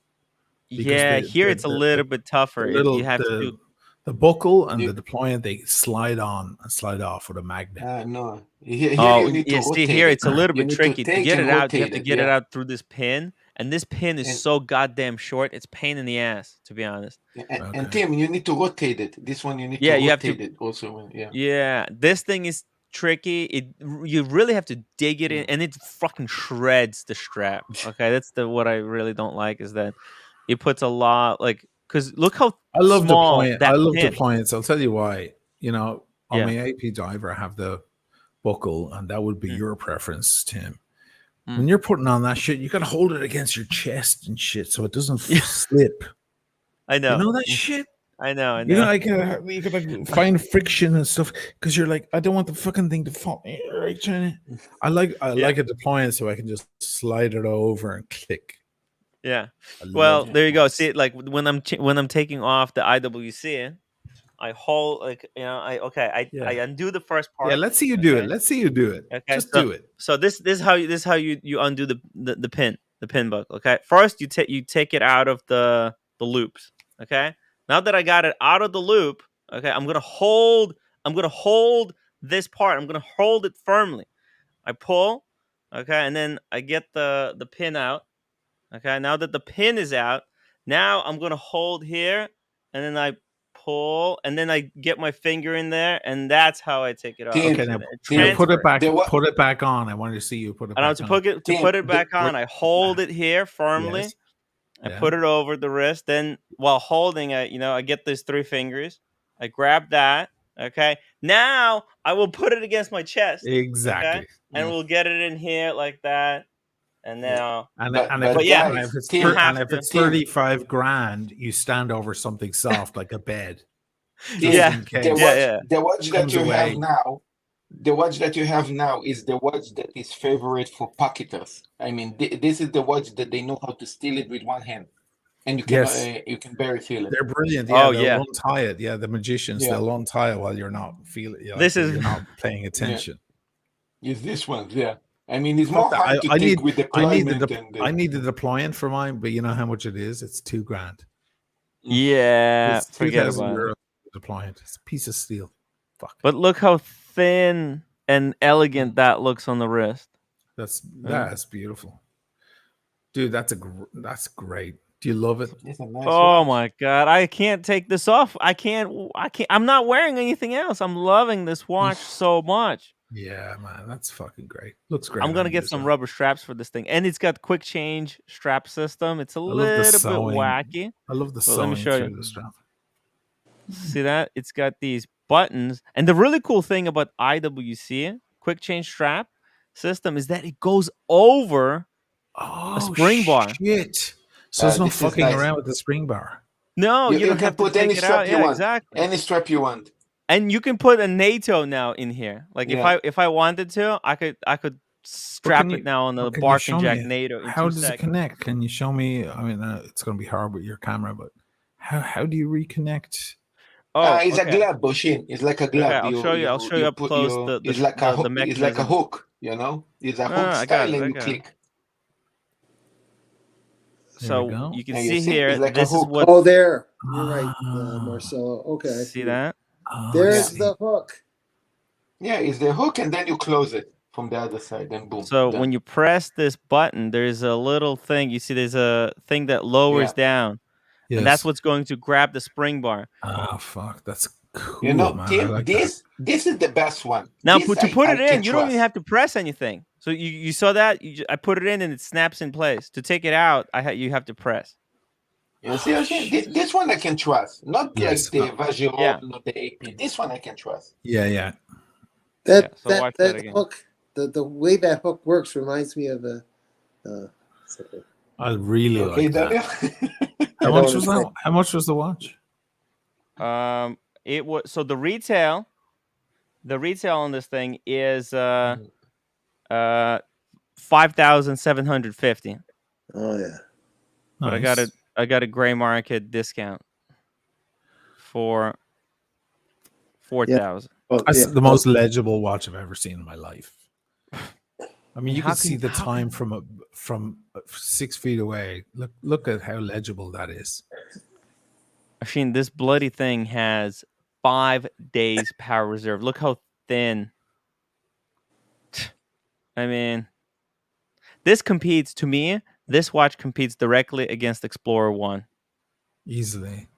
S1: Yeah, here it's a little bit tougher. You have to do
S13: the buckle and the deployment. They slide on and slide off with a magnet.
S11: No.
S1: Here it's a little bit tricky to get it out. You have to get it out through this pin, and this pin is so goddamn short. It's pain in the ass, to be honest.
S11: And Tim, you need to rotate it. This one you need to rotate it also.
S1: Yeah, this thing is tricky. You really have to dig it in, and it fucking shreds the strap. Okay, that's what I really don't like, is that it puts a lot, like, because look how
S13: I love
S1: small
S13: deployment.
S1: that
S13: I love
S1: pin.
S13: deployments. I'll tell you why. On my AP diver, I have the buckle, and that would be your preference, Tim. When you're putting on that shit, you gotta hold it against your chest and shit so it doesn't slip.
S1: I know.
S13: You know that shit?
S1: I know.
S13: You gotta find friction and stuff because you're like, I don't want the fucking thing to fall. I like a deployment so I can just slide it over and click.
S1: Yeah. Well, there you go. See, like when I'm taking off the IWC, I hold I undo the first part.
S13: Yeah, let's see you do it. Let's see you do it.
S1: Okay,
S13: Just do it.
S1: So this is how you undo the pin buckle. Okay, first you take it out of the loops. Okay, now that I got it out of the loop, okay, I'm gonna hold this part. I'm gonna hold it firmly. I pull, okay, and then I get the pin out. Okay, now that the pin is out, now I'm gonna hold here, and then I pull, and then I get my finger in there, and that's how I take it off.
S13: Okay, now put it back. Put it back on. I wanted to see you put it back on.
S1: To put it back on, I hold it here firmly.
S13: Yes.
S1: I put it over the wrist. Then, while holding it, I get these three fingers. I grab that. Okay. Now I will put it against my chest.
S13: Exactly.
S1: Okay? And we'll get it in here like that. And now,
S13: if it's 35 grand, you stand over something soft like a bed.
S11: The watch that you have now, the watch that you have now is the watch that is favorite for pocketers. I mean, this is the watch that they know how to steal it with one hand, and you can you can barely feel it.
S13: They're brilliant. Yeah, they'll untie it. Yeah, the magicians they'll untie it while you're not feeling. You're not paying attention.
S11: It's this one, I mean, it's more hard to take with the deployment.
S13: I need the deployment for mine, but you know how much it is? It's $2,000.
S1: Yeah,
S13: it's
S1: forget about
S13: it. Deployment. It's a piece of steel. Fuck.
S1: But look how thin and elegant that looks on the wrist.
S13: That's beautiful, dude. That's great. Do you love it?
S11: It's a nice
S1: watch. My god, I can't take this off. I can't. I'm not wearing anything else. I'm loving this watch so much.
S13: Yeah, man, that's fucking great. Looks great.
S1: I'm gonna get some rubber straps for this thing, and it's got quick change strap system. It's a little bit wacky.
S13: I love the sewing.
S1: Let me show you
S13: the strap.
S1: See that? It's got these buttons, and the really cool thing about IWC quick change strap system is that it goes over a spring bar.
S13: Shit! So there's no fucking around with the spring bar.
S1: No, you don't have to put any strap you want. Exactly.
S11: Any strap you want.
S1: And you can put a NATO now in here. Like if I wanted to, I could strap it now on the Bark and Jack NATO.
S13: How does it connect? Can you show me? I mean, it's going to be hard with your camera, but how do you reconnect?
S11: It's a glove, Boshin. It's like a glove.
S1: Okay, I'll show you up close.
S11: It's like a hook. It's like a hook. It's a hook style, and you click.
S1: So you can see here.
S11: Like
S1: this is what.
S14: Oh, there. You're right, Marcelo. Okay, I
S1: See that?
S14: There's the hook.
S11: Yeah, it's the hook, and then you close it from the other side, and boom.
S1: So
S11: done.
S1: when you press this button, there's a little thing. You see, there's a thing that lowers down, and that's what's going to grab the spring bar.
S13: Oh fuck, that's cool.
S11: You know,
S13: man.
S11: Tim,
S13: I like
S11: this is the best one.
S1: Now,
S11: This
S1: to put it
S11: I
S1: in,
S11: can
S1: you don't even
S11: trust.
S1: have to press anything. So you saw that? I put it in, and it snaps in place. To take it out, you have to press.
S11: You see what I'm saying? This one I can trust. Not
S13: Yes.
S11: like the Vacheron,
S1: Yeah.
S11: not the AP. This one I can trust.
S13: Yeah.
S14: That
S1: so watch that again.
S14: hook, the way that hook works reminds me of the.
S13: I really
S11: Okay,
S13: like that.
S11: Daniel?
S13: How much was that? How much was the watch?
S1: It was the retail on this thing is $5,750.
S14: Oh yeah.
S1: But
S13: Nice.
S1: I got a gray market discount for $4,000.
S14: Well,
S13: That's the most legible watch I've ever seen in my life. I mean, you
S1: How
S13: can see the
S1: how
S13: time from 6 feet away. Look at how legible that is.
S1: Machine, this bloody thing has 5 days power reserve. Look how thin. I mean, this watch competes directly against Explorer 1.
S13: Easily.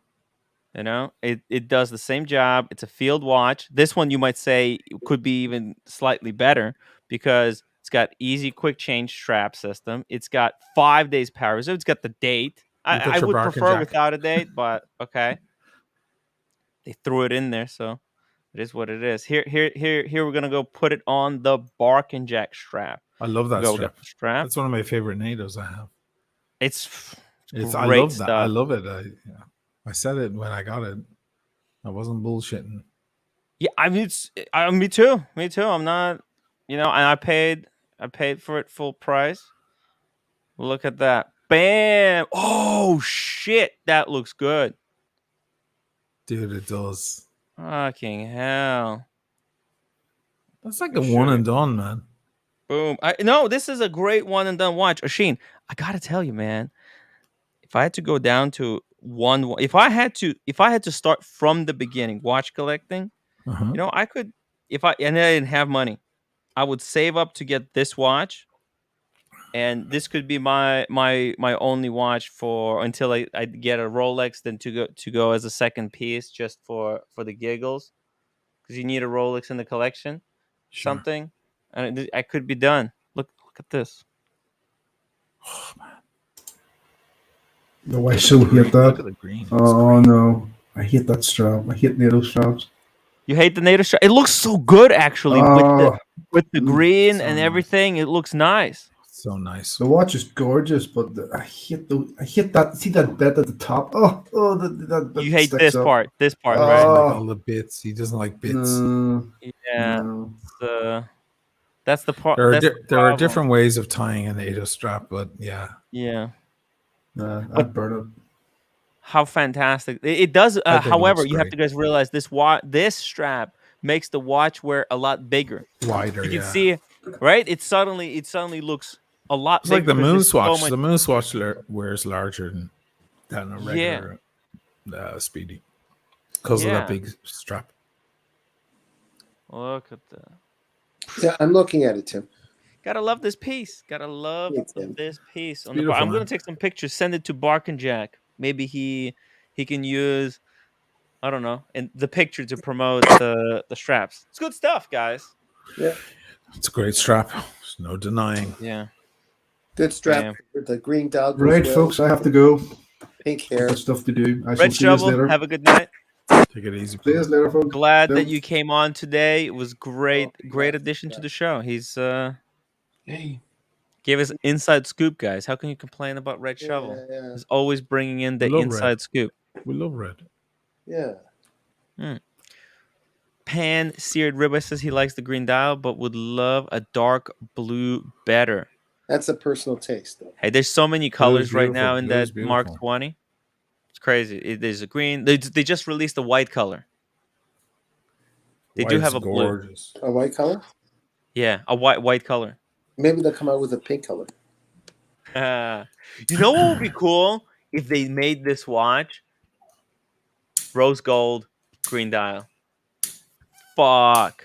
S1: You know, it does the same job. It's a field watch. This one, you might say, could be even slightly better because it's got easy quick change strap system. It's got 5 days power reserve. It's got the date. I would prefer without a date, but okay. They threw it in there, so it is what it is. Here we're gonna go put it on the Bark and Jack strap.
S13: I love that
S1: strap.
S13: That's one of my favorite NATOs I have.
S1: It's
S13: I
S1: great
S13: love that.
S1: stuff.
S13: I love it. I said it when I got it. I wasn't bullshitting.
S1: Yeah, I mean, me too. Me too. I'm not, and I paid for it full price. Look at that. Bam! Oh shit, that looks good.
S13: Dude, it does.
S1: Fucking hell.
S13: That's like a one and done, man.
S1: Boom. No, this is a great one and done watch. Asheen, I gotta tell you, man. If I had to go down to if I had to start from the beginning, watch collecting, I could, and I didn't have money, I would save up to get this watch, and this could be my only watch until I get a Rolex, then to go as a second piece just for the giggles, because you need a Rolex in the collection, something, and I could be done. Look at this.
S12: Oh man. No, I so hate that.
S13: Look at the green.
S12: Oh no, I hate that strap. I hate NATO straps.
S1: You hate the NATO strap? It looks so good, actually, with the green and everything. It looks nice.
S13: So nice.
S12: The watch is gorgeous, but I hate that. See that bit at the top? That
S1: you hate this
S12: up.
S1: part. This part,
S13: right?
S1: Like
S13: all the bits. He doesn't like bits.
S1: Yeah. No. That's the part.
S13: There are different ways of tying a NATO strap, but yeah.
S1: Yeah.
S12: I'd burn it.
S1: How fantastic it does! However, you have to guys realize this strap makes the watch wear a lot bigger,
S13: wider.
S1: You can see, right? It suddenly looks a lot.
S13: It's like the Moose watch. The Moose watch wears larger than a regular Speedy because of that big strap.
S1: Look at that.
S14: Yeah, I'm looking at it, Tim.
S1: Gotta love this piece. Gotta love this piece. I'm
S13: going
S1: to take some pictures, send it to Bark and Jack. Maybe he can use, I don't know, and the picture to promote the straps. It's good stuff, guys.
S14: Yeah,
S13: it's a great strap. There's no denying.
S1: Yeah,
S14: good strap with the green dog.
S12: Right, folks, I have to go.
S14: Pink hair.
S12: Got stuff to do.
S1: Red Shovel, have a good night.
S13: Take it easy.
S12: See you later, folks.
S1: Glad that you came on today. It was great addition to the show. He's gave us inside scoop, guys. How can you complain about Red Shovel?
S14: Yeah.
S1: He's always bringing in the inside scoop.
S13: We love red.
S14: Yeah.
S1: Pan Seared Ribeye says he likes the green dial, but would love a dark blue better.
S14: That's a personal taste, though.
S1: Hey, there's so many colors right now in that Mark 20. It's crazy. There's a green. They just released a white color. They do have a
S13: gorgeous.
S14: Blue. A white color?
S1: Yeah, a white color.
S14: Maybe they'll come out with a pink color.
S1: You know what would be cool if they made this watch rose gold, green dial. Fuck.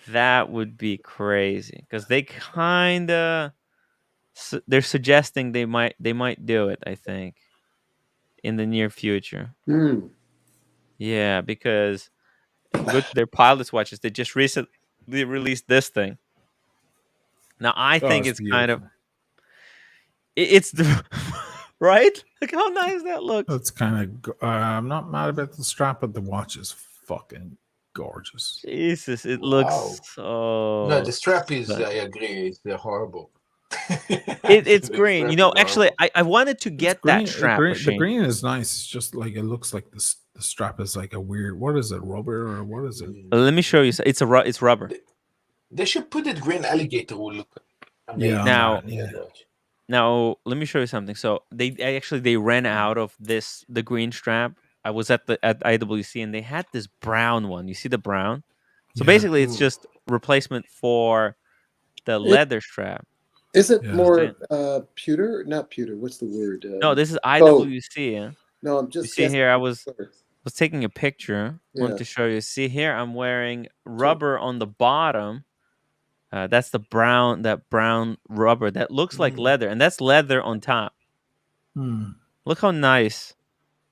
S1: That would be crazy because they kinda they're suggesting they might do it. I think in the near future. Yeah, because if we go to their pilots watches, they just recently released this thing. Now I think it's kind of it's the right. Look how nice that looks.
S13: That's kind of. I'm not mad about the strap, but the watch is fucking gorgeous.
S1: Jesus, it looks so.
S11: No, the strap is. I agree. It's horrible.
S1: It's green. You know, actually, I wanted to get
S13: green,
S1: that strap.
S13: The green is nice. It's just like it looks like the strap is like a weird. What is it? Rubber or what is it?
S1: Let me show you. It's rubber.
S11: They should put it green alligator. Will look.
S1: Now, now let me show you something. So they ran out of the green strap. I was at IWC and they had this brown one. You see the brown? So basically, it's just replacement for the leather strap.
S14: Is it more pewter? Not pewter. What's the word?
S1: No, this is IWC. Yeah?
S14: No, I'm just.
S1: You see here, I was taking a picture. Wanted to show you. See here, I'm wearing rubber on the bottom. That's the brown rubber that looks like leather, and that's leather on top. Look how nice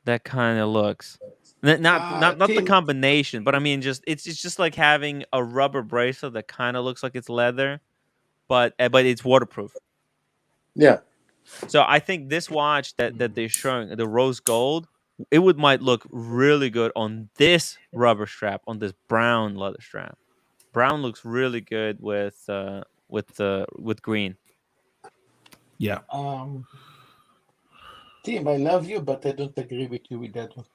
S1: that kind of looks. Not the combination, but I mean, it's just like having a rubber bracelet that kind of looks like it's leather, but it's waterproof.
S14: Yeah.
S1: So I think this watch that they're showing, the rose gold, might look really good on this rubber strap, on this brown leather strap. Brown looks really good with green.
S13: Yeah.
S11: Tim, I love you, but I don't agree with you with that one.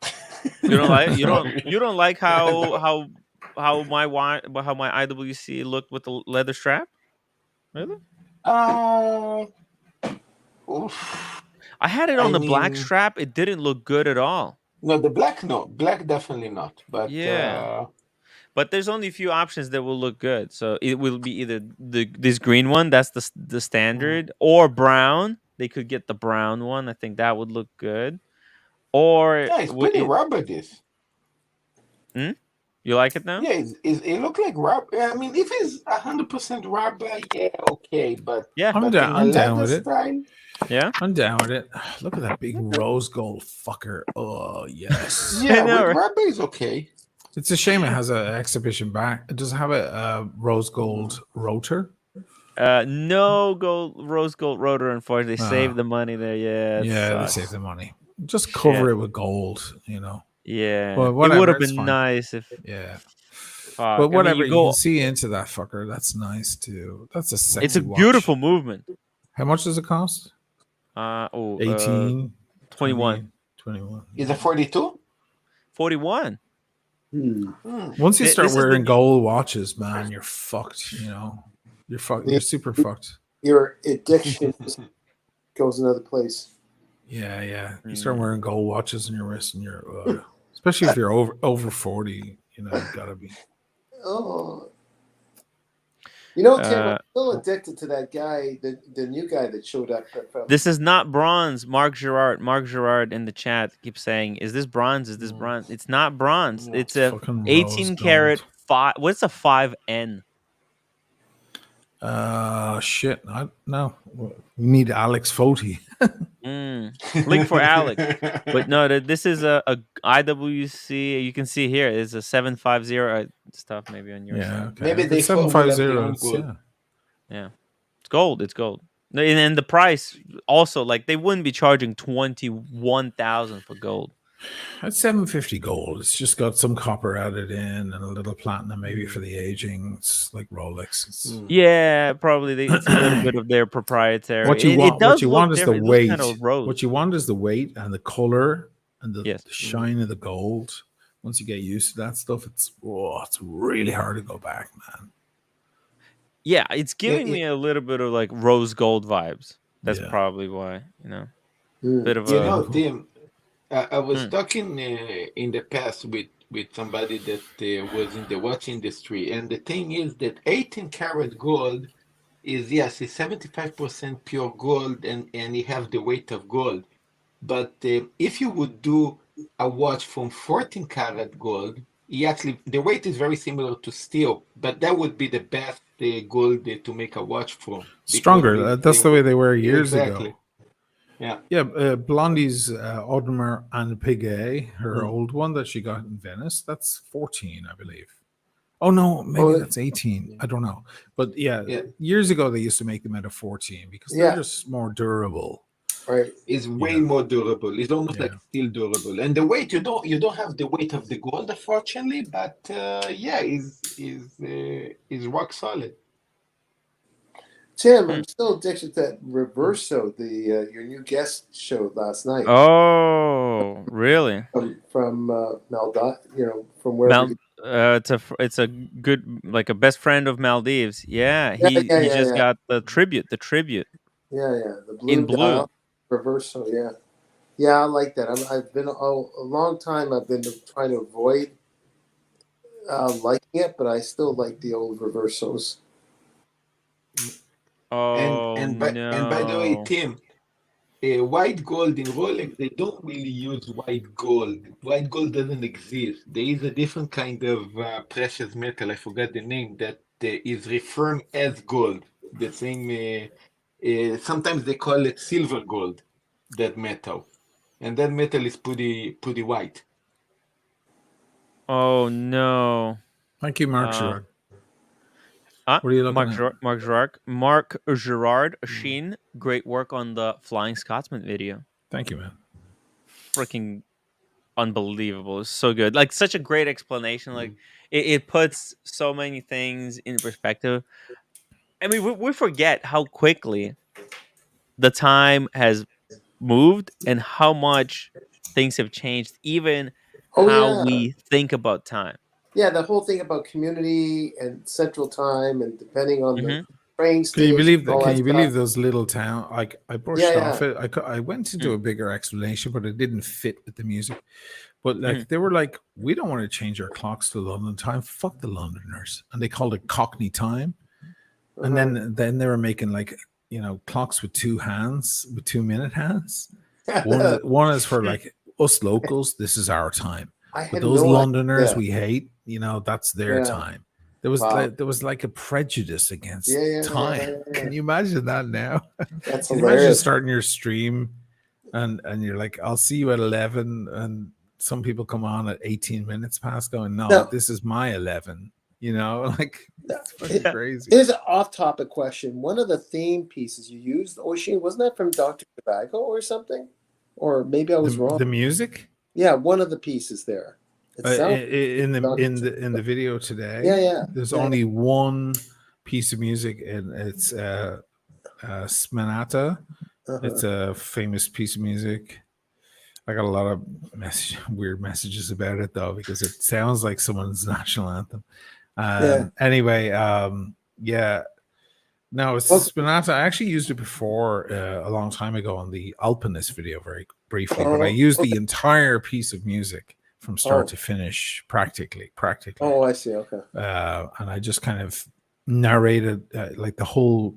S1: You don't like how my IWC looked with the leather strap? Really? I had it on the black strap. It didn't look good at all.
S11: No, the black, no. Black, definitely not. But
S1: yeah. But there's only a few options that will look good. So it will be either this green one, that's the standard, or brown. They could get the brown one. I think that would look good. Or
S11: it's pretty rubber, this.
S1: You like it now?
S11: Yeah, it look like rubber. I mean, if it's 100% rubber, yeah, okay. But
S1: yeah,
S13: I'm down with it.
S11: Style,
S1: yeah,
S13: I'm down with it. Look at that big rose gold fucker. Oh yes.
S11: Yeah, rubber is okay.
S13: It's a shame it has an exhibition back. It does have a rose gold rotor.
S1: No rose gold rotor. Unfortunately, they saved the money there. Yeah,
S13: they saved the money. Just cover it with gold, you know.
S1: Yeah,
S13: but whatever,
S1: it would have been nice if.
S13: Yeah.
S1: Fuck.
S13: But whatever, you can see into that fucker. That's nice too. That's a sexy.
S1: It's a beautiful movement.
S13: How much does it cost?
S1: 18, 21.
S13: 21.
S11: Is it 42?
S1: 41.
S13: Once you start wearing gold watches, man, you're fucked. You know, you're fucked. You're super fucked.
S14: Your addiction goes another place.
S13: Yeah. You start wearing gold watches on your wrist, and you're, especially if you're over 40. You know, you gotta be.
S14: Oh. You know, Tim, I'm still addicted to that guy, the new guy that showed up.
S1: This is not bronze. Mark Gerard in the chat keeps saying, "Is this bronze? Is this bronze?" It's not bronze. No, it's a 18 karat 5. What's a 5N?
S13: Shit. No. We need Alex Foti.
S1: Link for Alex. But no, this is a IWC. You can see here is a 750 stuff maybe on your side.
S13: Okay.
S11: Maybe they
S13: 750.
S1: Yeah. It's gold. It's gold. And the price also, like, they wouldn't be charging 21,000 for gold.
S13: That's 750 gold. It's just got some copper added in and a little platinum maybe for the aging. It's like Rolex.
S1: Yeah, probably it's a little bit of their proprietary.
S13: What you want is the weight.
S1: Kind of
S13: what you want is the weight and the color and the shine of the gold. Once you get used to that stuff, it's really hard to go back, man.
S1: Yeah, it's giving me a little bit of like rose gold vibes. That's probably why, you know. Bit of
S11: Tim, I was talking in the past with somebody that was in the watch industry, and the thing is that 18 karat gold is yes, it's 75% pure gold, and you have the weight of gold. But if you would do a watch from 14 karat gold, the weight is very similar to steel, but that would be the best gold to make a watch from.
S13: Stronger. That's the way they were years ago.
S11: Yeah.
S13: Blondie's Audemars and Piguet, her old one that she got in Venice, that's 14, I believe. Oh no, maybe that's 18. I don't know. But years ago they used to make them out of 14 because they're just more durable.
S11: Right, it's way more durable. It's almost like steel durable, and the weight you don't have the weight of the gold, unfortunately. But is rock solid.
S14: Tim, I'm still addicted to that Reverso, your new guest show last night.
S1: Oh, really?
S14: From Maldives, from where?
S1: It's a good, like a best friend of Maldives. Yeah, he just got the tribute.
S14: The blue
S1: in blue.
S14: Dial, Reverso, yeah, I like that. I've been a long time. I've been trying to avoid liking it, but I still like the old Reversos.
S1: Oh,
S11: and by the way, Tim, white gold in Rolex, they don't really use white gold. White gold doesn't exist. There is a different kind of precious metal. I forgot the name that is referred as gold. The same. Sometimes they call it silver gold. That metal, and that metal is pretty white.
S1: Oh no!
S13: Thank you, Mark Gerard. What are you looking at?
S1: Mark Gerard Sheen. Great work on the Flying Scotsman video.
S13: Thank you, man.
S1: Freaking unbelievable! It's so good. Like such a great explanation. Like it puts so many things in perspective. I mean, we forget how quickly the time has moved and how much things have changed, even how we think about time.
S14: Yeah, the whole thing about community and central time, and depending on the train station.
S13: Can you believe that? Can you believe those little towns? Like I brushed off it. I went to do a bigger explanation, but it didn't fit with the music. But like they were like, we don't want to change our clocks to London time. Fuck the Londoners, and they called it Cockney time. And then they were making like clocks with 2 hands, with 2-minute hands. One is for like us locals. This is our time. But those Londoners we hate, that's their time. There was like a prejudice against time. Can you imagine that now?
S14: That's
S13: Can you imagine starting your stream and you're like, I'll see you at 11, and some people come on at 18 minutes past going, no, this is my 11. Like it's crazy.
S14: Here's an off-topic question. One of the theme pieces you used, Oisin, wasn't that from Dr. Tobacco or something? Or maybe I was wrong.
S13: The music?
S14: Yeah, one of the pieces there.
S13: In the video today, there's only one piece of music, and it's Smenata. It's a famous piece of music. I got a lot of weird messages about it though, because it sounds like someone's national anthem. Anyway, no, it's Spenata. I actually used it before a long time ago on the Alpinist video, very briefly, but I used the entire piece of music from start to finish, practically.
S14: Oh, I see. Okay.
S13: And I just kind of narrated like the whole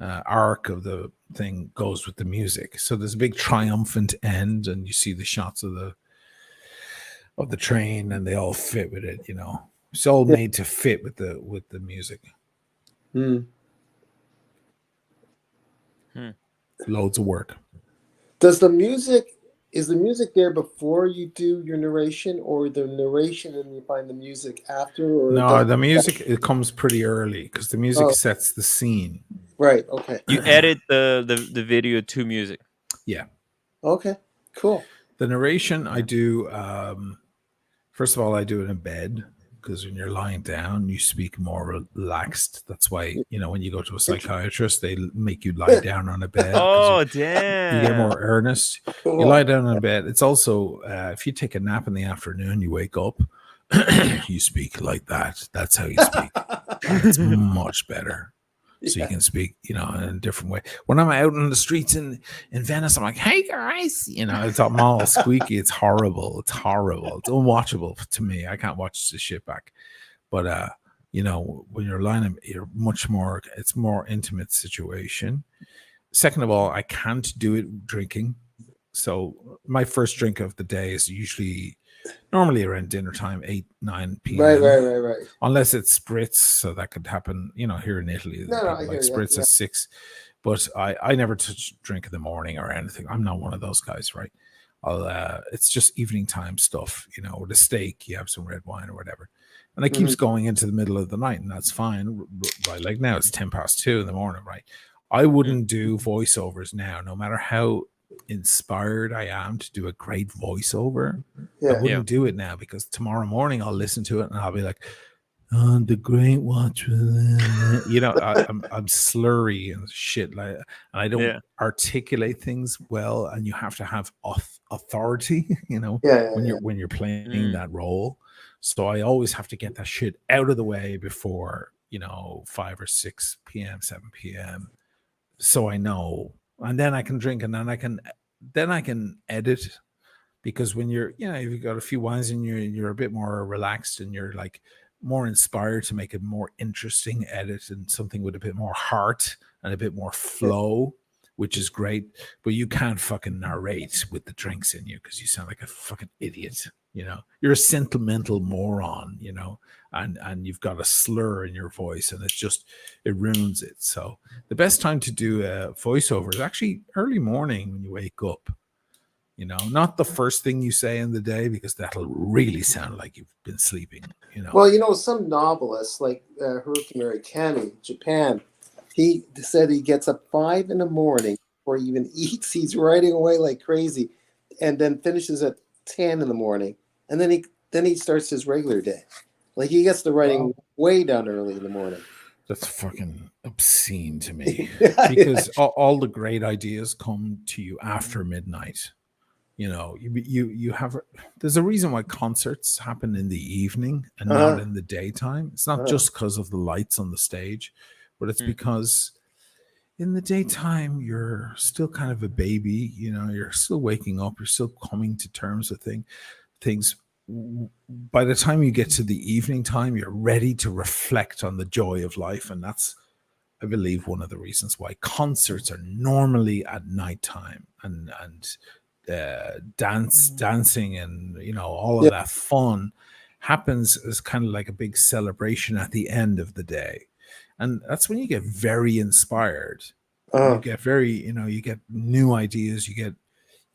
S13: arc of the thing goes with the music. So there's a big triumphant end, and you see the shots of the train, and they all fit with it. It's all made to fit with the music. Loads of work.
S14: Is the music there before you do your narration, or the narration and you find the music after? Or
S13: no, the music, it comes pretty early because the music sets the scene.
S14: Right. Okay.
S1: You edit the video to music.
S13: Yeah.
S14: Okay. Cool.
S13: The narration I do. First of all, I do it in bed, because when you're lying down, you speak more relaxed. That's why, when you go to a psychiatrist, they make you lie down on a bed.
S1: Oh, damn.
S13: You get more earnest. Cool. You lie down on a bed. It's also, if you take a nap in the afternoon, you wake up, you speak like that. That's how you speak. It's much better. So you can speak, in a different way. When I'm out in the streets in Venice, I'm like, hey guys, it's all squeaky. It's horrible. It's unwatchable to me. I can't watch the shit back. But when you're lying, it's more intimate situation. Second of all, I can't do it drinking. So my first drink of the day is normally around dinner time, 8, 9 p.m.
S14: Right.
S13: Unless it's spritz, so that could happen, here in Italy.
S14: No, I
S13: like
S14: hear
S13: spritz
S14: you.
S13: at 6. But I never touch drink in the morning or anything. I'm not one of those guys, right? It's just evening time stuff, with a steak, you have some red wine or whatever. And it keeps going into the middle of the night, and that's fine. Right, like now it's 2:10 in the morning, right? I wouldn't do voiceovers now, no matter how inspired I am to do a great voiceover. I wouldn't do it now, because tomorrow morning I'll listen to it and I'll be like, the great watch, I'm slurry and shit, like, and I don't articulate things well, and you have to have authority, when you're playing that role. So I always have to get that shit out of the way before 5 or 6 p.m., 7 p.m. So I know, and then I can drink, and then I can edit, because when you're if you've got a few wines and you're a bit more relaxed and you're like more inspired to make a more interesting edit and something with a bit more heart and a bit more flow, which is great. But you can't fucking narrate with the drinks in you, because you sound like a fucking idiot. You're a sentimental moron, and you've got a slur in your voice, and it ruins it. So the best time to do a voiceover is actually early morning when you wake up. Not the first thing you say in the day, because that'll really sound like you've been sleeping.
S14: Well, some novelists like Haruki Murakami, Japan, he said he gets up 5 a.m. before he even eats. He's writing away like crazy, and then finishes at 10 a.m. and then he starts his regular day. Like, he gets the writing way down early in the morning.
S13: That's fucking obscene to me, because all the great ideas come to you after midnight. You have, there's a reason why concerts happen in the evening and not in the daytime. It's not just because of the lights on the stage, but it's because in the daytime you're still kind of a baby. You're still waking up. You're still coming to terms with things. By the time you get to the evening time, you're ready to reflect on the joy of life, and that's, I believe, one of the reasons why concerts are normally at nighttime, and dancing and all of that fun happens as kind of like a big celebration at the end of the day, and that's when you get very inspired. You get very you get new ideas, you get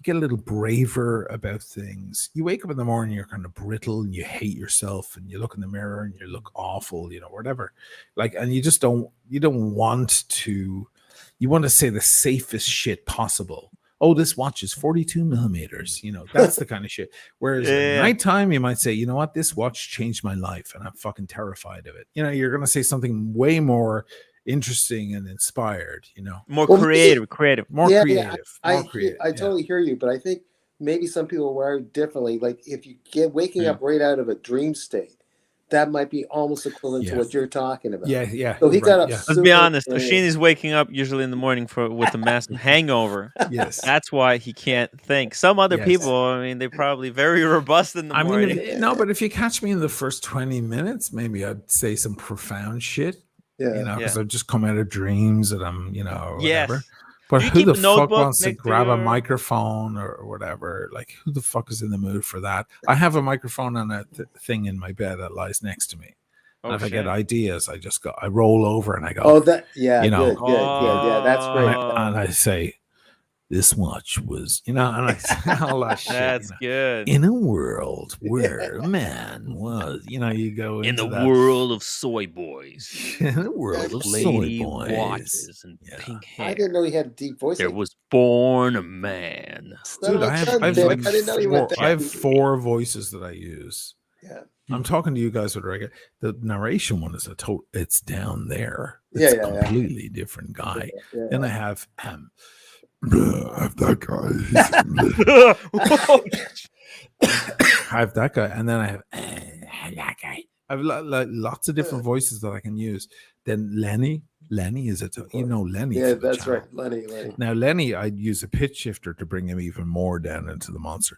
S13: a little braver about things. You wake up in the morning, you're kind of brittle and you hate yourself, and you look in the mirror and you look awful, whatever, like, and you want to say the safest shit possible. Oh, this watch is 42 millimeters. That's the kind of shit. Whereas at nighttime, you might say, you know what, this watch changed my life and I'm fucking terrified of it. You're going to say something way more interesting and inspired, more creative.
S14: I totally hear you, but I think maybe some people are wired differently. Like, if you get waking up right out of a dream state, that might be almost equivalent to what you're talking about. So he got up.
S1: Let's be honest. Oshini's waking up usually in the morning with a massive hangover.
S13: Yes,
S1: that's why he can't think. Some other people, they're probably very robust in the morning.
S13: But if you catch me in the first 20 minutes, maybe I'd say some profound shit. Because I've just come out of dreams that I'm, whatever. But who the fuck wants to grab a microphone or whatever? Like, who the fuck is in the mood for that? I have a microphone and a thing in my bed that lies next to me. And if I get ideas, I roll over and I go,
S14: good. Yeah, that's great.
S13: And I say, this watch was, and I say all that shit.
S1: That's good.
S13: In a world where a man was, you go
S1: in the world of soy boys.
S13: In the world of soy boys.
S1: Watches and pink hair.
S14: I didn't know he had a deep voice.
S1: There was born a man.
S13: Dude, I have 4 voices that I use.
S14: Yeah.
S13: I'm talking to you guys with regular. The narration one is it's down there. It's a completely different guy. Then I have I have that guy, and then I have that guy. I have lots of different voices that I can use. Then Lenny is Lenny.
S14: Yeah, that's right, Lenny.
S13: Now Lenny, I'd use a pitch shifter to bring him even more down into the monster.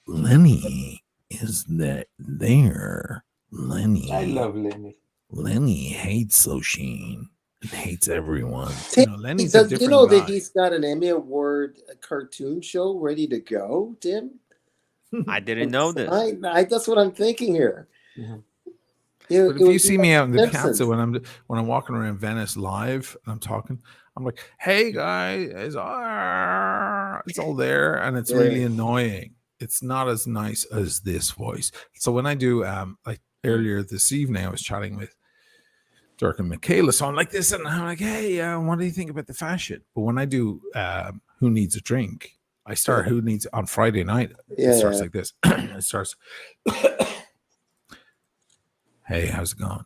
S13: Lenny is there. Lenny.
S11: I love Lenny.
S13: Lenny hates Oshin and hates everyone.
S14: Tim,
S13: Lenny's a
S14: do
S13: different
S14: you know
S13: guy.
S14: that he's got an Emmy Award cartoon show ready to go, Tim?
S1: I didn't know this.
S14: That's what I'm thinking here.
S13: Mm-hmm. But if you see me out in the piazza when I'm walking around Venice live and I'm talking, I'm like, "Hey guys, it's all there," and it's really annoying. It's not as nice as this voice. So when I do, like earlier this evening, I was chatting with Dirk and Michaela, so I'm like this, and I'm like, "Hey, what do you think about the fashion?" But when I do, Who Needs a Drink? I start Who Needs on Friday night. It starts like this. It starts. Hey, how's it going?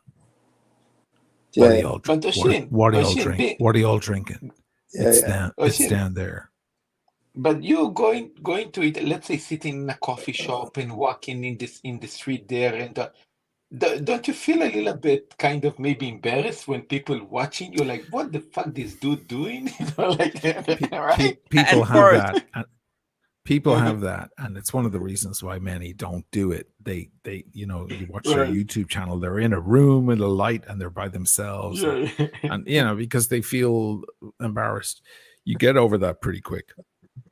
S13: What are y'all drinking? What are y'all drinking? It's down there.
S11: But you going to it, let's say sitting in a coffee shop and walking in the street there, and don't you feel a little bit kind of maybe embarrassed when people watching you, like, what the fuck this dude doing? Like, right?
S13: People have that. People have that, and it's one of the reasons why many don't do it. They you watch their YouTube channel, they're in a room with a light and they're by themselves, and because they feel embarrassed. You get over that pretty quick.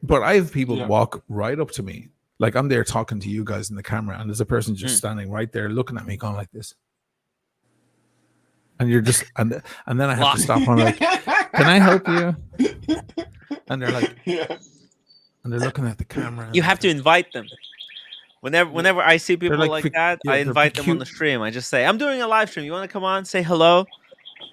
S13: But I have people walk right up to me, like I'm there talking to you guys in the camera, and there's a person just standing right there looking at me, going like this, and you're just and then I have to stop and I'm like, "Can I help you?" And they're like, and they're looking at the camera.
S1: You have to invite them. Whenever I see people like that, I invite them on the stream. I just say, "I'm doing a live stream. You want to come on? Say hello.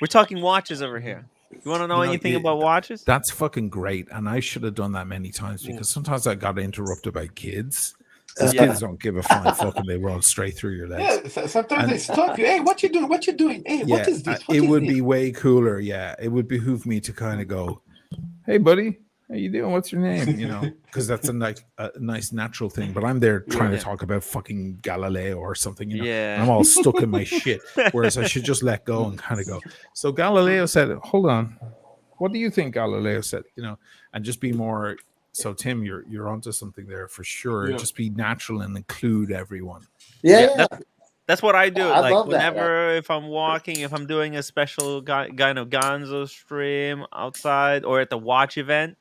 S1: We're talking watches over here. You want to know anything about watches?"
S13: That's fucking great, and I should have done that many times because sometimes I got interrupted by kids. These kids don't give a flying fuck, and they run straight through your legs.
S11: Yeah, sometimes they stop you. Hey, what you doing? What you doing? Hey, what is this?
S13: It would be way cooler. Yeah, it would behoove me to kind of go, "Hey, buddy. How you doing? What's your name?" Because that's a nice natural thing. But I'm there trying to talk about fucking Galileo or something. And I'm all stuck in my shit. Whereas I should just let go and kind of go. So Galileo said, "Hold on, what do you think Galileo said?" And just be more. So Tim, you're onto something there for sure. Just be natural and include everyone.
S1: That's what I do. If I'm walking, if I'm doing a special Gonzo stream outside or at the watch event.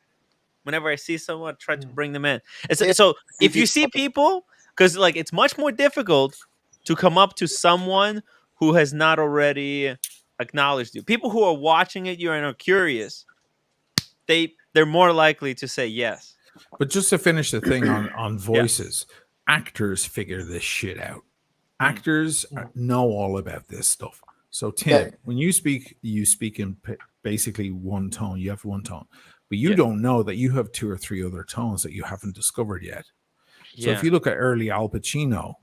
S1: Whenever I see someone, I try to bring them in. So if you see people, because it's much more difficult to come up to someone who has not already acknowledged you. People who are watching it, you are curious. They're more likely to say yes.
S13: But just to finish the thing on voices, actors figure this shit out. Actors know all about this stuff. So Tim, when you speak in basically one tone. You have one tone. But you don't know that you have 2 or 3 other tones that you haven't discovered yet. So if you look at early Al Pacino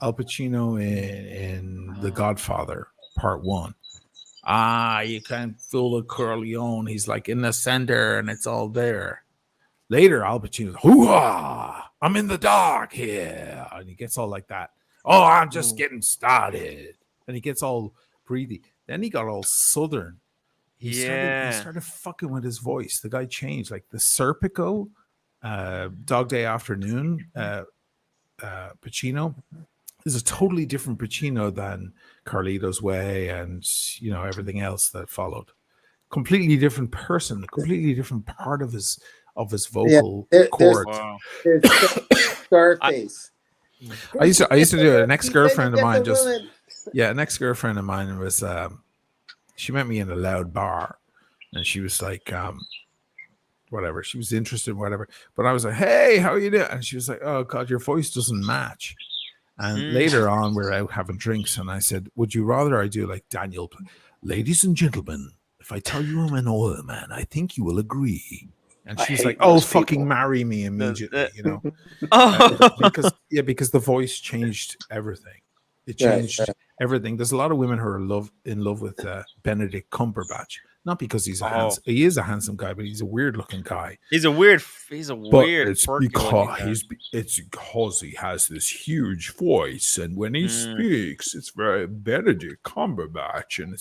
S13: in The Godfather Part 1, you can't fool a Corleone. He's like in the center and it's all there. Later, Al Pacino's, hoo-ha, I'm in the dark here. And he gets all like that. Oh, I'm just getting started. And he gets all breathy. Then he got all southern. He started fucking with his voice. The guy changed. Like the Serpico, Dog Day Afternoon, Pacino is a totally different Pacino than Carlito's Way and everything else that followed. Completely different person, a completely different part of his vocal cord.
S14: Scarface.
S13: I used to do it. An ex-girlfriend of mine an ex-girlfriend of mine was she met me in a loud bar and she was like whatever, she was interested in whatever, but I was like, "Hey, how are you doing?" And she was like, "Oh God, your voice doesn't match." And later on we're out having drinks and I said, "Would you rather I do like Daniel, ladies and gentlemen, if I tell you I'm an oil man, I think you will agree." And she's like, "Oh, fucking marry me immediately," because the voice changed everything. It changed everything. There's a lot of women who are in love with Benedict Cumberbatch. Not because he's he is a handsome guy, but he's a weird looking guy.
S1: He's a weird.
S13: But it's because he has this huge voice, and when he speaks, it's very Benedict Cumberbatch, and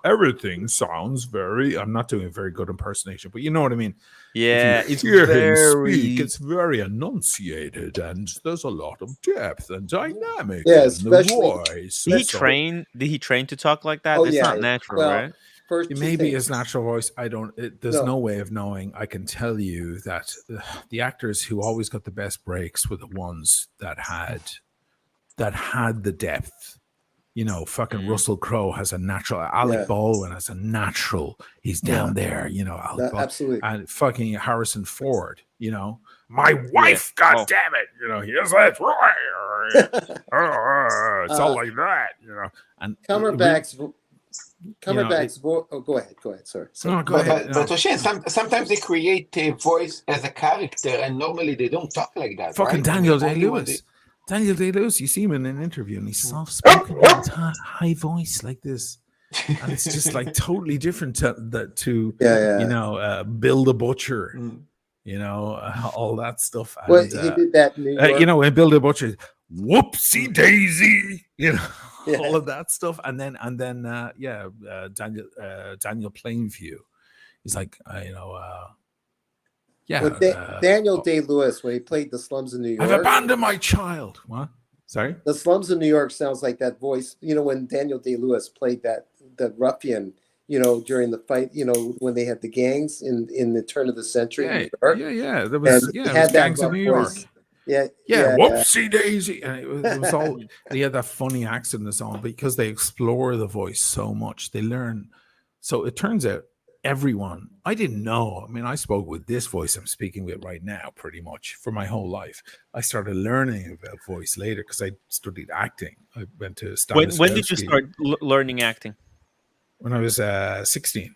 S13: everything sounds very. I'm not doing a very good impersonation, but you know what I mean.
S1: Yeah,
S13: if you hear him speak, it's very enunciated, and there's a lot of depth and dynamic in the voice.
S1: Did he train to talk like that? It's not natural, right?
S13: Maybe his natural voice. I don't. There's no way of knowing. I can tell you that the actors who always got the best breaks were the ones that had the depth. You know, fucking Russell Crowe has a natural. Alec Baldwin has a natural. He's down there. You know,
S14: absolutely.
S13: And fucking Harrison Ford. You know, my wife. God damn it. You know, here's that. It's all like that. You know, and
S14: Cumberbatch's voice. Oh, go ahead. Sorry.
S13: No, go ahead.
S11: But O'Shane, sometimes they create a voice as a character, and normally they don't talk like that.
S13: Fucking Daniel Day-Lewis. Daniel Day-Lewis, you see him in an interview, and he's soft-spoken, high voice like this, and it's just like totally different to you know, Bill the Butcher, you know, all that stuff.
S14: Well, he did that in New York.
S13: You know, in Bill the Butcher, whoopsie daisy, you know. All of that stuff, and then Daniel Plainview. He's like,
S14: Daniel Day-Lewis, when he played the slums in New York.
S13: I've abandoned my child. What? Sorry.
S14: The slums in New York sounds like that voice. You know, when Daniel Day-Lewis played the ruffian. You know, during the fight. You know, when they had the gangs in the turn of the century in New York.
S13: Yeah. There was gangs in New York.
S14: Yeah.
S13: Whoopsie daisy, and it was all. They had that funny accent and so on because they explore the voice so much. They learn. So it turns out everyone. I didn't know. I mean, I spoke with this voice I'm speaking with right now, pretty much for my whole life. I started learning about voice later because I studied acting. I went to Stanislavski.
S1: When did you start learning acting?
S13: When I was 16.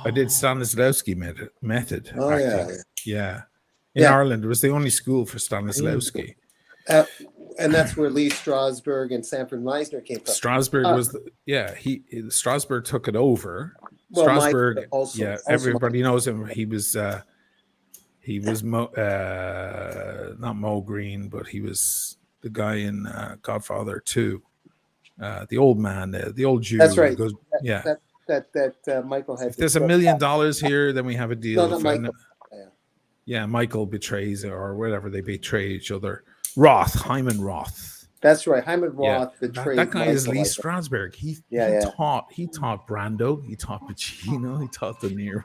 S13: I did Stanislavski method.
S14: Oh
S13: acting. Yeah. In Ireland, it was the only school for Stanislavski.
S14: And that's where Lee Strasberg and Sanford Meisner came from.
S13: Strasberg was, Strasberg took it over.
S14: Well,
S13: Strasberg,
S14: also
S13: everybody knows him. He was not Mo Green, but he was the guy in Godfather 2. The old man, the old Jew.
S14: That's right.
S13: Goes,
S14: that Michael had.
S13: If there's $1 million here, then we have a deal.
S14: No, Michael.
S13: Yeah, Michael betrays or whatever. They betray each other. Hyman Roth.
S14: That's right. Hyman Roth betrayed.
S13: That guy is Lee Strasberg. He taught Brando. He taught Pacino. He taught De Niro.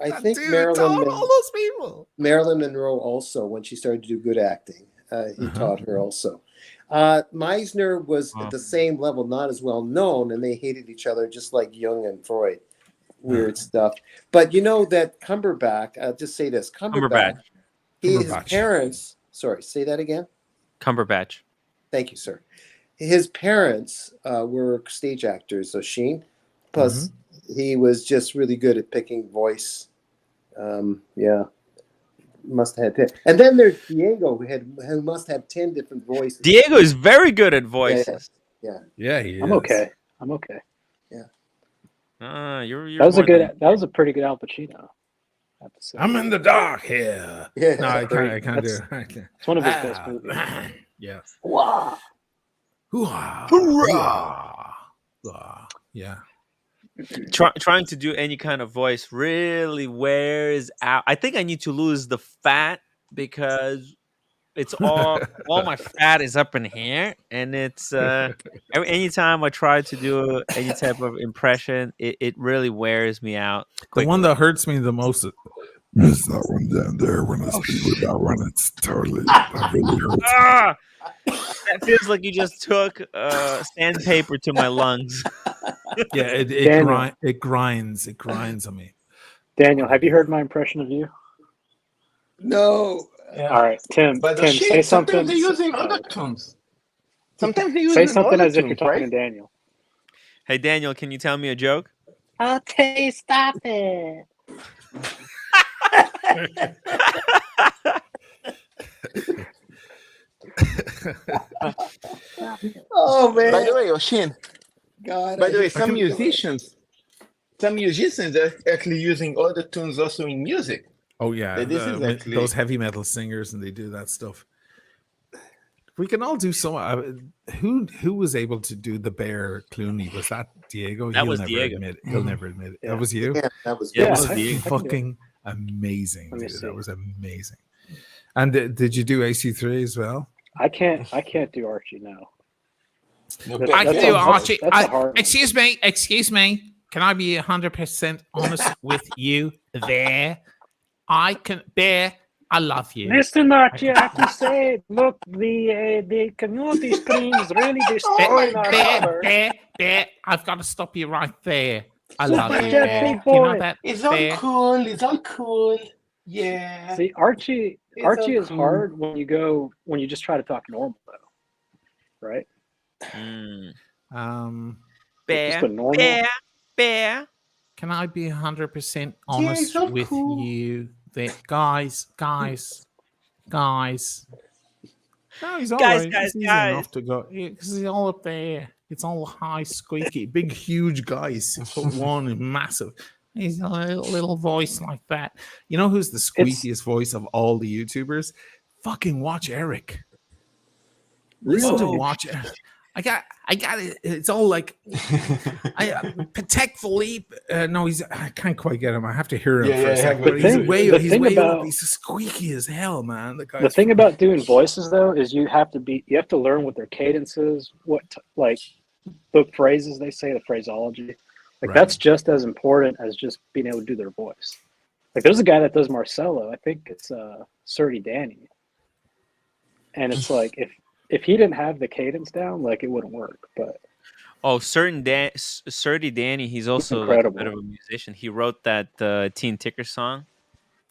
S14: I think
S13: all those people.
S14: Marilyn Monroe also, when she started to do good acting, he taught her also. Meisner was at the same level, not as well known, and they hated each other just like Jung and Freud. Weird stuff. But you know that Cumberbatch, I'll just say this, Cumberbatch. His parents, sorry, say that again?
S1: Cumberbatch.
S14: Thank you, sir. His parents were stage actors, O'Sheen. Plus, he was just really good at picking voice. Must have had 10. And then there's Diego, who must have 10 different voices.
S1: Diego is very good at voices.
S14: Yeah,
S13: he is.
S10: I'm okay.
S14: Yeah.
S1: You're
S10: that was a pretty good Al Pacino. I have to say.
S13: I'm in the dark here.
S14: Yeah.
S13: No, I can't do it.
S10: It's one of his best movies.
S13: Yeah.
S10: Wow.
S13: Yeah.
S1: Trying to do any kind of voice really wears out. I think I need to lose the fat because it's all my fat is up in here, and it's anytime I try to do any type of impression, it really wears me out quickly.
S13: The one that hurts me the most is that one down there. When I speak with that one, it's totally that really hurts.
S1: That feels like you just took sandpaper to my lungs.
S13: Yeah, it grinds on me.
S10: Daniel, have you heard my impression of you?
S14: No.
S10: All right, Tim.
S11: But
S10: Tim, say something.
S11: Sometimes they're using other tones. Sometimes they use
S10: say something as if you're talking to Daniel.
S1: Hey, Daniel, can you tell me a joke?
S10: Okay, stop it.
S14: Oh man!
S11: By the way, O'Sheen.
S14: God.
S11: By the way, some musicians some musicians are actually using other tunes also in music.
S13: Oh yeah,
S11: This is actually
S13: those heavy metal singers, and they do that stuff. We can all do some. Who was able to do the Bear Clooney? Was that Diego?
S1: That was Diego.
S13: He'll never admit it.
S10: Yeah.
S13: That was you.
S14: Yeah, that was
S1: Yeah,
S13: That
S1: it
S13: was
S1: was Diego.
S13: fucking amazing.
S10: Let me
S13: Dude.
S10: see.
S13: That was amazing. And did you do AC3 as well?
S10: I can't do Archie now.
S16: I can do Archie.
S10: That's a hard one.
S16: Excuse me. Can I be 100% honest with you there? Bear, I love you.
S10: Listen, Archie, I have to say, look, the community stream is really destroying our color.
S16: Bear, I've got to stop you right there. I
S10: Super
S16: love you,
S10: Jet
S16: Bear.
S10: Big
S16: You know
S10: Boy.
S16: that,
S11: it's all
S16: Bear?
S11: cool. It's all cool. Yeah.
S10: See, Archie is
S11: cool.
S10: hard when you just try to talk normal, though, right?
S1: Bear,
S10: Just a normal.
S1: Bear.
S16: Can I be 100% honest
S11: it's all
S16: with
S11: cool.
S16: you? That guys.
S13: No, he's all
S1: Guys,
S13: right.
S1: guys,
S13: He's easy
S1: guys.
S13: enough to go because he's all up there. It's all high, squeaky, big, huge guys. 6'1" and massive. He's a little voice like that. You know who's the squeakiest voice of all the YouTubers? Fucking watch Eric. Listen to watch. I got it. It's all like Patek Philippe. No, I can't quite get him. I have to hear him for a second. But he's way up. He's squeaky as hell, man.
S10: The thing about doing voices though is you have to learn what their cadence is, like the phrases they say, the phraseology. Like that's just as important as just being able to do their voice. Like there's a guy that does Marcello. I think it's Surdy Danny, and it's like if he didn't have the cadence down, like it wouldn't work. But
S1: Surdy Danny, he's also like a bit of a musician. He wrote that Teen Ticker song.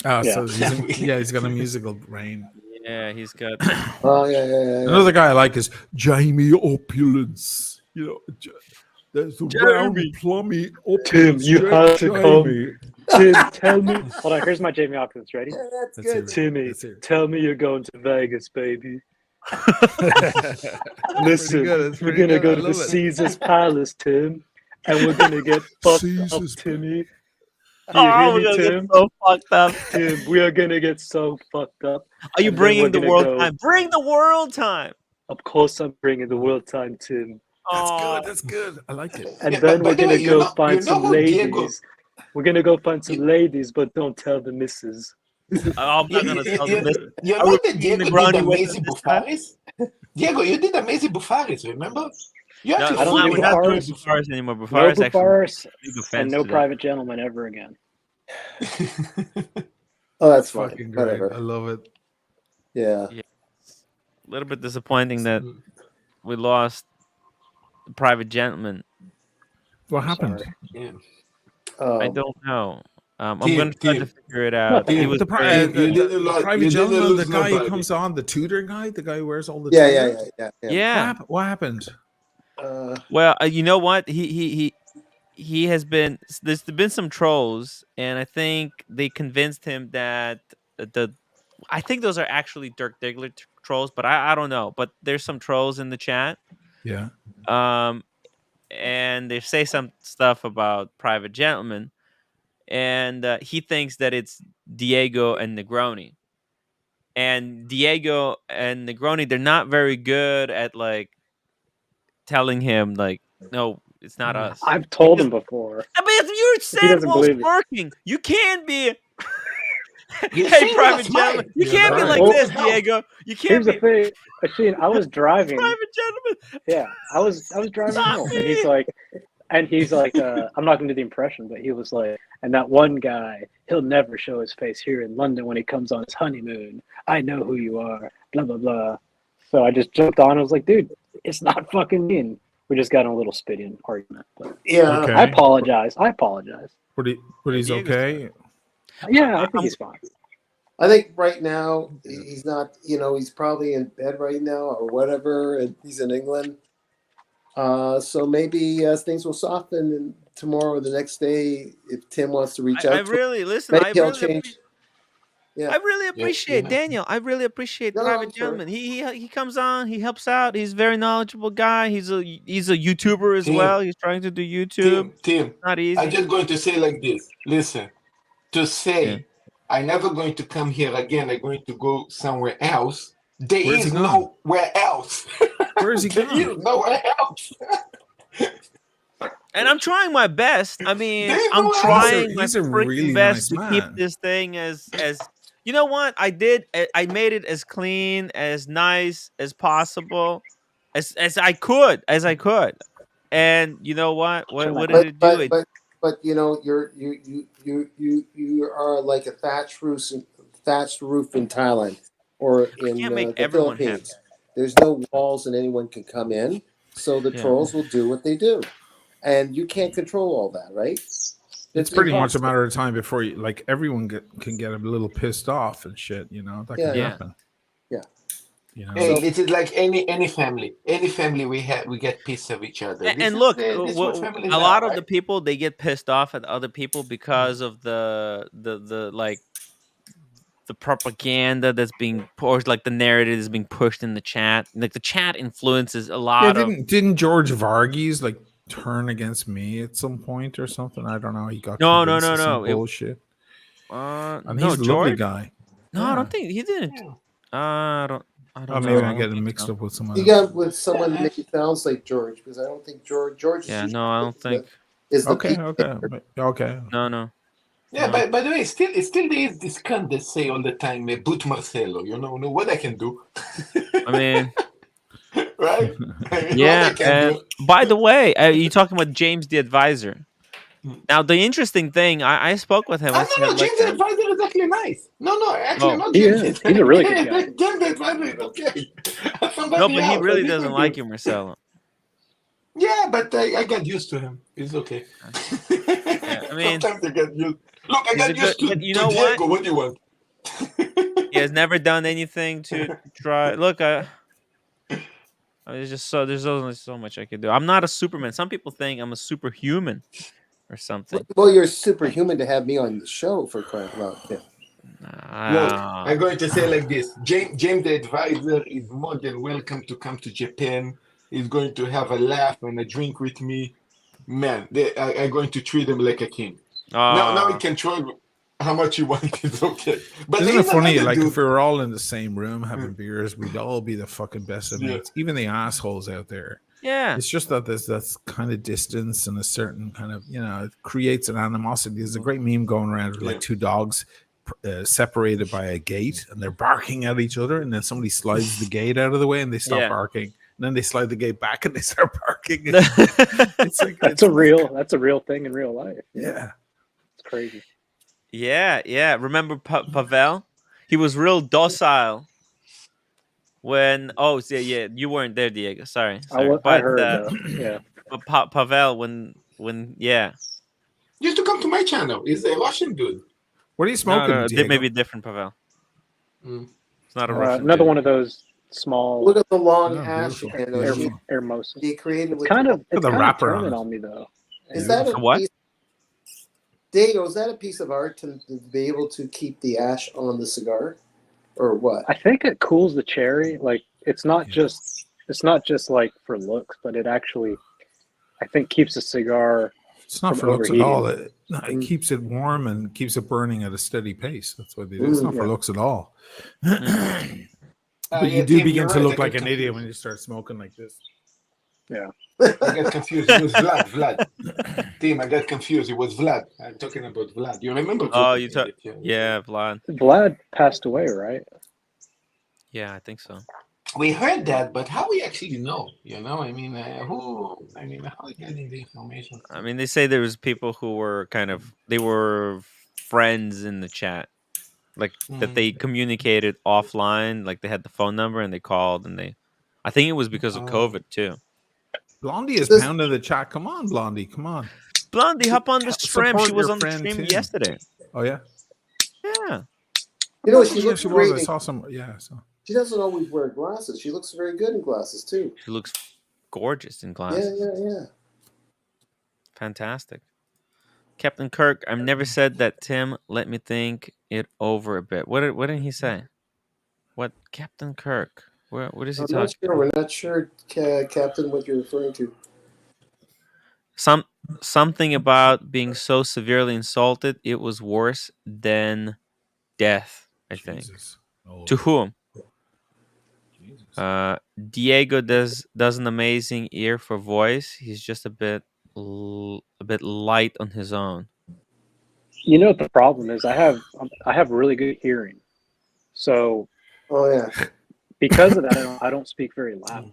S13: Oh, yeah. So he's got a musical brain.
S1: Yeah, he's got.
S14: Oh yeah.
S13: Another guy I like is Jamie Opulence. You know, there's the round plummy Opulence.
S10: Tim, you have to come. Tim, tell me. Hold on, here's my Jamie Opulence. Ready?
S14: Yeah, that's good.
S10: Timmy, tell me you're going to Vegas, baby. Listen, we're gonna go to the Caesar's Palace, Tim, and we're gonna get fucked up, Timmy.
S1: We're gonna get so fucked up,
S10: Tim. We are gonna get so fucked up.
S1: Are you bringing the world time? Bring the world time.
S10: Of course, I'm bringing the world time, Tim.
S13: That's good. I like it.
S10: And then we're gonna go find some ladies. We're gonna go find some ladies, but don't tell the missus.
S1: I'm not gonna tell them this.
S11: You know that Diego did Amazing Bufaris? Diego, you did Amazing Bufaris, remember?
S1: We're not doing Bufaris anymore. Bufaris
S10: no Bufaris
S1: actually
S10: and no Private Gentleman ever again.
S14: Oh, that's fine.
S13: Fucking great.
S14: Whatever.
S13: I love it.
S14: Yeah.
S1: A little bit disappointing that we lost the Private Gentleman.
S13: What happened?
S11: Yeah.
S1: I don't know. I'm going to try to figure it out.
S13: The Private Gentleman, the guy who comes on, the tutor guy, the guy who wears all the
S1: Yeah.
S13: What happened?
S1: Well, you know what? He has been. There's been some trolls, and I think they convinced him that I think those are actually Dirk Diggler trolls, but I don't know. But there's some trolls in the chat.
S13: Yeah.
S1: And they say some stuff about Private Gentleman. And he thinks that it's Diego and Negroni. And Diego and Negroni, they're not very good at like telling him like, no, it's not us.
S10: I've told him before.
S1: I mean, you said while working, you can't be. Hey, Private Gentleman, you can't be like this, Diego. You can't.
S10: Here's the thing, Asheen, I was driving.
S1: Private Gentleman.
S10: Yeah, I was driving home, and he's like, I'm not going to do the impression, but he was like, and that one guy, he'll never show his face here in London when he comes on his honeymoon. I know who you are, blah, blah, blah. So I just jumped on. I was like, dude, it's not fucking me. And we just got in a little spitting argument. But
S14: yeah.
S10: Okay. I apologize.
S13: But he's okay?
S10: Yeah, I think he's fine.
S14: I think right now he's not, he's probably in bed right now or whatever, and he's in England. So maybe things will soften and tomorrow or the next day if Tim wants to reach out.
S1: He'll change.
S14: Yeah.
S1: I really appreciate Daniel. I really appreciate Private Gentleman. He comes on. He helps out. He's a very knowledgeable guy. He's a YouTuber as well. He's trying to do YouTube.
S11: Tim,
S1: Not easy.
S11: I'm just going to say like this. Listen, to say I'm never going to come here again. I'm going to go somewhere else. There is nowhere else.
S13: Where is he going?
S11: There is nowhere else.
S1: And I'm trying my best. I mean, I'm trying my freaking
S13: really
S1: best
S13: nice
S1: to keep
S13: man.
S1: this thing as you know what I did. I made it as clean, as nice as possible, as I could, And you know what? What did it do?
S14: But you know, you are like a thatched roof in Thailand or in the Philippines. There's no walls and anyone can come in, so the trolls will do what they do, and you can't control all that, right?
S13: It's pretty much a matter of time before you, like, everyone can get a little pissed off and shit. You know that can happen.
S14: Yeah.
S13: You know,
S11: Hey, it is like any family. Any family we get pissed of each other.
S1: And look, a lot of the people, they get pissed off at other people because of the like the propaganda that's being pushed, like the narrative is being pushed in the chat. Like the chat influences a lot of.
S13: Didn't George Varghese like turn against me at some point or something? I don't know. He got
S1: No.
S13: bullshit.
S1: And
S13: he's a lovely guy.
S1: No, I don't think he didn't. I don't know.
S13: Maybe I'm getting mixed up with someone.
S14: You got with someone that sounds like George, because I don't think George.
S1: Yeah, no, I don't think.
S14: Is the
S13: okay.
S1: No.
S11: Yeah, by the way, still there is this cunt that say all the time, "But Marcelo," you know what I can do.
S1: I mean,
S11: right?
S1: Yeah. By the way, you talking about James the Advisor? Now, the interesting thing, I spoke with him.
S11: No, James the Advisor is actually nice. No, actually not
S10: he
S11: James.
S10: is. He's a really good guy.
S11: James the Advisor is okay.
S1: No, but he really doesn't like you, Marcelo.
S11: Yeah, but I got used to him. It's okay.
S1: Yeah, I mean,
S11: sometimes I get used. Look, I got used to
S1: you know
S11: Diego. What do you want?
S1: He has never done anything to try. Look, there's only so much I can do. I'm not a Superman. Some people think I'm a superhuman or something.
S14: Well, you're superhuman to have me on the show for crying out loud.
S11: Look, I'm going to say like this: James the Advisor is more than welcome to come to Japan. He's going to have a laugh and a drink with me. Man, I'm going to treat him like a king. Now he can try how much you want. It's okay. But
S13: isn't it funny? Like if we were all in the same room having beers, we'd all be the fucking best of mates. Even the assholes out there.
S1: Yeah.
S13: It's just that there's that kind of distance and a certain kind of, it creates an animosity. There's a great meme going around with like two dogs separated by a gate and they're barking at each other, and then somebody slides the gate out of the way and they stop barking. And then they slide the gate back and they start barking. It's like
S10: that's a real thing in real life.
S13: Yeah.
S10: It's crazy.
S1: Yeah. Remember Pavel? He was real docile when. Oh, yeah. You weren't there, Diego. Sorry.
S10: I heard. Yeah.
S1: But Pavel, when
S11: used to come to my channel. He's a Russian dude.
S13: What are you smoking?
S1: No, maybe different Pavel. It's not a Russian.
S10: Another one of those small.
S14: Look at the long ash and
S10: Hermosa.
S14: He created with
S13: the wrapper
S10: on me though.
S14: Is that a
S1: what?
S14: Diego, is that a piece of art to be able to keep the ash on the cigar, or what?
S10: I think it cools the cherry. Like it's not just like for looks, but it actually, I think, keeps the cigar.
S13: It's not for looks at all. It keeps it warm and keeps it burning at a steady pace. That's what it is. It's not for looks at all. But you do begin to look like an idiot when you start smoking like this.
S10: Yeah.
S11: I got confused. It was Vlad. Tim, I got confused. It was Vlad. I'm talking about Vlad. You remember?
S1: Oh, you talk. Yeah, Vlad.
S10: Vlad passed away, right?
S1: Yeah, I think so.
S11: We heard that, but how we actually know? How are you getting the information?
S1: I mean, they say there was people who were they were friends in the chat. Like that they communicated offline, like they had the phone number and they called and I think it was because of COVID too.
S13: Blondie is pounding the chat. Come on, Blondie. Come on.
S1: Blondie, hop on the stream. She was on the stream yesterday.
S13: Oh, yeah?
S1: Yeah.
S14: She looks great.
S13: I saw some. Yeah.
S14: She doesn't always wear glasses. She looks very good in glasses too.
S1: She looks gorgeous in glasses.
S14: Yeah.
S1: Fantastic. Captain Kirk, I've never said that, Tim. Let me think it over a bit. What did he say? What Captain Kirk? What is he
S14: I'm
S1: talking?
S14: not sure. We're not sure, Captain, what you're referring to.
S1: Something about being so severely insulted, it was worse than death, I think.
S13: Oh.
S1: To whom? Diego does an amazing ear for voice. He's just a bit light on his own.
S10: You know what the problem is? I have really good hearing, so because of that, I don't speak very loud.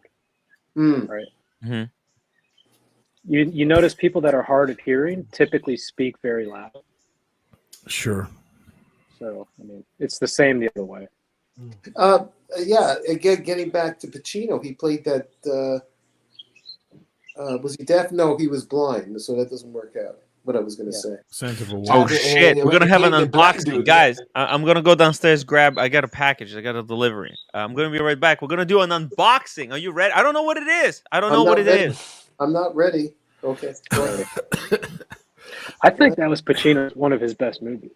S10: Right.
S1: Mm-hmm.
S10: You notice people that are hard of hearing typically speak very loud.
S13: Sure.
S10: So I mean, it's the same the other way.
S14: Yeah. Again, getting back to Pacino, he played that. Was he deaf? No, he was blind. So that doesn't work out. What I was going to say.
S1: Oh shit! We're gonna have an unboxing, guys. I'm gonna go downstairs. I got a package. I got a delivery. I'm gonna be right back. We're gonna do an unboxing. Are you ready? I don't know what it is. I don't know what it is.
S14: I'm not ready. Okay.
S10: I think that was Pacino's one of his best movies.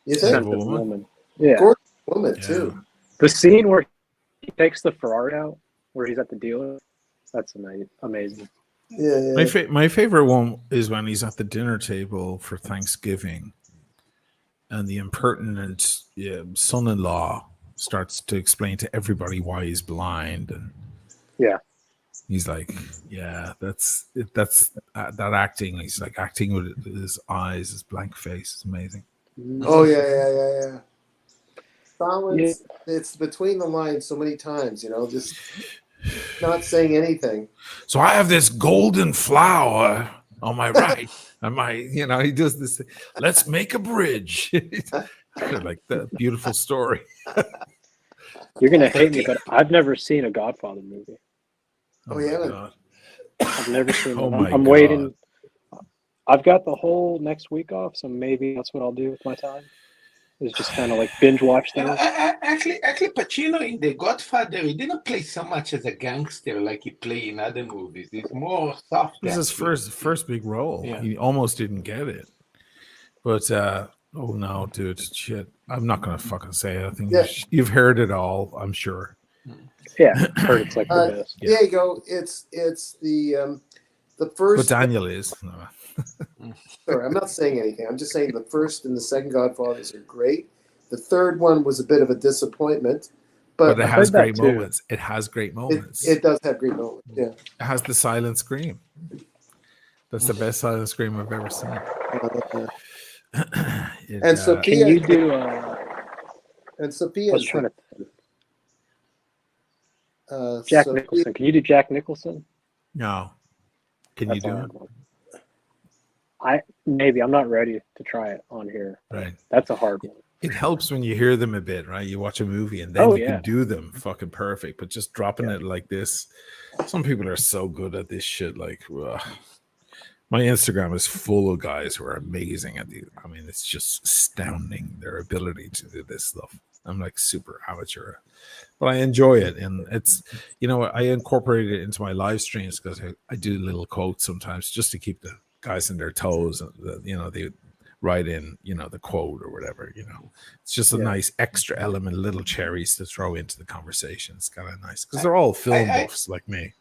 S14: You think?
S10: Scent of Woman. Yeah.
S14: Gorgeous Woman too.
S10: The scene where he takes the Ferrari out, where he's at the dealer, that's amazing.
S14: Yeah.
S13: My favorite one is when he's at the dinner table for Thanksgiving, and the impertinent son-in-law starts to explain to everybody why he's blind, and he's like, "Yeah, that's that acting." He's like acting with his eyes, his blank face. It's amazing.
S14: Oh yeah. It's between the lines so many times, just not saying anything.
S13: So I have this golden flower on my right, and he does this. Let's make a bridge. Like that beautiful story.
S10: You're gonna hate me, but I've never seen a Godfather movie.
S14: Oh yeah.
S10: I've never seen
S13: Oh
S10: it.
S13: my
S10: I'm
S13: God.
S10: waiting. I've got the whole next week off, so maybe that's what I'll do with my time. Is just kind of like binge watch things.
S11: Actually, Pacino in The Godfather, he didn't play so much as a gangster like he played in other movies. He's more soft.
S13: This is his first big role.
S11: Yeah.
S13: He almost didn't get it. But oh no, dude, shit! I'm not gonna fucking say it. I think you've heard it all. I'm sure.
S10: Yeah, heard it's like the best.
S14: Diego, it's the first.
S13: But Daniel is. No.
S14: Sorry, I'm not saying anything. I'm just saying the first and the second Godfathers are great. The third one was a bit of a disappointment, but
S13: it has great moments. It has great moments.
S14: It does have great moments. Yeah,
S13: it has the silent scream. That's the best silent scream I've ever seen.
S14: And Sophia,
S10: can you do?
S14: And Sophia,
S10: was trying to. Jack Nicholson. Can you do Jack Nicholson?
S13: No. Can you do it?
S10: I'm not ready to try it on here.
S13: Right.
S10: That's a hard one.
S13: It helps when you hear them a bit, right? You watch a movie and then you can do them fucking perfect. But just dropping it like this, some people are so good at this shit. Like, my Instagram is full of guys who are amazing at these. I mean, it's just astounding their ability to do this stuff. I'm like super amateur, but I enjoy it, and it's I incorporate it into my live streams because I do little quotes sometimes just to keep the guys on their toes. They write in the quote or whatever. It's just a nice extra element, little cherries to throw into the conversation. It's kind of nice because they're all film buffs like me.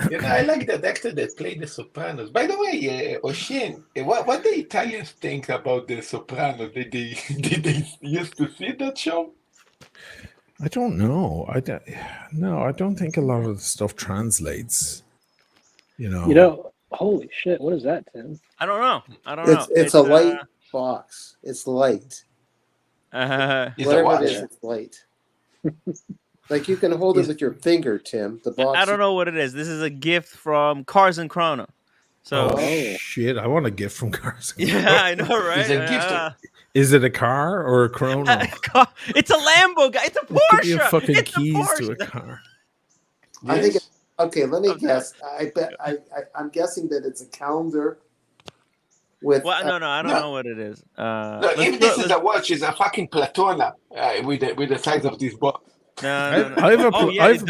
S11: I like that actor that played The Sopranos. By the way, Oshin, what the Italians think about The Sopranos? Did they used to see that show?
S13: I don't know. I don't think a lot of the stuff translates.
S10: Holy shit! What is that, Tim?
S1: I don't know.
S14: It's a light box. It's light.
S11: Whatever
S14: it is, it's light. Like you can hold it with your finger, Tim. The box.
S1: I don't know what it is. This is a gift from Cars and Chrono. So
S13: shit! I want a gift from Cars.
S1: Yeah, I know, right?
S11: It's a gift.
S13: Is it a car or a Chrono?
S1: It's a Lambo, guy. It's a Porsche.
S13: Could be a fucking
S1: it's
S13: keys to a car.
S14: Yes. I think. Okay, let me guess. I bet. I'm guessing that it's a calendar. With
S1: I don't know what it is.
S11: If this is a watch, it's a fucking Platona with the size of this box.
S1: No.
S13: It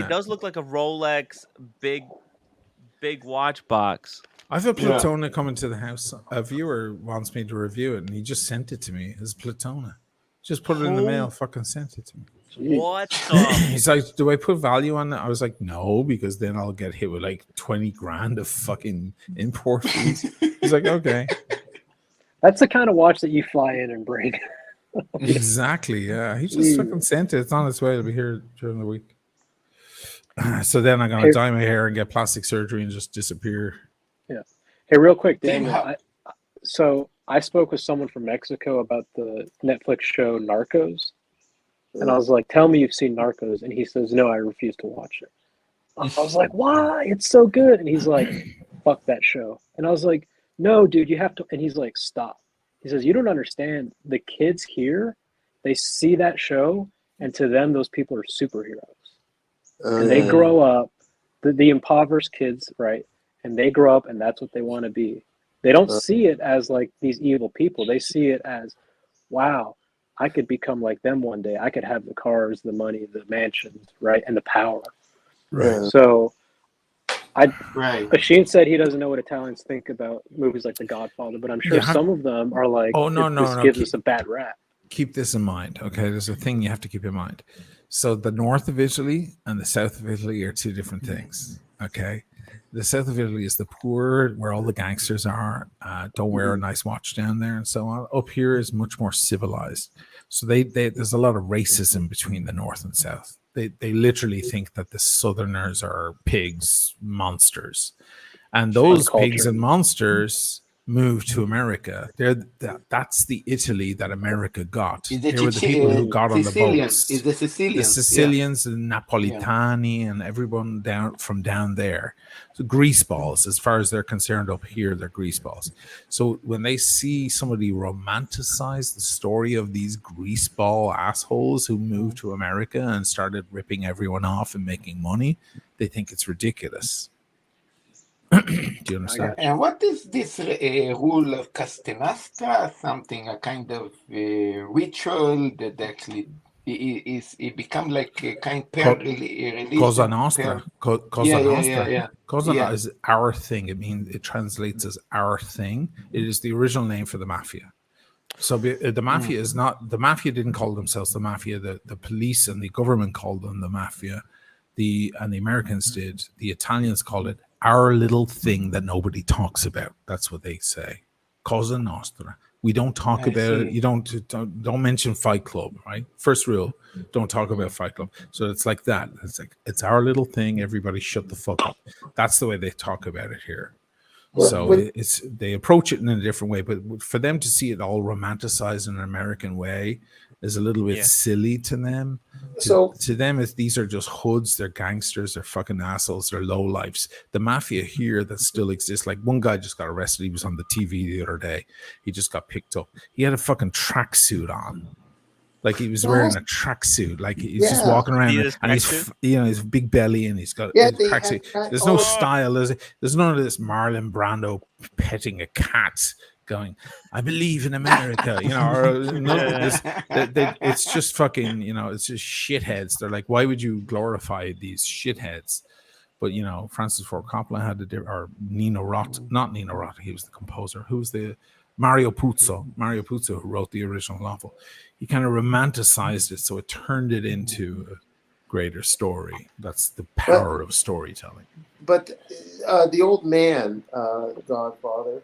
S1: does look like a Rolex big watch box.
S13: I've a Platona coming to the house. A viewer wants me to review it, and he just sent it to me as Platona. Just put it in the mail. Fucking sent it to me.
S1: What the?
S13: He's like, do I put value on that? I was like, no, because then I'll get hit with like 20 grand of fucking import fees. He's like, okay.
S10: That's the kind of watch that you fly in and bring.
S13: Exactly. Yeah. He just fucking sent it. It's on its way. It'll be here during the week. So then I'm gonna dye my hair and get plastic surgery and just disappear.
S10: Yeah. Hey, real quick, Daniel. So I spoke with someone from Mexico about the Netflix show Narcos, and I was like, "Tell me you've seen Narcos," and he says, "No, I refuse to watch it." I was like, "Why? It's so good." And he's like, "Fuck that show." And I was like, "No, dude, you have to." And he's like, "Stop." He says, "You don't understand. The kids here, they see that show, and to them, those people are superheroes. And they grow up, the impoverished kids, right? And they grow up, and that's what they want to be. They don't see it as like these evil people. They see it as, wow, I could become like them one day. I could have the cars, the money, the mansions, right, and the power."
S13: Right.
S10: So, Asheen said he doesn't know what Italians think about movies like The Godfather, but I'm sure some of them are like, this gives us a bad rap.
S13: Keep this in mind, okay? There's a thing you have to keep in mind. So the north of Italy and the south of Italy are two different things, okay? The south of Italy is the poor, where all the gangsters are. Don't wear a nice watch down there and so on. Up here is much more civilized. So there's a lot of racism between the north and south. They literally think that the southerners are pigs, monsters. And those pigs and monsters moved to America. That's the Italy that America got. They were the people who got on the boats.
S11: The Sicilians.
S13: The Sicilians and Napolitani and everyone from down there. So greaseballs, as far as they're concerned up here, they're greaseballs. So when they see somebody romanticize the story of these greaseball assholes who moved to America and started ripping everyone off and making money, they think it's ridiculous. Do you understand?
S11: And what is this rule of Castenastra? Something, a kind of ritual that actually it become like a kind of religion.
S13: Cosa Nostra. Cosa Nostra.
S11: Yeah.
S13: Cosa Nostra is our thing. It translates as our thing. It is the original name for the mafia. So the mafia is not, the mafia didn't call themselves the mafia. The police and the government called them the mafia. And the Americans did. The Italians called it our little thing that nobody talks about. That's what they say. Cosa Nostra. We don't talk about it. You don't mention Fight Club, right? First rule, don't talk about Fight Club. So it's like that. It's like, it's our little thing. Everybody shut the fuck up. That's the way they talk about it here. So they approach it in a different way, but for them to see it all romanticized in an American way is a little bit silly to them. To them, these are just hoods, they're gangsters, they're fucking assholes, they're lowlifes. The mafia here that still exists, like one guy just got arrested. He was on the TV the other day. He just got picked up. He had a fucking tracksuit on. Like he was wearing a tracksuit, like he's just walking around, and he's his big belly, and he's got a tracksuit. There's no style. There's none of this Marlon Brando petting a cat, going, "I believe in America," or none of this. It's just fucking, it's just shitheads. They're like, why would you glorify these shitheads? But Francis Ford Coppola had or Nino Rota, not Nino Rota. He was the composer. Who was the Mario Puzo, who wrote the original novel. He kind of romanticized it, so it turned it into a greater story. That's the power of storytelling.
S14: But the old man, Godfather,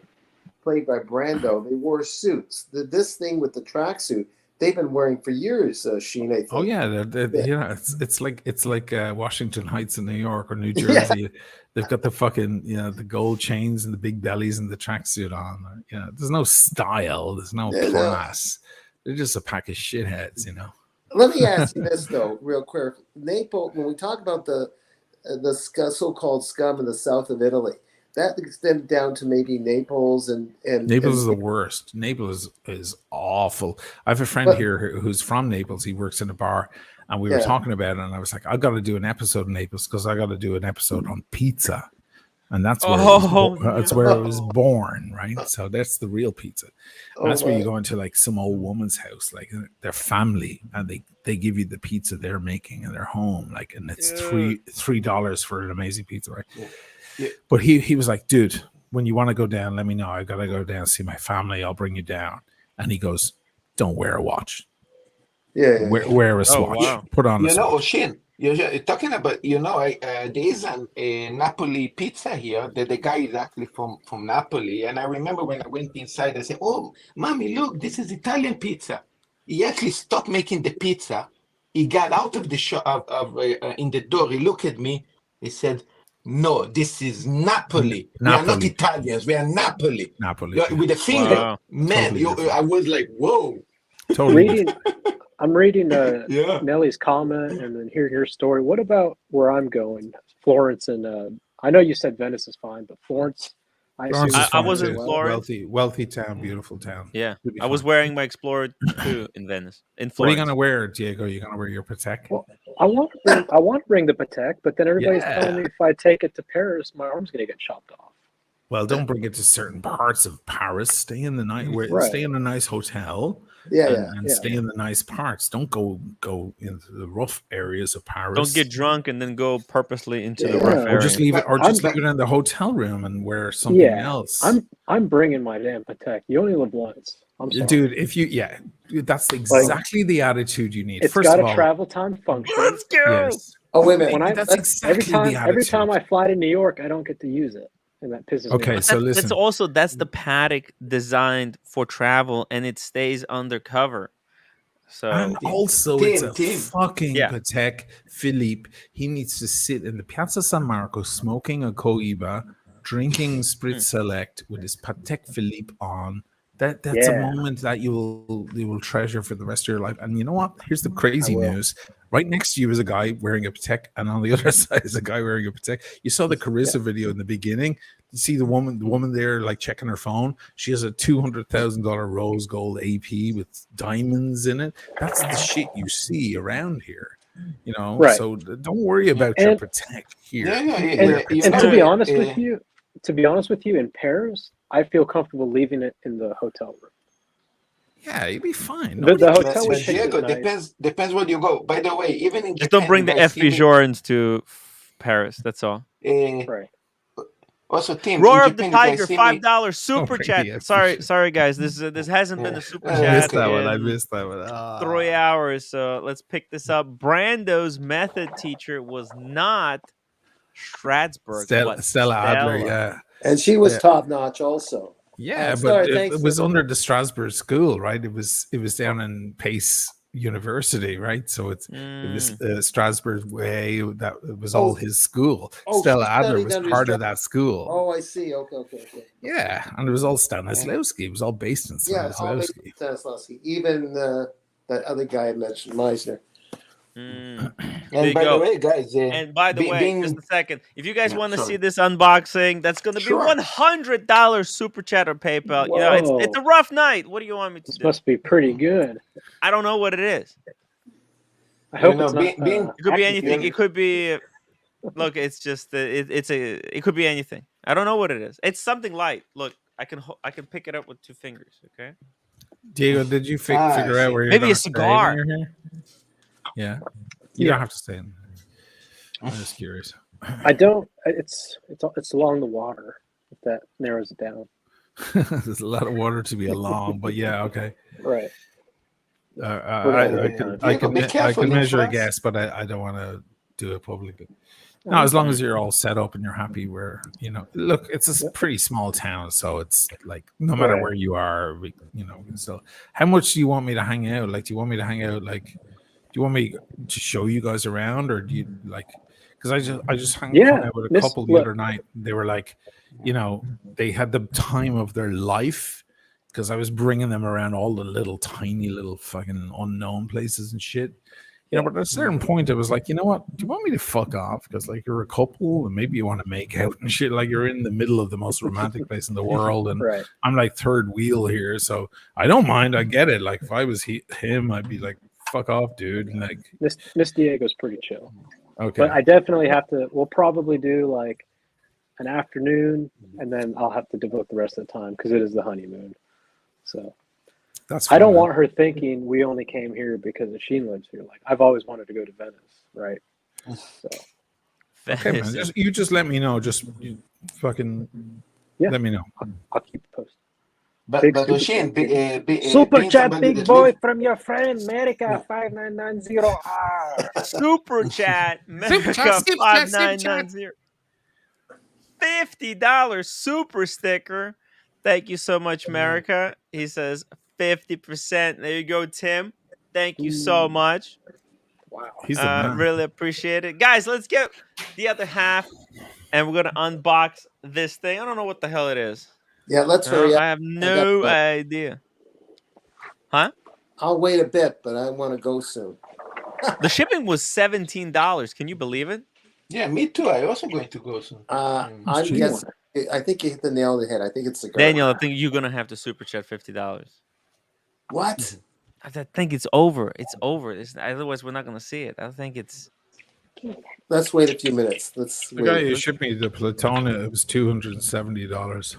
S14: played by Brando, they wore suits. This thing with the tracksuit, they've been wearing for years, Sheen, I think.
S13: Oh yeah, it's like Washington Heights in New York or New Jersey. Yeah. They've got the fucking the gold chains and the big bellies and the tracksuit on. There's no style, there's no class. They're just a pack of shitheads,
S14: Let me ask you this though, real quick. Naples, when we talk about the so-called scum in the south of Italy, that extends down to maybe Naples and
S13: Naples is the worst. Naples is awful. I have a friend here who's from Naples. He works in a bar, and we were talking about it, and I was like, I've got to do an episode in Naples because I got to do an episode on pizza. And that's where it was born, right? So that's the real pizza. And that's where you go into like some old woman's house, like their family, and they give you the pizza they're making in their home, and it's $3 for an amazing pizza, right? Yeah. But he was like, dude, when you want to go down, let me know. I got to go down and see my family. I'll bring you down. And he goes, don't wear a watch. Wear a swatch.
S1: Wow.
S13: Put on a
S11: You know,
S13: swatch.
S11: Oshin, you're talking about, there is a Napoli pizza here. The guy is actually from Napoli. And I remember when I went inside, I said, oh, mommy, look, this is Italian pizza. He actually stopped making the pizza. He got out of the shop, in the door. He looked at me. He said, no, this is Napoli. We are not Italians. We are Napoli. With a finger.
S1: Wow.
S11: Man,
S13: Totally
S11: I was like, whoa.
S13: Totally.
S10: I'm reading Nellie's comment and then hearing your story. What about where I'm going? Florence and I know you said Venice is fine, but Florence, I
S1: was in Florence.
S13: Wealthy town, beautiful town.
S1: Yeah, I was wearing my Explorer 2 in Venice. In Florence.
S13: What are you gonna wear, Diego? Are you gonna wear your Patek?
S10: Well, I want to bring the Patek, but then everybody's telling me if I take it to Paris, my arm's gonna get chopped off.
S13: Well, don't bring it to certain parts of Paris. Stay in the night. Stay in a nice hotel. And stay in the nice parts. Don't go into the rough areas of Paris.
S1: Don't get drunk and then go purposely into the rough area.
S13: Or just leave it, leave it in the hotel room and wear something else.
S10: I'm bringing my damn Patek. You only live once. I'm sorry.
S13: Dude, that's exactly the attitude you need.
S10: It's
S13: First
S10: got
S13: of
S10: a
S13: all,
S10: travel time function.
S1: Let's go.
S13: Yes.
S14: Oh wait a minute.
S13: That's exactly the attitude.
S10: Every time I fly to New York, I don't get to use it. And that pisses me off.
S13: So listen.
S1: That's the Patek designed for travel, and it stays undercover. So
S13: and also it's a fucking Patek Philippe. He needs to sit in the Piazza San Marco smoking a Cohiba, drinking Spritz Select with his Patek Philippe on. That's a moment that you will treasure for the rest of your life. And you know what? Here's the crazy news. Right next to you is a guy wearing a Patek, and on the other side is a guy wearing a Patek. You saw the Carissa video in the beginning. You see the woman there like checking her phone. She has a $200,000 rose gold AP with diamonds in it. That's the shit you see around here. So don't worry about your Patek here.
S10: And to be honest with you, in Paris, I feel comfortable leaving it in the hotel room.
S13: Yeah, you'd be fine.
S10: The hotel
S11: is Diego, depends where you go. By the way, even in
S1: just don't bring the FP Jorans to Paris. That's all.
S10: Right.
S11: Also, Tim,
S1: Roar of the Tiger, $5 super chat. Sorry, guys. This hasn't been a super chat.
S13: I missed that one.
S1: 3 hours. So let's pick this up. Brando's method teacher was not Strasbourg,
S13: Stella Adler. Yeah,
S14: and she was top notch also.
S13: Yeah, but it was under the Strasbourg school, right? It was down in Pace University, right? So it was Strasbourg way. That it was all his school. Stella Adler was part of that school.
S14: Oh, I see. Okay.
S13: Yeah, and it was all Stanislavski. It was all based in Stanislavski.
S14: Stanislavski. Even that other guy I mentioned, Meisner.
S11: And by the way, guys,
S1: just a second. If you guys want to see this unboxing, that's going to be $100 super chat or PayPal.
S10: Whoa.
S1: It's a rough night. What do you want me to do?
S10: This must be pretty good.
S1: I don't know what it is.
S10: I hope it's not.
S1: It could be anything. It could be. Look, it's just it could be anything. I don't know what it is. It's something light. Look, I can pick it up with 2 fingers. Okay.
S13: Diego, did you figure out where you're
S1: maybe a cigar?
S13: Yeah, you don't have to stay in. I'm just curious.
S10: I don't. It's along the water. If that narrows it down.
S13: There's a lot of water to be along, but yeah, okay.
S10: Right.
S13: I can measure a guess, but I don't want to do it publicly. No, as long as you're all set up and you're happy where, look, it's a pretty small town. So it's like, no matter where you are, so how much do you want me to hang out? Like, do you want me to hang out? Like, do you want me to show you guys around, or do you like, because I just hung out with a couple the other night. They were like, they had the time of their life because I was bringing them around all the little tiny little fucking unknown places and shit. But at a certain point, I was like, you know what? Do you want me to fuck off? Because like you're a couple, and maybe you want to make out and shit. Like you're in the middle of the most romantic place in the world, and I'm like third wheel here, so I don't mind. I get it. Like if I was him, I'd be like, fuck off, dude. And like
S10: Miss Diego's pretty chill.
S13: Okay,
S10: but I definitely have to. We'll probably do like an afternoon, and then I'll have to devote the rest of the time because it is the honeymoon. So. I don't want her thinking we only came here because Sheen lives here. Like I've always wanted to go to Venice, right? So
S13: okay, man. You just let me know. Just fucking
S10: Yeah.
S13: Let me know.
S10: I'll keep it posted.
S11: But O'Shane,
S10: super
S11: being
S10: chat,
S11: somebody
S10: big
S11: that
S10: boy
S11: lives-
S10: from your friend America 5990R.
S1: Super chat, America
S16: chat, super chat, super chat.
S1: 5990. $50 super sticker. Thank you so much, America. He says 50%. There you go, Tim. Thank you so much.
S10: Wow.
S13: He's the man.
S1: Really appreciate it. Guys, let's get the other half and we're going to unbox this thing. I don't know what the hell it is.
S14: Yeah, let's hurry up.
S1: I have no idea. Huh?
S14: I'll wait a bit, but I want to go soon.
S1: The shipping was $17. Can you believe it?
S11: Yeah, me too. I also going to go soon.
S14: I'm guessing. I think you hit the nail on the head. I think it's the
S1: Daniel, I think you're going to have to super chat $50.
S14: What?
S1: I think it's over. It's over. Otherwise, we're not going to see it. I think it's...
S14: Let's wait a few minutes. Let's
S13: The guy
S14: wait.
S13: who shipped me the Platonia, it was $270.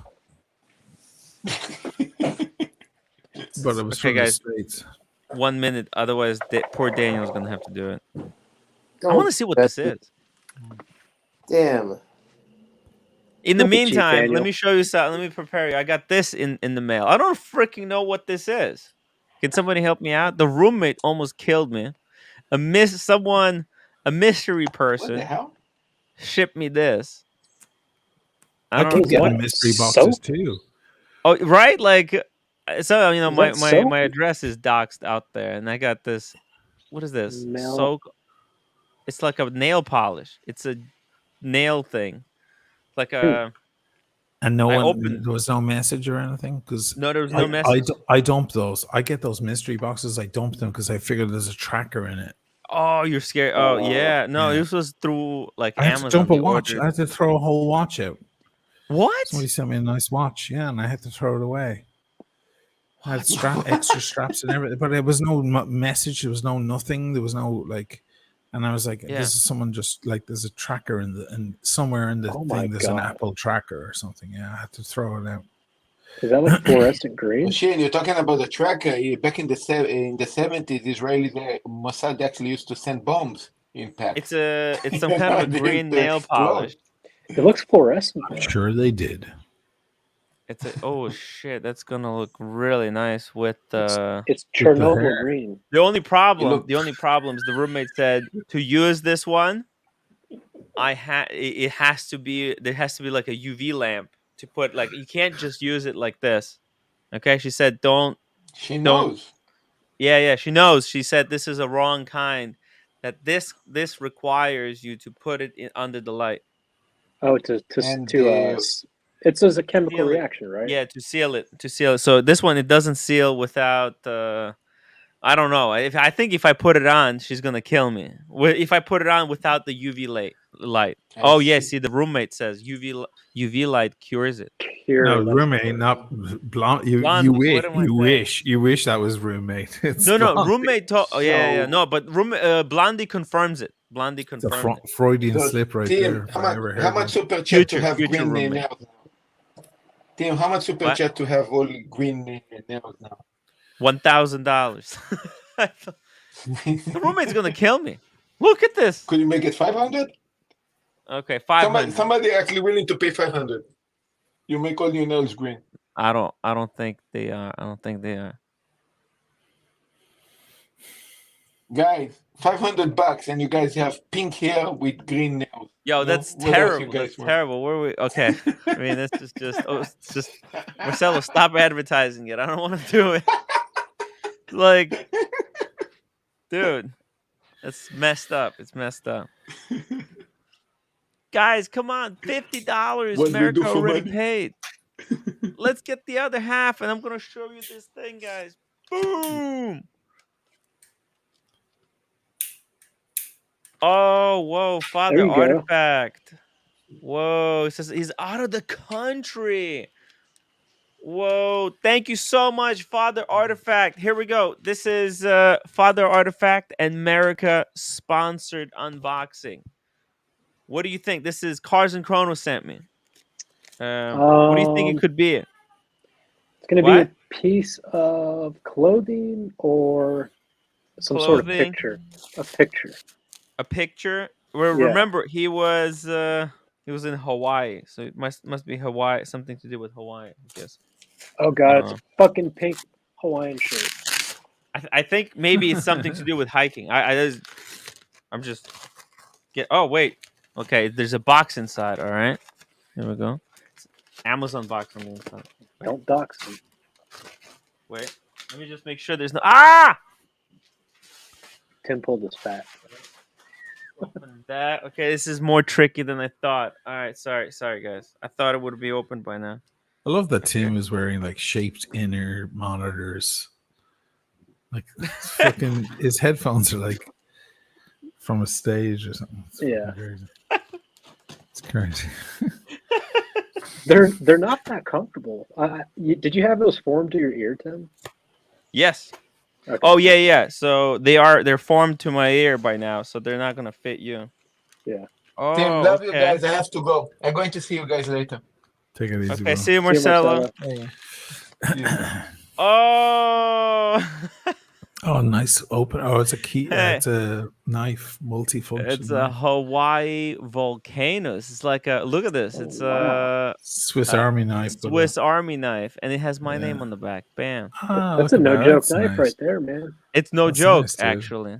S13: But it was from the States.
S1: 1 minute. Otherwise, poor Daniel's going to have to do it. I
S14: Don't
S1: want to see what this is.
S14: Damn.
S1: In the
S10: Don't be cheap,
S1: meantime,
S10: Daniel.
S1: let me show you something. Let me prepare you. I got this in the mail. I don't freaking know what this is. Can somebody help me out? The roommate almost killed me. A mystery person.
S11: What the hell?
S1: Shipped me this.
S13: I
S1: don't
S13: keep
S1: know
S13: getting mystery boxes too.
S1: Oh, right? Like, so you know,
S10: Is that soap?
S1: my address is doxed out there, and I got this. What is this? Soak. It's like a nail polish. It's a nail thing. Like a.
S13: And there was no message or anything because
S1: no, there was no message.
S13: I dump those. I get those mystery boxes. I dump them because I figured there's a tracker in it.
S1: Oh, you're scared. Oh, yeah. No, this was through like
S13: I had
S1: Amazon.
S13: to dump a watch. I had to throw a whole watch out.
S1: What?
S13: Somebody sent me a nice watch. Yeah, and I had to throw it away. I had extra straps and everything, but there was no message. There was no nothing. There was no like, and I was like, "This is someone just like there's a tracker and somewhere in the thing there's an Apple tracker or something." Yeah, I had to throw it out.
S10: Is that like fluorescent green?
S11: Shane, you're talking about the tracker. Back in the 70s, Israeli Mossad actually used to send bombs in packs.
S1: It's some kind of a green nail polish.
S10: It looks fluorescent.
S13: I'm sure they did.
S1: It's oh shit, that's gonna look really nice with
S10: it's Chernobyl green.
S1: The only problem is the roommate said to use this one, it has to be like a UV lamp to put, like, you can't just use it like this. Okay, she said
S11: She knows.
S1: Yeah, she knows. She said this is a wrong kind. That this requires you to put it under the light.
S10: Oh, it says a chemical reaction, right?
S1: Yeah, to seal it. So this one, it doesn't seal without. I don't know. I think if I put it on, she's gonna kill me. If I put it on without the UV light. See, the roommate says UV light cures it.
S13: No, roommate, not blonde. You wish that was roommate. It's
S1: no,
S13: Blondie.
S1: roommate. No, but Blondie confirms it. Blondie confirms it.
S13: Freudian slip right
S11: Tim,
S13: there.
S11: How much super chat to have
S1: future
S11: green nails? Tim, how much super chat to have all green nails now?
S1: $1,000. The roommate's gonna kill me. Look at this.
S11: Could you make it 500?
S1: Okay, 500.
S11: Somebody actually willing to pay 500. You make all your nails green.
S1: I don't think they are.
S11: Guys, $500 and you guys have pink hair with green nails.
S1: Yo, that's terrible. That's terrible. Where are we? Okay. I mean, this is it's just Marcelo, stop advertising it. I don't want to do it. Like, dude, that's messed up. It's messed up. Guys, come on. $50. America already paid. Let's get the other half, and I'm going to show you this thing, guys. Boom. Oh, whoa. Father Artifact. Whoa. It says he's out of the country. Whoa. Thank you so much, Father Artifact. Here we go. This is Father Artifact and America sponsored unboxing. What do you think? This is Cars and Chrono sent me. What do you think it could be?
S10: It's going to be a piece of clothing or some sort of picture. A picture.
S1: A picture? Well, remember, he was He was in Hawaii, so it must be Hawaii, something to do with Hawaii, I guess.
S10: Oh god, it's a fucking pink Hawaiian shirt.
S1: I think maybe it's something to do with hiking. I'm just oh wait, okay. There's a box inside. All right, here we go. It's Amazon box on the inside.
S10: Don't dox them.
S1: Wait, let me just make sure there's no.
S10: Tim pulled his fat.
S1: Open that. Okay, this is more tricky than I thought. All right, sorry guys. I thought it would be open by now.
S13: I love that Tim is wearing like shaped inner monitors. Like fucking his headphones are like from a stage or something. It's crazy.
S10: They're not that comfortable. Did you have those formed to your ear, Tim?
S1: Yes.
S10: Okay.
S1: Oh yeah. So they're formed to my ear by now, so they're not gonna fit you.
S10: Yeah.
S1: Oh,
S11: Tim, love you guys. I have to go. I'm going to see you guys later.
S13: Take it easy.
S1: Okay,
S13: bro.
S1: see you, Marcelo. Oh.
S13: Oh, nice open. Oh, it's a key. It's a knife, multifunction.
S1: It's a Hawaii volcanoes. It's like a look at this. It's a
S13: Swiss Army knife.
S1: Swiss Army knife, and it has my name on the back. Bam.
S10: That's a no joke knife right there, man.
S1: It's no
S13: That's
S1: joke,
S13: nice, dude.
S1: actually.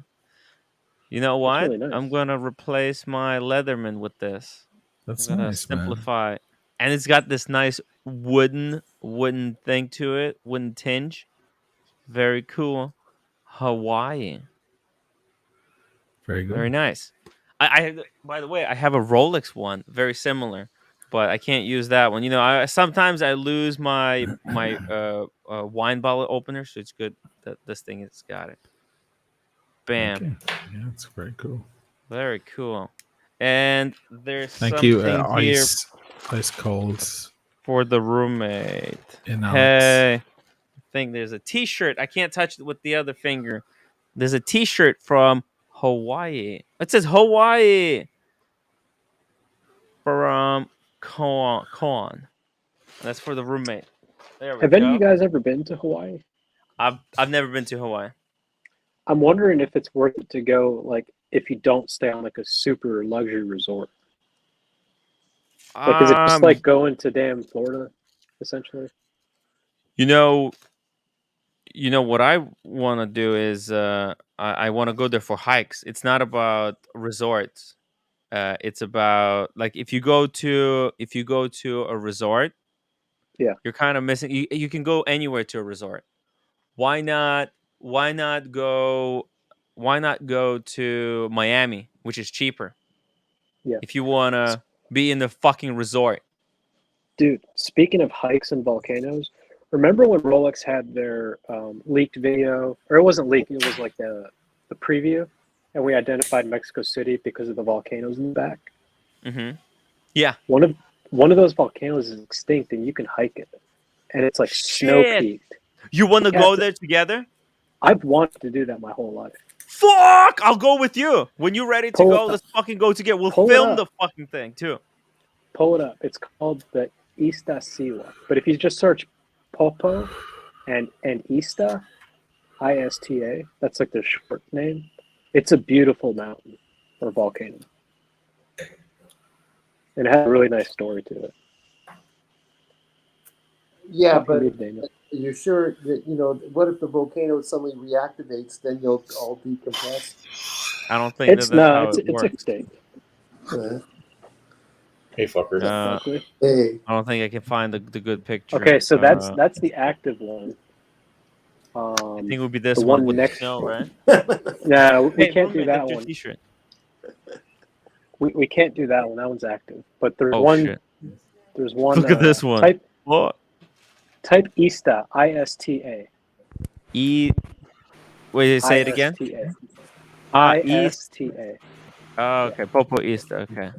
S1: You know what?
S10: really nice.
S1: I'm gonna replace my Leatherman with this.
S13: That's
S1: I'm gonna
S13: nice, man.
S1: simplify, and it's got this nice wooden thing to it, wooden tinge. Very cool. Hawaii.
S13: Very good.
S1: Very nice. I by the way, I have a Rolex one, very similar, but I can't use that one. You know, sometimes I lose my wine bottle opener, so it's good that this thing has got it. Bam.
S13: Okay. Yeah, it's very cool.
S1: Very cool. And there's
S13: Thank you,
S1: something here
S13: ice cold
S1: for the roommate.
S13: in Alex.
S1: Hey, I think there's a T-shirt. I can't touch it with the other finger. There's a T-shirt from Hawaii. It says Hawaii from Con. That's for the roommate. There we
S10: Have
S1: go.
S10: any of you guys ever been to Hawaii?
S1: I've never been to Hawaii.
S10: I'm wondering if it's worth it to go, like, if you don't stay on like a super luxury resort. Like, is it just like going to damn Florida, essentially?
S1: You know what I want to do is I want to go there for hikes. It's not about resorts. It's about like if you go to a resort,
S10: yeah,
S1: you're kind of missing. You can go anywhere to a resort. Why not go to Miami, which is cheaper?
S10: Yeah.
S1: If you want to be in the fucking resort.
S10: Dude, speaking of hikes and volcanoes, remember when Rolex had their leaked video, or it wasn't leaked, it was like the preview, and we identified Mexico City because of the volcanoes in the back?
S1: Mm-hmm. Yeah.
S10: One of those volcanoes is extinct, and you can hike it, and it's like snow-peaked.
S1: You want to go there together?
S10: I've wanted to do that my whole life.
S1: Fuck! I'll go with you. When you're ready to go, let's fucking go together. We'll film the fucking thing, too.
S10: Pull it up. It's called the Iztaccíhuatl. But if you just search Popo and Ista, I-S-T-A, that's like the short name. It's a beautiful mountain or volcano. And it has a really nice story to it.
S14: Yeah, but you're sure that, what if the volcano suddenly reactivates, then you'll all decompress?
S1: I don't think
S10: it's extinct.
S17: Hey, fucker.
S14: Hey.
S1: I don't think I can find the good picture.
S10: Okay, so that's the active one.
S1: I think it would be this
S10: the
S1: one with
S10: next
S1: snow, right?
S10: No, we
S1: Hey,
S10: can't do
S1: roommate,
S10: that
S1: get your
S10: one.
S1: T-shirt.
S10: We can't do that one. That one's active. But there's
S1: Shit.
S10: There's one.
S1: Look at this one.
S10: Type Ista, I-S-T-A.
S1: Wait, say it again.
S10: I-S-T-A.
S1: Oh, okay. Popo Ista. Okay.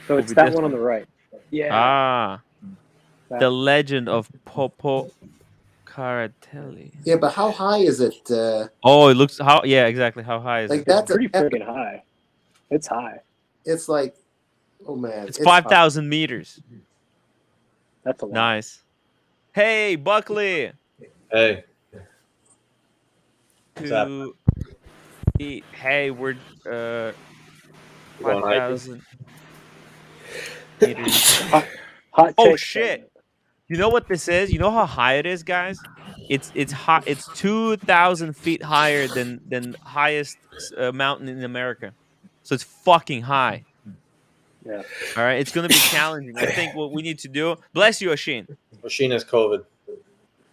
S10: So it's that one on the right.
S1: Yeah. The legend of Popo Caratelli.
S14: Yeah, but how high is it?
S1: It looks Yeah, exactly. How high is it?
S14: That's
S10: pretty freaking high. It's high.
S14: It's like, oh man,
S1: it's 5,000 meters.
S10: That's a lot.
S1: Nice. Hey, Buckley.
S17: Hey.
S1: Hey, we're
S17: going
S1: 5,000.
S10: Hot
S1: Oh
S10: take
S1: shit! You know what this is? You know how high it is, guys? It's hot. It's 2,000 feet higher than highest mountain in America. So it's fucking high.
S10: Yeah.
S1: All right. It's gonna be challenging. I think what we need to do. Bless you, Oshin.
S17: Oshin has COVID.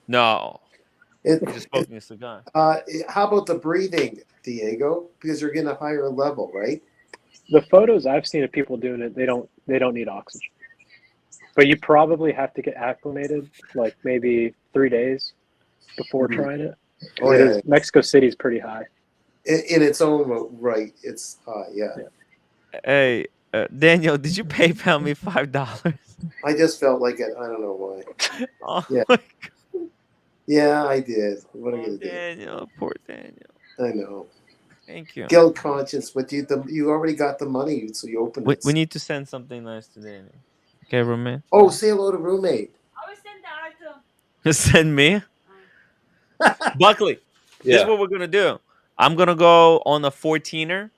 S1: No.
S14: It,
S1: He's just smoking a cigar.
S14: How about the breathing, Diego? Because you're getting a higher level, right?
S10: The photos I've seen of people doing it, they don't need oxygen. But you probably have to get acclimated, like maybe 3 days before trying it.
S14: Oh,
S10: It
S14: yeah.
S10: is, Mexico City's pretty high.
S14: In its own right, it's high. Yeah.
S1: Hey, Daniel, did you PayPal me $5?
S14: I just felt like it. I don't know why.
S1: Oh,
S14: Yeah. Yeah, I did. What are you gonna do?
S1: Daniel, poor Daniel.
S14: I know.
S1: Thank you.
S14: Guilt conscience, but you already got the money, so you opened it.
S1: We need to send something nice to Daniel. Okay, roommate.
S14: Oh, say hello to roommate.
S2: I will send the art.
S1: Just send me. Buckley, this is what we're gonna do. I'm gonna go on a 14er.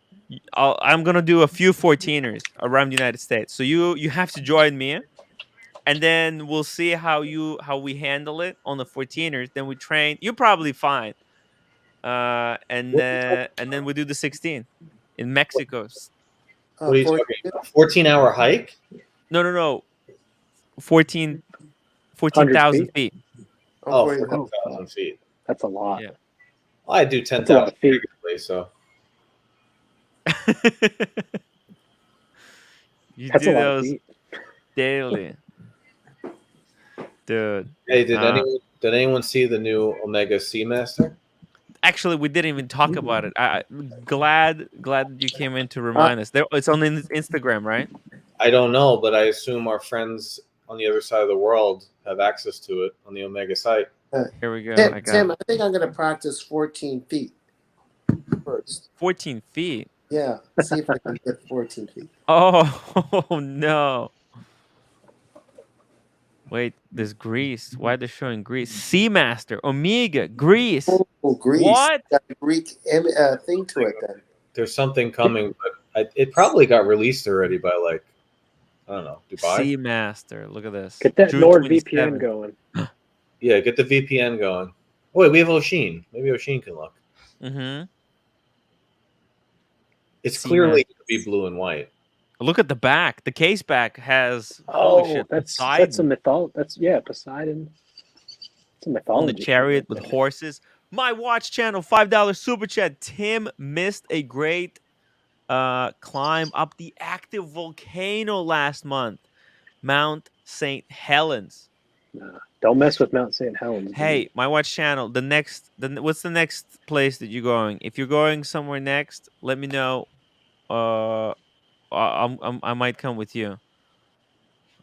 S1: I'm gonna do a few 14ers around the United States. So you have to join me, and then we'll see how we handle it on the 14ers. Then we train. You're probably fine. And then we do the 16 in Mexico.
S17: What are you talking about? 14-hour hike?
S1: No. 14,000 feet.
S17: Oh, 14,000 feet.
S10: That's a lot.
S1: Yeah.
S17: I do 10,000 feet, so.
S1: You
S10: That's
S1: do
S10: a lot of
S1: those
S10: feet.
S1: daily, dude.
S17: Hey, did anyone see the new Omega Seamaster?
S1: Actually, we didn't even talk about it. Glad that you came in to remind us. It's on Instagram, right?
S17: I don't know, but I assume our friends on the other side of the world have access to it on the Omega site.
S1: Here we go.
S14: Tim, I think I'm going to practice 14 feet first.
S1: 14 feet?
S14: Yeah. See if I can get 14 feet.
S1: Oh, no. Wait, there's Greece. Why are they showing Greece? Seamaster, Omega, Greece.
S14: Oh, Greece.
S1: What?
S14: Got a Greek thing to it then.
S17: There's something coming, but it probably got released already by, like, I don't know, Dubai?
S1: Seamaster. Look at this.
S10: Get that
S1: June
S10: NordVPN
S1: 27.
S10: going.
S17: Yeah, get the VPN going. Oh, wait, we have Oshin. Maybe Oshin can look.
S1: Mm-hmm.
S17: It's clearly going to be blue and white.
S1: Look at the back. The case back has
S10: that's a mythology. That's Poseidon. It's a mythology.
S1: On the chariot with horses. My watch channel, $5 super chat. Tim missed a great climb up the active volcano last month, Mount St. Helens.
S10: Don't mess with Mount St. Helens.
S1: Hey, my watch channel. What's the next place that you're going? If you're going somewhere next, let me know. I might come with you.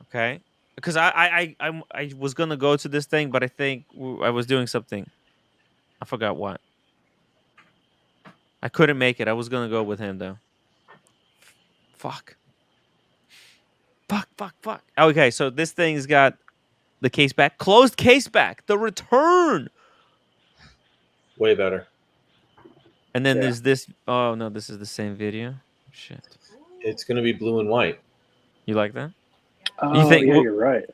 S1: Okay, because I was gonna go to this thing, but I think I was doing something. I forgot what. I couldn't make it. I was gonna go with him though. Fuck. Okay, so this thing's got the case back, closed case back, the return.
S17: Way better.
S1: And then there's this. Oh no, this is the same video. Shit.
S17: It's gonna be blue and white.
S1: You like that?
S10: Oh,
S1: you think?
S10: yeah, you're right.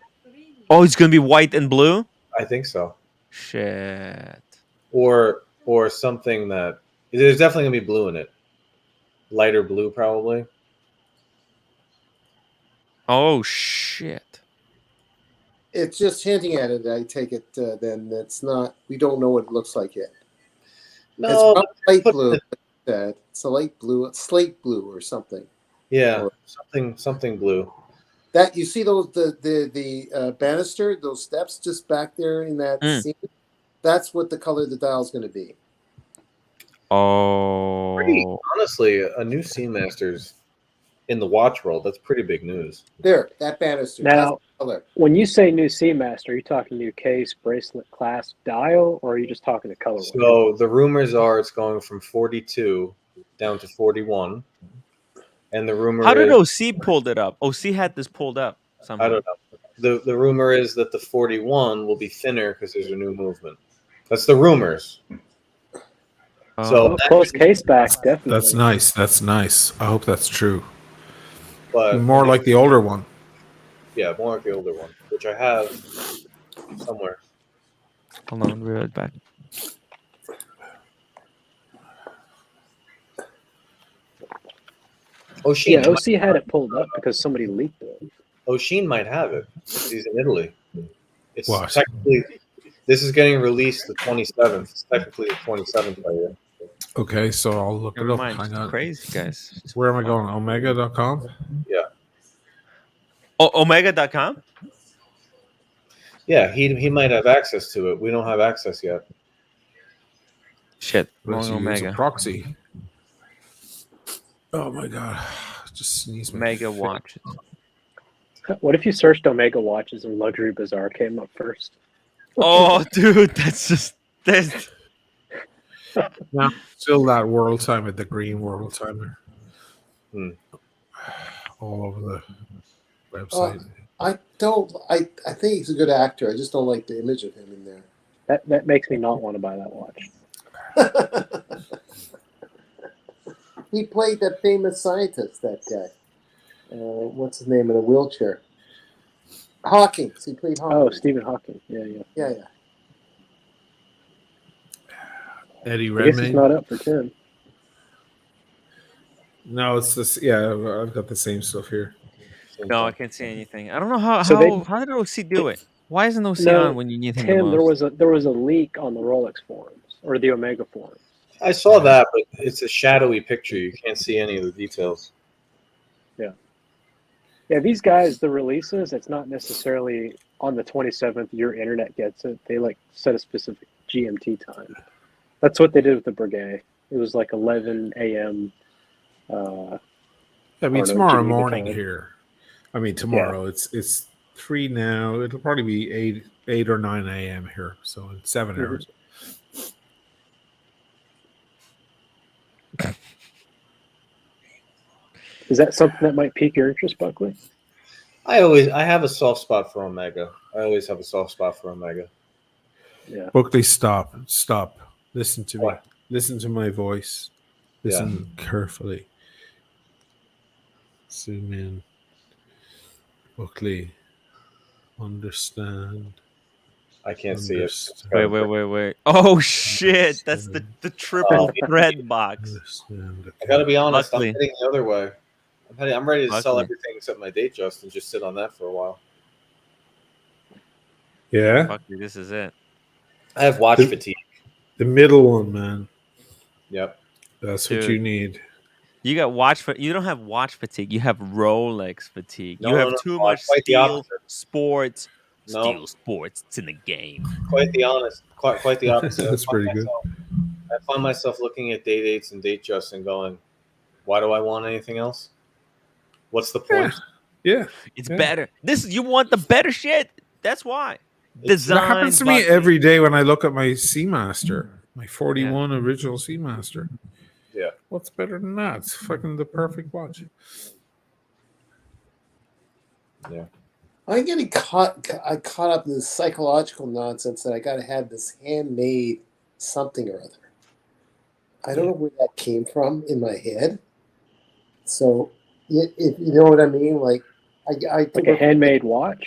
S1: Oh, it's gonna be white and blue.
S17: I think so.
S1: Shit.
S17: Or something that there's definitely gonna be blue in it. Lighter blue, probably.
S1: Oh shit.
S14: It's just hinting at it. I take it then it's not. We don't know what it looks like yet.
S17: No,
S14: it's not light blue. It's a light blue, slate blue, or something.
S17: Yeah,
S14: or,
S17: something blue.
S14: That you see those the banister, those steps just back there in that scene. That's what the color of the dial is going to be.
S1: Oh,
S17: honestly, a new Seamaster's in the watch world. That's pretty big news.
S14: There, that banister.
S10: Now,
S14: color.
S10: When you say new Seamaster, are you talking new case, bracelet, clasp, dial, or are you just talking the color?
S17: So the rumors are it's going from 42 down to 41, and the rumor.
S1: How did OC pulled it up? OC had this pulled up somehow.
S17: I don't know. The rumor is that the 41 will be thinner because there's a new movement. That's the rumors. So
S10: close case back, definitely.
S13: That's nice. That's nice. I hope that's true.
S17: But
S13: more like the older one.
S17: Yeah, more like the older one, which I have somewhere.
S1: Hold on, we'll be right back.
S17: O'Sheen,
S10: Yeah, OC had it pulled up because somebody leaked it.
S17: O'Sheen might have it. He's in Italy. It's
S13: What?
S17: technically, this is getting released the 27th. It's technically the 27th by year.
S13: Okay, so I'll look
S1: Never
S13: it up.
S1: mind.
S13: Hang on.
S1: Crazy guys.
S13: Where am I going? Omega.com?
S17: Yeah.
S1: Oh, Omega.com?
S17: Yeah, he might have access to it. We don't have access yet.
S1: Shit.
S13: Let's
S1: Wrong
S13: use a
S1: Omega.
S13: proxy. Oh my god. Just sneeze my
S1: Omega
S13: face.
S1: watches.
S10: What if you searched Omega watches and Luxury Bazaar came up first?
S1: Oh, dude, that's.
S13: No, still that world timer, the green world timer. All over the website.
S14: I think he's a good actor. I just don't like the image of him in there.
S10: That makes me not want to buy that watch.
S14: He played that famous scientist, that guy. What's his name in a wheelchair? Hawkins. He played Hawkins.
S10: Oh, Stephen Hawking. Yeah.
S13: Eddie
S10: I guess
S13: Redmayne.
S10: it's not up for 10.
S13: No, it's this. Yeah, I've got the same stuff here.
S1: No, I can't see anything. I don't know how did OC do it? Why isn't OC on when you need him the
S10: Tim,
S1: most?
S10: there was a leak on the Rolex forums or the Omega forums.
S17: I saw that, but it's a shadowy picture. You can't see any of the details.
S10: Yeah, these guys, the releases, it's not necessarily on the 27th your internet gets it. They like set a specific GMT time. That's what they did with the Breguet. It was like 11 a.m.
S13: I mean, tomorrow morning here. I mean, tomorrow it's 3 now. It'll probably be 8 or 9 a.m. here. So in 7 hours.
S10: Is that something that might pique your interest, Buckley?
S17: I have a soft spot for Omega. I always have a soft spot for Omega.
S10: Yeah.
S13: Buckley, stop. Listen to me. Listen to my voice. Listen carefully. Zoom in. Buckley, understand.
S17: I can't see it.
S1: Wait. Oh shit! That's the triple thread box.
S17: I gotta be honest.
S1: Buckley.
S17: I'm heading the other way. I'm ready to sell
S1: Buckley.
S17: everything except my date just and just sit on that for a while.
S13: Yeah.
S1: Buckley, this is it.
S17: I have watch fatigue.
S13: The middle one, man.
S17: Yep.
S13: That's what you need.
S1: You got you don't have watch fatigue. You have Rolex fatigue.
S17: No,
S1: you have
S17: no,
S1: too
S17: no,
S1: much
S17: quite the
S1: steel
S17: opposite.
S1: sports.
S17: No.
S1: Steel sports. It's in the game.
S17: Quite the opposite.
S13: That's pretty good.
S17: I find myself looking at day dates and date just and going, why do I want anything else? What's the point?
S13: Yeah.
S1: It's better. You want the better shit. That's why.
S13: That happens to me every day when I look at my Seamaster, my 41 original Seamaster.
S17: Yeah.
S13: What's better than that? It's fucking the perfect watch.
S17: Yeah.
S14: I'm getting caught up in this psychological nonsense that I got to have this handmade something or other. I don't know where that came from in my head. So, if you know what I mean, like I
S10: like a handmade watch,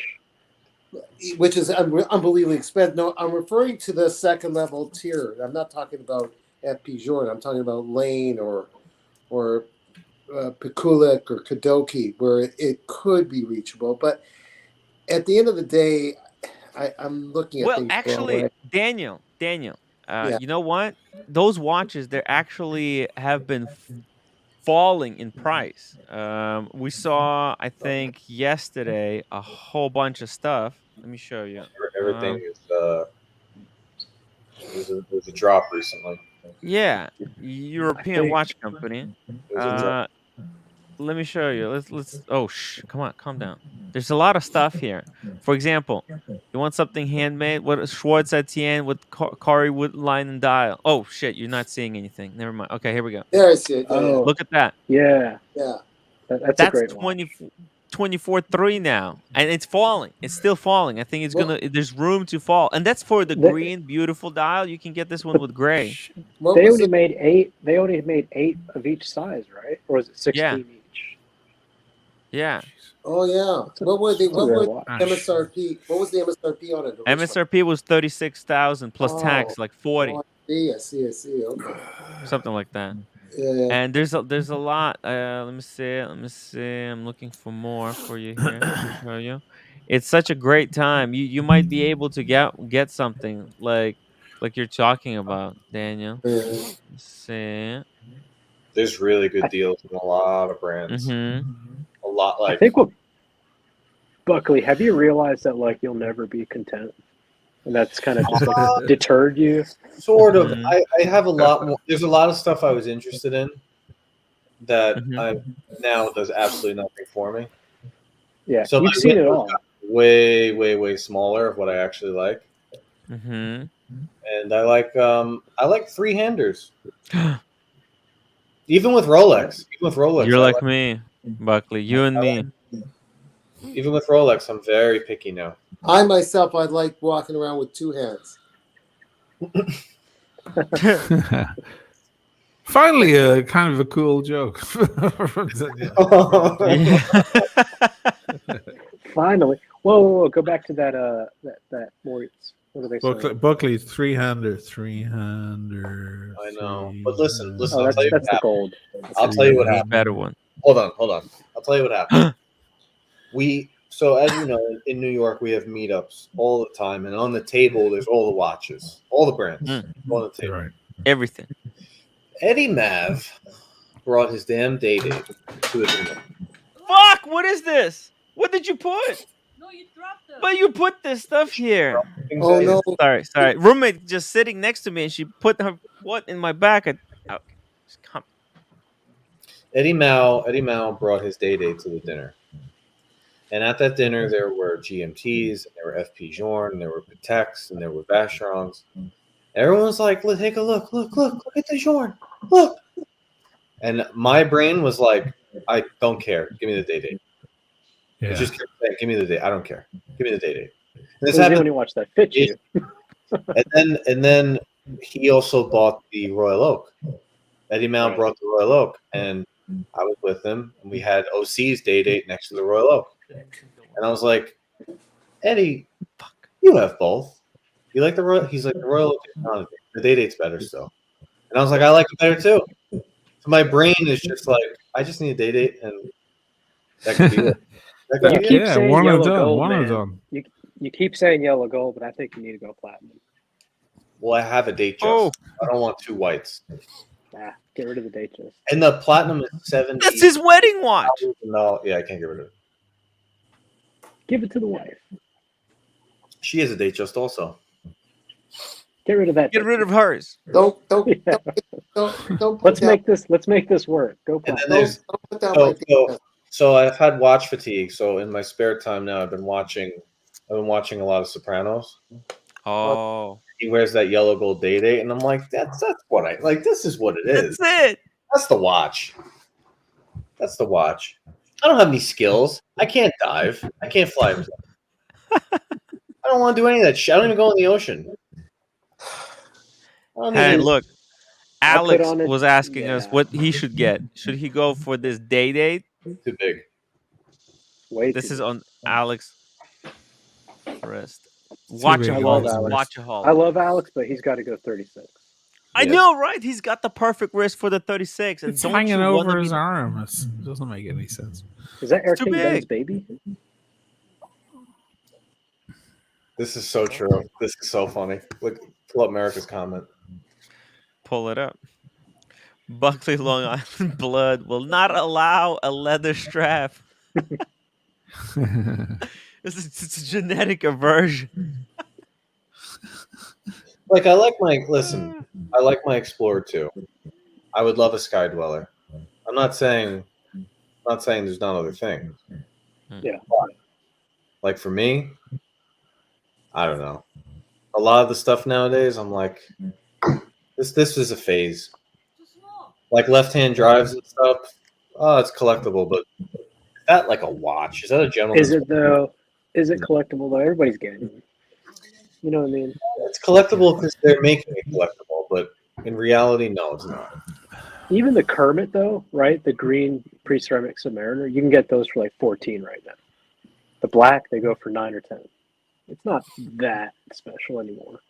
S14: which is unbelievably expensive. No, I'm referring to the second level tier. I'm not talking about FP Jordan. I'm talking about Lane or Pikulik or Kadoki, where it could be reachable. But at the end of the day, I'm looking at things. Well,
S1: actually, Daniel, you know what? Those watches, they actually have been falling in price. We saw, I think, yesterday a whole bunch of stuff. Let me show you.
S17: Everything was a drop recently.
S1: Yeah, European watch company. Let me show you. Let's. Oh, come on, calm down. There's a lot of stuff here. For example, you want something handmade? What Schwartz Etienne with Kari wood line and dial? Oh shit, you're not seeing anything. Never mind. Okay, here we go.
S14: There I see it.
S10: Oh,
S1: look at that.
S10: Yeah. That's a great
S1: 24.3 now, and it's falling. It's still falling. I think it's gonna. There's room to fall, and that's for the green, beautiful dial. You can get this one with gray.
S10: They only made 8. They only made 8 of each size, right? Or was it 16 each?
S1: Yeah.
S14: Oh yeah. What were the
S10: That's a rare
S14: what
S10: watch.
S14: was the MSRP? What was the MSRP on it? The original?
S1: MSRP was 36,000 plus
S14: Oh,
S1: tax, like 40,
S14: I see. Okay.
S1: something like that.
S14: Yeah.
S1: And there's a lot. Let me see. I'm looking for more for you here to show you. It's such a great time. You might be able to get something like you're talking about, Daniel. Let's see.
S17: There's really good deals in a lot of brands.
S1: Mm-hmm.
S17: A lot,
S10: I
S17: like
S10: think what Buckley, have you realized that like you'll never be content, and that's kind of just like deterred you?
S17: Sort of. I have a lot more. There's a lot of stuff I was interested in that I now does absolutely nothing for me.
S10: Yeah,
S17: so
S10: you've seen it all.
S17: Way smaller of what I actually like.
S1: Mm-hmm.
S17: And I like three-handers. Even with Rolex.
S1: You're like me, Buckley. You and me.
S17: Even with Rolex, I'm very picky now.
S14: I myself, I'd like walking around with two hands.
S13: Finally, a kind of a cool joke.
S10: Finally, whoa! Go back to that Moritz. What are they saying?
S13: Buckley, three-hander.
S17: I know, but listen.
S10: Oh,
S17: I'll tell you
S10: that's
S17: what
S10: the gold.
S17: I'll tell you what happened.
S1: Better one.
S17: Hold on. I'll tell you what happened. So as you know, in New York, we have meetups all the time, and on the table, there's all the watches, all the brands on the table.
S13: Right.
S1: Everything.
S17: Eddie Mav brought his damn date to the dinner.
S1: Fuck! What is this? What did you put?
S2: No, you dropped them.
S1: But you put this stuff here.
S14: Oh no!
S1: Sorry. Roommate just sitting next to me, and she put her what in my back. Okay, just come.
S17: Eddie Mao brought his date to the dinner. And at that dinner, there were GMTs, and there were FP Journe, and there were Pateks, and there were Vacherons. Everyone was like, take a look at the Journe, look. And my brain was like, I don't care. Give me the date.
S13: Yeah.
S17: It just kept saying, give me the date. I don't care. Give me the date.
S10: This happened when you watch that fit you.
S17: and then he also bought the Royal Oak. Eddie Mao brought the Royal Oak, and I was with him, and we had OC's date next to the Royal Oak. And I was like, Eddie, you have both. You like the Royal? He's like, the Royal Oak is not the date's better still. And I was like, I like it better too. So my brain is just like, I just need a date, and that could be it.
S10: You keep saying
S13: one
S10: yellow
S13: and done.
S10: gold,
S13: One and
S10: man.
S13: done.
S10: You keep saying yellow gold, but I think you need to go platinum.
S17: Well, I have a date just. I don't want two whites.
S10: Get rid of the date just.
S17: And the platinum is 70.
S1: That's his wedding watch.
S17: No, yeah, I can't get rid of it.
S10: Give it to the wife.
S17: She has a date just also.
S10: Get rid of that.
S1: Get rid of hers.
S14: Don't
S10: Let's make this work. Go platinum.
S17: So I've had watch fatigue. So in my spare time now, I've been watching a lot of Sopranos.
S1: Oh.
S17: He wears that yellow gold date, and I'm like, that's what I like. This is what it is.
S1: That's it.
S17: That's the watch. That's the watch. I don't have any skills. I can't dive. I can't fly. I don't want to do any of that shit. I don't even go in the ocean.
S1: Hey, look. Alex was asking us what he should get. Should he go for this date?
S17: Too big.
S1: This is on Alex wrist. Watch
S10: I love Alex, but he's got to go 36.
S1: I know, right? He's got the perfect wrist for the 36. And
S13: It's hanging over his arm. It doesn't make any sense.
S10: Is that Eric
S1: too
S10: Ben's
S1: big.
S10: baby?
S17: This is so true. This is so funny. Look, pull up America's comment.
S1: Pull it up. Buckley, Long Island blood will not allow a leather strap. It's a genetic aversion.
S17: Like I like my Explorer too. I would love a Sky Dweller. I'm not saying there's not other things.
S10: Yeah.
S17: But, like for me, I don't know. A lot of the stuff nowadays, I'm like, this is a phase. Like left-hand drives and stuff. Oh, it's collectible, but is that like a watch? Is that a gentleman's?
S10: Is it though? Is it collectible though? Everybody's getting it. You know what I mean?
S17: It's collectible because they're making it collectible, but in reality, no, it's not.
S10: Even the Kermit though, right? The green pre-ceramic Submariner. You can get those for like 14 right now. The black, they go for 9 or 10. It's not that special anymore.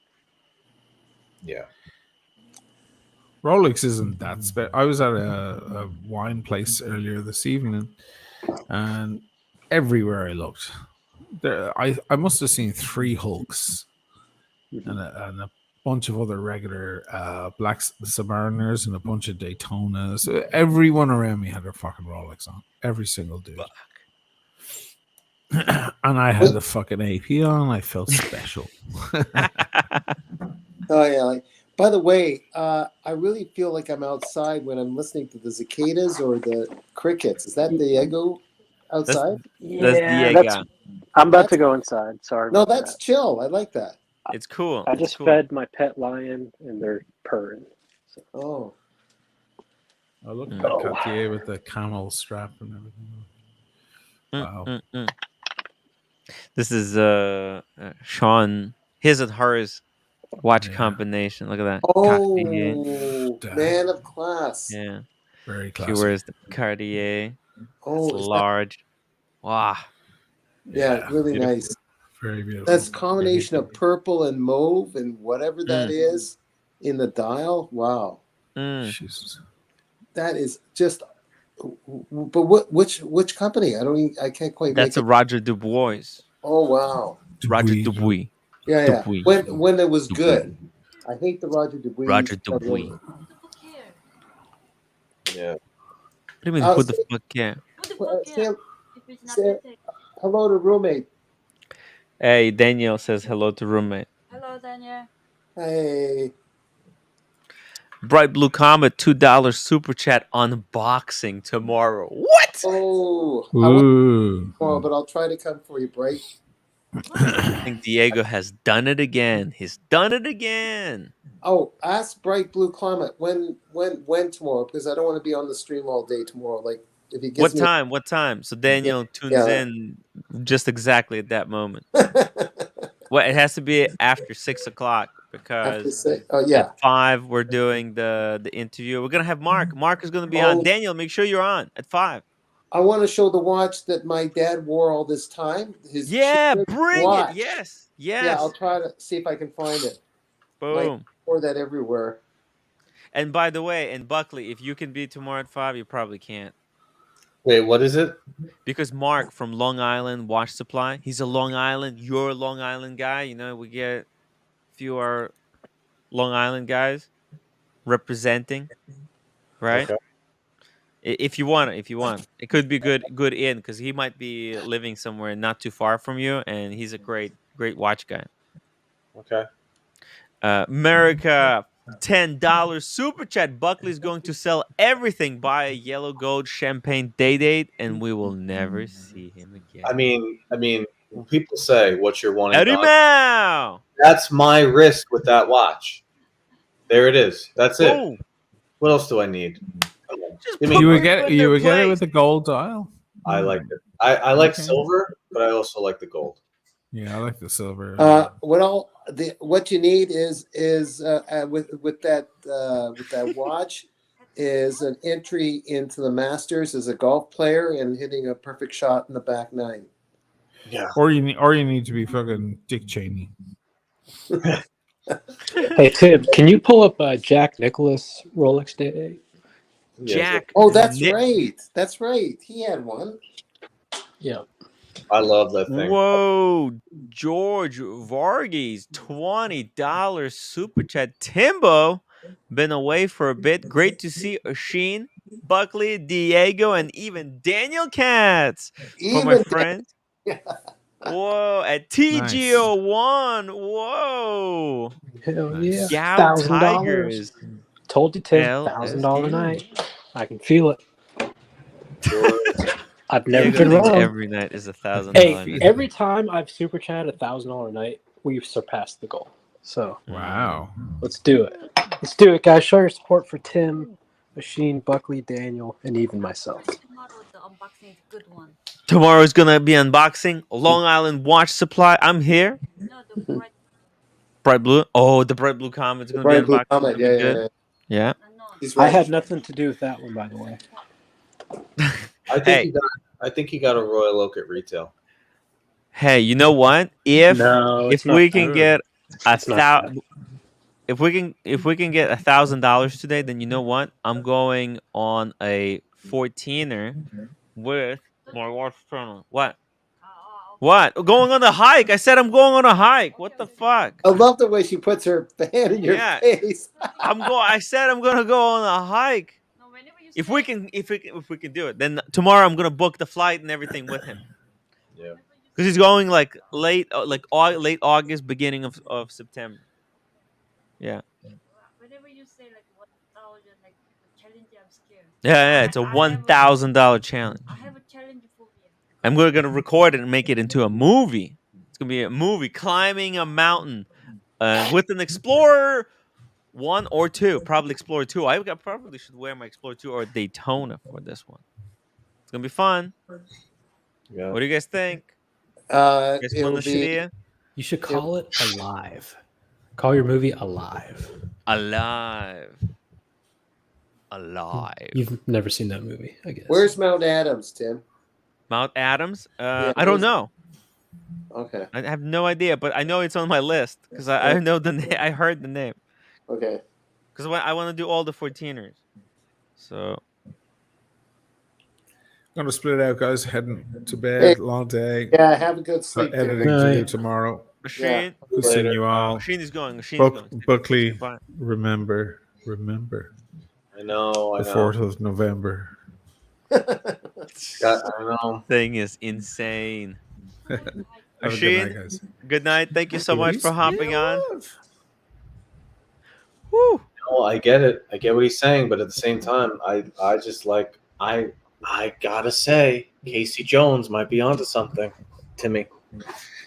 S17: Yeah.
S13: Rolex isn't that special. I was at a wine place earlier this evening, and everywhere I looked, I must have seen 3 Hulks and a bunch of other regular black Submariners and a bunch of Daytonas. Everyone around me had their fucking Rolex on. Every single dude. And I had the fucking AP on. I felt special.
S14: Oh yeah. Like, by the way, I really feel like I'm outside when I'm listening to the cicadas or the crickets. Is that Diego outside?
S1: That's Diego.
S10: I'm about to go inside. Sorry.
S14: No,
S10: about
S14: that's
S10: that.
S14: chill. I like that.
S1: It's cool.
S10: I
S1: It's
S10: just
S1: cool.
S10: fed my pet lion, and they're purring. So.
S14: Oh.
S13: I look at that Cartier with the camel strap and everything. Wow.
S1: This is Sean, his and hers watch combination. Look at that.
S14: Oh,
S1: Cartier.
S14: man of class.
S1: Yeah.
S13: Very
S1: She
S13: classy.
S1: wears the Cartier.
S14: Oh,
S1: it's
S14: is that-
S1: large. Wow.
S14: Yeah, really
S1: beautiful.
S14: nice.
S13: Very beautiful.
S14: That's a combination of purple and mauve and whatever that is in the dial. Wow.
S13: Jesus.
S14: That is just. But which company? I can't quite.
S1: That's
S14: make
S1: a Roger Dubois.
S14: Oh wow.
S1: Roger Dubois.
S14: Yeah.
S1: Dubois.
S14: When it was good. I hate the Roger Dubois.
S1: Roger Dubois.
S17: Yeah.
S1: What do you mean? Who the fuck care?
S14: Say hello to roommate.
S1: Hey, Daniel says hello to roommate.
S2: Hello, Daniel.
S14: Hey.
S1: Bright Blue Comet, $2 super chat unboxing tomorrow. What?
S14: Oh, I
S13: Ooh.
S14: won't tomorrow, but I'll try to come for you, Bright.
S1: I think Diego has done it again. He's done it again.
S14: Oh, ask Bright Blue Comet when tomorrow, because I don't want to be on the stream all day tomorrow. Like if he gives
S1: What time? So Daniel tunes in just exactly at that moment. Well, it has to be after 6 o'clock because at 5 we're doing the interview. We're gonna have Mark. Mark is gonna be on. Daniel, make sure you're on at 5.
S14: I want to show the watch that my dad wore all this time. His
S1: bring
S14: watch.
S1: it. Yes.
S14: Yeah, I'll try to see if I can find it.
S1: Boom.
S14: Wore that everywhere.
S1: And by the way, and Buckley, if you can be tomorrow at 5, you probably can't.
S17: Wait, what is it?
S1: Because Mark from Long Island Watch Supply, he's a Long Island. You're a Long Island guy. You know, we get a few our Long Island guys representing, right?
S17: Okay.
S1: If you want, it could be good in because he might be living somewhere not too far from you, and he's a great watch guy.
S17: Okay.
S1: America, $10 super chat. Buckley's going to sell everything. Buy a yellow gold champagne date, and we will never see him again.
S17: I mean, when people say what you're wanting,
S1: Eddie Mao!
S17: That's my wrist with that watch. There it is. That's it.
S1: Boom.
S17: What else do I need?
S13: You would get it with the gold dial.
S17: I like it. I like silver, but I also like the gold.
S13: Yeah, I like the silver.
S14: What you need is with that watch is an entry into the Masters as a golf player and hitting a perfect shot in the back 9.
S17: Yeah.
S13: Or you need to be fucking Dick Cheney.
S10: Hey Tim, can you pull up Jack Nicklaus Rolex Day?
S1: Jack.
S14: Oh, that's right. That's right. He had one.
S10: Yeah.
S17: I love that thing.
S1: Whoa, George Varghese, $20 super chat. Timbo, been away for a bit. Great to see Oshin, Buckley, Diego, and even Daniel Katz for my friends. Whoa, at TGO1. Whoa.
S10: Hell yeah.
S1: Gow
S10: $1,000.
S1: Tigers.
S10: Told you, Tim. $1,000 night. I can feel it. I've never been wrong.
S1: Every night is $1,000.
S10: Hey, every time I've super chat $1,000 a night, we've surpassed the goal. So
S13: wow,
S10: let's do it. Let's do it, guys. Show your support for Tim, Machine, Buckley, Daniel, and even myself.
S2: Tomorrow the unboxing is a good one.
S1: Tomorrow's gonna be unboxing Long Island Watch Supply. I'm here.
S2: No, the
S1: Bright Blue. Oh, the Bright Blue Comet's gonna be unboxing.
S14: Yeah.
S1: Yeah.
S10: I had nothing to do with that one, by the way.
S17: I think he got a Royal Oak at retail.
S1: Hey, you know what? If we can get if we can get $1,000 today, then you know what? I'm going on a 14er with my wife's turn. What? What? Going on a hike? I said I'm going on a hike. What the fuck?
S14: I love the way she puts her hand in your face.
S1: I said I'm gonna go on a hike. If we can do it, then tomorrow I'm gonna book the flight and everything with him.
S17: Yeah.
S1: Because he's going like late August, beginning of September. Yeah.
S2: Whenever you say like 1,000, like challenge, I'm scared.
S1: Yeah, it's a $1,000 challenge.
S2: I have a challenge phobia.
S1: I'm gonna record it and make it into a movie. It's gonna be a movie climbing a mountain with an Explorer 1 or 2, probably Explorer 2. I probably should wear my Explorer 2 or Daytona for this one. It's gonna be fun.
S17: Yeah.
S1: What do you guys think? You
S10: should call it Alive. Call your movie Alive.
S1: Alive.
S10: You've never seen that movie, I guess.
S14: Where's Mount Adams, Tim?
S1: Mount Adams? I don't know.
S14: Okay.
S1: I have no idea, but I know it's on my list because I know the I heard the name.
S14: Okay.
S1: Because I want to do all the 14ers. So.
S13: Gonna split it out, guys. Heading to bed. Long day.
S14: Yeah, have a good sleep.
S13: Editing to do tomorrow.
S1: Machine.
S13: Good seeing you all.
S1: Machine is going.
S13: Buckley, remember.
S17: I know.
S13: The 4th of November.
S17: I know.
S1: Thing is insane.
S13: Have a good
S1: Machine,
S13: night, guys.
S1: good night. Thank you so much for hopping on.
S17: Woo. No, I get it. I get what he's saying, but at the same time, I just like I gotta say, Casey Jones might be onto something to me.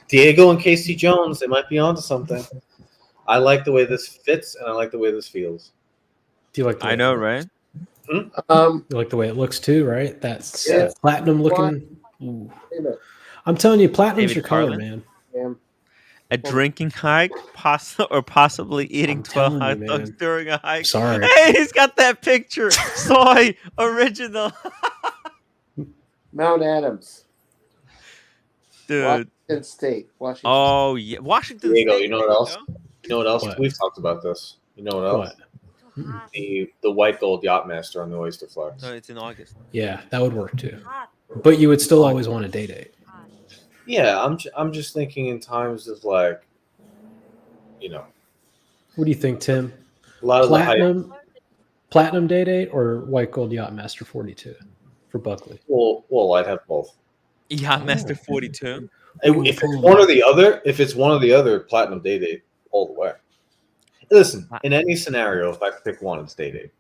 S17: Diego and Casey Jones, they might be onto something. I like the way this fits, and I like the way this feels.
S10: Do you like?
S1: I know, right?
S10: You like the way it looks too, right? That's platinum looking. Ooh. I'm telling you, platinum's your color, man.
S1: A drinking hike, possibly eating 12 hot dogs during a hike.
S10: Sorry.
S1: Hey, he's got that picture. Soy original.
S14: Mount Adams.
S1: Dude.
S14: Washington State. Washington.
S1: Oh, yeah. Washington
S17: Diego,
S1: State.
S17: you know what else?
S10: What?
S17: We've talked about this. You know what else?
S10: What?
S17: The white gold Yachtmaster on the Oyster Flex.
S1: No, it's in August.
S10: Yeah, that would work too. But you would still always want a date.
S17: Yeah, I'm just thinking in times of like, you know.
S10: What do you think, Tim?
S17: A lot of
S10: platinum date or white gold Yachtmaster 42 for Buckley?
S17: Well, I'd have both.
S1: Yachtmaster 42.
S17: If it's one or the other, platinum date all the way. Listen, in any scenario, if I pick one, it's date.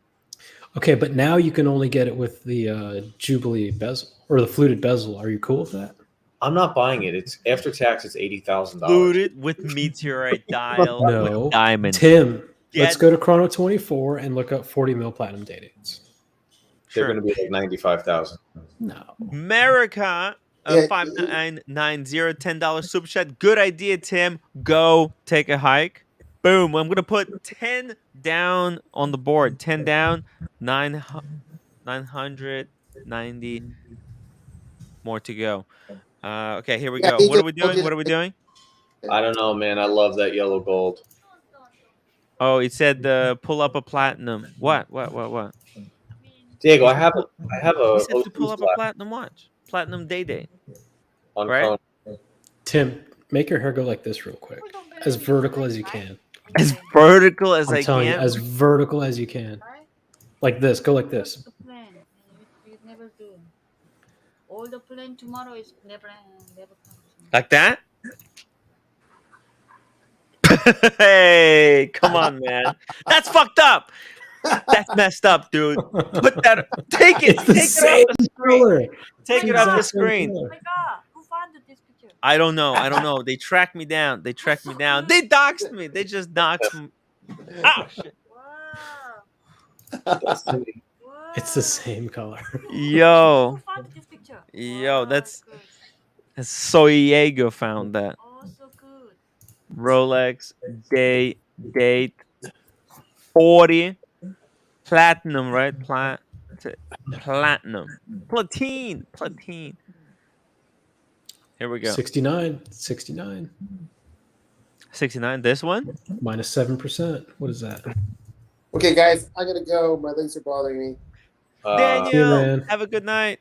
S10: Okay, but now you can only get it with the Jubilee bezel or the fluted bezel. Are you cool with that?
S17: I'm not buying it. It's after tax. It's $80,000.
S1: Fluted with meteorite dial.
S10: No,
S1: with diamond.
S10: Tim, let's go to Chrono 24 and look up 40 mil platinum dates.
S17: They're going to be like 95,000.
S10: No,
S1: America. 5990 $10 super chat. Good idea, Tim. Go take a hike. Boom. I'm gonna put 10 down on the board. 10 down. 990 more to go. Okay, here we go. What are we doing?
S17: I don't know, man. I love that yellow gold.
S1: Oh, it said pull up a platinum. What?
S17: Diego, I have a.
S1: He said to pull up a platinum watch. Platinum day. Right?
S10: Tim, make your hair go like this real quick. As vertical as you can.
S1: As vertical as I
S10: can?
S1: can?
S10: As vertical as you can. Like this. Go like this.
S2: We never do. All the plan tomorrow is never comes.
S1: Like that? Hey, come on, man. That's fucked up. That's messed up, dude. Put that. Take it. Take it off the screen. Take it off the screen.
S2: Oh my God, who found this picture?
S1: I don't know. They tracked me down. They doxed me. They just doxed me. Oh shit.
S2: Wow.
S10: It's the same color.
S1: Yo.
S2: Who found this picture?
S1: Yo, that's Soyego found that.
S2: Oh, so good.
S1: Rolex date 40 platinum, right? Platinum. Platine. Here we go.
S18: 69.
S1: 69. This one?
S18: Minus 7%. What is that?
S14: Okay, guys, I gotta go. My legs are bothering me.
S1: Daniel, have a good night.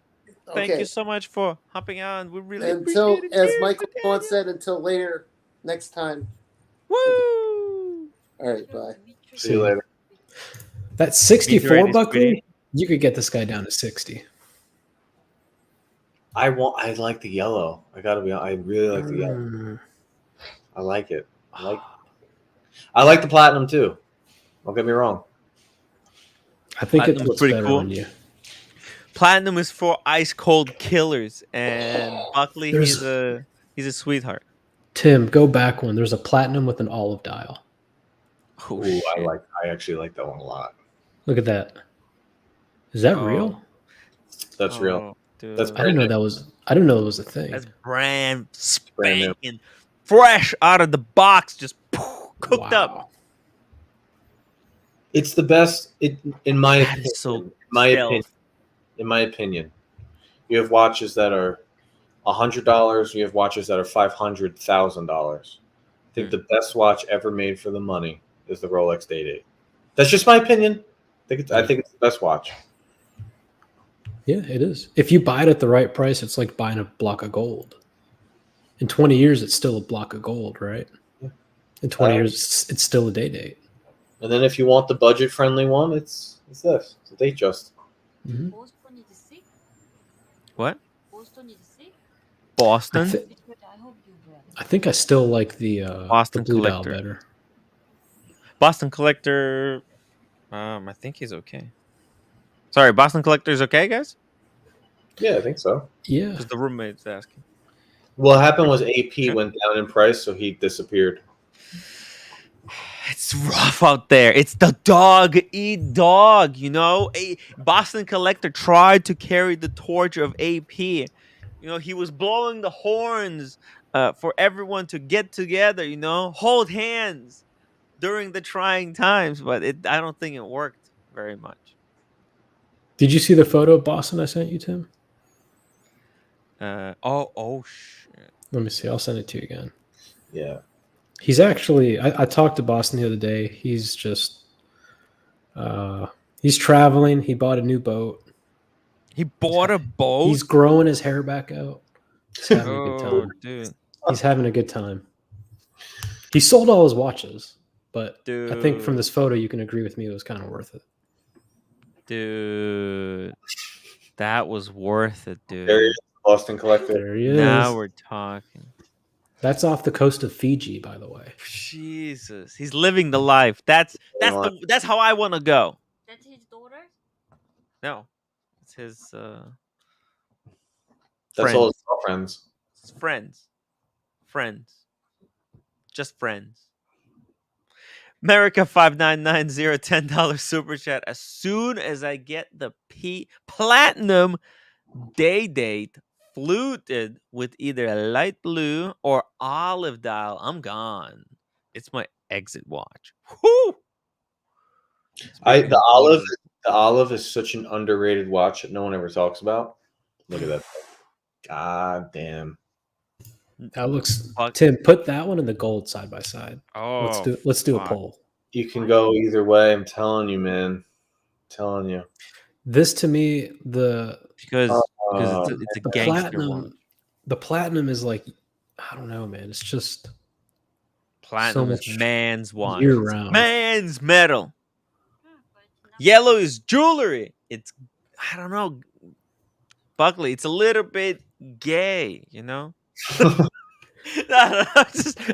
S1: Thank
S14: Okay.
S1: you so much for hopping on. We really
S14: Until,
S1: appreciate it.
S14: as
S1: Cheers
S14: Michael
S1: to
S14: once said, until later, next time.
S1: Woo!
S14: All right, bye.
S17: See you later.
S18: That 64
S1: Meteorite is
S18: Buckley,
S1: pretty.
S18: you could get this guy down to 60.
S17: I like the yellow. I gotta be. I really like the yellow. I like it. I like the platinum too. Don't get me wrong.
S18: I think it
S1: Platinum's
S18: looks
S1: pretty
S18: better
S1: cool.
S18: on you.
S1: Platinum is for ice cold killers, and Buckley, he's a sweetheart.
S18: Tim, go back one. There's a platinum with an olive dial.
S1: Oh,
S17: Ooh, I actually like that one a lot.
S18: Look at that. Is that real?
S17: That's real.
S1: Dude.
S17: That's
S18: I didn't know that was. I didn't know it was a thing.
S1: That's brand spanking, fresh out of the box, just cooked up.
S17: It's the best. In my opinion.
S1: So
S17: in my opinion, you have watches that are $100. You have watches that are $500,000. I think the best watch ever made for the money is the Rolex Day-Date. That's just my opinion. I think it's the best watch.
S18: Yeah, it is. If you buy it at the right price, it's like buying a block of gold. In 20 years, it's still a block of gold, right?
S17: Yeah.
S18: In 20 years, it's still a Day-Date.
S17: And then if you want the budget-friendly one, it's this. It's a Datejust.
S18: Mm-hmm.
S2: Boston is sick.
S1: What?
S2: Boston is sick.
S1: Boston?
S18: I think I still like the
S1: Boston
S18: blue
S1: Collector
S18: dial better.
S1: Boston Collector. I think he's okay. Sorry, Boston Collector's okay, guys?
S17: Yeah, I think so.
S18: Yeah.
S1: Because the roommate's asking.
S17: What happened was AP went down in price, so he disappeared.
S1: It's rough out there. It's the dog eat dog, you know? Boston Collector tried to carry the torch of AP. You know, he was blowing the horns for everyone to get together, you know, hold hands during the trying times, but I don't think it worked very much.
S18: Did you see the photo of Boston I sent you, Tim?
S1: Oh shit.
S18: Let me see. I'll send it to you again.
S17: Yeah.
S18: He's actually, I talked to Boston the other day. He's just, he's traveling. He bought a new boat.
S1: He bought a boat?
S18: He's growing his hair back out. He's having a good time.
S1: Dude.
S18: He's having a good time. He sold all his watches, but I think from
S1: Dude.
S18: this photo, you can agree with me it was kind of worth it.
S1: Dude. That was worth it, dude.
S17: There he is, Boston Collector.
S18: There he is.
S1: Now we're talking.
S18: That's off the coast of Fiji, by the way.
S1: Jesus. He's living the life. That's how I want to go.
S2: That's his daughter?
S1: No. It's his
S17: That's all his girlfriends.
S1: It's friends. Just friends. America 5990 $10 super chat. As soon as I get the platinum Day-Date fluted with either a light blue or olive dial, I'm gone. It's my exit watch. Whoo!
S17: The olive is such an underrated watch that no one ever talks about. Look at that. God damn.
S18: That looks. Tim, put that one and the gold side by side.
S1: Oh,
S18: let's do a poll.
S17: You can go either way. I'm telling you, man. I'm telling you.
S18: This to me,
S1: because it's a gangster
S18: platinum.
S1: one.
S18: The platinum is like, I don't know, man. It's just
S1: Platinum
S18: so
S1: is
S18: much
S1: man's watch.
S18: year
S1: It's
S18: round.
S1: man's metal. Yellow is jewelry. It's, I don't know, Buckley. It's a little bit gay, you know. No,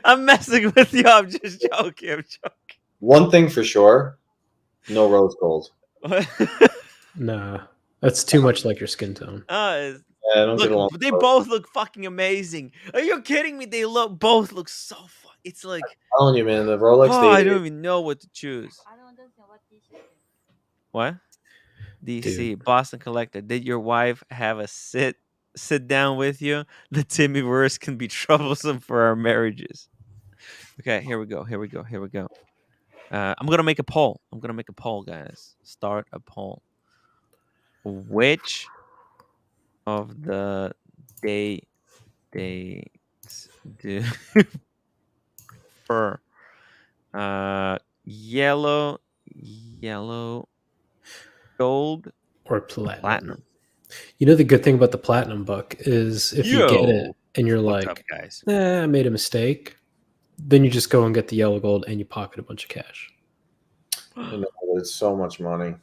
S1: I'm messing with you. I'm just joking.
S17: One thing for sure, no rose gold.
S18: Nah, that's too much like your skin tone.
S17: I don't get along
S1: Look, they both look fucking amazing. Are you kidding me? They both look so fun. It's like,
S17: I'm telling you, man, the Rolex.
S1: I don't even know what to choose.
S2: I don't understand what this is.
S1: What? DC Boston Collector. Did your wife have a sit down with you? The Timmy verse can be troublesome for our marriages. Okay, here we go. I'm gonna make a poll. Guys. Start a poll. which of the dates do for yellow, gold,
S18: or platinum. You know, the good thing about the platinum book is if you get it and you're
S1: What's
S18: like,
S1: up, guys?
S18: I made a mistake, then you just go and get the yellow gold and you pocket a bunch of cash.
S17: I know, it's so much money.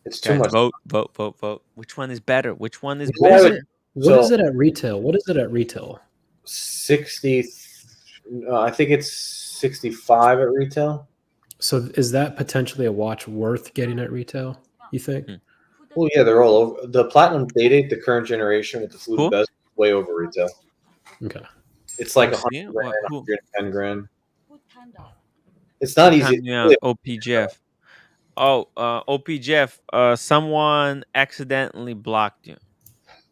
S17: It's too
S1: Guys,
S17: much.
S1: Vote. Which one is better? Which one is
S18: What
S1: better?
S18: is it at retail? What is it at retail?
S17: 60. I think it's 65 at retail.
S18: So is that potentially a watch worth getting at retail, you think?
S17: Well, yeah, they're all over. The platinum date, the current generation with the fluted bezel, is way over retail.
S18: Okay.
S17: It's like
S1: Let's see.
S17: 100 grand, 110 grand.
S2: Who timed out?
S17: It's not easy.
S1: OP Jeff. Oh, OP Jeff, someone accidentally blocked you.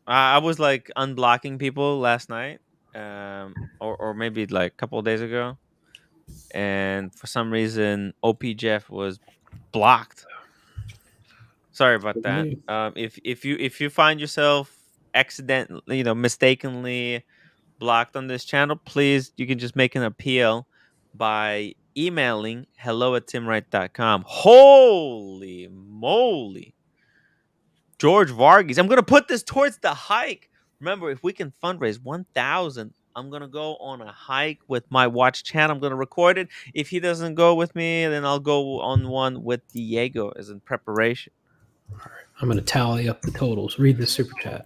S1: I was like unblocking people last night, or maybe like a couple of days ago, and for some reason OP Jeff was blocked. Sorry about that. If you find yourself accidentally, mistakenly blocked on this channel, please, you can just make an appeal by emailing hello@timwright.com. Holy moly. George Vargas. I'm going to put this towards the hike. Remember, if we can fundraise 1,000, I'm going to go on a hike with my watch channel. I'm going to record it. If he doesn't go with me, then I'll go on one with Diego as in preparation.
S18: All right. I'm going to tally up the totals. Read the super chat.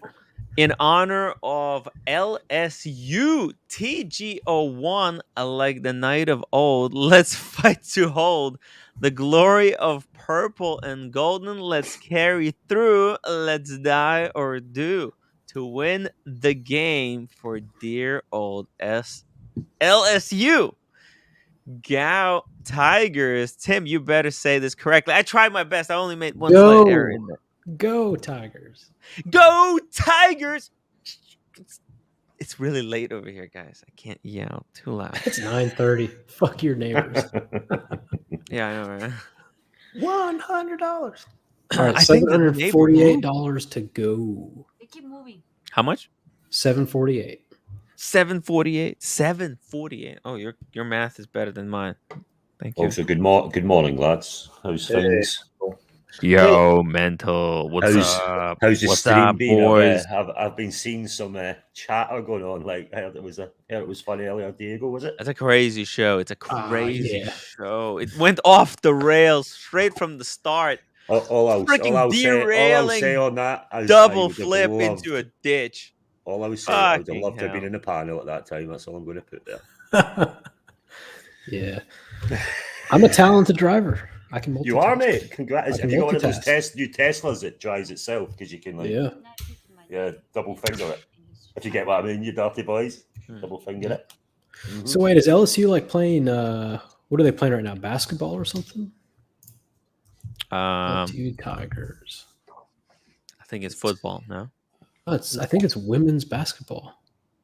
S1: In honor of LSU TGO1, like the night of old, let's fight to hold the glory of purple and golden. Let's carry through. Let's die or do to win the game for dear old LSU. Go Tigers. Tim, you better say this correctly. I tried my best. I only made one slight error in there.
S18: Go Tigers.
S1: Go Tigers. It's really late over here, guys. I can't yell too loud.
S18: It's 9:30. Fuck your neighbors.
S1: Yeah, I know, right?
S18: $100. All right,
S1: I think the
S18: $748 to go.
S2: They keep moving.
S1: How much?
S18: $748.
S1: 748. 748. Oh, your math is better than mine. Thank you.
S19: Also, good morning, lads. How's things?
S1: Yo, mental. What's up?
S19: How's the
S1: What's
S19: stream
S1: up,
S19: been?
S1: boys?
S19: I've been seeing some chatter going on. Like I heard it was funny earlier. Diego, was it?
S1: It's a crazy show. It's a crazy show. It went off the rails straight from the start.
S19: All I'll say on that is
S1: double flip into a ditch.
S19: All I was saying, I would have loved to have been in the panel at that time. That's all I'm going to put there.
S18: Yeah, I'm a talented driver. I can multitask.
S19: You are, mate. Congrats. Have you got one of those new Teslas that drives itself? Because you can, double finger it. If you get what I mean, you dirty boys. Double finger it. Mm-hmm.
S18: So wait, is LSU like playing, what are they playing right now? Basketball or something? LSU Tigers.
S1: I think it's football, no?
S18: Oh, I think it's women's basketball.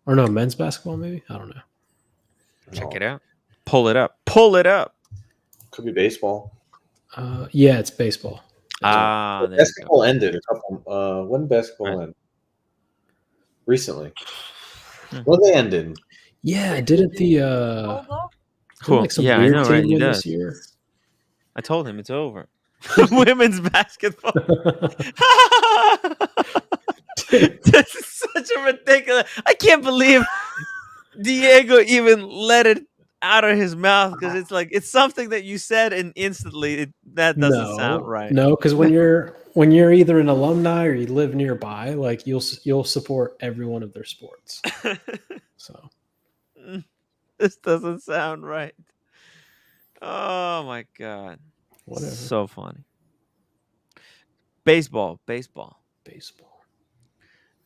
S18: Or no, men's basketball maybe? I don't know.
S1: Check it out. Pull it up. Pull it up.
S17: Could be baseball.
S18: Yeah, it's baseball.
S17: Basketball ended a couple. When did basketball end? Recently. When they ended?
S18: Yeah, didn't the
S1: cool.
S18: Like some
S1: I
S18: weird
S1: know,
S18: team
S1: right?
S18: win this year?
S1: I told him it's over. Women's basketball. This is such a ridiculous. I can't believe Diego even let it out of his mouth because it's something that you said and instantly that doesn't sound right.
S18: No, because when you're either an alumni or you live nearby, like you'll support every one of their sports. So
S1: this doesn't sound right. Oh my god.
S18: Whatever.
S1: So funny. Baseball.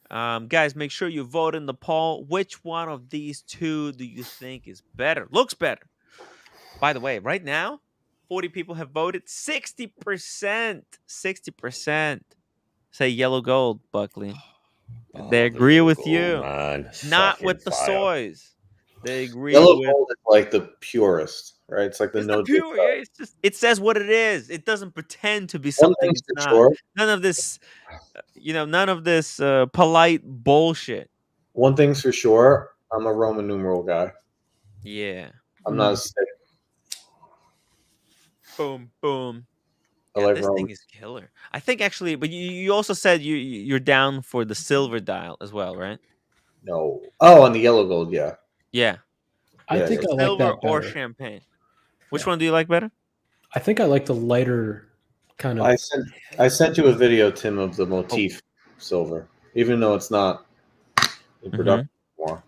S1: Guys, make sure you vote in the poll. Which one of these two do you think is better? Looks better. By the way, right now, 40 people have voted. 60%. 60% say yellow gold, Buckley. They agree with you.
S19: Man.
S1: Not
S19: Fucking
S1: with the
S19: fire.
S1: soys. They agreed
S17: Yellow
S1: with.
S17: gold is like the purest, right? It's like the
S1: It's
S17: no
S1: the pure.
S17: defect.
S1: Yeah, it's just it says what it is. It doesn't pretend to be
S17: One
S1: something
S17: thing's
S1: it's
S17: for
S1: not.
S17: sure.
S1: None of this, none of this polite bullshit.
S17: One thing's for sure. I'm a Roman numeral guy.
S1: Yeah.
S17: I'm not a stick.
S1: Boom, boom.
S17: I
S1: Yeah,
S17: like
S1: this
S17: Roman.
S1: thing is killer. I think actually, but you also said you're down for the silver dial as well, right?
S17: No. Oh, on the yellow gold, yeah.
S1: Yeah.
S18: I think I like
S1: Silver
S18: that
S1: or
S18: better.
S1: champagne. Which one do you like better?
S18: I think I like the lighter kind of.
S17: I sent you a video, Tim, of the motif silver, even though it's not in production anymore.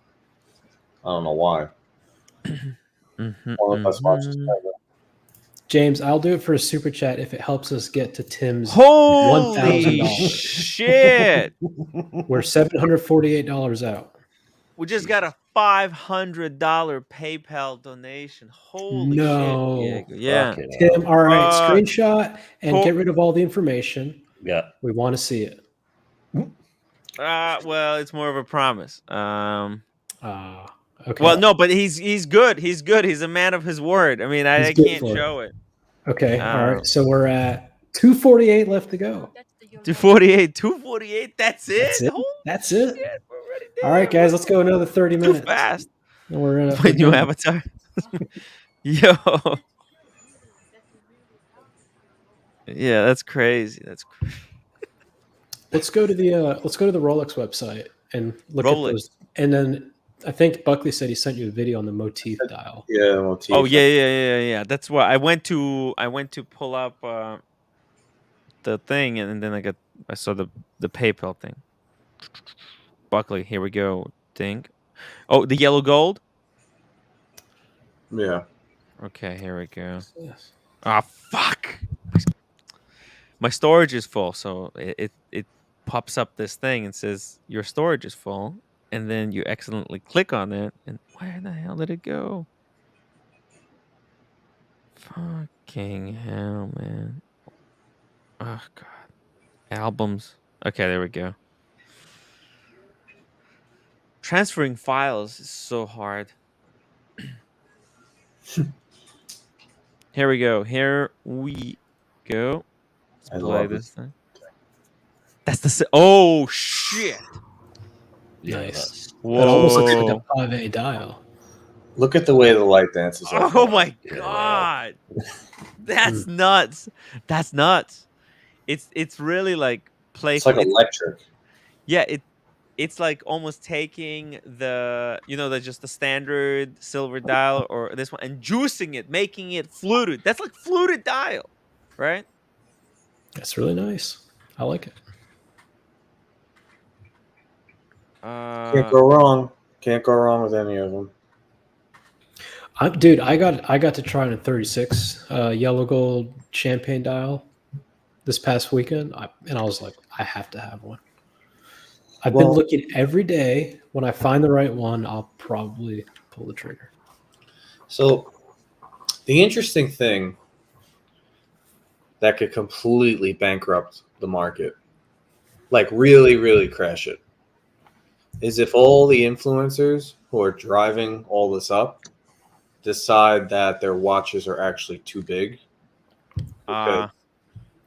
S17: I don't know why. One of us watches Tiger.
S18: James, I'll do it for a super chat if it helps us get to Tim's
S1: Holy
S18: $1,000.
S1: shit!
S18: We're $748 out.
S1: We just got a $500 PayPal donation. Holy
S18: No.
S1: shit, Diego. Yeah.
S18: Tim, all right, screenshot and get rid of all the information.
S19: Yeah.
S18: We want to see it.
S1: Well, it's more of a promise.
S18: Okay.
S1: Well, no, but he's good. He's good. He's a man of his word. I mean, I can't show it.
S18: Okay. All right. So we're at 248 left to go.
S1: 248. That's it.
S18: That's it.
S1: Holy
S18: That's it.
S1: shit, we're already there.
S18: All right, guys, let's go another 30 minutes.
S1: Too fast.
S18: And we're gonna
S1: My new avatar. Yo. Yeah, that's crazy.
S18: Let's go to the Rolex website and look at
S1: Rolex.
S18: those. And then I think Buckley said he sent you a video on the motif dial.
S17: Yeah, the motif.
S1: Oh yeah. That's what I went to pull up the thing, and then I saw the PayPal thing. Buckley, here we go. Thing. Oh, the yellow gold.
S17: Yeah.
S1: Okay, here we go.
S18: Yes.
S1: Ah, fuck. My storage is full, so it pops up this thing and says your storage is full, and then you accidentally click on it, and where the hell did it go? Fucking hell, man. Oh god. Albums. Okay, there we go. Transferring files is so hard. Here we go. Let's play this thing. That's the oh shit.
S18: Nice.
S1: Whoa.
S18: It almost looks like a 5A dial.
S17: Look at the way the light dances.
S1: Oh my god. That's nuts. That's nuts. It's really like playful.
S17: It's like electric.
S1: Yeah, it's like almost taking the just the standard silver dial or this one and juicing it, making it fluted. That's like fluted dial, right?
S18: That's really nice. I like it.
S17: Can't go wrong. Can't go wrong with any of them.
S18: Dude, I got to try on a 36 yellow gold champagne dial this past weekend, and I was like, I have to have one. I've been looking every day. When I find the right one, I'll probably pull the trigger.
S17: So, the interesting thing that could completely bankrupt the market, like really, really crash it, is if all the influencers who are driving all this up decide that their watches are actually too big. Because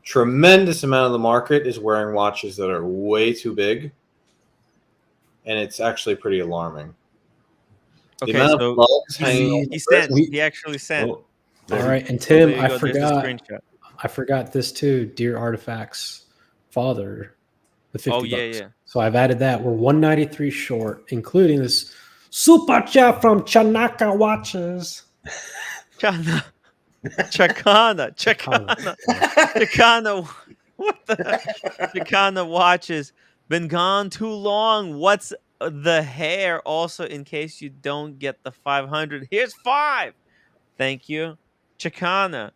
S17: tremendous amount of the market is wearing watches that are way too big. And it's actually pretty alarming.
S1: Okay,
S17: the amount of bugs hanging
S1: he actually sent.
S18: All right, and Tim, I forgot this too. Dear Artifacts father, the 50 bucks.
S1: Yeah.
S18: So I've added that. We're 193 short, including this super chat from Chanaka Watches.
S1: Chakana. What the? Chakana Watches. Been gone too long. What's the hair? Also, in case you don't get the 500, here's 5. Thank you, Chicana.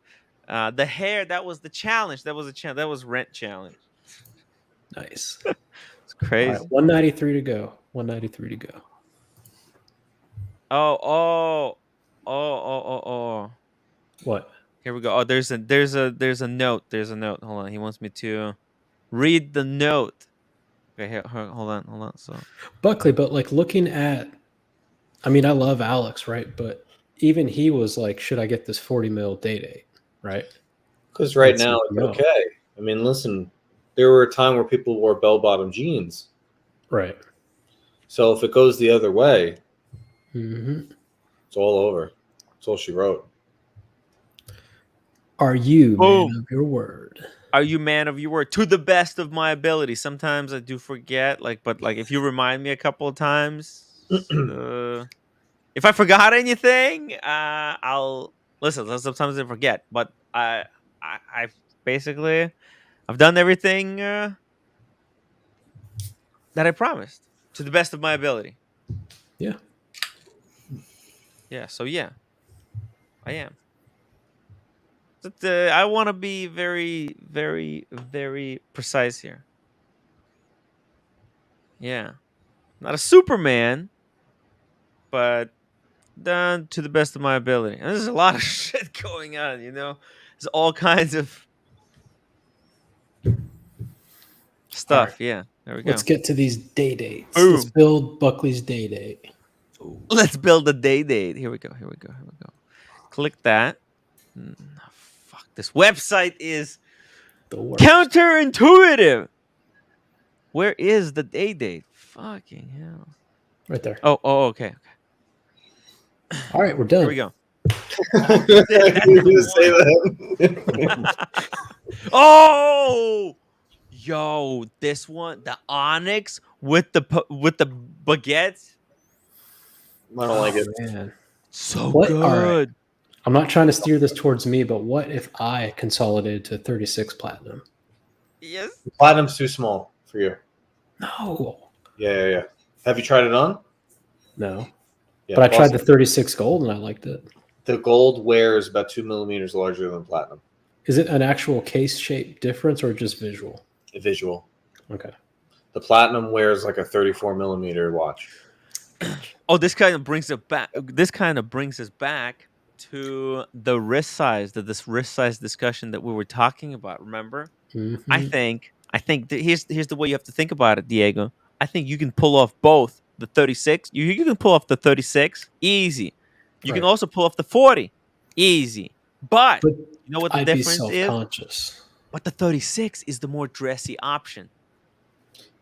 S1: The hair, that was the challenge. That was a challenge. That was rent challenge.
S18: Nice.
S1: It's crazy.
S18: All right, 193 to go. 193 to go.
S1: Oh.
S18: What?
S1: Here we go. Oh, there's a note. There's a note. Hold on. He wants me to read the note. Okay, here, hold on. So
S18: Buckley, but like looking at I mean, I love Alex, right? But even he was like, should I get this 40 mil day, right?
S17: Because right now it's okay. I mean, listen, there were a time where people wore bell-bottom jeans.
S18: Right.
S17: So if it goes the other way,
S18: it's
S17: all over. That's all she wrote.
S18: Are you man of your word?
S1: Are you man of your word? To the best of my ability. Sometimes I do forget, but if you remind me a couple of times, if I forgot anything, I'll listen. Sometimes I forget, but I basically I've done everything that I promised to the best of my ability.
S18: Yeah.
S1: Yeah. So yeah, I am. But I want to be very, very, very precise here. Yeah. Not a Superman, but done to the best of my ability. And there's a lot of shit going on, There's all kinds of stuff.
S18: Right.
S1: Yeah. There we go.
S18: Let's get to these day dates.
S1: Boom.
S18: Let's build Buckley's day date.
S1: Let's build a day date. Here we go. Click that. Fuck. This website is counterintuitive. Where is the day date? Fucking hell.
S18: Right there.
S1: Oh, okay.
S18: All right, we're done.
S1: Here we go. Oh, yo, this one, the onyx with the baguettes.
S17: I don't like it.
S18: Man.
S1: So
S18: All
S1: good.
S18: right. I'm not trying to steer this towards me, but what if I consolidated to 36 platinum?
S1: Yes.
S17: Platinum's too small for you.
S18: No.
S17: Yeah. Have you tried it on?
S18: No.
S17: Yeah,
S18: but I tried the 36 gold and I liked it.
S17: The gold wear is about 2 millimeters larger than platinum.
S18: Is it an actual case shape difference or just visual?
S17: Visual.
S18: Okay.
S17: The platinum wears like a 34 millimeter watch.
S1: Oh, this kind of brings it back. This kind of brings us back to the wrist size, this wrist size discussion that we were talking about. Remember?
S18: Mm-hmm.
S1: I think here's the way you have to think about it, Diego. I think you can pull off both the 36. You can pull off the 36 easy. You can also pull off the 40 easy. But you know what the difference is? But the 36 is the more dressy option.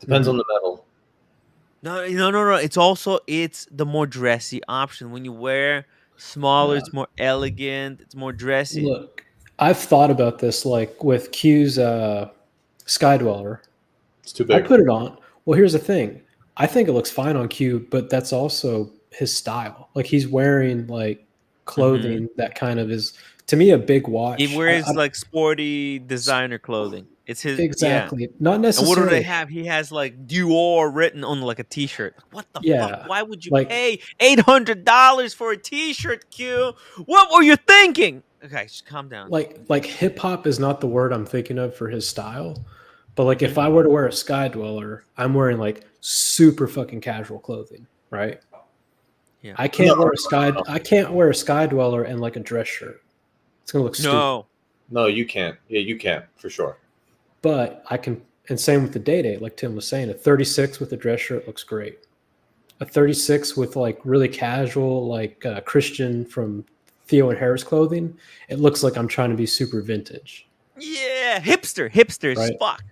S17: Depends on the metal.
S1: No. It's the more dressy option. When you wear smaller, it's more elegant. It's more dressy.
S18: Look, I've thought about this, like with Q's Skydweller.
S17: It's too big.
S18: I put it on. Well, here's the thing. I think it looks fine on Q, but that's also his style. Like he's wearing like clothing that kind of is, to me, a big watch.
S1: He wears like sporty designer clothing. It's his
S18: exactly.
S1: Yeah.
S18: Not necessarily.
S1: And what do they have? He has like Dior written on like a T-shirt. What the fuck? Why would you pay $800 for a T-shirt, Q? What were you thinking? Okay, just calm down.
S18: Like hip hop is not the word I'm thinking of for his style, but like if I were to wear a Skydweller, I'm wearing like super fucking casual clothing, right?
S1: Yeah.
S18: I can't wear a Skydweller and like a dress shirt. It's gonna look stupid.
S17: No, you can't. Yeah, you can for sure.
S18: But I can, and same with the day, like Tim was saying, a 36 with a dress shirt looks great. A 36 with like really casual, like Christian from Theo and Harris clothing, it looks like I'm trying to be super vintage.
S1: Yeah, hipster as fuck.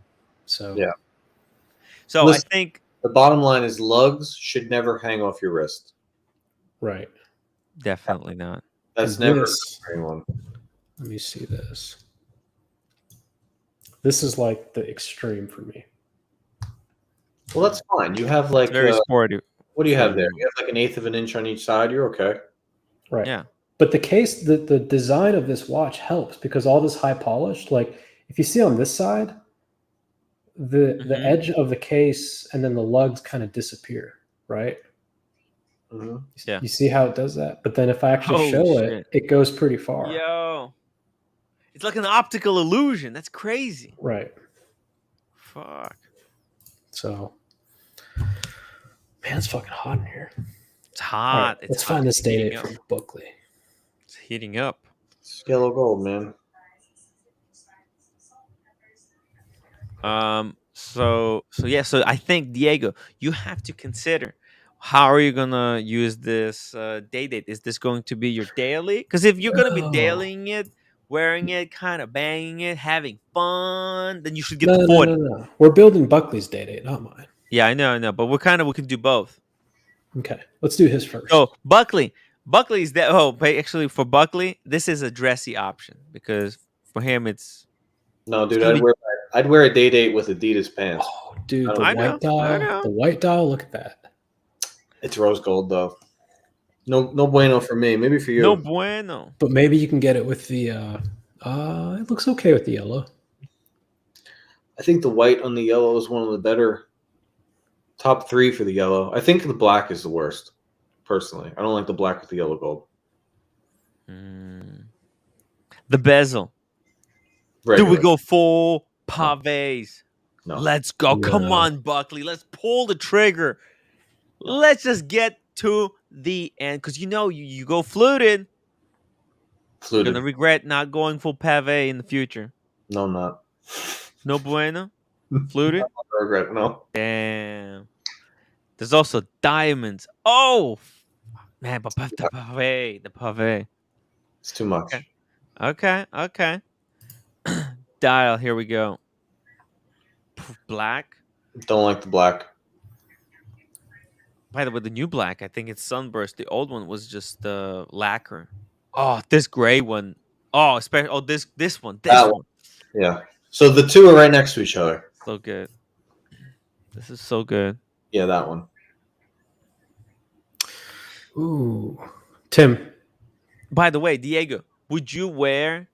S18: So
S17: yeah.
S1: So listen, I think
S17: the bottom line is lugs should never hang off your wrist.
S18: Right.
S1: Definitely not.
S17: That's never anyone.
S18: Let me see this. This is like the extreme for me.
S17: Well, that's fine. You have like
S1: very sporty.
S17: What do you have there? You have like 1/8 of an inch on each side. You're okay.
S18: Right.
S1: Yeah.
S18: But the case, the design of this watch helps because all this high polished, like if you see on this side, the edge of the case and then the lugs kind of disappear, right?
S17: Mm-hmm.
S1: Yeah.
S18: You see how it does that? But then if I actually show it, it goes pretty far.
S1: Yo. It's like an optical illusion. That's crazy.
S18: Right.
S1: Fuck.
S18: So, man, it's fucking hot in here.
S1: It's hot.
S18: Right, let's find this date from Buckley.
S1: It's heating up.
S17: It's yellow gold, man.
S1: So I think, Diego, you have to consider how are you gonna use this day date? Is this going to be your daily? Because if you're gonna be dailying it, wearing it, kind of banging it, having fun, then you should get the 40.
S18: No. We're building Buckley's day date, not mine.
S1: Yeah, I know, but we can do both.
S18: Okay, let's do his first.
S1: So Buckley's that. Oh, but actually, for Buckley, this is a dressy option because for him, it's
S17: no, dude. I'd wear a day date with Adidas pants.
S18: Oh, dude, the white dial. Look at that.
S17: It's rose gold though. No bueno for me. Maybe for you.
S1: No bueno.
S18: But maybe you can get it with the. It looks okay with the yellow.
S17: I think the white on the yellow is one of the better. Top 3 for the yellow. I think the black is the worst. Personally, I don't like the black with the yellow gold.
S1: The bezel.
S17: Regular.
S1: Do we go full pavés?
S17: No.
S1: Let's go.
S17: No.
S1: Come on, Buckley. Let's pull the trigger. Let's just get to the end. Because you go fluted. You're going to regret not going full pavé in the future.
S17: No, I'm not.
S1: No bueno? Fluted?
S17: I regret, no.
S1: Damn. There's also diamonds. Oh, man, but the pavé.
S17: It's too much.
S1: Okay. Dial, here we go. Black.
S17: Don't like the black.
S1: By the way, the new black, I think it's sunburst. The old one was just lacquer. Oh, this gray one. Oh, especially this one. This one.
S17: Yeah. So the two are right next to each other.
S1: So good. This is so good.
S17: Yeah, that one.
S18: Ooh, Tim.
S1: By the way, Diego, would you wear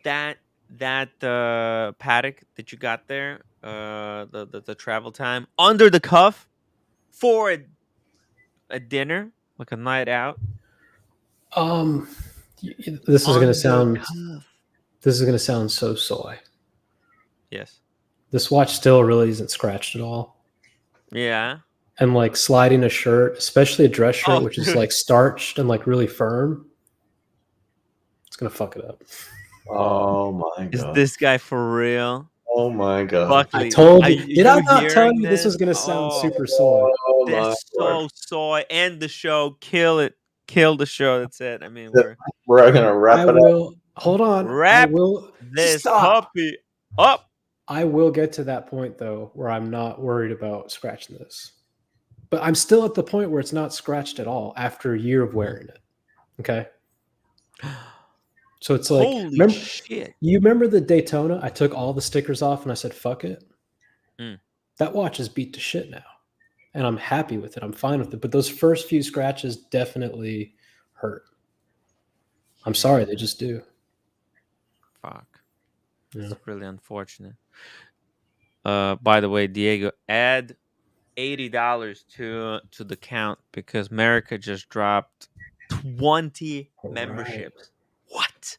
S1: that Patek that you got there, the travel time under the cuff for a dinner, like a night out?
S18: This is gonna sound so soy.
S1: Yes.
S18: This watch still really isn't scratched at all.
S1: Yeah.
S18: And like sliding a shirt, especially a dress shirt, which is like starched and like really firm, it's gonna fuck it up.
S17: Oh my god!
S1: Is this guy for real?
S17: Oh my god!
S1: Buckley,
S18: I told you. Did I not tell you this was gonna sound super soy?
S1: That's so soy. End the show. Kill it. Kill the show. That's it. I mean,
S17: we're gonna wrap it up.
S18: Hold on.
S1: Wrap this puppy up.
S18: I will get to that point though, where I'm not worried about scratching this. But I'm still at the point where it's not scratched at all after a year of wearing it. Okay. So it's like,
S1: holy shit.
S18: You remember the Daytona? I took all the stickers off and I said, fuck it. That watch is beat to shit now. And I'm happy with it. I'm fine with it. But those first few scratches definitely hurt. I'm sorry, they just do.
S1: Fuck. Yeah. It's really unfortunate. By the way, Diego, add $80 to the count because America just dropped 20 memberships. What?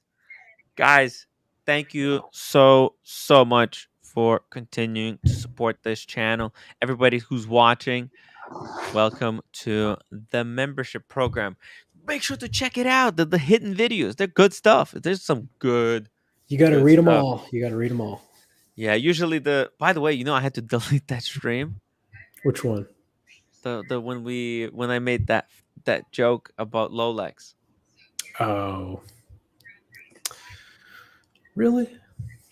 S1: Guys, thank you so much for continuing to support this channel. Everybody who's watching, welcome to the membership program. Make sure to check it out. The hidden videos, they're good stuff. There's some good.
S18: You got to read them all. You got to read them all.
S1: Yeah, usually by the way, I had to delete that stream.
S18: Which one?
S1: The when I made that joke about Rolex.
S18: Oh. Really?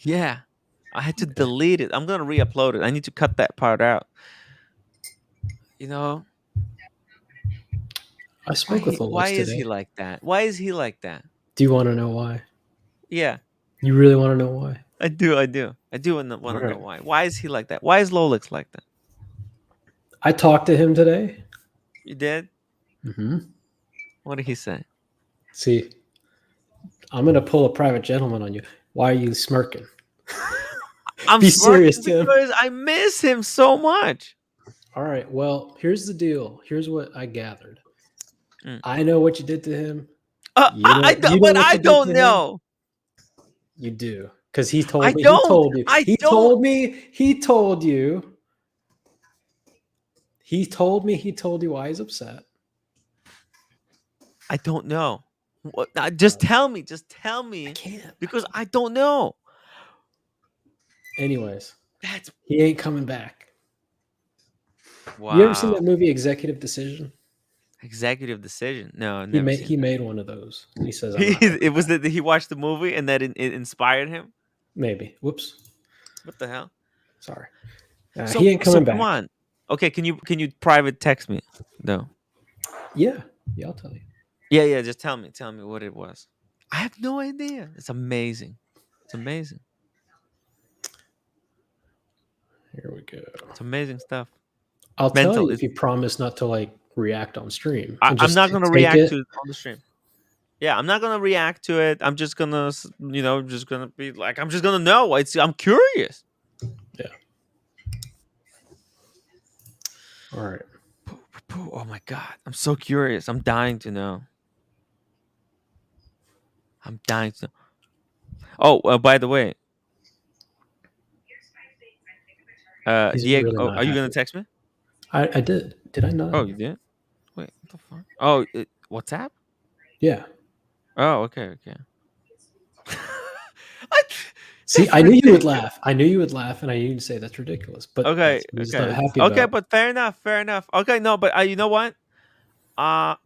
S1: Yeah. I had to delete it. I'm going to re-upload it. I need to cut that part out.
S18: I spoke with Rolex
S1: Why
S18: today.
S1: is he like that? Why is he like that?
S18: Do you want to know why?
S1: Yeah.
S18: You really want to know why?
S1: I do want to know why. Why is he like that? Why is Rolex like that?
S18: I talked to him today.
S1: You did?
S18: Mm-hmm.
S1: What did he say?
S18: See, I'm going to pull a private gentleman on you. Why are you smirking?
S1: I'm
S18: Be serious, Tim.
S1: Because I miss him so much.
S18: All right. Well, here's the deal. Here's what I gathered. I know what you did to him.
S1: I don't know.
S18: You do. Because he told me. He told you why he's upset.
S1: I don't know. Just tell me. Just tell me.
S18: I can't.
S1: Because I don't know.
S18: Anyways, he ain't coming back.
S1: Wow.
S18: You ever seen that movie Executive Decision?
S1: Executive Decision. No,
S18: He
S1: never
S18: made
S1: seen
S18: he
S1: that.
S18: made one of those. He says,
S1: It was that he watched the movie and that it inspired him.
S18: maybe. Whoops.
S1: What the hell?
S18: Sorry.
S1: So
S18: He ain't coming
S1: come
S18: back.
S1: on. Okay, can you private text me? No.
S18: Yeah, I'll tell you.
S1: Yeah. Just tell me what it was. I have no idea. It's amazing. It's amazing.
S18: Here we go.
S1: It's amazing stuff.
S18: I'll tell you if you promise not to like react on stream. And
S1: I'm not gonna
S18: take
S1: react
S18: it.
S1: to it on the stream. Yeah, I'm not gonna react to it. I'm just gonna, just gonna be like, I'm just gonna know. I'm curious.
S18: Yeah. All right.
S1: Oh my god, I'm so curious. I'm dying to know. I'm dying to know. Oh, by the way,
S18: He's
S1: Diego,
S18: really not
S1: are you gonna
S18: happy.
S1: text me?
S18: I did. Did I not?
S1: Oh, you did? Wait, what the fuck? Oh, WhatsApp?
S18: Yeah.
S1: Oh, okay.
S18: See, I knew you would laugh. I knew you would laugh, and I knew you'd say that's ridiculous. But
S1: Okay,
S18: he's not happy
S1: okay,
S18: about.
S1: but fair enough. Okay, no, but you know what? I'm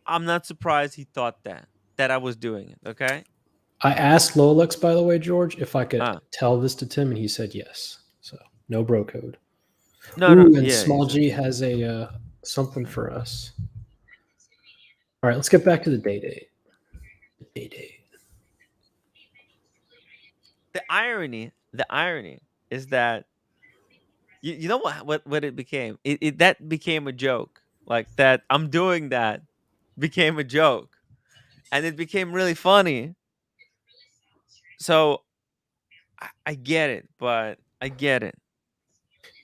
S1: not surprised he thought that I was doing it. Okay.
S18: I asked Lolux, by the way, George, if I could
S1: Ah.
S18: tell this to Tim, and he said yes. So no bro code.
S1: No,
S18: Ooh,
S1: no,
S18: and
S1: yeah,
S18: Small G has a something for us. All right, let's get back to the day.
S1: The irony is that you know what it became. That became a joke. Like that, I'm doing that became a joke, and it became really funny. So I get it, but I get it.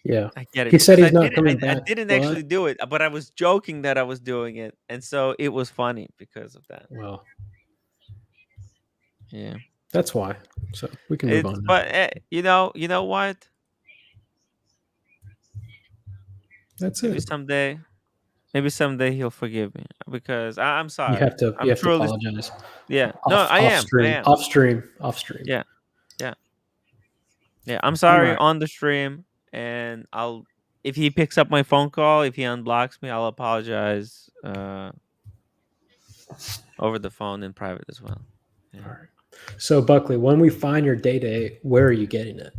S18: Yeah,
S1: I get it.
S18: he said
S1: because
S18: he's not coming
S1: I
S18: back.
S1: didn't
S18: but-
S1: actually do it, but I was joking that I was doing it, and so it was funny because of that.
S18: Well,
S1: yeah,
S18: that's why. So we can move on. now.
S1: But you know what?
S18: That's
S1: Maybe
S18: it.
S1: someday he'll forgive me because I'm sorry.
S18: You have to.
S1: I'm
S18: You have to
S1: truly-
S18: apologize.
S1: Yeah, no, I am.
S18: Stream.
S1: I am.
S18: Off stream.
S1: Yeah. I'm sorry
S18: Alright.
S1: on the stream, and if he picks up my phone call, if he unblocks me, I'll apologize over the phone in private as well. Yeah.
S18: All right. So Buckley, when we find your day, where are you getting it?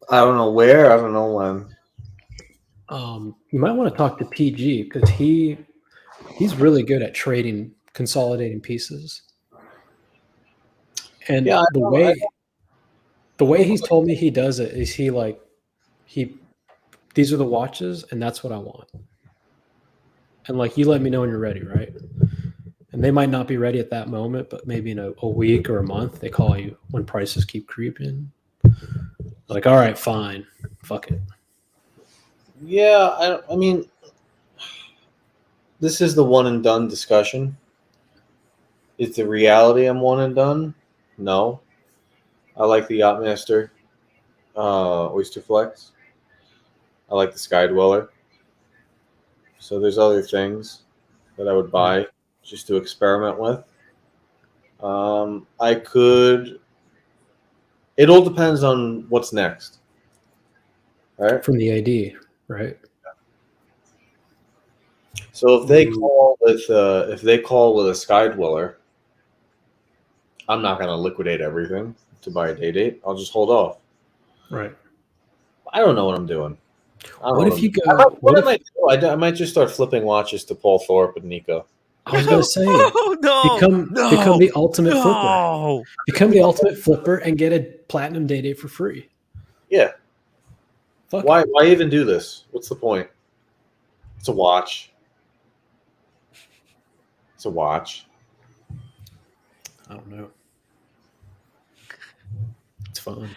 S17: I don't know where. I don't know when.
S18: You might want to talk to PG because he's really good at consolidating pieces. And
S17: Yeah,
S18: the way he's told me he does it is these are the watches and that's what I want. And like, you let me know when you're ready, right? And they might not be ready at that moment, but maybe in a week or a month, they call you when prices keep creeping. Like, all right, fine. Fuck it.
S17: Yeah, I mean, this is the one and done discussion. Is the reality I'm one and done? No. I like the Yachtmaster Oyster Flex. I like the Sky Dweller. So there's other things that I would buy just to experiment with. I could. It all depends on what's next. Right?
S18: From the AD, right?
S17: So if they call with a Sky Dweller, I'm not going to liquidate everything to buy a day date. I'll just hold off.
S18: Right.
S17: I don't know what I'm doing.
S18: What if you go?
S17: What I might do? I might just start flipping watches to Paul Thorpe and Nico.
S18: I was going to say, become the ultimate flipper. Become the ultimate flipper and get a platinum day date for free.
S17: Yeah.
S18: Fuck
S17: why even do this? What's the point? It's a watch. It's a watch.
S18: I don't know. It's fun.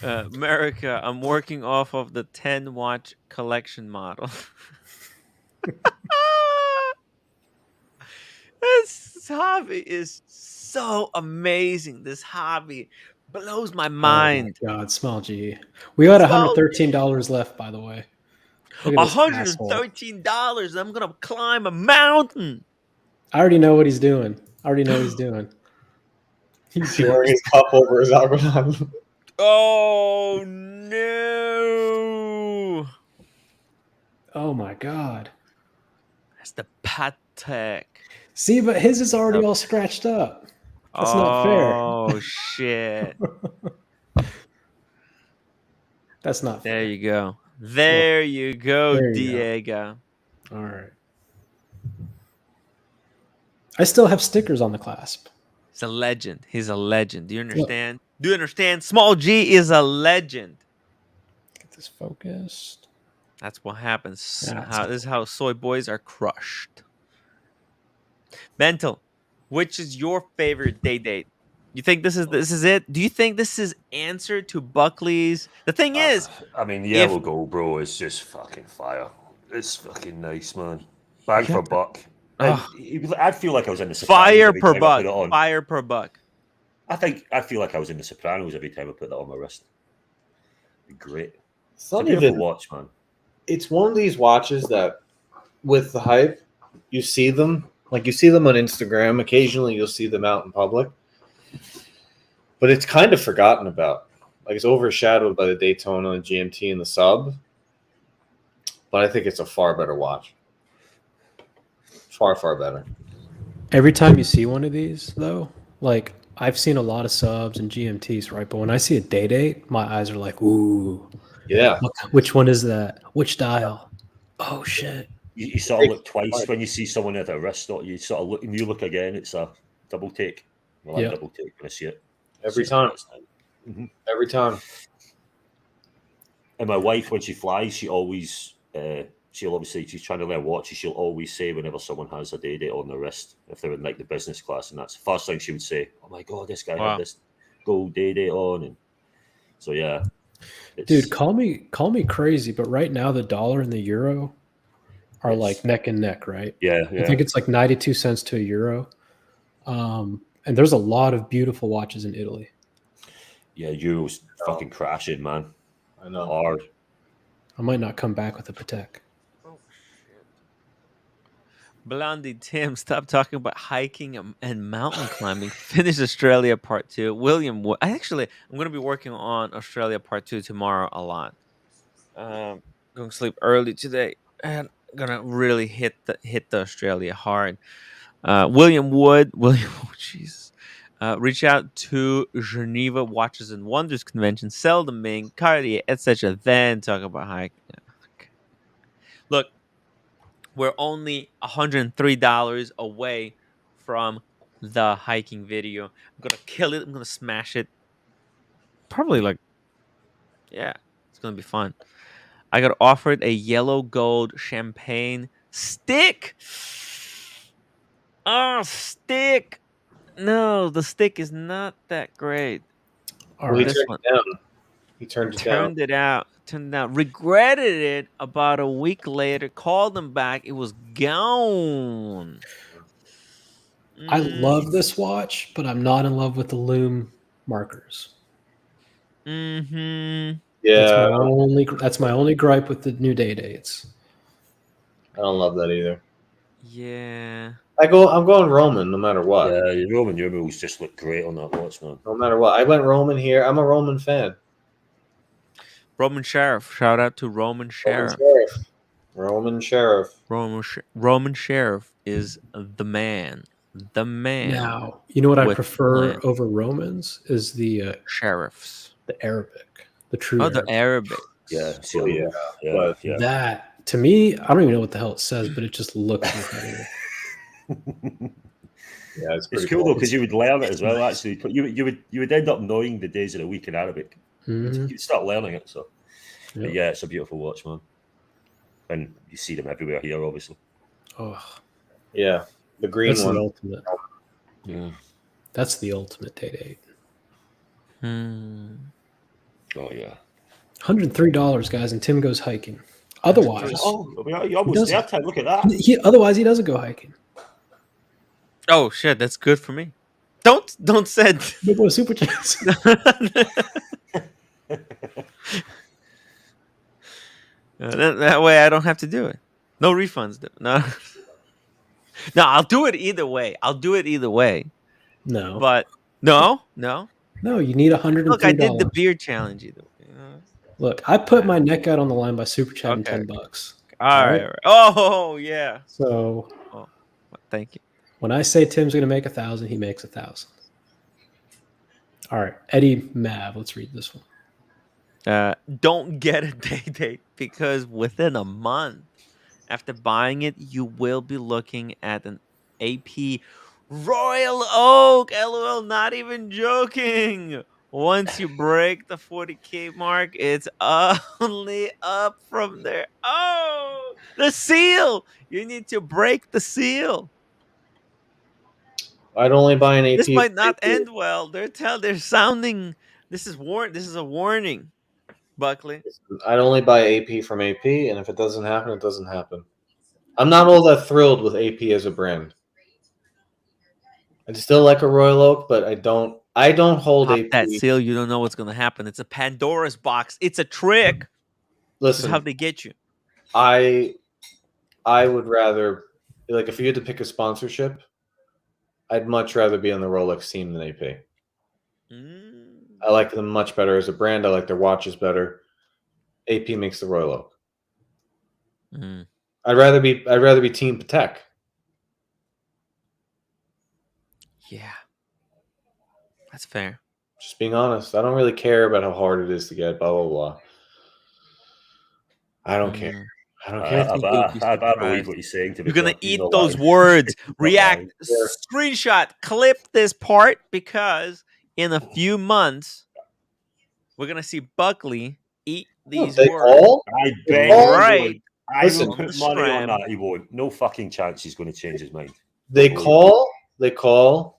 S1: America, I'm working off of the 10 watch collection model. This hobby is so amazing. This hobby blows my mind.
S18: Oh my God, Small G. We got $113 left, by the way. Look at this asshole.
S1: $113. I'm gonna climb a mountain.
S18: I already know what he's doing.
S17: He's wearing his cup over his algorithm.
S1: Oh no!
S18: Oh my god.
S1: That's the Patek.
S18: See, but his is already all scratched up. That's not fair.
S1: Oh shit.
S18: That's not fair.
S1: There you go. There you go,
S18: There you go.
S1: Diego.
S18: All right. I still have stickers on the clasp.
S1: He's a legend. He's a legend. Do you understand? Do you understand? Small G is a legend.
S18: Get this focused.
S1: That's what happens.
S18: Yeah,
S1: This is how soy boys are crushed. Mental, which is your favorite day date? You think this is it? Do you think this is answer to Buckley's? The thing is,
S19: I mean, Yellow Gold, bro, is just fucking fire. It's fucking nice, man. Bang for buck. I'd feel like I was in the Sopranos
S1: fire
S19: every
S1: per
S19: time I
S1: buck.
S19: put it on.
S1: Fire per buck.
S19: I feel like I was in the Sopranos every time I put that on my wrist. It'd be great.
S17: It's not
S19: a beautiful
S17: even
S19: watch, man.
S17: It's one of these watches that, with the hype, you see them. Like, you see them on Instagram. Occasionally, you'll see them out in public. But it's kind of forgotten about. Like, it's overshadowed by the Daytona, the GMT, and the Sub. But I think it's a far better watch. Far, far better.
S18: Every time you see one of these, though, like, I've seen a lot of Subs and GMTs, right? But when I see a day date, my eyes are like, ooh.
S17: Yeah.
S18: Which one is that? Which dial? Oh, shit.
S19: You sort of look twice when you see someone at a wrist. You sort of look, and you look again. It's a double take. Well, I double take when I see it.
S17: Every time. Every time.
S19: And my wife, when she flies, she'll obviously, she's trying to learn watches. She'll always say whenever someone has a day date on their wrist, if they're in like the business class, and that's the first thing she would say. Oh my god, this guy had this gold day date on, and so yeah.
S18: Dude, call me crazy, but right now the dollar and the euro are like neck and neck, right?
S19: Yeah.
S18: I think it's like 92 cents to a euro. And there's a lot of beautiful watches in Italy.
S19: Yeah, euro's fucking crashing, man.
S17: I know.
S19: Hard.
S18: I might not come back with a Patek.
S1: Blondie Tim, stop talking about hiking and mountain climbing. Finish Australia Part 2. William Wood. I'm going to be working on Australia Part 2 tomorrow a lot. Going to sleep early today and going to really hit the Australia hard. William Wood. Jesus. Reach out to Geneva Watches and Wonders Convention, sell the Ming, Cartier, etc. Then talk about hiking. Okay. Look, we're only $103 away from the hiking video. I'm gonna kill it. I'm gonna smash it. Probably it's gonna be fun. I got offered a yellow gold champagne stick. Oh, stick. No, the stick is not that great.
S17: He turned it down.
S1: Turned it out. Regretted it about a week later. Called them back. It was gone.
S18: I love this watch, but I'm not in love with the lume markers.
S1: Mm-hmm.
S17: Yeah.
S18: That's my only gripe with the new day dates.
S17: I don't love that either.
S1: Yeah.
S17: I'm going Roman no matter what.
S19: Yeah, Roman numerals just look great on that watch, man.
S17: No matter what. I went Roman here. I'm a Roman fan.
S1: Roman Sheriff. Shout out to Roman Sheriff.
S17: Roman Sheriff.
S1: Roman Sheriff is the man. The man.
S18: Now, you know what I prefer over Romans is the
S1: sheriffs.
S18: The Arabic. The true Arabic.
S1: The Arabic.
S19: Yeah.
S18: Yeah. That, to me, I don't even know what the hell it says, but it just looks incredible.
S17: Yeah,
S19: it's cool though because you would learn it as well. Actually, you would end up knowing the days of the week in Arabic.
S18: Mm-hmm.
S19: You'd start learning it. So, but yeah, it's a beautiful watch, man. And you see them everywhere here, obviously.
S18: Oh,
S17: yeah, the green one.
S18: The ultimate.
S19: Yeah,
S18: that's the ultimate day date.
S19: Oh yeah,
S18: $103, guys, and Tim goes hiking. Otherwise,
S19: you almost there, Tim. Look at that.
S18: Otherwise, he doesn't go hiking.
S1: Oh shit, that's good for me. Don't say
S18: Big boy super chats.
S1: That way I don't have to do it. No refunds. No, I'll do it either way.
S18: No,
S1: but no.
S18: You need $103.
S1: Look, I did the beer challenge either way.
S18: Look, I put my neck out on the line by super chatting $10.
S1: All right. Oh yeah.
S18: So,
S1: thank you.
S18: When I say Tim's going to make 1,000, he makes 1,000. All right, Eddie Mav, let's read this one.
S1: Don't get a date because within a month after buying it, you will be looking at an AP Royal Oak. LOL, not even joking. Once you break the 40K mark, it's only up from there. Oh, the seal. You need to break the seal.
S17: I'd only buy an AP.
S1: This might not end well. They're sounding. This is a warning, Buckley.
S17: I'd only buy AP from AP, and if it doesn't happen, it doesn't happen. I'm not all that thrilled with AP as a brand. I still like a Royal Oak, but I don't hold
S1: Pop
S17: AP.
S1: that seal, you don't know what's gonna happen. It's a Pandora's box. It's a trick.
S17: Listen,
S1: this is how they get you.
S17: I would rather, like, if you had to pick a sponsorship, I'd much rather be on the Rolex team than AP. I like them much better as a brand. I like their watches better. AP makes the Royal Oak. I'd rather be Team Patek.
S1: Yeah, that's fair.
S17: Just being honest, I don't really care about how hard it is to get. Blah blah blah. I don't care. I don't care.
S19: I believe what you're saying.
S1: You're gonna eat those words. React. Screenshot. Clip this part because in a few months we're gonna see Buckley eat these words.
S19: I bet
S1: right.
S19: I will put money on that. He won't. No fucking chance he's going to change his mind.
S17: They call.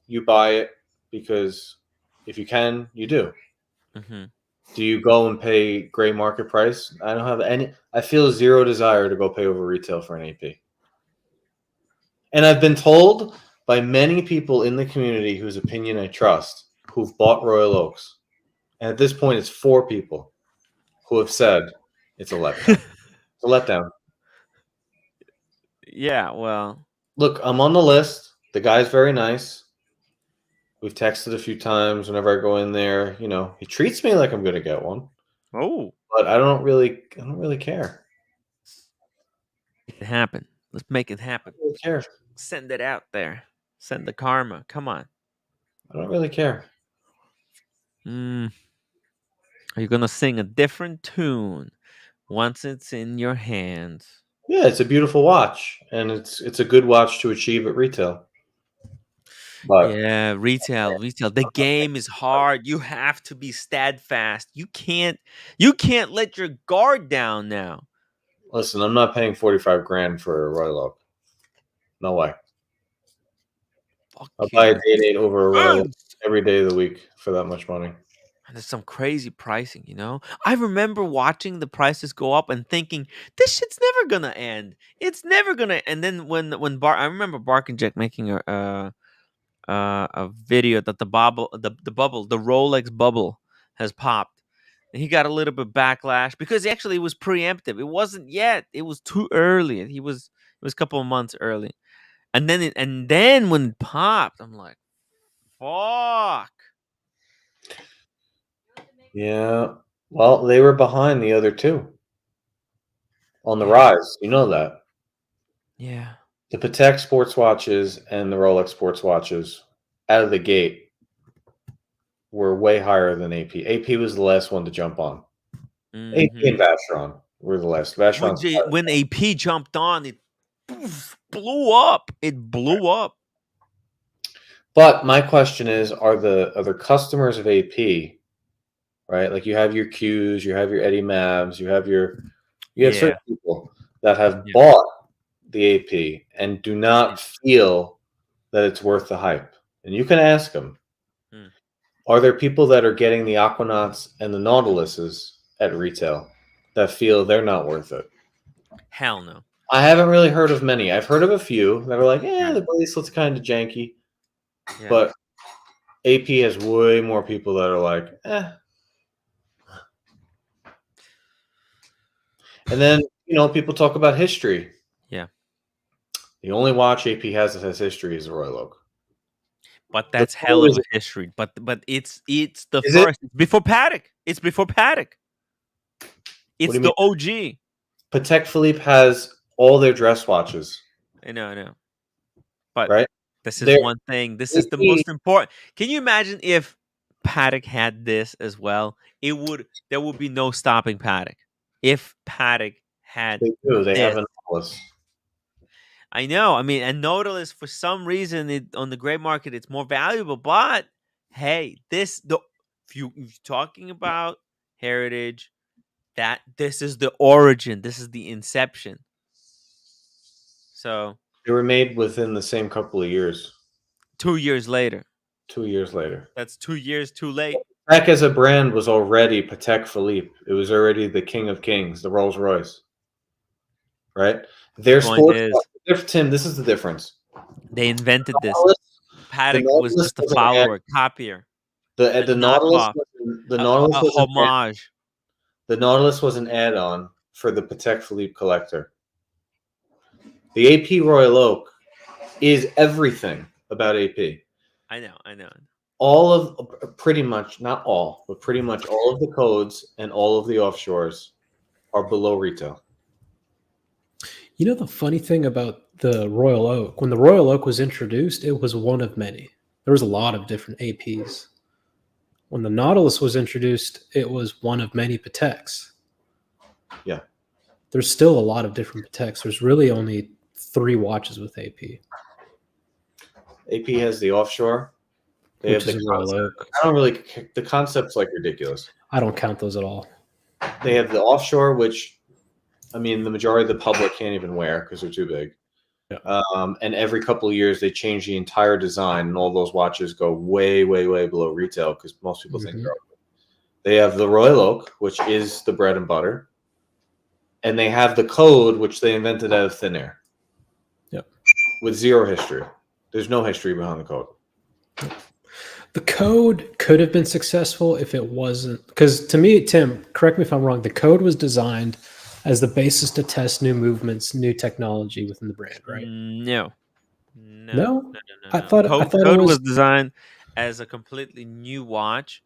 S17: You buy it because if you can, you do. Do you go and pay gray market price? I don't have any. I feel zero desire to go pay over retail for an AP. And I've been told by many people in the community whose opinion I trust, who've bought Royal Oaks, and at this point it's 4 people who have said it's a letdown. It's a letdown.
S1: Yeah, well.
S17: Look, I'm on the list. The guy's very nice. We've texted a few times whenever I go in there. You know, he treats me like I'm going to get one.
S1: Oh.
S17: But I don't really care.
S1: Make it happen. Let's make it happen.
S17: I don't really care.
S1: Send it out there. Send the karma. Come on.
S17: I don't really care.
S1: Are you going to sing a different tune once it's in your hands?
S17: Yeah, it's a beautiful watch, and it's a good watch to achieve at retail. But
S1: yeah, retail. The game is hard. You have to be steadfast. You can't let your guard down now.
S17: Listen, I'm not paying $45,000 for a Royal Oak. No way. I'll buy a Day-Date over a Royal Oak every day of the week for that much money.
S1: And there's some crazy pricing, you know? I remember watching the prices go up and thinking, this shit's never gonna end. It's never gonna. And then when I remember Bark and Jack making a video that the Rolex bubble has popped, and he got a little bit backlash because actually it was preemptive. It wasn't yet. It was too early. It was a couple of months early, and then when it popped, I'm like, fuck.
S17: Yeah. Well, they were behind the other 2 on the rise. You know that.
S1: Yeah.
S17: The Patek sports watches and the Rolex sports watches out of the gate were way higher than AP. AP was the last one to jump on. AP and Vacheron were the last. Vacheron.
S1: When AP jumped on, it blew up. It blew up.
S17: But my question is, are the customers of AP, right? Like you have your Qs, you have your Eddie Mavs, you have certain people that have bought the AP and do not feel that it's worth the hype. And you can ask them, are there people that are getting the Aquanauts and the Nautiluses at retail that feel they're not worth it?
S1: Hell no.
S17: I haven't really heard of many. I've heard of a few that are like, the bracelet's kind of janky. Yeah. But AP has way more people that are like, And then, people talk about history.
S1: Yeah.
S17: The only watch AP has that has history is the Royal Oak.
S1: But that's hell of a history. But it's the first. It's before Patek. It's before Patek. It's the OG.
S17: Patek Philippe has all their dress watches.
S1: I know. But
S17: right?
S1: this is one thing. This is the most important. Can you imagine if Patek had this as well? There would be no stopping Patek. If Patek had
S17: They have
S1: this.
S17: an Nautilus.
S1: I know. I mean, and Nautilus, for some reason, on the gray market, it's more valuable. But hey, if you're talking about heritage, this is the origin. This is the inception. So
S17: they were made within the same couple of years.
S1: 2 years later.
S17: 2 years later.
S1: That's 2 years too late.
S17: Patek as a brand was already Patek Philippe. It was already the king of kings, the Rolls Royce. Right? Their sports watch, Tim, this is the difference.
S1: They invented this. Patek was just a follower, copier.
S17: The Nautilus was
S1: a homage.
S17: The Nautilus was an add-on for the Patek Philippe collector. The AP Royal Oak is everything about AP.
S1: I know.
S17: All of, pretty much, not all, but pretty much all of the codes and all of the offshores are below retail.
S18: You know the funny thing about the Royal Oak? When the Royal Oak was introduced, it was one of many. There was a lot of different APs. When the Nautilus was introduced, it was one of many Pateks.
S17: Yeah.
S18: There's still a lot of different Pateks. There's really only 3 watches with AP.
S17: AP has the offshore. They have the Royal Oak. I don't really. The concept's like ridiculous.
S18: I don't count those at all.
S17: They have the offshore, which, I mean, the majority of the public can't even wear because they're too big.
S18: Yeah.
S17: And every couple of years, they change the entire design, and all those watches go way, way, way below retail because most people think they're ugly. They have the Royal Oak, which is the bread and butter, and they have the code, which they invented out of thin air.
S18: Yep.
S17: With zero history. There's no history behind the code.
S18: The code could have been successful if it wasn't, because to me, Tim, correct me if I'm wrong, the code was designed as the basis to test new movements, new technology within the brand, right?
S1: No.
S18: I thought
S1: code was designed as a completely new watch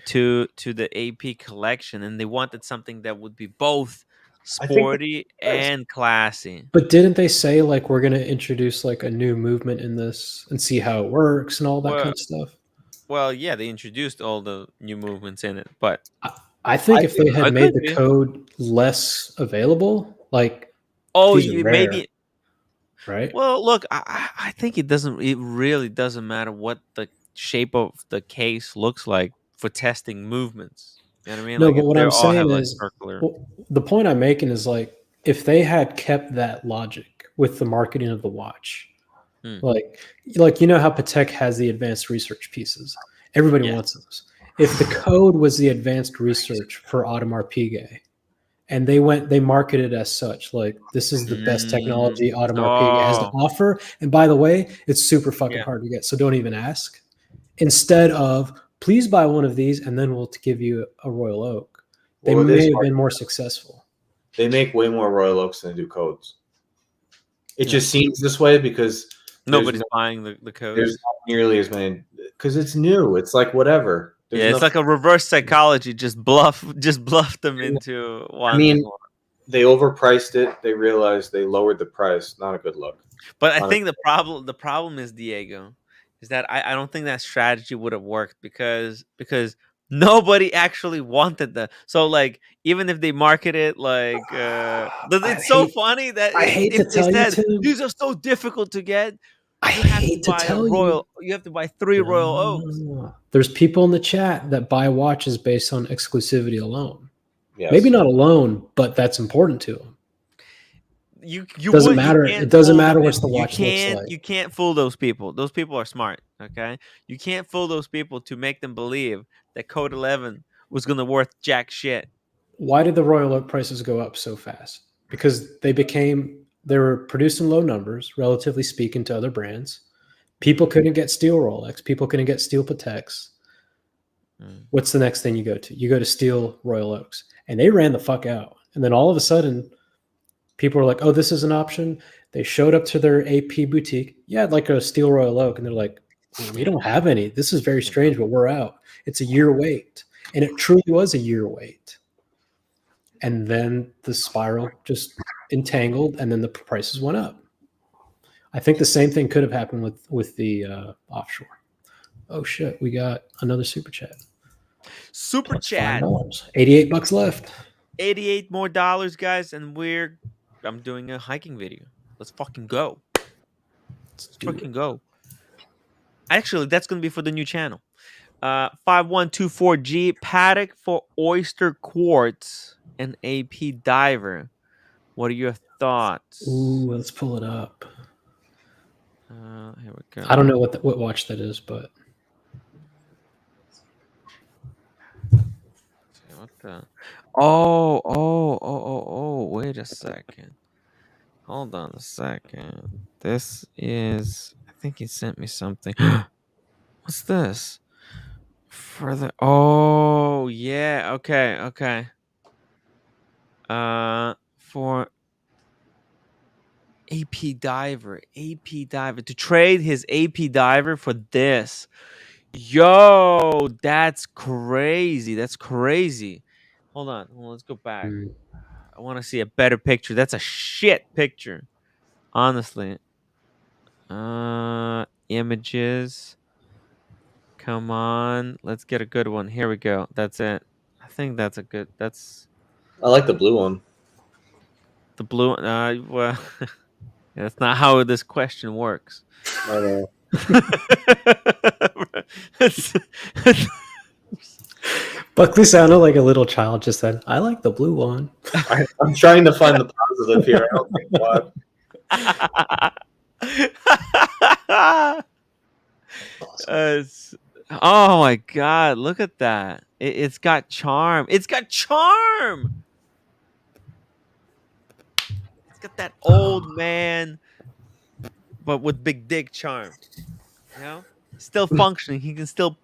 S1: to the AP collection, and they wanted something that would be both sporty and classy.
S18: But didn't they say like we're going to introduce like a new movement in this and see how it works and all that kind of stuff?
S1: Well, yeah, they introduced all the new movements in it, but
S18: I think if they had made the code less available, like
S1: maybe,
S18: right?
S1: Well, look, I think it really doesn't matter what the shape of the case looks like for testing movements. You know what I mean?
S18: No,
S1: like
S18: but what I'm saying
S1: have,
S18: is, the point I'm making is like if they had kept that logic with the marketing of the watch. Like you know how Patek has the advanced research pieces. Everybody wants those. If the code was the advanced research for Audemars Piguet, and they marketed as such, like this is the best technology Audemars Piguet has to offer. And by the way, it's super fucking hard to get, so don't even ask. Instead of please buy one of these, and then we'll give you a Royal Oak. They may have been more successful.
S17: They make way more Royal Oaks than they do codes. It just seems this way because
S1: nobody's buying the code.
S17: There's not nearly as many because it's new. It's like whatever.
S1: It's like a reverse psychology. Just bluff them into one.
S17: I mean, they overpriced it. They realized they lowered the price. Not a good look.
S1: But I think the problem is, Diego, is that I don't think that strategy would have worked because nobody actually wanted that. So like even if they market it like it's so funny that these are so difficult to get. You have to buy 3 Royal Oaks.
S18: There's people in the chat that buy watches based on exclusivity alone.
S17: Yes.
S18: Maybe not alone, but that's important to them.
S1: It
S18: doesn't matter. It doesn't matter what the watch looks like.
S1: You can't fool those people. Those people are smart. Okay, you can't fool those people to make them believe that Code 11 was going to worth jack shit.
S18: Why did the Royal Oak prices go up so fast? Because they were produced in low numbers, relatively speaking, to other brands. People couldn't get steel Rolex. People couldn't get steel Pateks. What's the next thing you go to? You go to steel Royal Oaks. And they ran the fuck out. And then all of a sudden, people were like, oh, this is an option. They showed up to their AP boutique. Yeah, I'd like a steel Royal Oak. And they're like, we don't have any. This is very strange, but we're out. It's a year wait. And it truly was a year wait. and then the spiral just entangled, and then the prices went up. I think the same thing could have happened with the offshore. Oh shit, we got another super chat.
S1: Super
S18: Plus
S1: chat.
S18: $5. $88 left.
S1: 88 more dollars, guys, and I'm doing a hiking video. Let's fucking go. Let's fucking go. Actually, that's gonna be for the new channel. 5124G Patek for oyster quartz and AP diver. What are your thoughts?
S18: Ooh, let's pull it up.
S1: Here we go.
S18: I don't know what watch that is, but
S1: what the? Oh! Wait a second. Hold on a second. This is. I think he sent me something. What's this? Further. Oh yeah. Okay. For AP diver to trade his AP diver for this. Yo, that's crazy. Hold on, let's go back. I want to see a better picture. That's a shit picture, honestly. Images. Come on, let's get a good one. Here we go. That's it. I think that's a good.
S17: I like the blue one.
S1: The blue. Well, that's not how this question works.
S17: I know.
S18: Buckley sounded like a little child just said, I like the blue one.
S17: I'm trying to find the positive here. I don't think why.
S1: Oh my god, look at that. It's got charm. It's got that old man, but with big dick charm. You know? Still functioning. He can still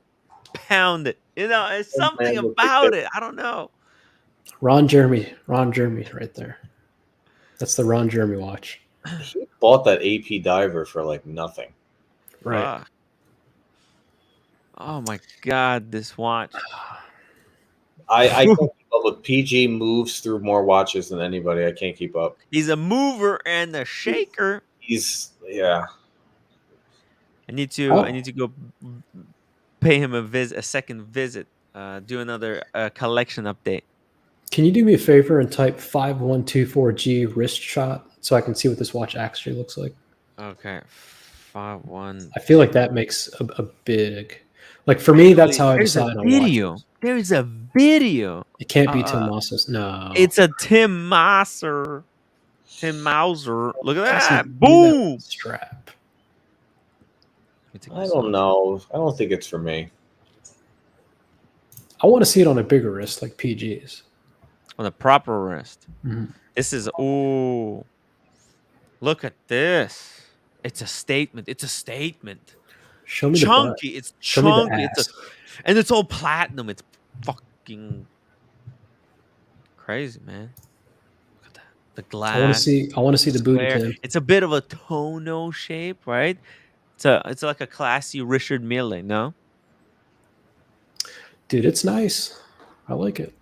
S1: pound it. You know, it's something about it. I don't know.
S18: Ron Jeremy right there. That's the Ron Jeremy watch.
S17: He bought that AP diver for like nothing.
S18: Right.
S1: Oh my god, this watch.
S17: I can't keep up with PG. Moves through more watches than anybody. I can't keep up.
S1: He's a mover and a shaker.
S17: Yeah.
S1: I need to go pay him a second visit. Do another collection update.
S18: Can you do me a favor and type 5124G wrist shot so I can see what this watch actually looks like?
S1: Okay. 51.
S18: I feel like that makes a big. Like for me, that's how I decide on watches.
S1: There is a video.
S18: It can't be Tim Mauser's. No.
S1: It's a Tim Mauser. Look at that. Boom.
S18: Strap.
S17: I don't know. I don't think it's for me.
S18: I want to see it on a bigger wrist like PG's.
S1: On a proper wrist.
S18: Mm-hmm.
S1: This is look at this. It's a statement.
S18: Show me
S1: chunky.
S18: The
S1: it's chunky. And it's all platinum. It's fucking crazy, man. Look at that. The glass.
S18: I want to see the booty pin.
S1: It's a bit of a tonneau shape, right? It's like a classy Richard Mille, no?
S18: Dude, it's nice. I like it.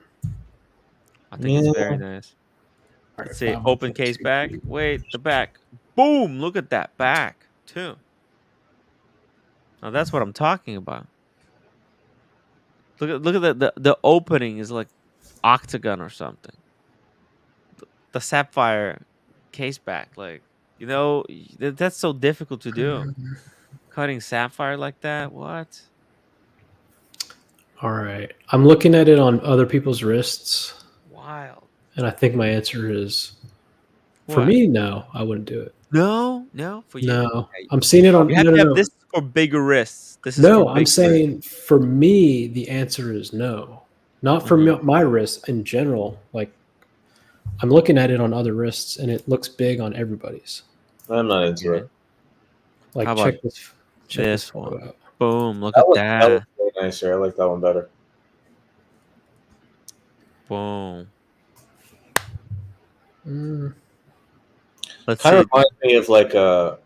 S1: I think it's very nice. Let's see. Open case back. Wait, the back. Boom! Look at that back, too. Now that's what I'm talking about. Look at the opening is like octagon or something. The sapphire case back, like, you know, that's so difficult to do. Cutting sapphire like that, what?
S18: All right. I'm looking at it on other people's wrists.
S1: Wild.
S18: And I think my answer is, for me, no, I wouldn't do it.
S1: No, for you.
S18: No, I'm seeing it on.
S1: You have to have this for bigger wrists.
S18: I'm saying for me, the answer is no. Not for my wrist in general. Like, I'm looking at it on other wrists, and it looks big on everybody's.
S17: I'm not into it.
S18: Like,
S1: how
S18: check
S1: about
S18: this
S1: one out. Boom! Look
S17: at
S1: that.
S17: That was way nicer. I like that one better.
S1: Boom.
S17: Let's kind of reminds me of like a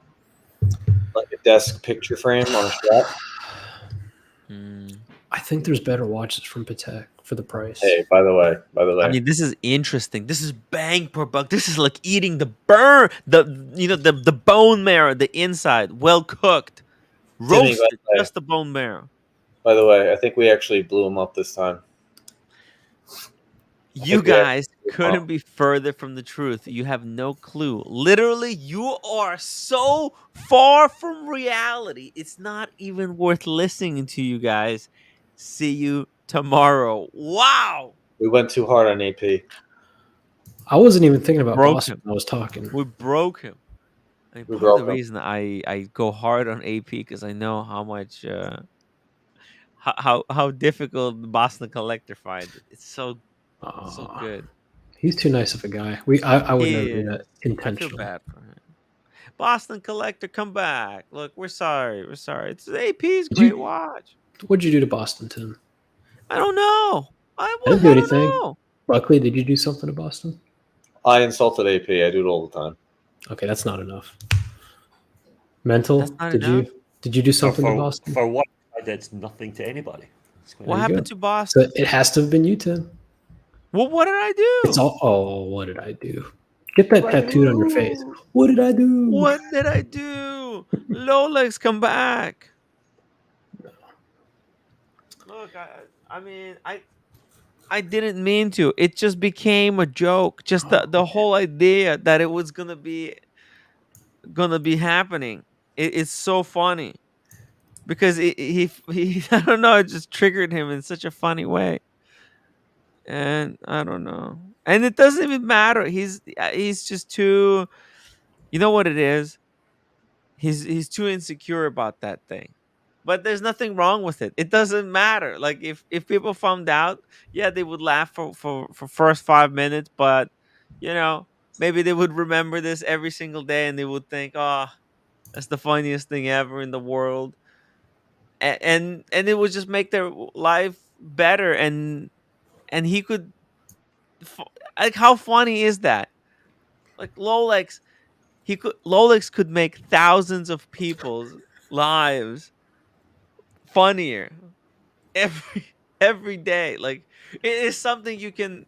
S17: desk picture frame on a strap.
S18: I think there's better watches from Patek for the price.
S17: Hey, by the way.
S1: I mean, this is interesting. This is bang per buck. This is like eating the the bone marrow, the inside, well cooked, roasted, just the bone marrow.
S17: By the way, I think we actually blew him up this time.
S1: You guys couldn't be further from the truth. You have no clue. Literally, you are so far from reality. It's not even worth listening to, you guys. See you tomorrow. Wow.
S17: We went too hard on AP.
S18: I wasn't even thinking about
S1: Broke
S18: Boston
S1: him.
S18: when I was talking.
S1: We broke him. I mean, part of the reason I go hard on AP because I know how much how difficult the Boston Collector finds it. It's so good.
S18: He's too nice of a guy. I would never do that
S1: I
S18: intentionally.
S1: feel bad for him. Boston Collector, come back. Look, we're sorry. We're sorry. It's AP's great watch.
S18: What'd you do to Boston, Tim?
S1: I don't know.
S18: I didn't do anything.
S1: Know.
S18: Buckley, did you do something to Boston?
S17: I insulted AP. I do it all the time.
S18: Okay, that's not enough. Mental,
S1: not
S18: did
S1: enough?
S18: you do something to Boston?
S19: For what I did nothing to anybody.
S1: What happened to Boston?
S18: So it has to have been you, Tim.
S1: Well, what did I do?
S18: It's all, what did I do? Get that tattooed on your face. What did I do?
S1: What did I do? Rolex, come back. Look, I mean, I didn't mean to. It just became a joke. Just the whole idea that it was gonna be happening. It's so funny because he I don't know. It just triggered him in such a funny way, and I don't know. And it doesn't even matter. He's just too. You know what it is? He's too insecure about that thing. But there's nothing wrong with it. It doesn't matter. Like if people found out, yeah, they would laugh for first 5 minutes, but maybe they would remember this every single day and they would think, oh, that's the funniest thing ever in the world. And it would just make their life better and he could like, how funny is that? Like Rolex could make thousands of people's lives funnier every day. Like it is something you can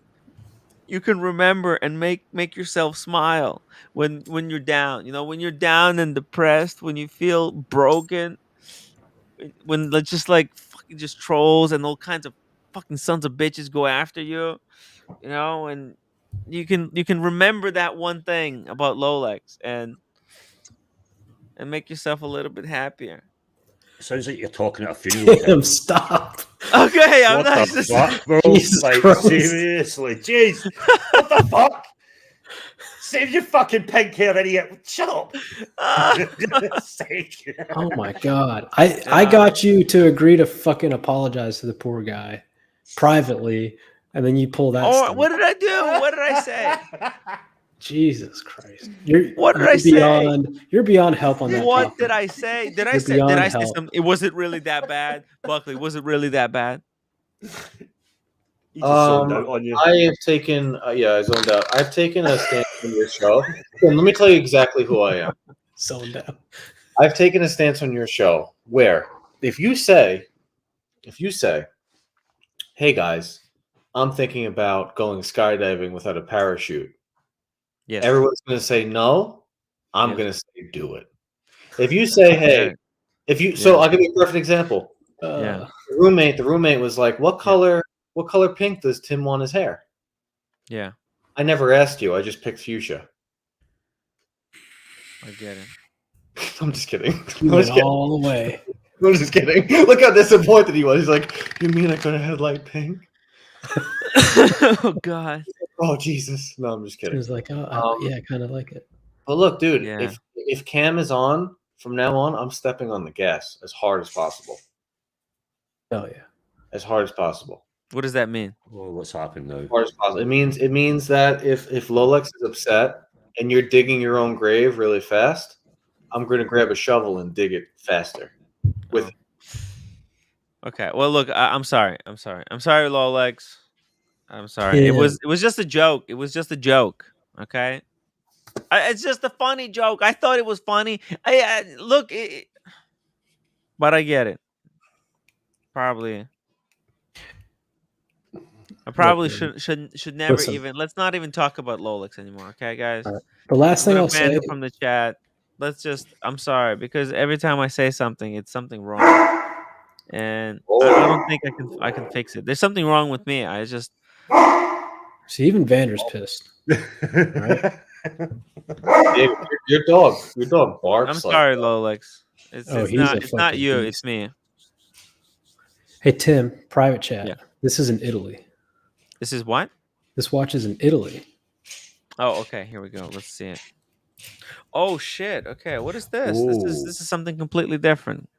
S1: remember and make yourself smile when you're down. When you're down and depressed, when you feel broken, when just like fucking just trolls and all kinds of fucking sons of bitches go after you, and you can remember that one thing about Rolex and make yourself a little bit happier.
S19: Sounds like you're talking at a funeral.
S18: Tim, stop.
S1: Okay, I'm
S19: what
S1: not
S19: the
S1: just.
S19: fuck, bro?
S18: Jesus
S19: like
S18: Christ.
S19: seriously, jeez, what the fuck? Save your fucking pink hair, idiot! Shut up.
S18: Oh my god, I got you to agree to fucking apologize to the poor guy privately, and then you pull that.
S1: Oh, what did I do? What did I say?
S18: Jesus Christ!
S1: What did I say?
S18: You're beyond help on that.
S1: What
S18: topic.
S1: did I say? Did I
S18: You're
S1: say
S18: beyond
S1: something?
S18: help.
S1: It wasn't really that bad, Buckley. Was it really that bad?
S17: I have taken, I zoned out. I've taken a stance on your show. Let me tell you exactly who I am.
S18: Zoned out.
S17: I've taken a stance on your show where if you say, hey guys, I'm thinking about going skydiving without a parachute.
S1: Yes.
S17: Everyone's going to say no. I'm going to say do it. If you say, hey, so I'll give you a perfect example. The roommate was like, what color pink does Tim want his hair?
S1: Yeah.
S17: I never asked you. I just picked fuchsia.
S1: I get it.
S17: I'm just kidding.
S18: You went all the way.
S17: I'm just kidding. Look how disappointed he was. He's like, you mean I could have had light pink?
S1: Oh God.
S17: Oh Jesus. No, I'm just kidding.
S18: He was like, oh, yeah, I kind of like it.
S17: But look, dude, if Cam is on from now on, I'm stepping on the gas as hard as possible.
S18: Oh yeah.
S17: As hard as possible.
S1: What does that mean?
S19: Well, what's happening now?
S17: As hard as possible. It means that if Rolex is upset and you're digging your own grave really fast, I'm going to grab a shovel and dig it faster. With
S1: Okay. Well, look, I'm sorry. I'm sorry, Rolex. I'm sorry.
S18: Yeah.
S1: It was just a joke. It was just a joke. Okay. It's just a funny joke. I thought it was funny. Look, but I get it. Probably I probably
S18: Look,
S1: should never
S18: listen.
S1: even. Let's not even talk about Rolex anymore, okay, guys?
S18: All right. The last
S1: I'm
S18: thing
S1: gonna
S18: I'll
S1: ban
S18: say.
S1: him from the chat. Let's just. I'm sorry because every time I say something, it's something wrong, and I don't think I can fix it. There's something wrong with me. I just.
S18: See, even Vander's pissed. Right?
S17: Your dog barks.
S1: I'm sorry,
S17: like
S1: Rolex. It's it's not you. It's me.
S18: Hey Tim, private chat.
S1: Yeah.
S18: This is in Italy.
S1: This is what?
S18: This watch is in Italy.
S1: Oh, okay. Here we go. Let's see it. Oh shit. Okay, what is this? This is something completely different.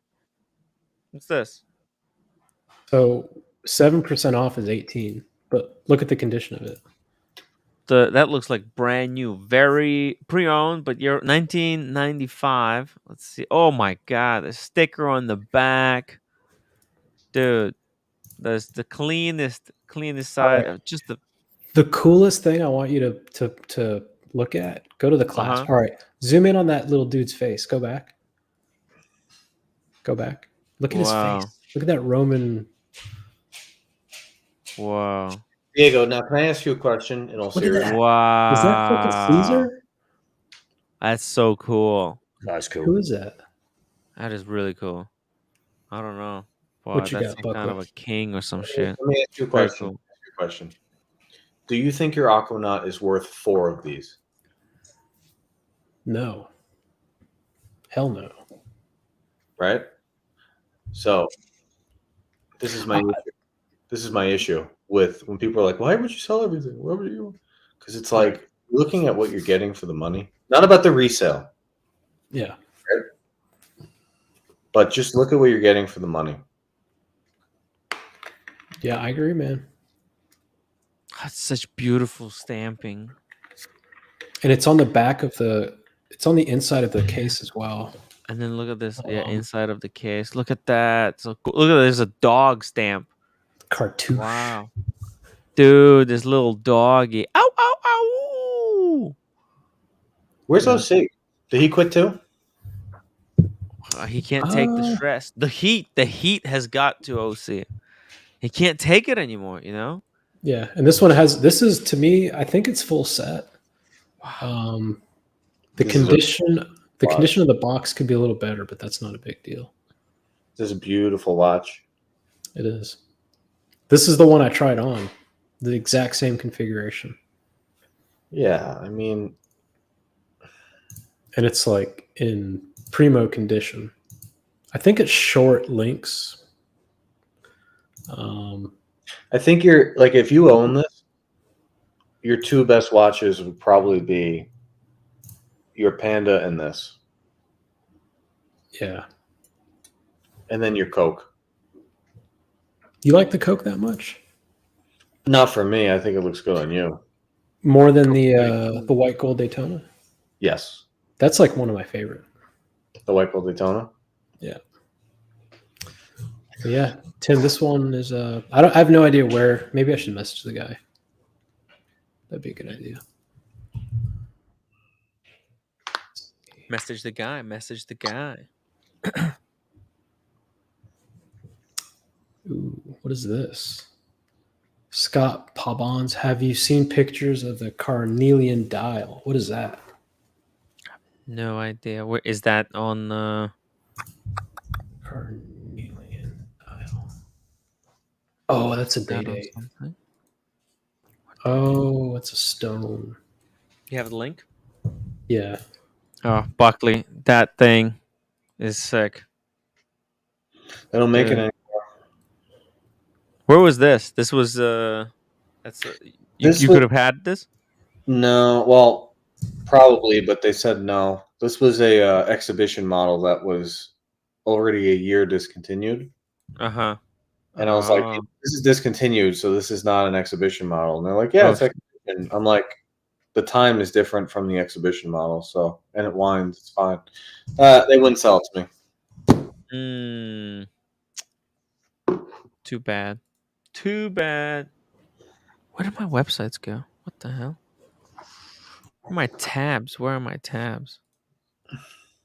S1: What's this?
S18: So 7% off is 18, but look at the condition of it.
S1: That looks like brand new, very pre-owned, but you're 1995. Let's see. Oh my god, the sticker on the back, dude. That's the cleanest side.
S18: Right.
S1: Just
S18: the coolest thing I want you to look at. Go to the clasp.
S1: Uh-huh.
S18: All right, zoom in on that little dude's face. Go back. Go back. Look at his face. Look at that Roman.
S1: Wow.
S17: Diego, now can I ask you a question in all seriousness?
S1: Wow.
S18: Is that fucking Caesar?
S1: That's so cool.
S19: That's cool.
S18: Who is that?
S1: That is really cool. I don't know. Wow,
S18: What you
S1: that's
S18: got,
S1: some kind of
S18: Bucko?
S1: a king or some shit.
S17: Let me ask you a
S1: Very
S17: question.
S1: cool.
S17: Do you think your Aquanaut is worth 4 of these?
S18: No. Hell no.
S17: Right? So this is my issue with when people are like, why would you sell everything? Why would you? Because it's like looking at what you're getting for the money, not about the resale.
S18: Yeah.
S17: Right? But just look at what you're getting for the money.
S18: Yeah, I agree, man.
S1: That's such beautiful stamping.
S18: And it's on the back of it's on the inside of the case as well.
S1: And then look at this. Yeah, inside of the case. Look at that. So cool. Look at there's a dog stamp.
S18: Cartouche.
S1: Wow. Dude, this little doggy. Ow, ow, ow.
S17: Where's OC? Did he quit too?
S1: He can't take the stress. The heat has got to OC. He can't take it anymore, you know?
S18: Yeah, and this is to me, I think it's full set. The condition of the box could be a little better, but that's not a big deal.
S17: This is a beautiful watch.
S18: It is. This is the one I tried on. The exact same configuration.
S17: Yeah, I mean,
S18: and it's like in primo condition. I think it's short links.
S17: I think you're like, if you own this, your 2 best watches would probably be your Panda and this.
S18: Yeah.
S17: And then your Coke.
S18: You like the Coke that much?
S17: Not for me. I think it looks good on you.
S18: More than the white gold Daytona?
S17: Yes.
S18: That's like one of my favorite.
S17: The white gold Daytona?
S18: Yeah. But yeah, Tim, this one is I have no idea where. Maybe I should message the guy. That'd be a good idea.
S1: Message the guy.
S18: Ooh, what is this? Scott Pabons, have you seen pictures of the carnelian dial? What is that?
S1: No idea. Where is that on
S18: carnelian dial? Oh, that's a day. Oh, it's a stone.
S1: You have the link?
S18: Yeah.
S1: Oh, Buckley, that thing is sick.
S17: They don't make it anymore.
S1: Where was this? This was you could have had this?
S17: No, well, probably, but they said no. This was a exhibition model that was already a year discontinued.
S1: Uh-huh.
S17: And I was like, this is discontinued, so this is not an exhibition model. And they're like, yeah, it's exhibition. I'm like, the time is different from the exhibition model, so, and it winds, it's fine. They wouldn't sell it to me.
S1: Too bad. Too bad. Where did my websites go? What the hell? Where are my tabs? Where are my tabs?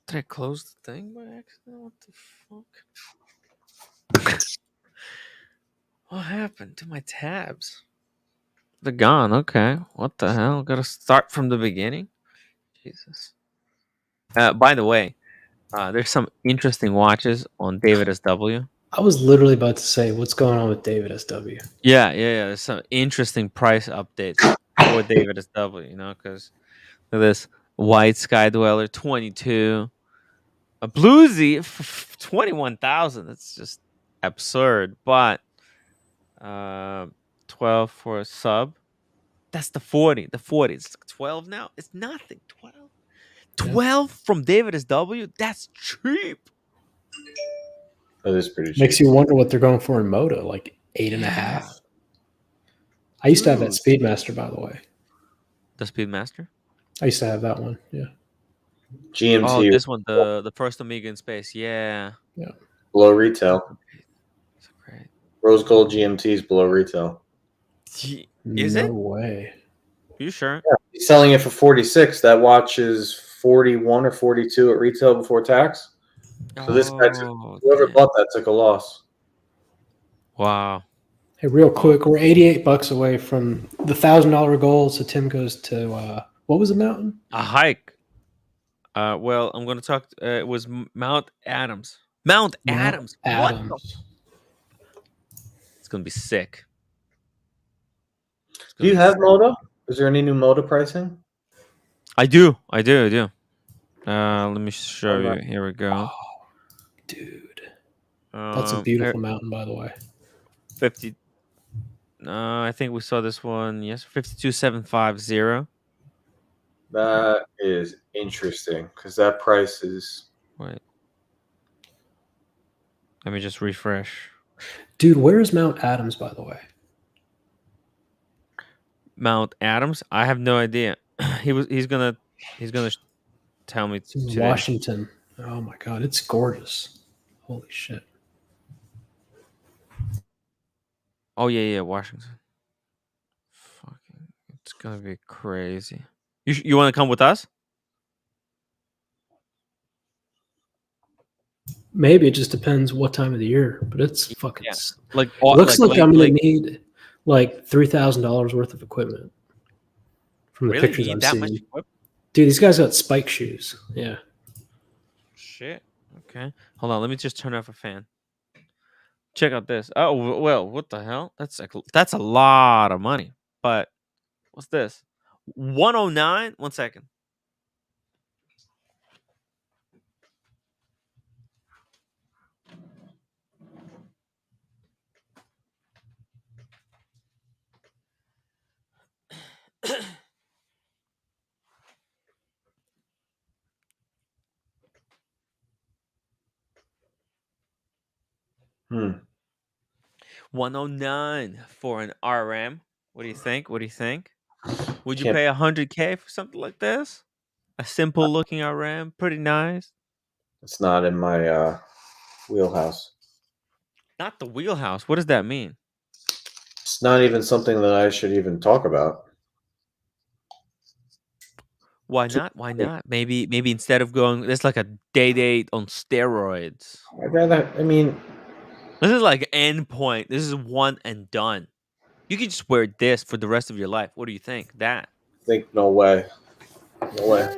S1: Did I close the thing by accident? What the fuck? What happened to my tabs? They're gone. Okay. What the hell? Gotta start from the beginning. Jesus. By the way, there's some interesting watches on David SW.
S18: I was literally about to say, what's going on with David SW?
S1: Yeah. There's some interesting price updates for David SW. You know, because this white Sky Dweller 22, a bluesy 21,000. That's just absurd. But 12 for a sub. That's the 40. The 40. It's 12 now. It's nothing. 12. 12 from David SW. That's cheap.
S17: That is pretty cheap.
S18: Makes you wonder what they're going for in Moto, like 8.5. I used to have that Speedmaster, by the way.
S1: The Speedmaster?
S18: I used to have that one. Yeah.
S17: GMT.
S1: Oh, this one, the first Omega in space. Yeah.
S17: Below retail. Rose gold GMT is below retail.
S1: Is it?
S18: No way.
S1: You sure?
S17: Yeah, he's selling it for 46. That watch is 41 or 42 at retail before tax. So this guy whoever bought that took a loss.
S1: Wow.
S18: Hey, real quick, we're $88 away from the $1,000 goal. So Tim goes to what was the mountain?
S1: A hike. Well, I'm going to talk. It was Mount Adams. Mount Adams.
S18: Adams.
S1: What the? It's going to be sick.
S17: Do you have Moto? Is there any new Moto pricing?
S1: I do. Let me show you. Here we go.
S18: Oh, dude. That's a beautiful mountain, by the way.
S1: 50. I think we saw this one. Yes, 52750.
S17: That is interesting because that price is.
S1: Wait. Let me just refresh.
S18: Dude, where is Mount Adams, by the way?
S1: Mount Adams? I have no idea. He's gonna tell me
S18: It's in
S1: today.
S18: Washington. Oh my god, it's gorgeous. Holy shit.
S1: Oh yeah, Washington. Fucking, it's gonna be crazy. You want to come with us?
S18: Maybe it just depends what time of the year, but it's fucking.
S1: Yeah.
S18: It looks like I'm gonna need like $3,000 worth of equipment from the
S1: Really?
S18: pictures
S1: You
S18: I'm
S1: need that
S18: seeing.
S1: much equipment?
S18: Dude, these guys got spike shoes. Yeah.
S1: Shit. Okay. Hold on. Let me just turn off a fan. Check out this. Oh well, what the hell? That's a lot of money. But what's this? 109. 1 second.
S17: Hmm.
S1: 109 for an RM. What do you think? Would you
S17: Can't-
S1: pay $100K for something like this? A simple looking RM, pretty nice.
S17: It's not in my wheelhouse.
S1: Not the wheelhouse. What does that mean?
S17: It's not even something that I should even talk about.
S1: Why not? Why not? Maybe instead of going, it's like a day date on steroids. This is like endpoint. This is one and done. You can just wear this for the rest of your life. What do you think?
S17: No way. No way.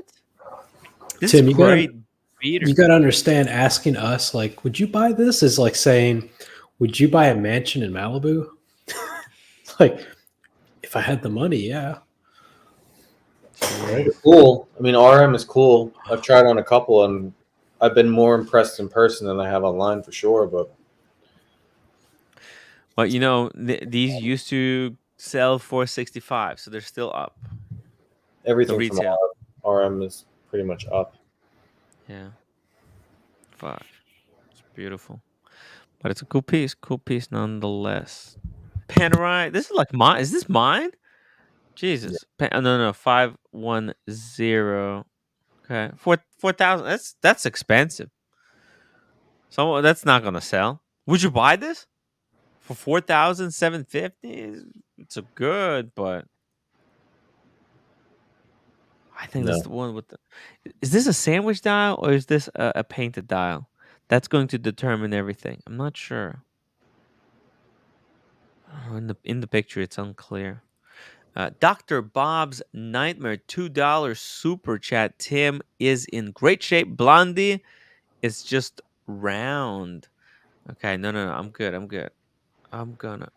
S1: This
S18: Tim,
S1: is great.
S18: You gotta understand, asking us like, would you buy this is like saying, would you buy a mansion in Malibu? Like, if I had the money, yeah.
S17: It's cool. I mean, RM is cool. I've tried on a couple, and I've been more impressed in person than I have online for sure. But
S1: you know, these used to sell for 65, so they're still up.
S17: everything
S1: The
S17: from
S1: retail.
S17: RM is pretty much up.
S1: Yeah. Fuck. It's beautiful. But it's a cool piece nonetheless. Panerai. This is like mine. Is this mine? Jesus. No. 510. Okay. 4,000. That's expensive. So that's not gonna sell. Would you buy this? For 4,750? It's a good, but I think that's the one with the. Is this a sandwich dial or is this a painted dial? That's going to determine everything. I'm not sure. In the picture, it's unclear. Dr. Bob's Nightmare, $2 super chat. Tim is in great shape. Blondie is just round. Okay, no. I'm good. I'm gonna.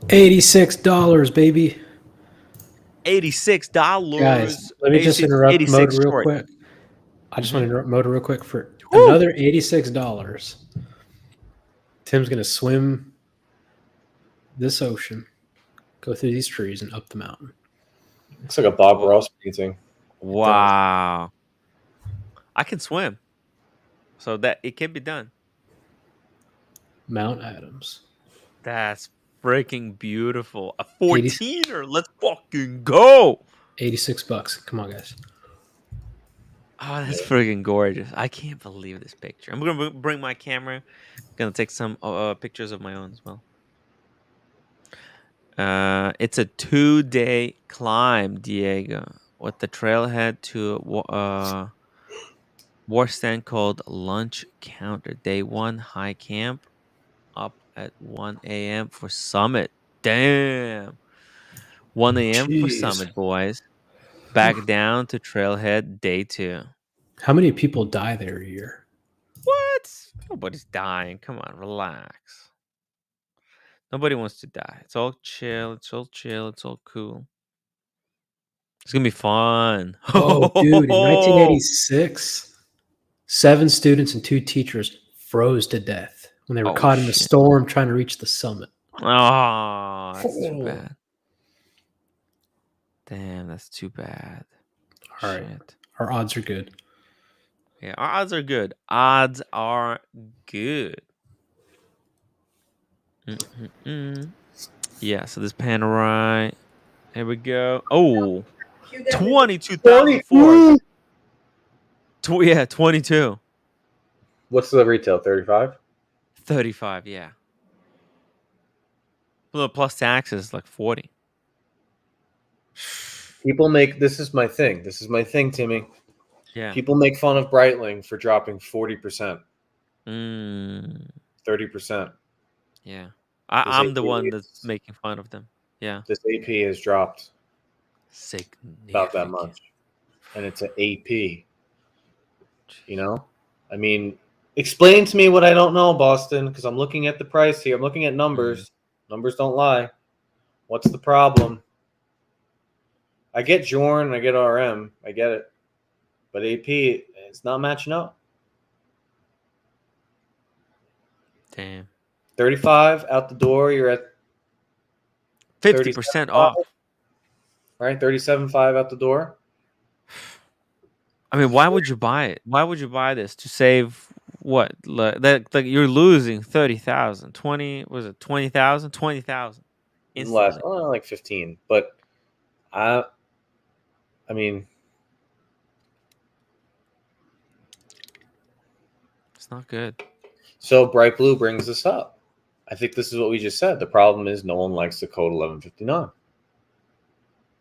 S18: $86, baby.
S1: $86.
S18: Guys, let me just interrupt
S1: 86
S18: mode real
S1: short.
S18: quick. I just want to interrupt mode real quick for
S1: Woo!
S18: another $86. Tim's gonna swim this ocean, go through these trees, and up the mountain.
S17: Looks like a Bob Ross painting.
S1: Wow. I can swim. So that it can be done.
S18: Mount Adams.
S1: That's freaking beautiful. A 14er. Let's fucking go.
S18: $86. Come on, guys.
S1: Oh, that's freaking gorgeous. I can't believe this picture. I'm going to bring my camera. I'm going to take some pictures of my own as well. It's a 2-day climb, Diego, with the trailhead to a war stand called Lunch Counter. Day 1, high camp, up at 1 a.m. for summit. Damn. 1 a.m. for summit, boys. Back down to trailhead, day 2.
S18: How many people die there a year?
S1: What? Nobody's dying. Come on, relax. Nobody wants to die. It's all chill. It's all cool. It's gonna be fun.
S18: Oh, dude! In 1986, 7 students and 2 teachers froze to death when they were caught in a storm trying to reach the summit.
S1: Oh, that's too bad. Damn, that's too bad.
S18: All right, our odds are good.
S1: Yeah, our odds are good. Odds are good. Yeah, so this Panerai. Here we go. Oh, 22,004. Yeah, 22.
S17: What's the retail? 35?
S1: 35, yeah. Well, plus taxes, like 40.
S17: People make this is my thing. This is my thing, Timmy.
S1: Yeah.
S17: People make fun of Breitling for dropping 40%. 30%.
S1: Yeah. I'm the one that's making fun of them. Yeah.
S17: This AP has dropped about that much. And it's an AP. You know? I mean, explain to me what I don't know, Boston, because I'm looking at the price here. I'm looking at numbers. Numbers don't lie. What's the problem? I get Jorn, I get RM, I get it. But AP, it's not matching up.
S1: Damn.
S17: 35 out the door, you're at
S1: 50% off.
S17: Right? 37.5 out the door.
S1: I mean, why would you buy it? Why would you buy this to save what? Like you're losing 30,000. 20, was it 20,000? 20,000.
S17: Less, like 15. But I mean,
S1: it's not good.
S17: So Bright Blue brings this up. I think this is what we just said. The problem is no one likes the code 1159.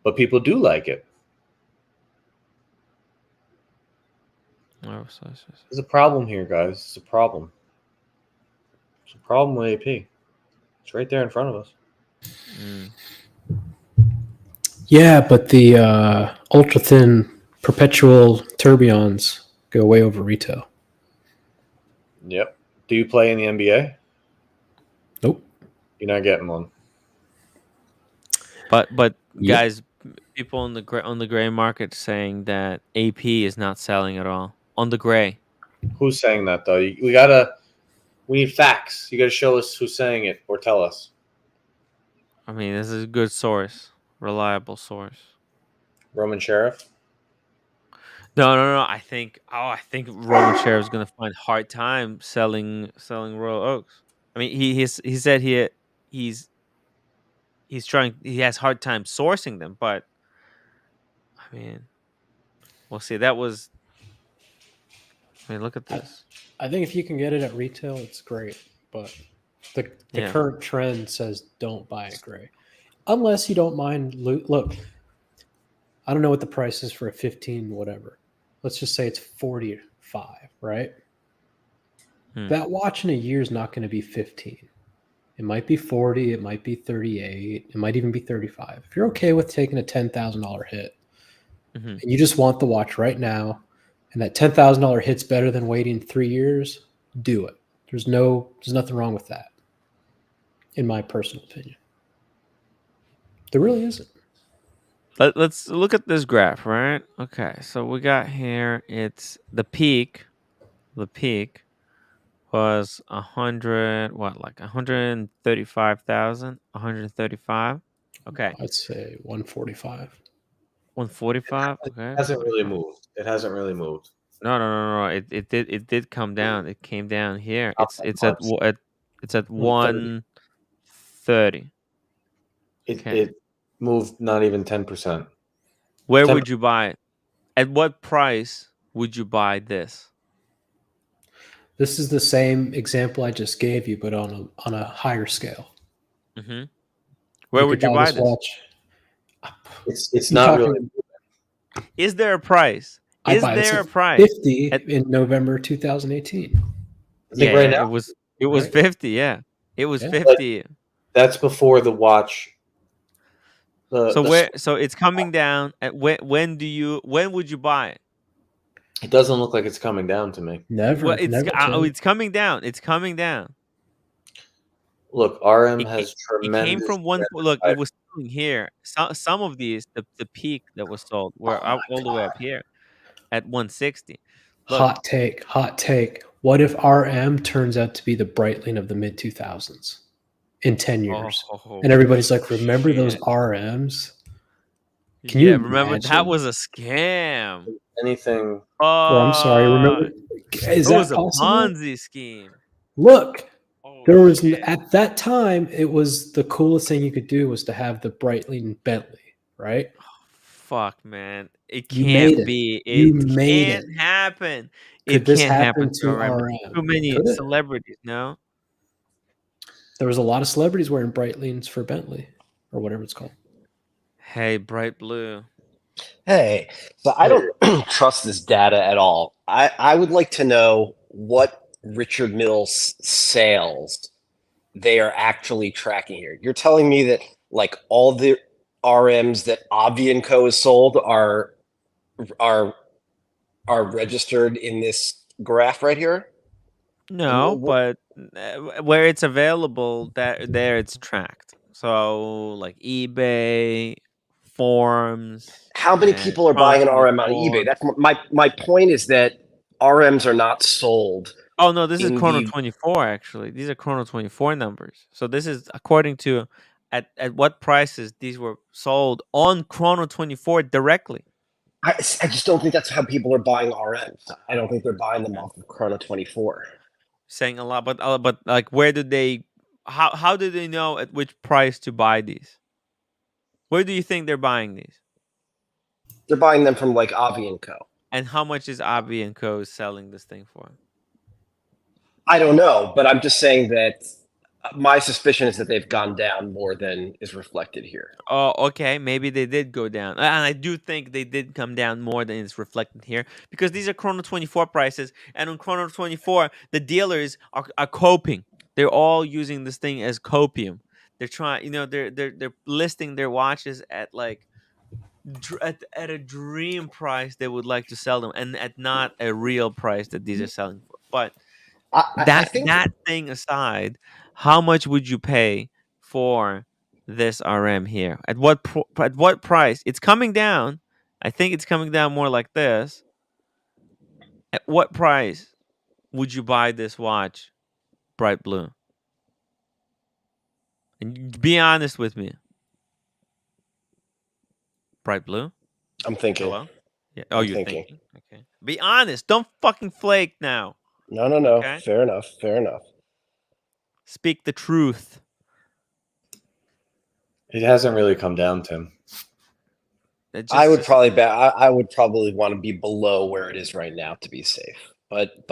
S17: But people do like it. There's a problem here, guys. It's a problem. It's a problem with AP. It's right there in front of us.
S18: Yeah, but the ultra thin perpetual tourbillons go way over retail.
S17: Yep. Do you play in the NBA?
S18: Nope.
S17: You're not getting one.
S1: But guys, people on the gray market saying that AP is not selling at all on the gray.
S17: Who's saying that though? We need facts. You gotta show us who's saying it or tell us.
S1: I mean, this is a good source, reliable source.
S17: Roman Sheriff.
S1: No. I think Roman Sheriff's gonna find hard time selling Royal Oaks. I mean, he said he's trying. He has hard time sourcing them, but I mean, we'll see. That was. I mean, look at this.
S18: I think if you can get it at retail, it's great. But the current trend says don't buy it gray, unless you don't mind. Look, I don't know what the price is for a 15, whatever. Let's just say it's 45, right? That watch in a year is not going to be 15. It might be 40. It might be 38. It might even be 35. If you're okay with taking a $10,000 hit, and you just want the watch right now, and that $10,000 hit's better than waiting 3 years, do it. There's nothing wrong with that, in my personal opinion. There really isn't.
S1: Let's look at this graph, right? Okay, so we got here. It's the peak. The peak was 135,000, 135. Okay,
S18: I'd say 145.
S1: 145. Okay,
S17: It hasn't really moved. It hasn't really moved.
S1: No. It did come down. It came down here. It's at 130.
S17: It moved not even 10%.
S1: Where would you buy it? At what price would you buy this?
S18: This is the same example I just gave you, but on a higher scale.
S1: Mm-hmm. Where would you buy this?
S18: Watch.
S17: It's not really.
S1: Is there a price? Is there a price?
S18: 50 in November 2018.
S1: Yeah,
S17: right now
S1: it was 50. Yeah, it was 50.
S17: But that's before the watch.
S1: So it's coming down. At when would you buy it?
S17: It doesn't look like it's coming down to me.
S18: Never.
S1: Well, it's coming down. It's coming down.
S17: Look, RM has tremendous.
S1: It came from one. Look, it was selling here. Some of these, the peak that was sold were all the way up here at 160. Look,
S18: Hot take. What if RM turns out to be the Breitling of the mid 2000s in 10 years? And everybody's like, remember those RMs? Can you
S1: remember
S18: imagine?
S1: that was a scam?
S17: Anything?
S18: Oh, I'm sorry. Remember? Is
S1: it
S18: that
S1: was
S18: possible?
S1: a Ponzi scheme.
S18: Look, there was at that time. It was the coolest thing you could do was to have the Breitling Bentley, right?
S1: Fuck, man, it can't be. It can't happen.
S18: Could this happen
S1: to
S18: RM?
S1: Too many celebrities. No,
S18: there was a lot of celebrities wearing Breitlings for Bentley or whatever it's called.
S1: Hey, bright blue.
S8: Hey, so I don't trust this data at all. I would like to know what Richard Mills sales they are actually tracking here. You're telling me that like all the RMs that Avi & Co has sold are registered in this graph right here?
S1: No, but where it's available, there it's tracked. So like eBay, forums.
S8: How many people are buying an RM on eBay? That's my point is that RMs are not sold.
S1: Oh no, this is Chrono 24 actually. These are Chrono 24 numbers. So this is according to at what prices these were sold on Chrono 24 directly.
S8: I just don't think that's how people are buying RMs. I don't think they're buying them off of Chrono 24.
S1: Saying a lot, but like where did they? How do they know at which price to buy these? Where do you think they're buying these?
S8: They're buying them from like Avi & Co.
S1: And how much is Avi & Co selling this thing for?
S8: I don't know, but I'm just saying that my suspicion is that they've gone down more than is reflected here.
S1: Oh, okay. Maybe they did go down. And I do think they did come down more than is reflected here because these are Chrono 24 prices. And on Chrono 24, the dealers are coping. They're all using this thing as copium. They're trying, they're listing their watches at like at a dream price they would like to sell them, and at not a real price that these are selling for. But that thing aside, how much would you pay for this RM here? At what price? It's coming down. I think it's coming down more like this. At what price would you buy this watch, bright blue? And be honest with me. Bright blue?
S8: I'm thinking.
S1: Hello? Yeah. Oh, you're thinking. Okay. Be honest. Don't fucking flake now.
S8: No. Okay? Fair enough.
S1: Speak the truth.
S17: It hasn't really come down, Tim.
S8: I would probably want to be below where it is right now to be safe. But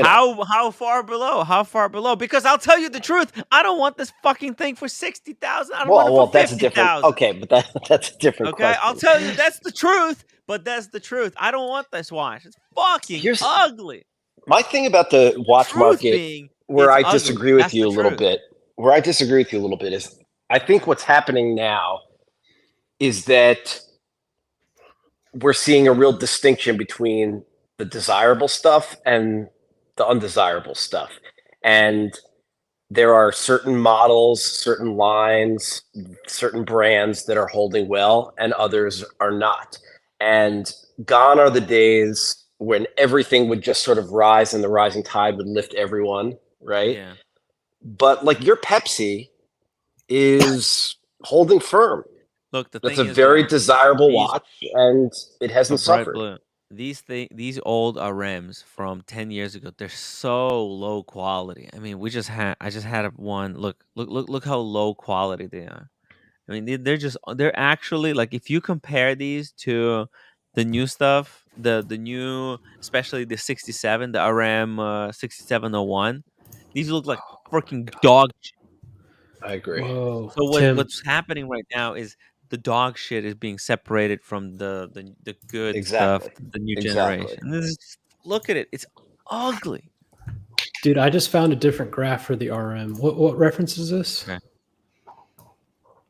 S1: how far below? How far below? Because I'll tell you the truth. I don't want this fucking thing for 60,000. I don't want it for 50,000.
S8: That's a different. Okay, but that's a different.
S1: Okay,
S8: question.
S1: I'll tell you that's the truth. But that's the truth. I don't want this watch. It's fucking ugly.
S8: My thing about the watch market, where I disagree with you a little bit, where I disagree with you a little bit is I think what's happening now is that we're seeing a real distinction between the desirable stuff and the undesirable stuff. And there are certain models, certain lines, certain brands that are holding well and others are not. And gone are the days when everything would just sort of rise and the rising tide would lift everyone, right?
S1: Yeah.
S8: But like your Pepsi is holding firm.
S1: Look, the
S8: That's
S1: thing
S8: a
S1: is,
S8: very
S1: though,
S8: desirable watch, and it hasn't
S1: Bright
S8: suffered.
S1: Blue. These old RMs from 10 years ago, they're so low quality. I mean, I just had one. Look how low quality they are. I mean, they're actually like, if you compare these to the new stuff, the new, especially the 67, the RM 6701, these look like freaking dog shit.
S8: I agree.
S18: Whoa,
S1: So
S18: Tim.
S1: what's happening right now is the dog shit is being separated from the good
S8: Exactly.
S1: stuff, the new
S8: Exactly.
S1: generation. This is, look at it; it's ugly.
S18: Dude, I just found a different graph for the RM. What reference is this?
S1: Okay.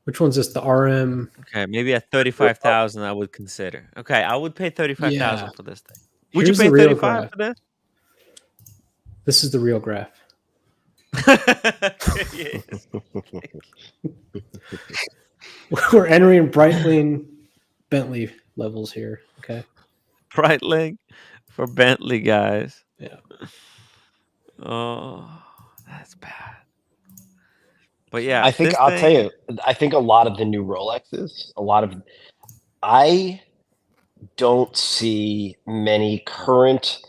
S18: Which one's this? The RM?
S1: Okay, maybe at 35,000, I would consider. Okay, I would pay 35,000
S18: Yeah.
S1: for this thing. Would
S18: Here's
S1: you pay
S18: the real
S1: 35
S18: graph.
S1: for this?
S18: This is the real graph.
S1: Yes.
S18: We're entering Breitling Bentley levels here. Okay.
S1: Breitling for Bentley, guys.
S18: Yeah.
S1: Oh, that's bad. But yeah,
S8: I think I'll tell you, I think a lot of the new Rolexes, I don't see many current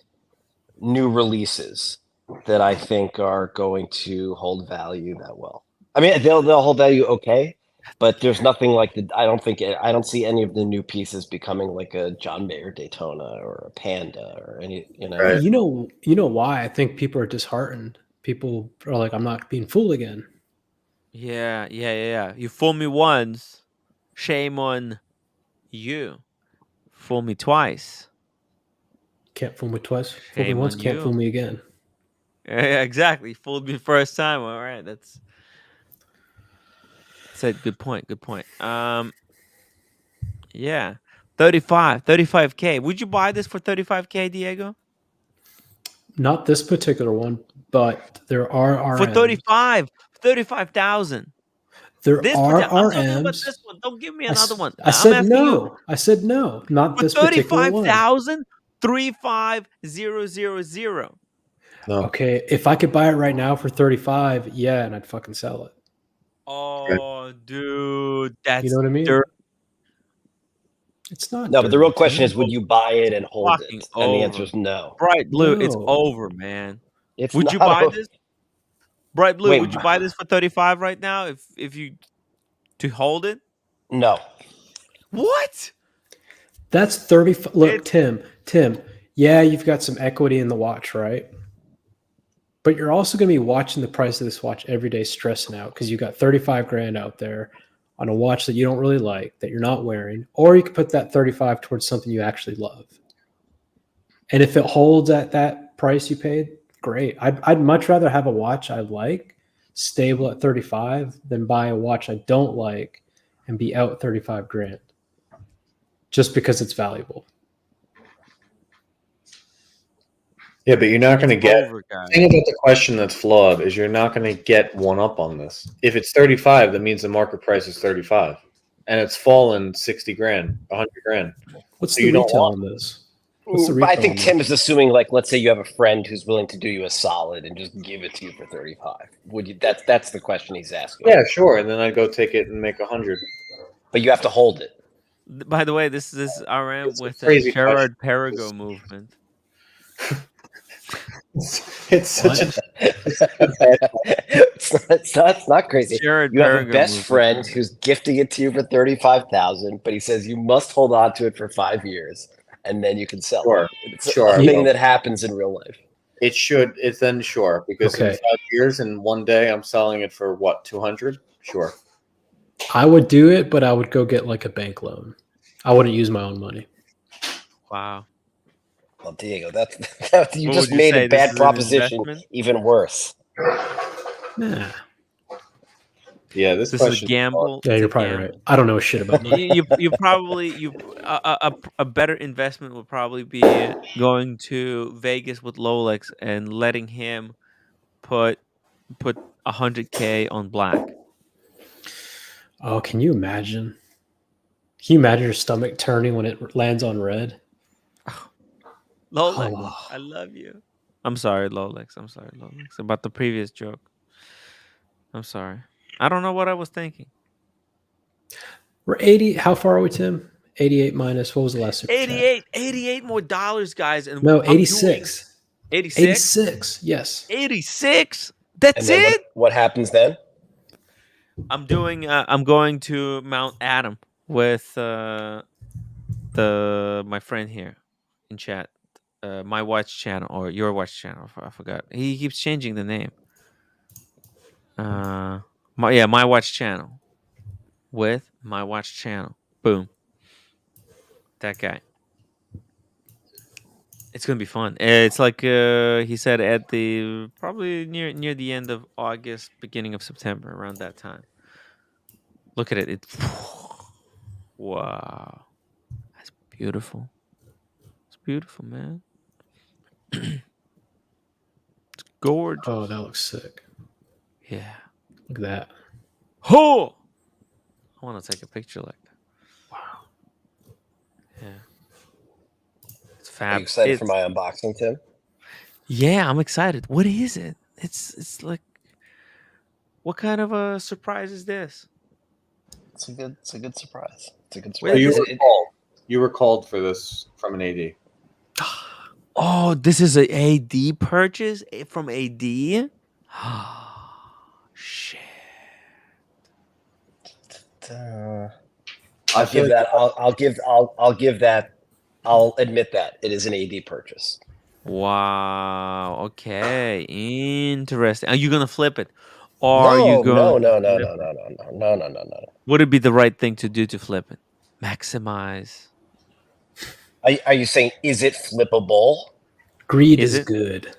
S8: new releases that I think are going to hold value that well. I mean, they'll hold value okay, but there's nothing like I don't see any of the new pieces becoming like a John Mayer Daytona or a Panda or any, you know.
S18: Right. You know why I think people are disheartened. People are like, I'm not being fooled again.
S1: Yeah. You fool me once, shame on you. Fool me twice.
S18: Can't fool me twice. Fool me
S1: Shame
S18: once,
S1: on
S18: can't
S1: you.
S18: fool me again.
S1: Yeah, exactly. Fooled me first time. All right, that's a good point. Good point. Yeah, 35K. Would you buy this for 35K, Diego?
S18: Not this particular one, but there are RMs.
S1: For 35,000.
S18: There
S1: this
S18: are
S1: I'm talking about
S18: RMs.
S1: this one. Don't give me another one.
S18: I said no. I said no. Not
S1: For
S18: this particular one.
S1: 35,000, 35000.
S17: No.
S18: Okay, if I could buy it right now for 35, yeah, and I'd fucking sell it.
S1: Oh, dude, that's
S18: you know what I mean?
S1: dirt.
S18: It's not.
S8: No, but the real question is, would you buy it and hold
S1: Fucking
S8: it?
S1: over.
S8: And the answer is no.
S1: Bright Blue, it's
S18: No.
S1: over, man.
S8: It's
S1: would you
S8: not
S1: buy
S8: over.
S1: this? Bright Blue,
S8: Wait,
S1: would you buy this for 35 right now if you to hold it?
S8: No.
S1: What?
S18: That's 30. Look, Tim, yeah, you've got some equity in the watch, right? But you're also going to be watching the price of this watch every day, stressing out because you got 35 grand out there on a watch that you don't really like, that you're not wearing, or you could put that 35 towards something you actually love. And if it holds at that price you paid, great. I'd much rather have a watch I like stable at 35 than buy a watch I don't like and be out 35 grand just because it's valuable.
S17: Yeah, but you're not going to get.
S1: Over,
S17: the thing about the question that's flawed is you're not going to get one up on this. If it's 35, that means the market price is 35, and it's fallen 60 grand, 100 grand.
S18: What's
S17: So
S18: the
S17: you don't
S18: retail
S17: want-
S18: on this?
S8: I think Tim is assuming, like, let's say you have a friend who's willing to do you a solid and just give it to you for 35. Would you? That's the question he's asking.
S17: Yeah, sure. And then I go take it and make 100.
S8: But you have to hold it.
S1: By the way, this is RM
S17: It's a
S1: with
S17: crazy
S1: the Gerard-Perregaux movement.
S17: It's such a.
S8: it's not crazy.
S1: Gerard
S8: You have a
S1: Perregaux
S8: best
S1: movement.
S8: friend who's gifting it to you for 35,000, but he says you must hold on to it for 5 years, and then you can sell
S17: Sure,
S8: it. It's
S17: sure.
S8: a thing that happens in real life.
S17: It should. It's then sure because in
S18: Okay.
S17: 5 years and one day I'm selling it for what 200. Sure.
S18: I would do it, but I would go get like a bank loan. I wouldn't use my own money.
S1: Wow.
S8: Well, Diego, that's you
S1: What
S8: just
S1: would you
S8: made
S1: say,
S8: a
S1: this
S8: bad
S1: is an
S8: proposition
S1: investment?
S8: even worse.
S18: Yeah.
S17: Yeah, this
S1: is
S17: question.
S1: a gamble.
S18: Yeah,
S1: It's
S18: you're
S1: a
S18: probably
S1: gamble.
S18: right. I don't know shit about that.
S1: You probably a better investment would probably be going to Vegas with Rolex and letting him put 100K on black.
S18: Oh, can you imagine? Can you imagine your stomach turning when it lands on red?
S1: Rolex,
S18: Oh.
S1: I love you. I'm sorry, Rolex. About the previous joke. I'm sorry. I don't know what I was thinking.
S18: We're 80. How far are we, Tim? 88 minus. What was the last super chat?
S1: 88 more dollars, guys. And
S18: No,
S1: I'm
S18: 86.
S1: 86?
S18: 86. Yes.
S1: 86? That's
S8: And then
S1: it?
S8: what happens then?
S1: I'm going to Mount Adam with my friend here in chat. My watch channel or your watch channel. I forgot. He keeps changing the name. My watch channel with my watch channel. Boom. That guy. It's gonna be fun. It's like he said at the probably near the end of August, beginning of September, around that time. Look at it. It's wow. That's beautiful. It's beautiful, man. It's gorgeous.
S18: Oh, that looks sick.
S1: Yeah.
S18: Look at that.
S1: Oh! I want to take a picture like that. Wow. Yeah. It's fab.
S8: Are you excited for my unboxing, Tim?
S1: Yeah, I'm excited. What is it? It's like, what kind of a surprise is this?
S8: It's a good surprise. It's a good
S1: Wait,
S8: surprise.
S17: You were called for this from an AD.
S1: Oh, this is a AD purchase from AD? Shit.
S8: I'll give that. I'll admit that it is an AD purchase.
S1: Wow. Okay. Interesting. Are you gonna flip it? Or are you going
S8: No.
S1: Would it be the right thing to do to flip it? Maximize.
S8: Are you saying is it flippable?
S18: Greed is good.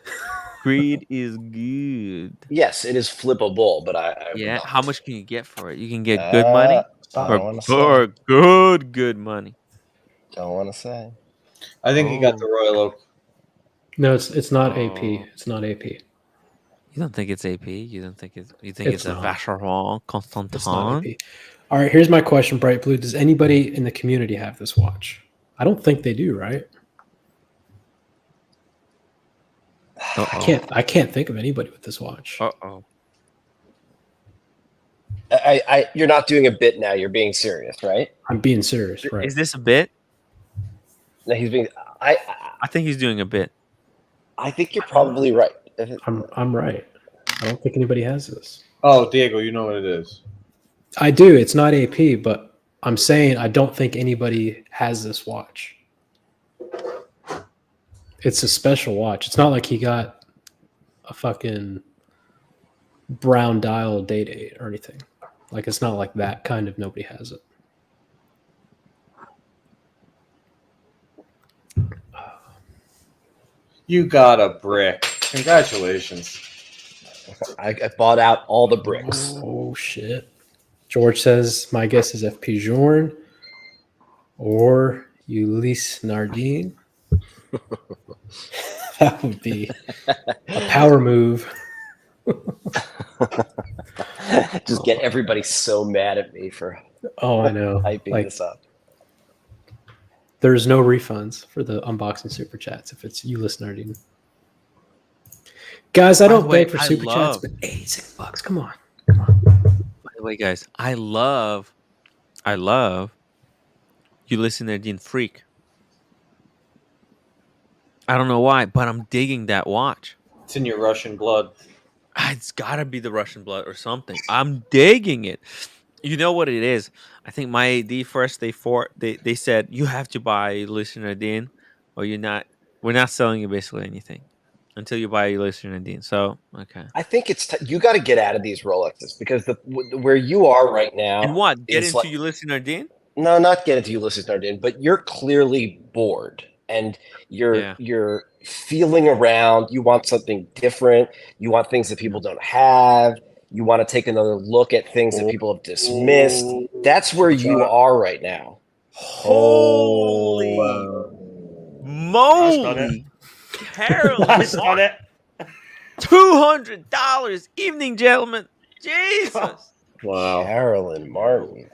S1: Greed is good.
S8: Yes, it is flippable, but I
S1: Yeah.
S8: would not.
S1: How much can you get for it? You can get good money
S8: I don't wanna say.
S1: or good money.
S8: Don't want to say.
S17: I think he got the Royal Oak.
S18: No, it's not AP. It's not AP.
S1: You don't think it's AP? You don't think it's? You think it's a
S18: not.
S1: Vacheron Constantin?
S18: It's not AP. All right, here's my question, Bright Blue. Does anybody in the community have this watch? I don't think they do, right? I can't think of anybody with this watch.
S1: Uh-oh.
S8: You're not doing a bit now. You're being serious, right?
S18: I'm being serious, right?
S1: Is this a bit?
S8: No, he's being.
S1: I think he's doing a bit.
S8: I think you're probably right.
S18: I'm right. I don't think anybody has this.
S17: Oh, Diego, you know what it is.
S18: I do. It's not AP, but I'm saying I don't think anybody has this watch. It's a special watch. It's not like he got a fucking brown dial day date or anything. Like, it's not like that kind of nobody has it.
S17: You got a brick. Congratulations.
S8: I bought out all the bricks.
S18: Oh, shit. George says, my guess is FP Journe or Ulysse Nardin. That would be a power move.
S8: Just get everybody so mad at me for
S18: I know.
S8: hyping this up.
S18: There's no refunds for the unboxing super chats if it's Ulysse Nardin. Guys, I don't beg for super chats, but $86. Come on.
S1: By the way, guys, I love Ulysse Nardin freak. I don't know why, but I'm digging that watch.
S17: It's in your Russian blood.
S1: It's gotta be the Russian blood or something. I'm digging it. You know what it is? I think my AD first they said you have to buy Ulysse Nardin, or we're not selling you basically anything until you buy Ulysse Nardin. So okay.
S8: I think it's you got to get out of these Rolexes because where you are right now.
S1: And what? Get into Ulysse Nardin?
S8: No, not get into Ulysse Nardin, but you're clearly bored and you're feeling around. You want something different. You want things that people don't have. You want to take another look at things that people have dismissed. That's where you are right now.
S1: Holy moly, Carolyn!
S19: That's done it.
S1: $200, evening, gentlemen. Jesus.
S8: Wow, Carolyn Martin.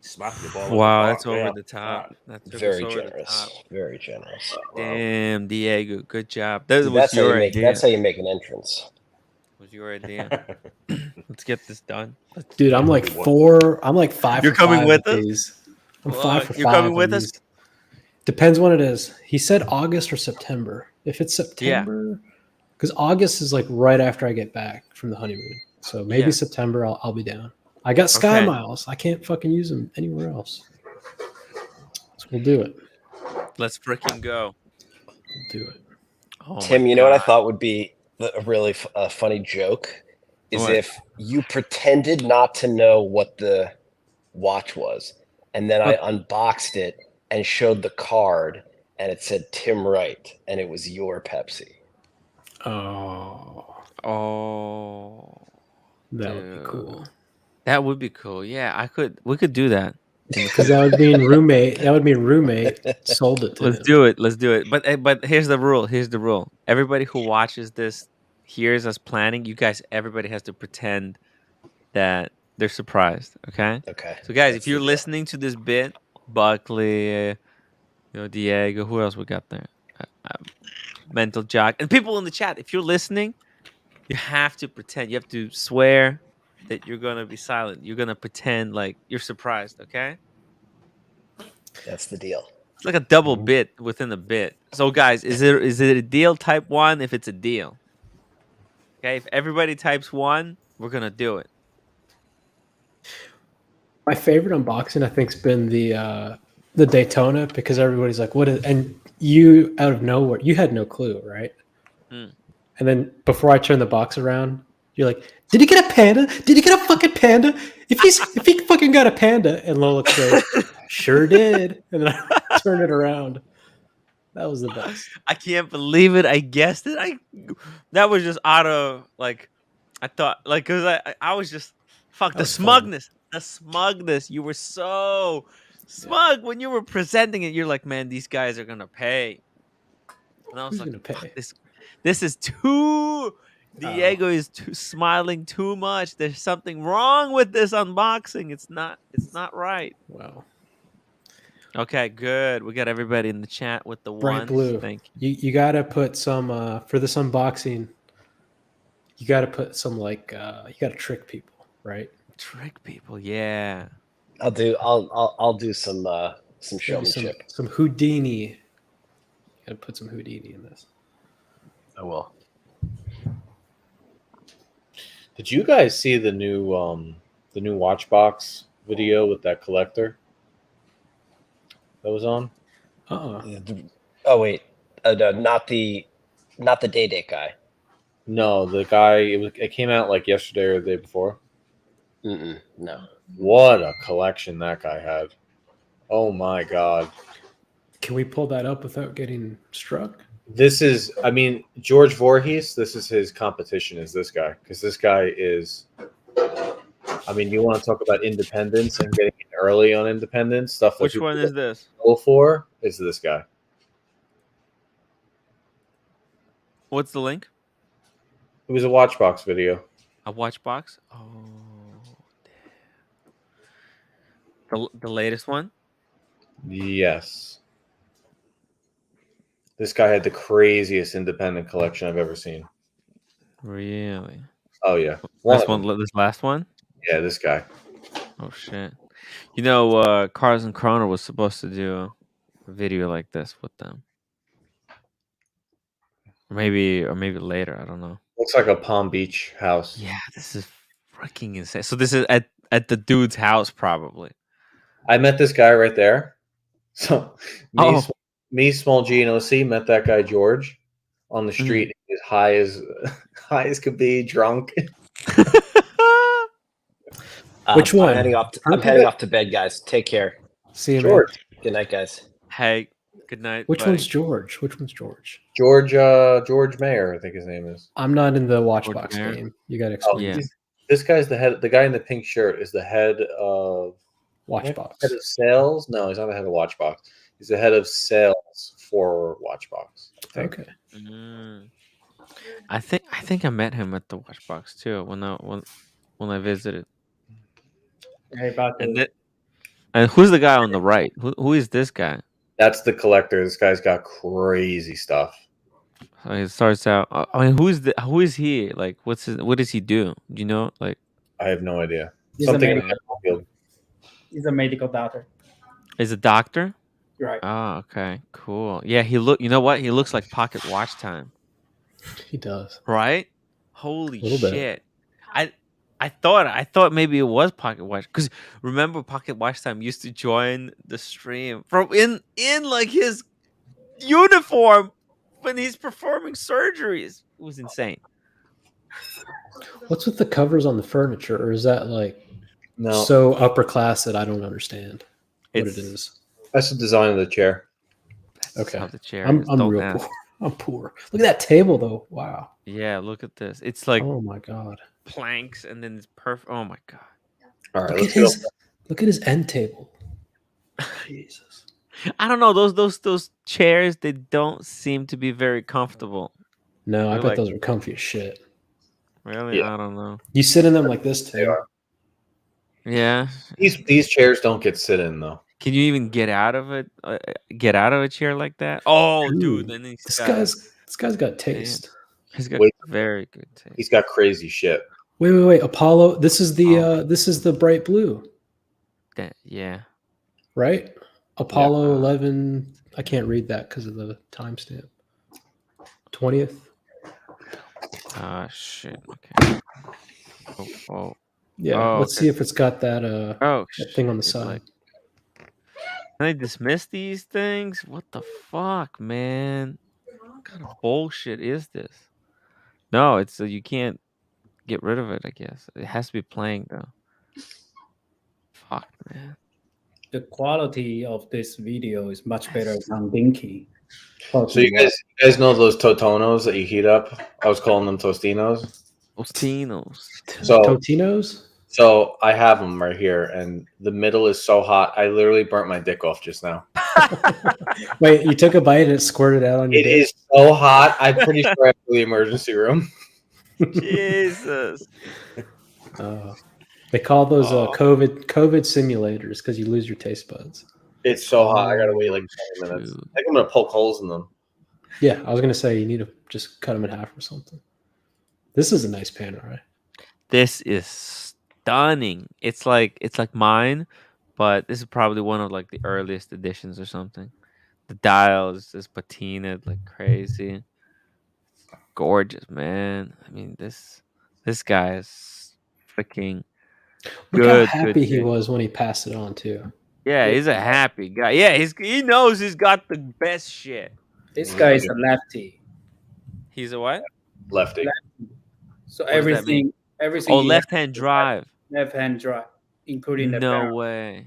S19: Smacking the ball.
S1: Wow, that's over the top. That's
S8: very
S1: over
S8: generous.
S1: the top.
S8: Very generous.
S1: Damn, Diego, good job. That
S8: Dude,
S1: was
S8: that's
S1: your
S8: how you make.
S1: idea.
S8: That's how you make an entrance.
S1: Was your idea. Let's get this done.
S18: Dude, I'm like 5.
S1: You're
S18: for
S1: coming
S18: 5
S1: with
S18: of
S1: us?
S18: these. I'm 5 for
S1: You're
S18: 5
S1: coming
S18: of
S1: with
S18: these.
S1: us?
S18: Depends when it is. He said August or September. If it's September, because August is like right after I get back from the honeymoon. So maybe September I'll be down. I got Sky Miles. I can't fucking use them anywhere else. So we'll do it.
S1: Let's freaking go.
S18: We'll do it.
S1: Oh
S8: Tim, you know what I thought would be a really funny joke is
S1: What?
S8: if you pretended not to know what the watch was, and then I unboxed it and showed the card, and it said Tim Wright, and it was your Pepsi.
S18: Oh,
S1: that
S18: would be cool.
S1: That would be cool. Yeah, we could do that.
S18: Because that would mean roommate. That would mean roommate sold it to him.
S1: Let's do it. But here's the rule. Everybody who watches this hears us planning. You guys, everybody has to pretend that they're surprised. Okay.
S8: Okay.
S1: So guys, if you're listening to this bit, Buckley, Diego, who else we got there? Mental Jock, and people in the chat. If you're listening, you have to pretend. You have to swear that you're gonna be silent. You're gonna pretend like you're surprised. Okay.
S8: That's the deal.
S1: It's like a double bit within a bit. So guys, is it a deal? Type 1 if it's a deal. Okay, if everybody types 1, we're gonna do it.
S18: My favorite unboxing, I think, has been the Daytona, because everybody's like, "What is?" And you, out of nowhere, you had no clue, right?
S1: Mm.
S18: And then before I turned the box around, you're like, "Did he get a panda? Did he get a fucking panda? If he fucking got a panda," and Lola goes, "Sure did," and then I turned it around. That was the best.
S1: I can't believe it. I guessed it. That was just out of like, I thought like, cause I was just the smugness. Fun. The smugness. You were so smug when you were presenting it. You're like, man, these guys are gonna pay. And I was like, pay? This is too. Diego is smiling too much. There's something wrong with this unboxing. It's not right.
S18: Wow.
S1: Okay, good. We got everybody in the chat with the
S18: Bright
S1: ones.
S18: blue.
S1: Thank
S18: you. You gotta put some for this unboxing. You gotta put some you gotta trick people, right?
S1: Trick people, yeah.
S8: I'll do some showmanship.
S18: Some Houdini. You gotta put some Houdini in this.
S8: I will.
S17: Did you guys see the new watch box video with that collector that was on?
S8: Oh wait, no, not the day date guy.
S17: No, the guy. It came out like yesterday or the day before.
S8: No.
S17: What a collection that guy had! Oh my god!
S18: Can we pull that up without getting struck?
S17: This is, I mean, George Voorhees. This is his competition. Is this guy? Because this guy is. I mean, you want to talk about independence and getting in early on independence stuff.
S1: Which one is this?
S17: For is this guy?
S1: What's the link?
S17: It was a watch box video.
S1: A watch box? Oh, damn. The latest one?
S17: Yes. This guy had the craziest independent collection I've ever seen.
S1: Really?
S17: Oh yeah.
S1: This last one?
S17: Yeah, this guy.
S1: Oh shit. You know, Cars and Chrono was supposed to do a video like this with them. Or maybe later, I don't know.
S17: Looks like a Palm Beach house.
S1: Yeah, this is freaking insane. So this is at the dude's house, probably.
S17: I met this guy right there. So me, Small G, and OC met that guy George on the street. As high as could be, drunk.
S18: Which one?
S8: I'm heading off to bed, guys. Take care.
S18: See you,
S8: George. Good night, guys.
S1: Hey, Good night.
S18: Which
S1: buddy.
S18: one's George? Which one's George?
S17: George Mayer, I think his name is.
S18: I'm not in the
S1: George
S18: Watchbox
S1: Mayer?
S18: game. You got to
S17: Oh,
S18: explain.
S17: this guy's the head. The guy in the pink shirt is the head of
S18: Watchbox.
S17: Head of sales? No, he's not the head of Watchbox. He's the head of sales for Watchbox. I think.
S18: Okay.
S1: I think I met him at the Watchbox too when I visited.
S20: Hey, about
S1: And who's the guy on the right? Who is this guy?
S17: That's the collector. This guy's got crazy stuff.
S1: So it starts out. I mean, who is he? Like, what does he do? Do you know? Like,
S17: I have no idea.
S20: He's
S17: Something
S20: a
S17: in
S20: medical,
S17: the field.
S20: he's a medical doctor.
S1: is a doctor?
S20: Right.
S1: Oh, okay, cool. Yeah, he look. You know what? He looks like Pocket Watch Time.
S18: He does.
S1: Right? Holy
S18: Little bit.
S1: shit! I thought maybe it was Pocket Watch, because remember Pocket Watch Time used to join the stream from in like his uniform when he's performing surgeries. It was insane.
S18: What's with the covers on the furniture, or is that like
S17: No.
S18: so upper class that I don't understand what
S1: It's-
S18: it is?
S17: That's the design of the chair.
S18: Okay,
S1: How the chair
S18: I'm
S1: is. Don't
S18: real
S1: ask.
S18: poor. I'm poor. Look at that table, though. Wow.
S1: Yeah, look at this. It's like
S18: Oh my god.
S1: planks, and then it's perfect. Oh my god.
S17: All right,
S18: Look at his end table. Jesus.
S1: I don't know, those chairs, they don't seem to be very comfortable.
S18: No, I
S1: They're
S18: bet
S1: like-
S18: those are comfy as shit.
S1: Really?
S17: Yeah.
S1: I don't know.
S18: You sit in them like this,
S17: They
S18: too.
S17: are.
S1: Yeah.
S17: These chairs don't get sit in though.
S1: Can you even get out of it? Get out of a chair like that? Oh, dude!
S18: Dude,
S1: Then he's
S18: This
S1: got,
S18: guy's got taste.
S1: he's got
S17: Wait.
S1: very good taste.
S17: He's got crazy shit.
S18: Wait. Apollo. This is the bright blue,
S1: Yeah.
S18: right? Apollo 11. I can't read that because of the timestamp. 20th.
S1: Ah, shit. Okay. Oh.
S18: Yeah.
S1: Oh,
S18: Let's
S1: okay.
S18: see if it's got that
S1: Oh,
S18: that thing on the
S1: shit,
S18: side.
S1: like- Can I dismiss these things? What the fuck, man? What kind of bullshit is this? No, it's you can't get rid of it. I guess it has to be playing though. Fuck, man.
S20: The quality of this video is much better than Dinky.
S17: So you guys know those Totonos that you heat up? I was calling them Tostinos.
S1: Tostinos.
S17: So
S18: Totinos?
S17: So I have them right here, and the middle is so hot. I literally burnt my dick off just now.
S18: Wait, you took a bite and it squirted out on your
S17: It
S18: dick?
S17: is so hot. I'm pretty sure I have to the emergency room.
S1: Jesus.
S18: They call those COVID simulators because you lose your taste buds.
S17: It's so hot. I gotta wait like 20 minutes. I think I'm gonna poke holes in them.
S18: Yeah, I was gonna say you need to just cut them in half or something. This is a nice Panerai.
S1: This is stunning. It's like mine, but this is probably one of like the earliest editions or something. The dial is just patinaed like crazy. Gorgeous, man. I mean, this guy is freaking
S18: Look
S1: good.
S18: how happy he
S1: good.
S18: was when he passed it on too.
S1: Yeah, he's a happy guy. Yeah, he knows he's got the best shit.
S20: This guy is a lefty.
S1: He's a what?
S17: Lefty.
S20: So
S1: What does that mean?
S20: everything.
S1: Oh,
S20: he
S1: left-hand
S20: has-
S1: drive.
S20: Left-hand drive, including the
S1: No
S20: barrel.
S1: way.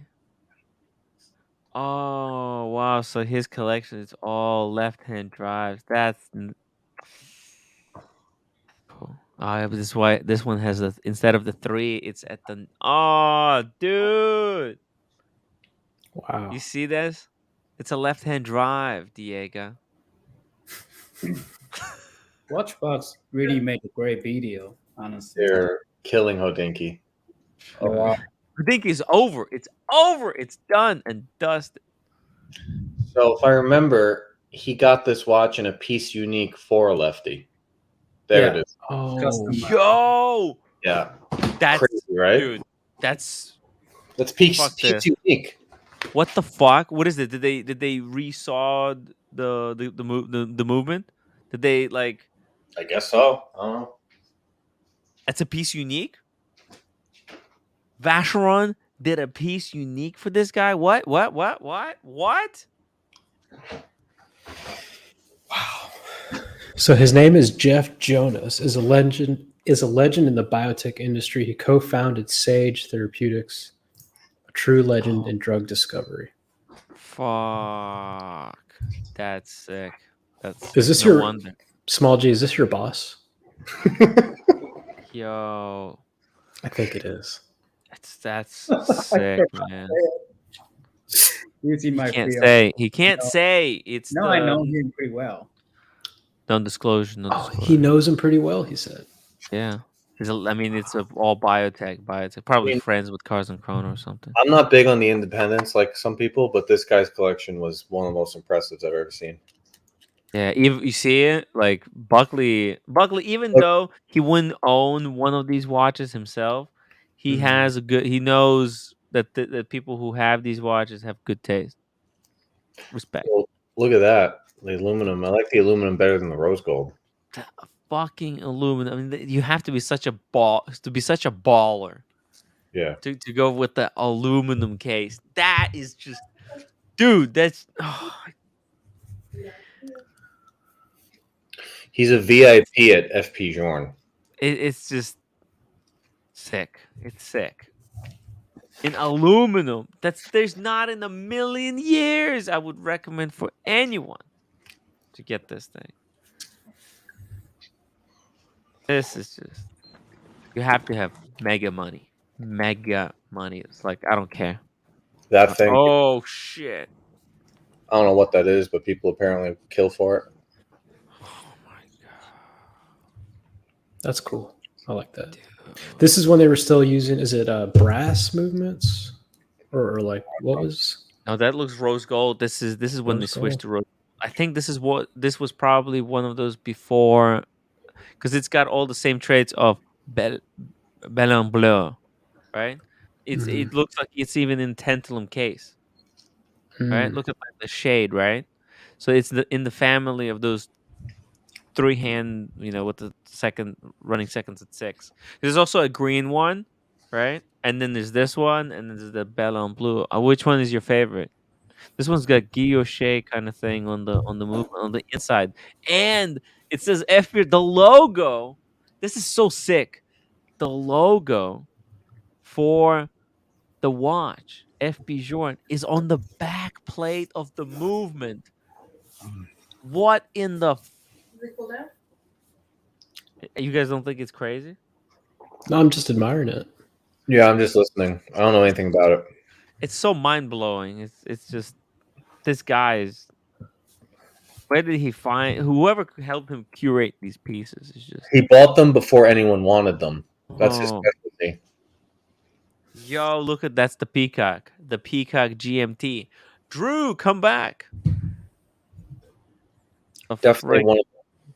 S1: Oh wow! So his collection is all left-hand drives. That's cool. But this is why this one has instead of the 3, it's at the. Oh, dude!
S18: Wow.
S1: You see this? It's a left-hand drive, Diego.
S20: Watchbox really made a great video, honestly.
S17: They're killing Hodinky.
S20: Oh, wow.
S1: I think it's over. It's over. It's done and dusted.
S17: So if I remember, he got this watch in a piece unique for a lefty. There it is.
S18: Oh,
S1: yo!
S17: Yeah.
S1: That's
S17: crazy, right?
S1: dude. That's
S17: piece
S1: fuck this.
S17: unique.
S1: What the fuck? What is it? Did they resaw the movement? Did they like?
S17: I guess so. I don't know.
S1: That's a piece unique. Vacheron did a piece unique for this guy. What?
S18: So his name is Jeff Jonas. Is a legend in the biotech industry. He co-founded Sage Therapeutics, a true legend in drug discovery.
S1: Fuck. That's sick. That's
S18: Is this
S1: no
S18: your
S1: wonder.
S18: Small G? Is this your boss?
S1: Yo,
S18: I think it is.
S1: That's sick, man.
S20: Using my
S1: Can't
S20: free
S1: say. He can't
S20: No.
S1: say. It's
S20: No,
S1: the
S20: I know him pretty well.
S1: non-disclosure.
S18: Oh,
S1: Non-disclosure.
S18: he knows him pretty well. He said.
S1: Yeah. I mean, it's all biotech. Probably friends with Carson Kroner or something.
S17: I'm not big on the independents like some people, but this guy's collection was one of the most impressive I've ever seen.
S1: Yeah, even you see it like Buckley. Even though he wouldn't own one of these watches himself, he has a good. He knows that the people who have these watches have good taste. Respect.
S17: Well, look at that, the aluminum. I like the aluminum better than the rose gold.
S1: Fucking aluminum. I mean, you have to be such a baller.
S17: Yeah.
S1: To go with the aluminum case. That is just, dude. That's. Oh.
S17: He's a VIP at FP Journe.
S1: It's just sick. It's sick. In aluminum, there's not in a million years I would recommend for anyone to get this thing. This is just, you have to have mega money. It's like, I don't care.
S17: That thing.
S1: Oh shit.
S17: I don't know what that is, but people apparently kill for it.
S18: That's cool. I like that. This is when they were still using. Is it brass movements, or like what was?
S1: No, that looks rose gold. This is when they switched to rose. I think this was probably one of those before, because it's got all the same traits of Bel and Bleu, right? It looks like it's even in tantalum case, right? Look at the shade, right? So it's in the family of those 3-hand, with the running seconds at 6. There's also a green one, right? And then there's this one, and then there's the Belle and Blue. Which one is your favorite? This one's got guilloche kind of thing on the movement on the inside, and it says FP. The logo. This is so sick. The logo for the watch FP Journe is on the back plate of the movement. What in the? You guys don't think it's crazy?
S18: No, I'm just admiring it.
S17: Yeah, I'm just listening. I don't know anything about it.
S1: It's so mind blowing. It's just, this guy is. Where did he find whoever helped him curate these pieces? Is just,
S17: he bought them before anyone wanted them. That's his specialty.
S1: Yo, look at that's the Peacock GMT. Drew, come back.
S17: Definitely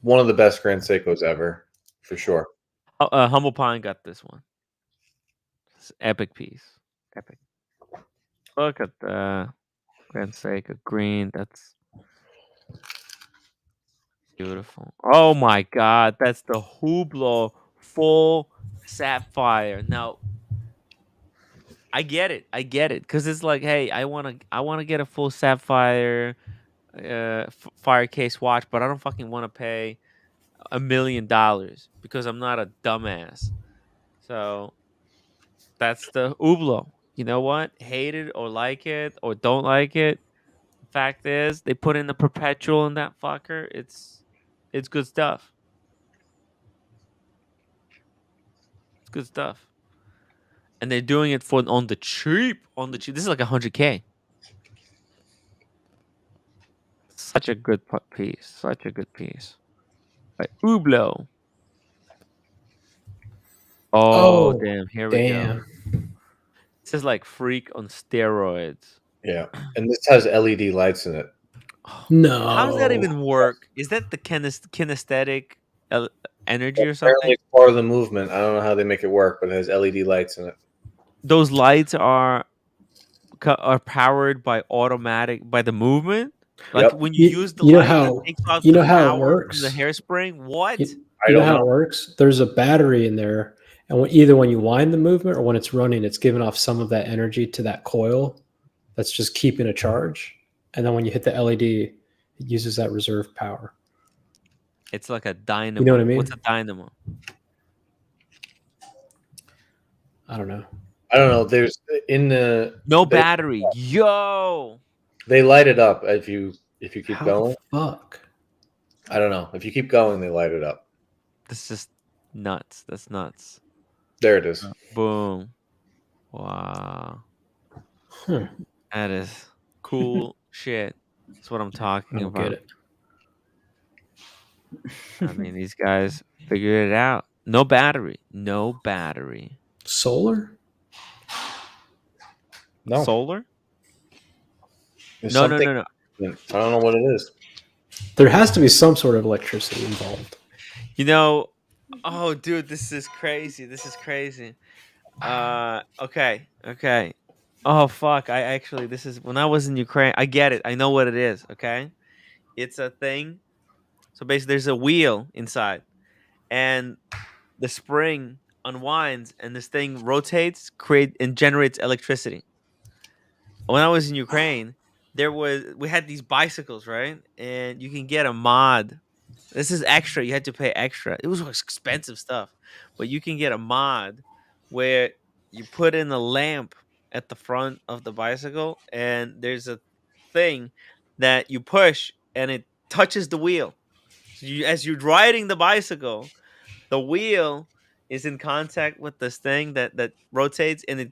S17: one of the best Grand Seikos ever, for sure.
S1: Humble Pine got this one. It's epic piece. Epic. Look at the Grand Seiko green. That's beautiful. Oh my god, that's the Hublot full sapphire. Now, I get it, because it's like, hey, I wanna get a full sapphire fire case watch, but I don't fucking want to pay $1 million because I'm not a dumbass. So that's the Hublot. You know what? Hate it or like it or don't like it. The fact is, they put in the perpetual in that fucker. It's good stuff. It's good stuff. And they're doing it on the cheap. This is like $100K. Such a good piece. Such a good piece. By Hublot. Oh, damn. Here we go. This is like Freak on steroids.
S17: Yeah. And this has LED lights in it.
S18: No.
S1: How does that even work? Is that the kinesthetic energy or something?
S17: Apparently it's part of the movement. I don't know how they make it work, but it has LED lights in it.
S1: Those lights are powered by the movement? Like when you use the light, it takes out the
S18: how it
S1: power
S18: works?
S1: from the hairspring? What?
S18: You know how it works? There's a battery in there, and either when you wind the movement or when it's running, it's giving off some of that energy to that coil that's just keeping a charge. And then when you hit the LED, it uses that reserve power.
S1: It's like a dynamo.
S18: You know what I mean?
S1: What's a dynamo?
S18: I don't know.
S17: There's
S1: no battery. Yo.
S17: They light it up if you If you keep
S18: How
S17: going,
S18: the fuck?
S17: I don't know. If you keep going, they light it up.
S1: This is nuts. That's nuts.
S17: There it is.
S1: Boom. Wow.
S18: Hmm.
S1: That is cool shit. That's what I'm talking
S18: I don't
S1: about.
S18: get it.
S1: I mean, these guys figured it out. No battery. No battery.
S18: Solar?
S17: No.
S1: Solar?
S17: There's
S1: No.
S17: something- I don't know what it is.
S18: There has to be some sort of electricity involved.
S1: You know, oh, dude, this is crazy. This is crazy. Okay. Oh, fuck. This is when I was in Ukraine. I get it. I know what it is. Okay. It's a thing. So basically, there's a wheel inside, and the spring unwinds, and this thing rotates, and generates electricity. When I was in Ukraine, we had these bicycles, right? And you can get a mod. This is extra. You had to pay extra. It was expensive stuff, but you can get a mod where you put in a lamp at the front of the bicycle, and there's a thing that you push, and it touches the wheel. So as you're riding the bicycle, the wheel is in contact with this thing that rotates, and it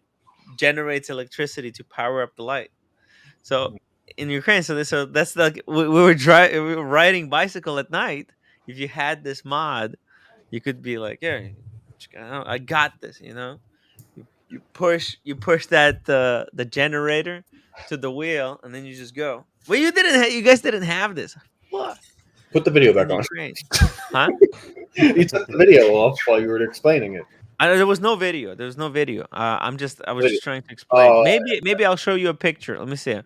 S1: generates electricity to power up the light. So in Ukraine, so that's like we were riding bicycle at night. If you had this mod, you could be like, yeah, I got this. You push that the generator to the wheel, and then you just go. Well, you guys didn't have this. What?
S17: Put the video
S1: In
S17: back on.
S1: Ukraine. Huh?
S17: You took the video off while you were explaining it.
S1: There was no video. There was no video. I was just trying to explain.
S17: Oh,
S1: Maybe I'll show you a picture. Let me see.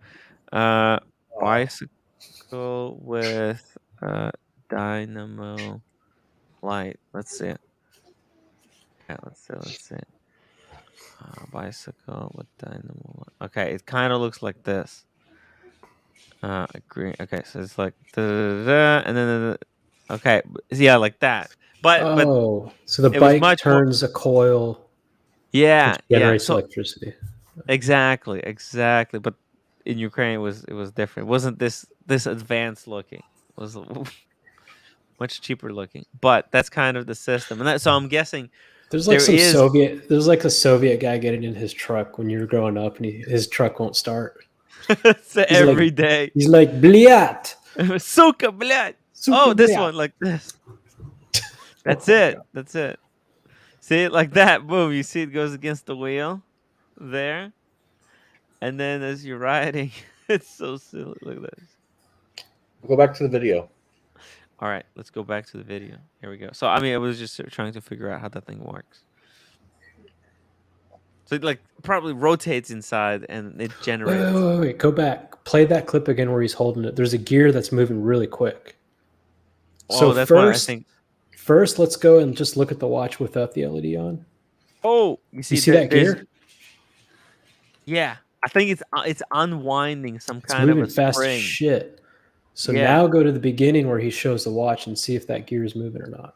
S1: Bicycle with dynamo light. Let's see. Yeah, let's see. Bicycle with dynamo light. Okay, it kind of looks like this. Green. Okay, so it's like and then okay, yeah, like that. But
S18: so the bike turns a coil.
S1: Yeah,
S18: which generates
S1: So
S18: electricity.
S1: Exactly. But in Ukraine, it was different. It wasn't this advanced looking. It was much cheaper looking. But that's kind of the system, and so I'm guessing
S18: there's like There's like a Soviet guy getting in his truck when you're growing up, and his truck won't start.
S1: So every day.
S18: He's like, "Bliat,
S1: suka, bliat." Oh, this one like this. That's it. That's it. See it like that. Boom. You see it goes against the wheel there. And then as you're riding, it's so silly. Look at this.
S17: Go back to the video.
S1: All right. Let's go back to the video. Here we go. So, I mean, I was just trying to figure out how that thing works. So it probably rotates inside and it generates.
S18: Wait. Go back. Play that clip again where he's holding it. There's a gear that's moving really quick. So
S1: that's what I think.
S18: First, let's go and just look at the watch without the LED on.
S1: Oh, you see
S18: that gear?
S1: Yeah, I think it's unwinding some kind
S18: moving
S1: of a
S18: fast
S1: spring.
S18: As shit. So now go to the beginning where he shows the watch and see if that gear is moving or not.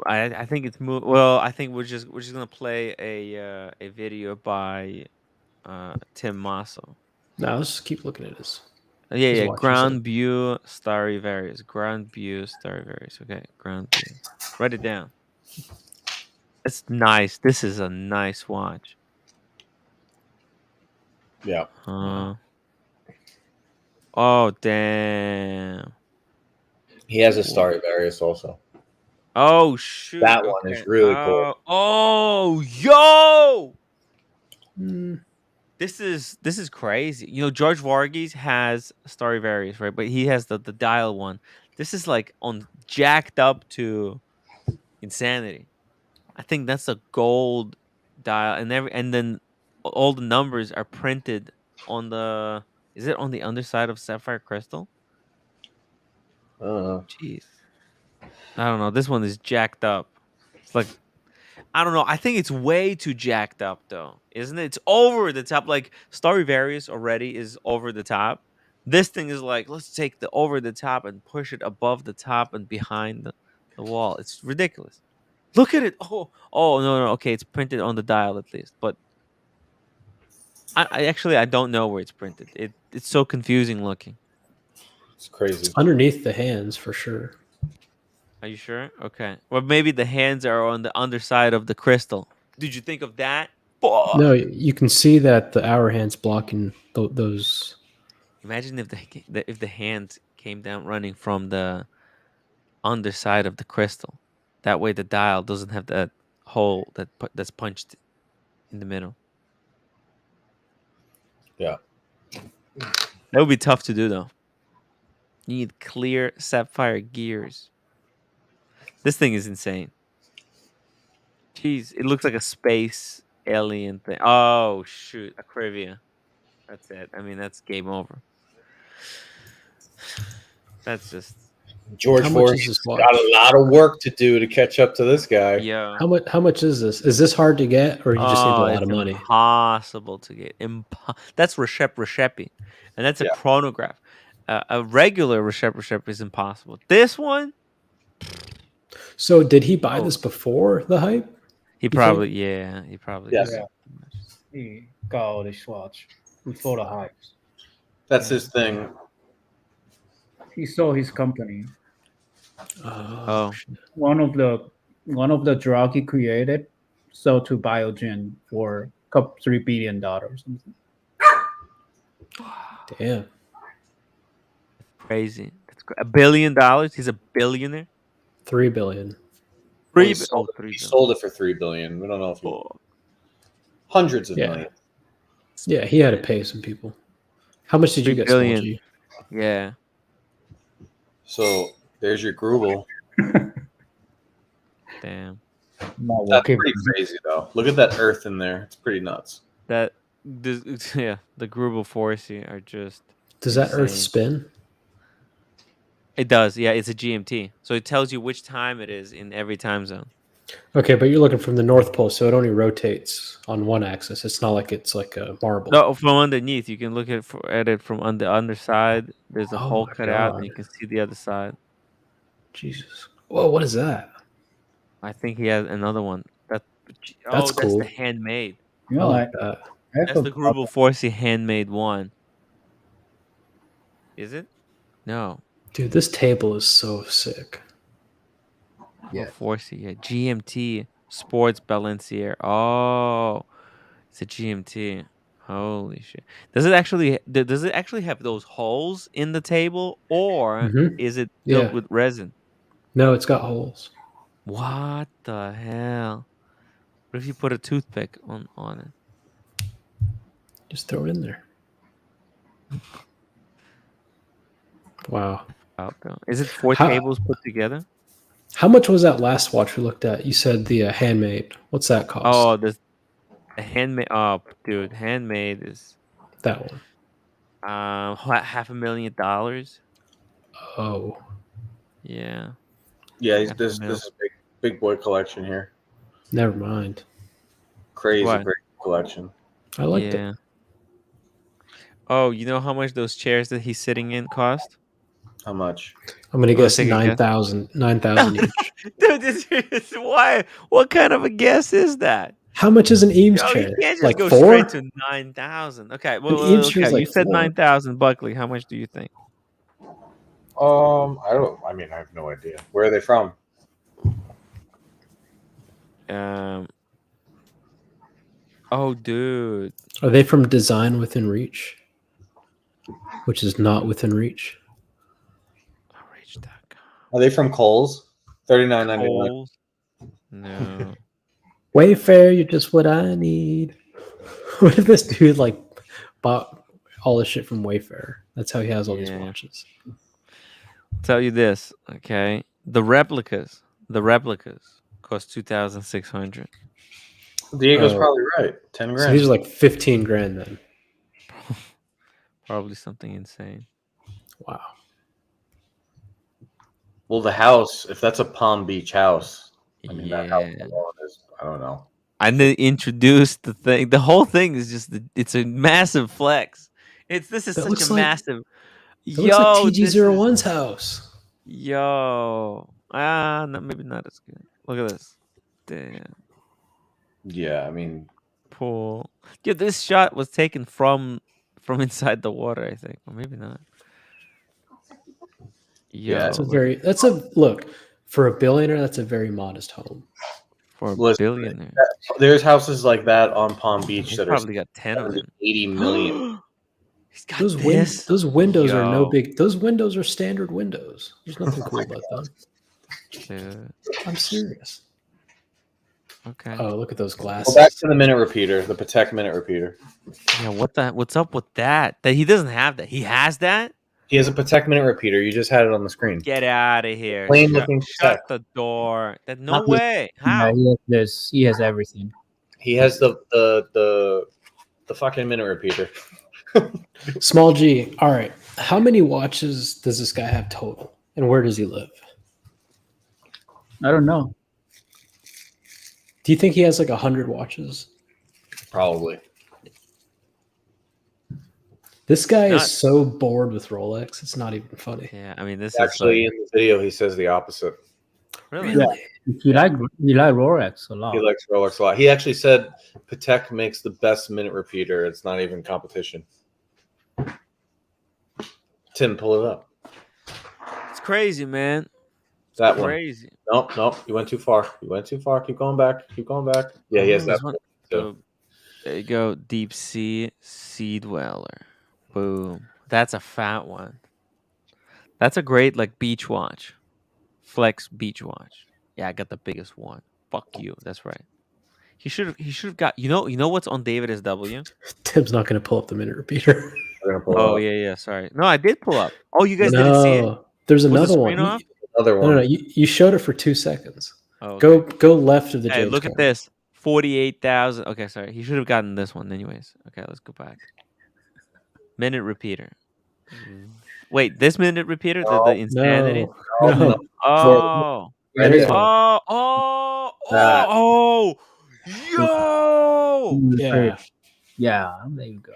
S1: I think it's moving. Well, I think we're just gonna play a video by Tim Masso.
S18: No, let's just keep looking at this.
S1: Yeah. Ground view, starry varies. Ground view, starry varies. Okay, ground view. Write it down. It's nice. This is a nice watch.
S17: Yeah.
S1: Oh damn.
S17: He has a starry various also.
S1: Oh shoot!
S17: That one is really cool.
S1: Oh yo! This is crazy. George Varghese has Starry Various, right? But he has the dial one. This is like on jacked up to insanity. I think that's a gold dial, and then all the numbers are printed on the. Is it on the underside of sapphire crystal? Jeez. I don't know. This one is jacked up. It's like, I don't know. I think it's way too jacked up, though, isn't it? It's over the top. Like Starry Various already is over the top. This thing is like, let's take the over the top and push it above the top and behind the wall. It's ridiculous. Look at it. Oh no. Okay, it's printed on the dial at least, but I don't know where it's printed. It's so confusing looking.
S17: It's crazy.
S18: Underneath the hands for sure.
S1: Are you sure? Okay. Well, maybe the hands are on the underside of the crystal. Did you think of that?
S18: No, you can see that the hour hand's blocking those.
S1: Imagine if the hands came down running from the underside of the crystal. That way the dial doesn't have that hole that's punched in the middle.
S17: Yeah.
S1: That would be tough to do though. You need clear sapphire gears. This thing is insane. Jeez, it looks like a space alien thing. Oh shoot, a Crivia. That's it. I mean, that's game over. That's just
S17: George Forrest's got a lot of work to do to catch up to this guy.
S1: Yeah.
S18: How much is this? Is this hard to get, or you just need a lot of money?
S1: Impossible to get. That's Reshep, and that's a chronograph. A regular Reshep is impossible. This one.
S18: So did he buy this before the hype?
S1: He probably did.
S20: He got all the swatch before the hype.
S17: That's his thing.
S20: He sold his company.
S1: Oh.
S20: One of the drug he created sold to Biogen for $3 billion or something.
S18: Damn.
S1: Crazy. That's $1 billion. He's a billionaire.
S18: $3 billion.
S17: He sold it for $3 billion. We don't know if he hundreds of millions.
S18: Yeah, he had to pay some people. How much did you get, Small-G?
S1: Yeah.
S17: So there's your Grubel.
S1: Damn.
S17: That's pretty crazy though. Look at that earth in there. It's pretty nuts.
S1: The Grubel Forsey are just.
S18: Does that earth spin?
S1: It does. Yeah, it's a GMT. So it tells you which time it is in every time zone.
S18: Okay, but you're looking from the North Pole, so it only rotates on one axis. It's not like it's like a marble.
S1: No, from underneath. You can look at it from on the underside. There's a hole cut out, and you can see the other side.
S18: Jesus. Whoa, what is that?
S1: I think he has another one. That's
S18: cool.
S1: That's the handmade.
S20: You know, like that.
S1: That's the Grubel Forsey handmade one. Is it? No.
S18: Dude, this table is so sick.
S1: Yeah. Forsey, yeah. GMT Sports Balancier. Oh, it's a GMT. Holy shit! Does it actually have those holes in the table, or is it filled with resin?
S18: No, it's got holes.
S1: What the hell? What if you put a toothpick on it?
S18: Just throw it in there. Wow.
S1: Is it 4 tables put together?
S18: How much was that last watch we looked at? You said the handmade. What's that cost?
S1: Oh, the handmade. Oh, dude, handmade is
S18: that one.
S1: $500,000.
S18: Oh.
S1: Yeah.
S17: Yeah, this is big boy collection here.
S18: Never mind.
S17: Crazy great collection.
S18: I like it.
S1: Oh, you know how much those chairs that he's sitting in cost?
S17: How much?
S18: I'm gonna guess 9,000. 9,000 each.
S1: Dude, this is why. What kind of a guess is that?
S18: How much is an Eames chair?
S1: You can't just
S18: like
S1: go
S18: 4?
S1: straight to 9,000. Okay, well,
S18: like
S1: you said
S18: 4.
S1: 9,000, Buckley. How much do you think?
S17: I mean, I have no idea. Where are they from?
S1: Oh, dude.
S18: Are they from Design Within Reach? Which is not within reach.
S17: Are they from Kohl's? $39.99.
S1: No.
S18: Wayfair, you're just what I need. What if this dude like bought all this shit from Wayfair? That's how he has all these watches.
S1: Tell you this, okay? The replicas cost $2,600.
S17: Diego's probably right. 10 grand.
S18: So these are like 15 grand then.
S1: Probably something insane.
S18: Wow.
S17: Well, the house, if that's a Palm Beach house, I mean, that house alone is, I don't know.
S1: And they introduced the thing. The whole thing is just, it's a massive flex. This is such a massive.
S18: It looks like TG01's house.
S1: Yo. No, maybe not as good. Look at this. Damn.
S17: Yeah, I mean.
S1: pool. Yeah, this shot was taken from inside the water, I think, or maybe not.
S18: Yeah, that's a look for a billionaire. That's a very modest home.
S1: For a billionaire,
S17: there's houses like that on Palm Beach that
S1: probably
S17: are
S1: got 10 of them.
S17: 80 million.
S1: He's got
S18: Those windows are no big. Those windows are standard windows. There's nothing cool about them.
S1: Dude.
S18: I'm serious.
S1: Okay.
S18: Oh, look at those glasses.
S17: Well, back to the minute repeater, the Patek minute repeater.
S1: Yeah, what's up with that? That he doesn't have that. He has that?
S17: He has a Patek minute repeater. You just had it on the screen.
S1: Get out of here.
S17: Plain looking
S1: Shut the door. No way. How?
S20: Yeah, he has everything.
S17: He has the fucking minute repeater.
S18: Small G. All right. How many watches does this guy have total? And where does he live?
S20: I don't know.
S18: Do you think he has like 100 watches?
S17: Probably.
S18: This guy is so bored with Rolex. It's not even funny.
S1: Yeah, I mean, this
S17: actually
S1: is
S17: in the video he says the opposite.
S1: Really?
S20: Yeah. You like Rolex a lot.
S17: He likes Rolex a lot. He actually said Patek makes the best minute repeater. It's not even competition. Tim, pull it up.
S1: It's crazy, man. It's
S17: That
S1: crazy.
S17: one. Nope. You went too far. Keep going back. Yeah, he has that one.
S1: So, there you go. Deep Sea Dweller. Boom. That's a fat one. That's a great like beach watch. Flex beach watch. Yeah, I got the biggest one. Fuck you. That's right. He should have got you know what's on David SW?
S18: Tim's not gonna pull up the minute repeater.
S1: Yeah. Sorry. No, I did pull up. Oh, you guys didn't see it?
S18: There's
S1: Was the
S18: another
S1: screen
S18: one.
S1: off?
S18: No. You showed it for 2 seconds.
S1: Oh, okay.
S18: Go left of the
S1: Hey,
S18: James
S1: look at
S18: card.
S1: this. 48,000. Okay, sorry. He should have gotten this one anyways. Okay, let's go back. Minute repeater. Wait, this minute repeater? The insanity?
S18: No.
S1: Oh. Yo!
S18: Yeah.
S20: There you go.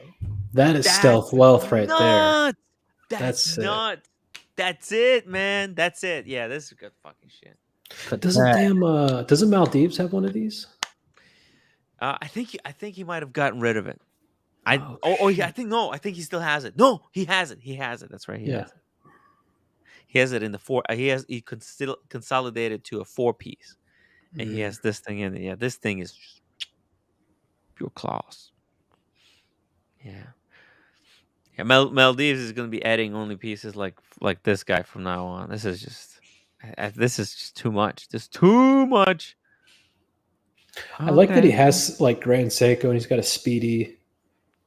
S18: That is stealth wealth right
S1: nuts.
S18: there. That's
S1: nuts. That's it, man. That's it. Yeah, this is good fucking shit.
S18: Doesn't Maldives have one of these?
S1: I think he might have gotten rid of it. I think he still has it. No, he has it. That's right. He has it. He has it in the four. He still consolidated to a 4-piece, and he has this thing in it. Yeah, this thing is just pure class. Yeah. Maldives is going to be adding only pieces like this guy from now on. This is just too much. Just too much.
S18: I like that he has like Grand Seiko and he's got a Speedy.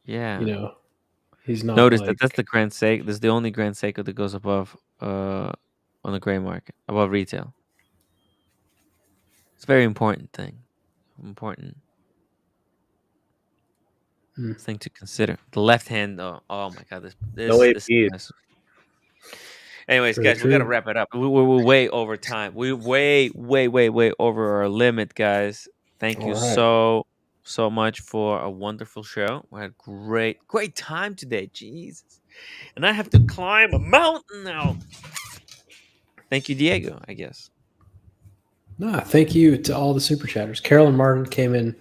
S1: Yeah.
S18: He's not.
S1: Notice that's the Grand Seiko. This is the only Grand Seiko that goes above on the gray market, above retail. It's a very important thing. Thing to consider. The left hand, oh my god, this is anyways, guys, we gotta wrap it up. We're way over time. We're way over our limit, guys. Thank you so much for a wonderful show. We had a great time today. Jesus. And I have to climb a mountain now. Thank you, Diego, I guess.
S18: No, thank you to all the super chatters. Carolyn Martin came in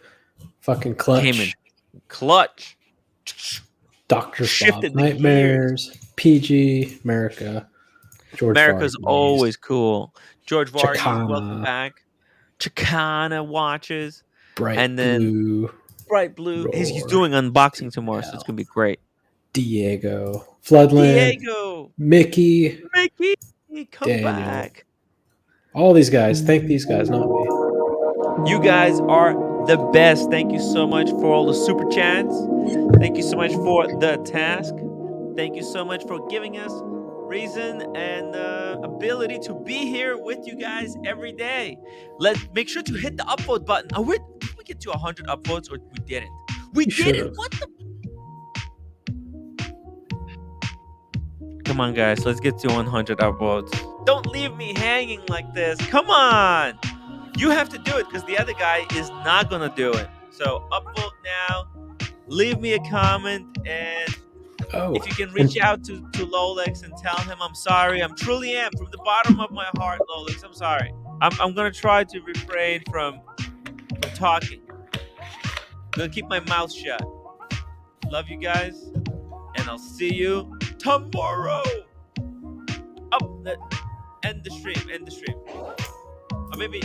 S18: fucking clutch. Dr. Bob Nightmares, PG, America, George
S1: America's
S18: Vargas.
S1: always cool. George Vargas,
S18: Chicana.
S1: welcome back. Chicana watches.
S18: Bright
S1: and then
S18: Blue.
S1: Bright Blue. He's doing unboxing tomorrow, so it's going to be great.
S18: Diego. Floodland. Mickey.
S1: Come
S18: Daniel.
S1: back.
S18: All these guys. Thank these guys, not me.
S1: You guys are the best. Thank you so much for all the super chats. Thank you so much for the task. Thank you so much for giving us reason and ability to be here with you guys every day. Make sure to hit the upvote button. Did we get to 100 upvotes or we didn't? We didn't. What the? Come on, guys. Let's get to 100 upvotes. Don't leave me hanging like this. Come on. You have to do it because the other guy is not going to do it. So upvote now. Leave me a comment. And if you can reach out to Lolex and tell him I'm sorry. I truly am. From the bottom of my heart, Lolex, I'm sorry. I'm going to try to refrain from talking. gonna keep my mouth shut. Love you guys, and I'll see you tomorrow. End the stream. Or maybe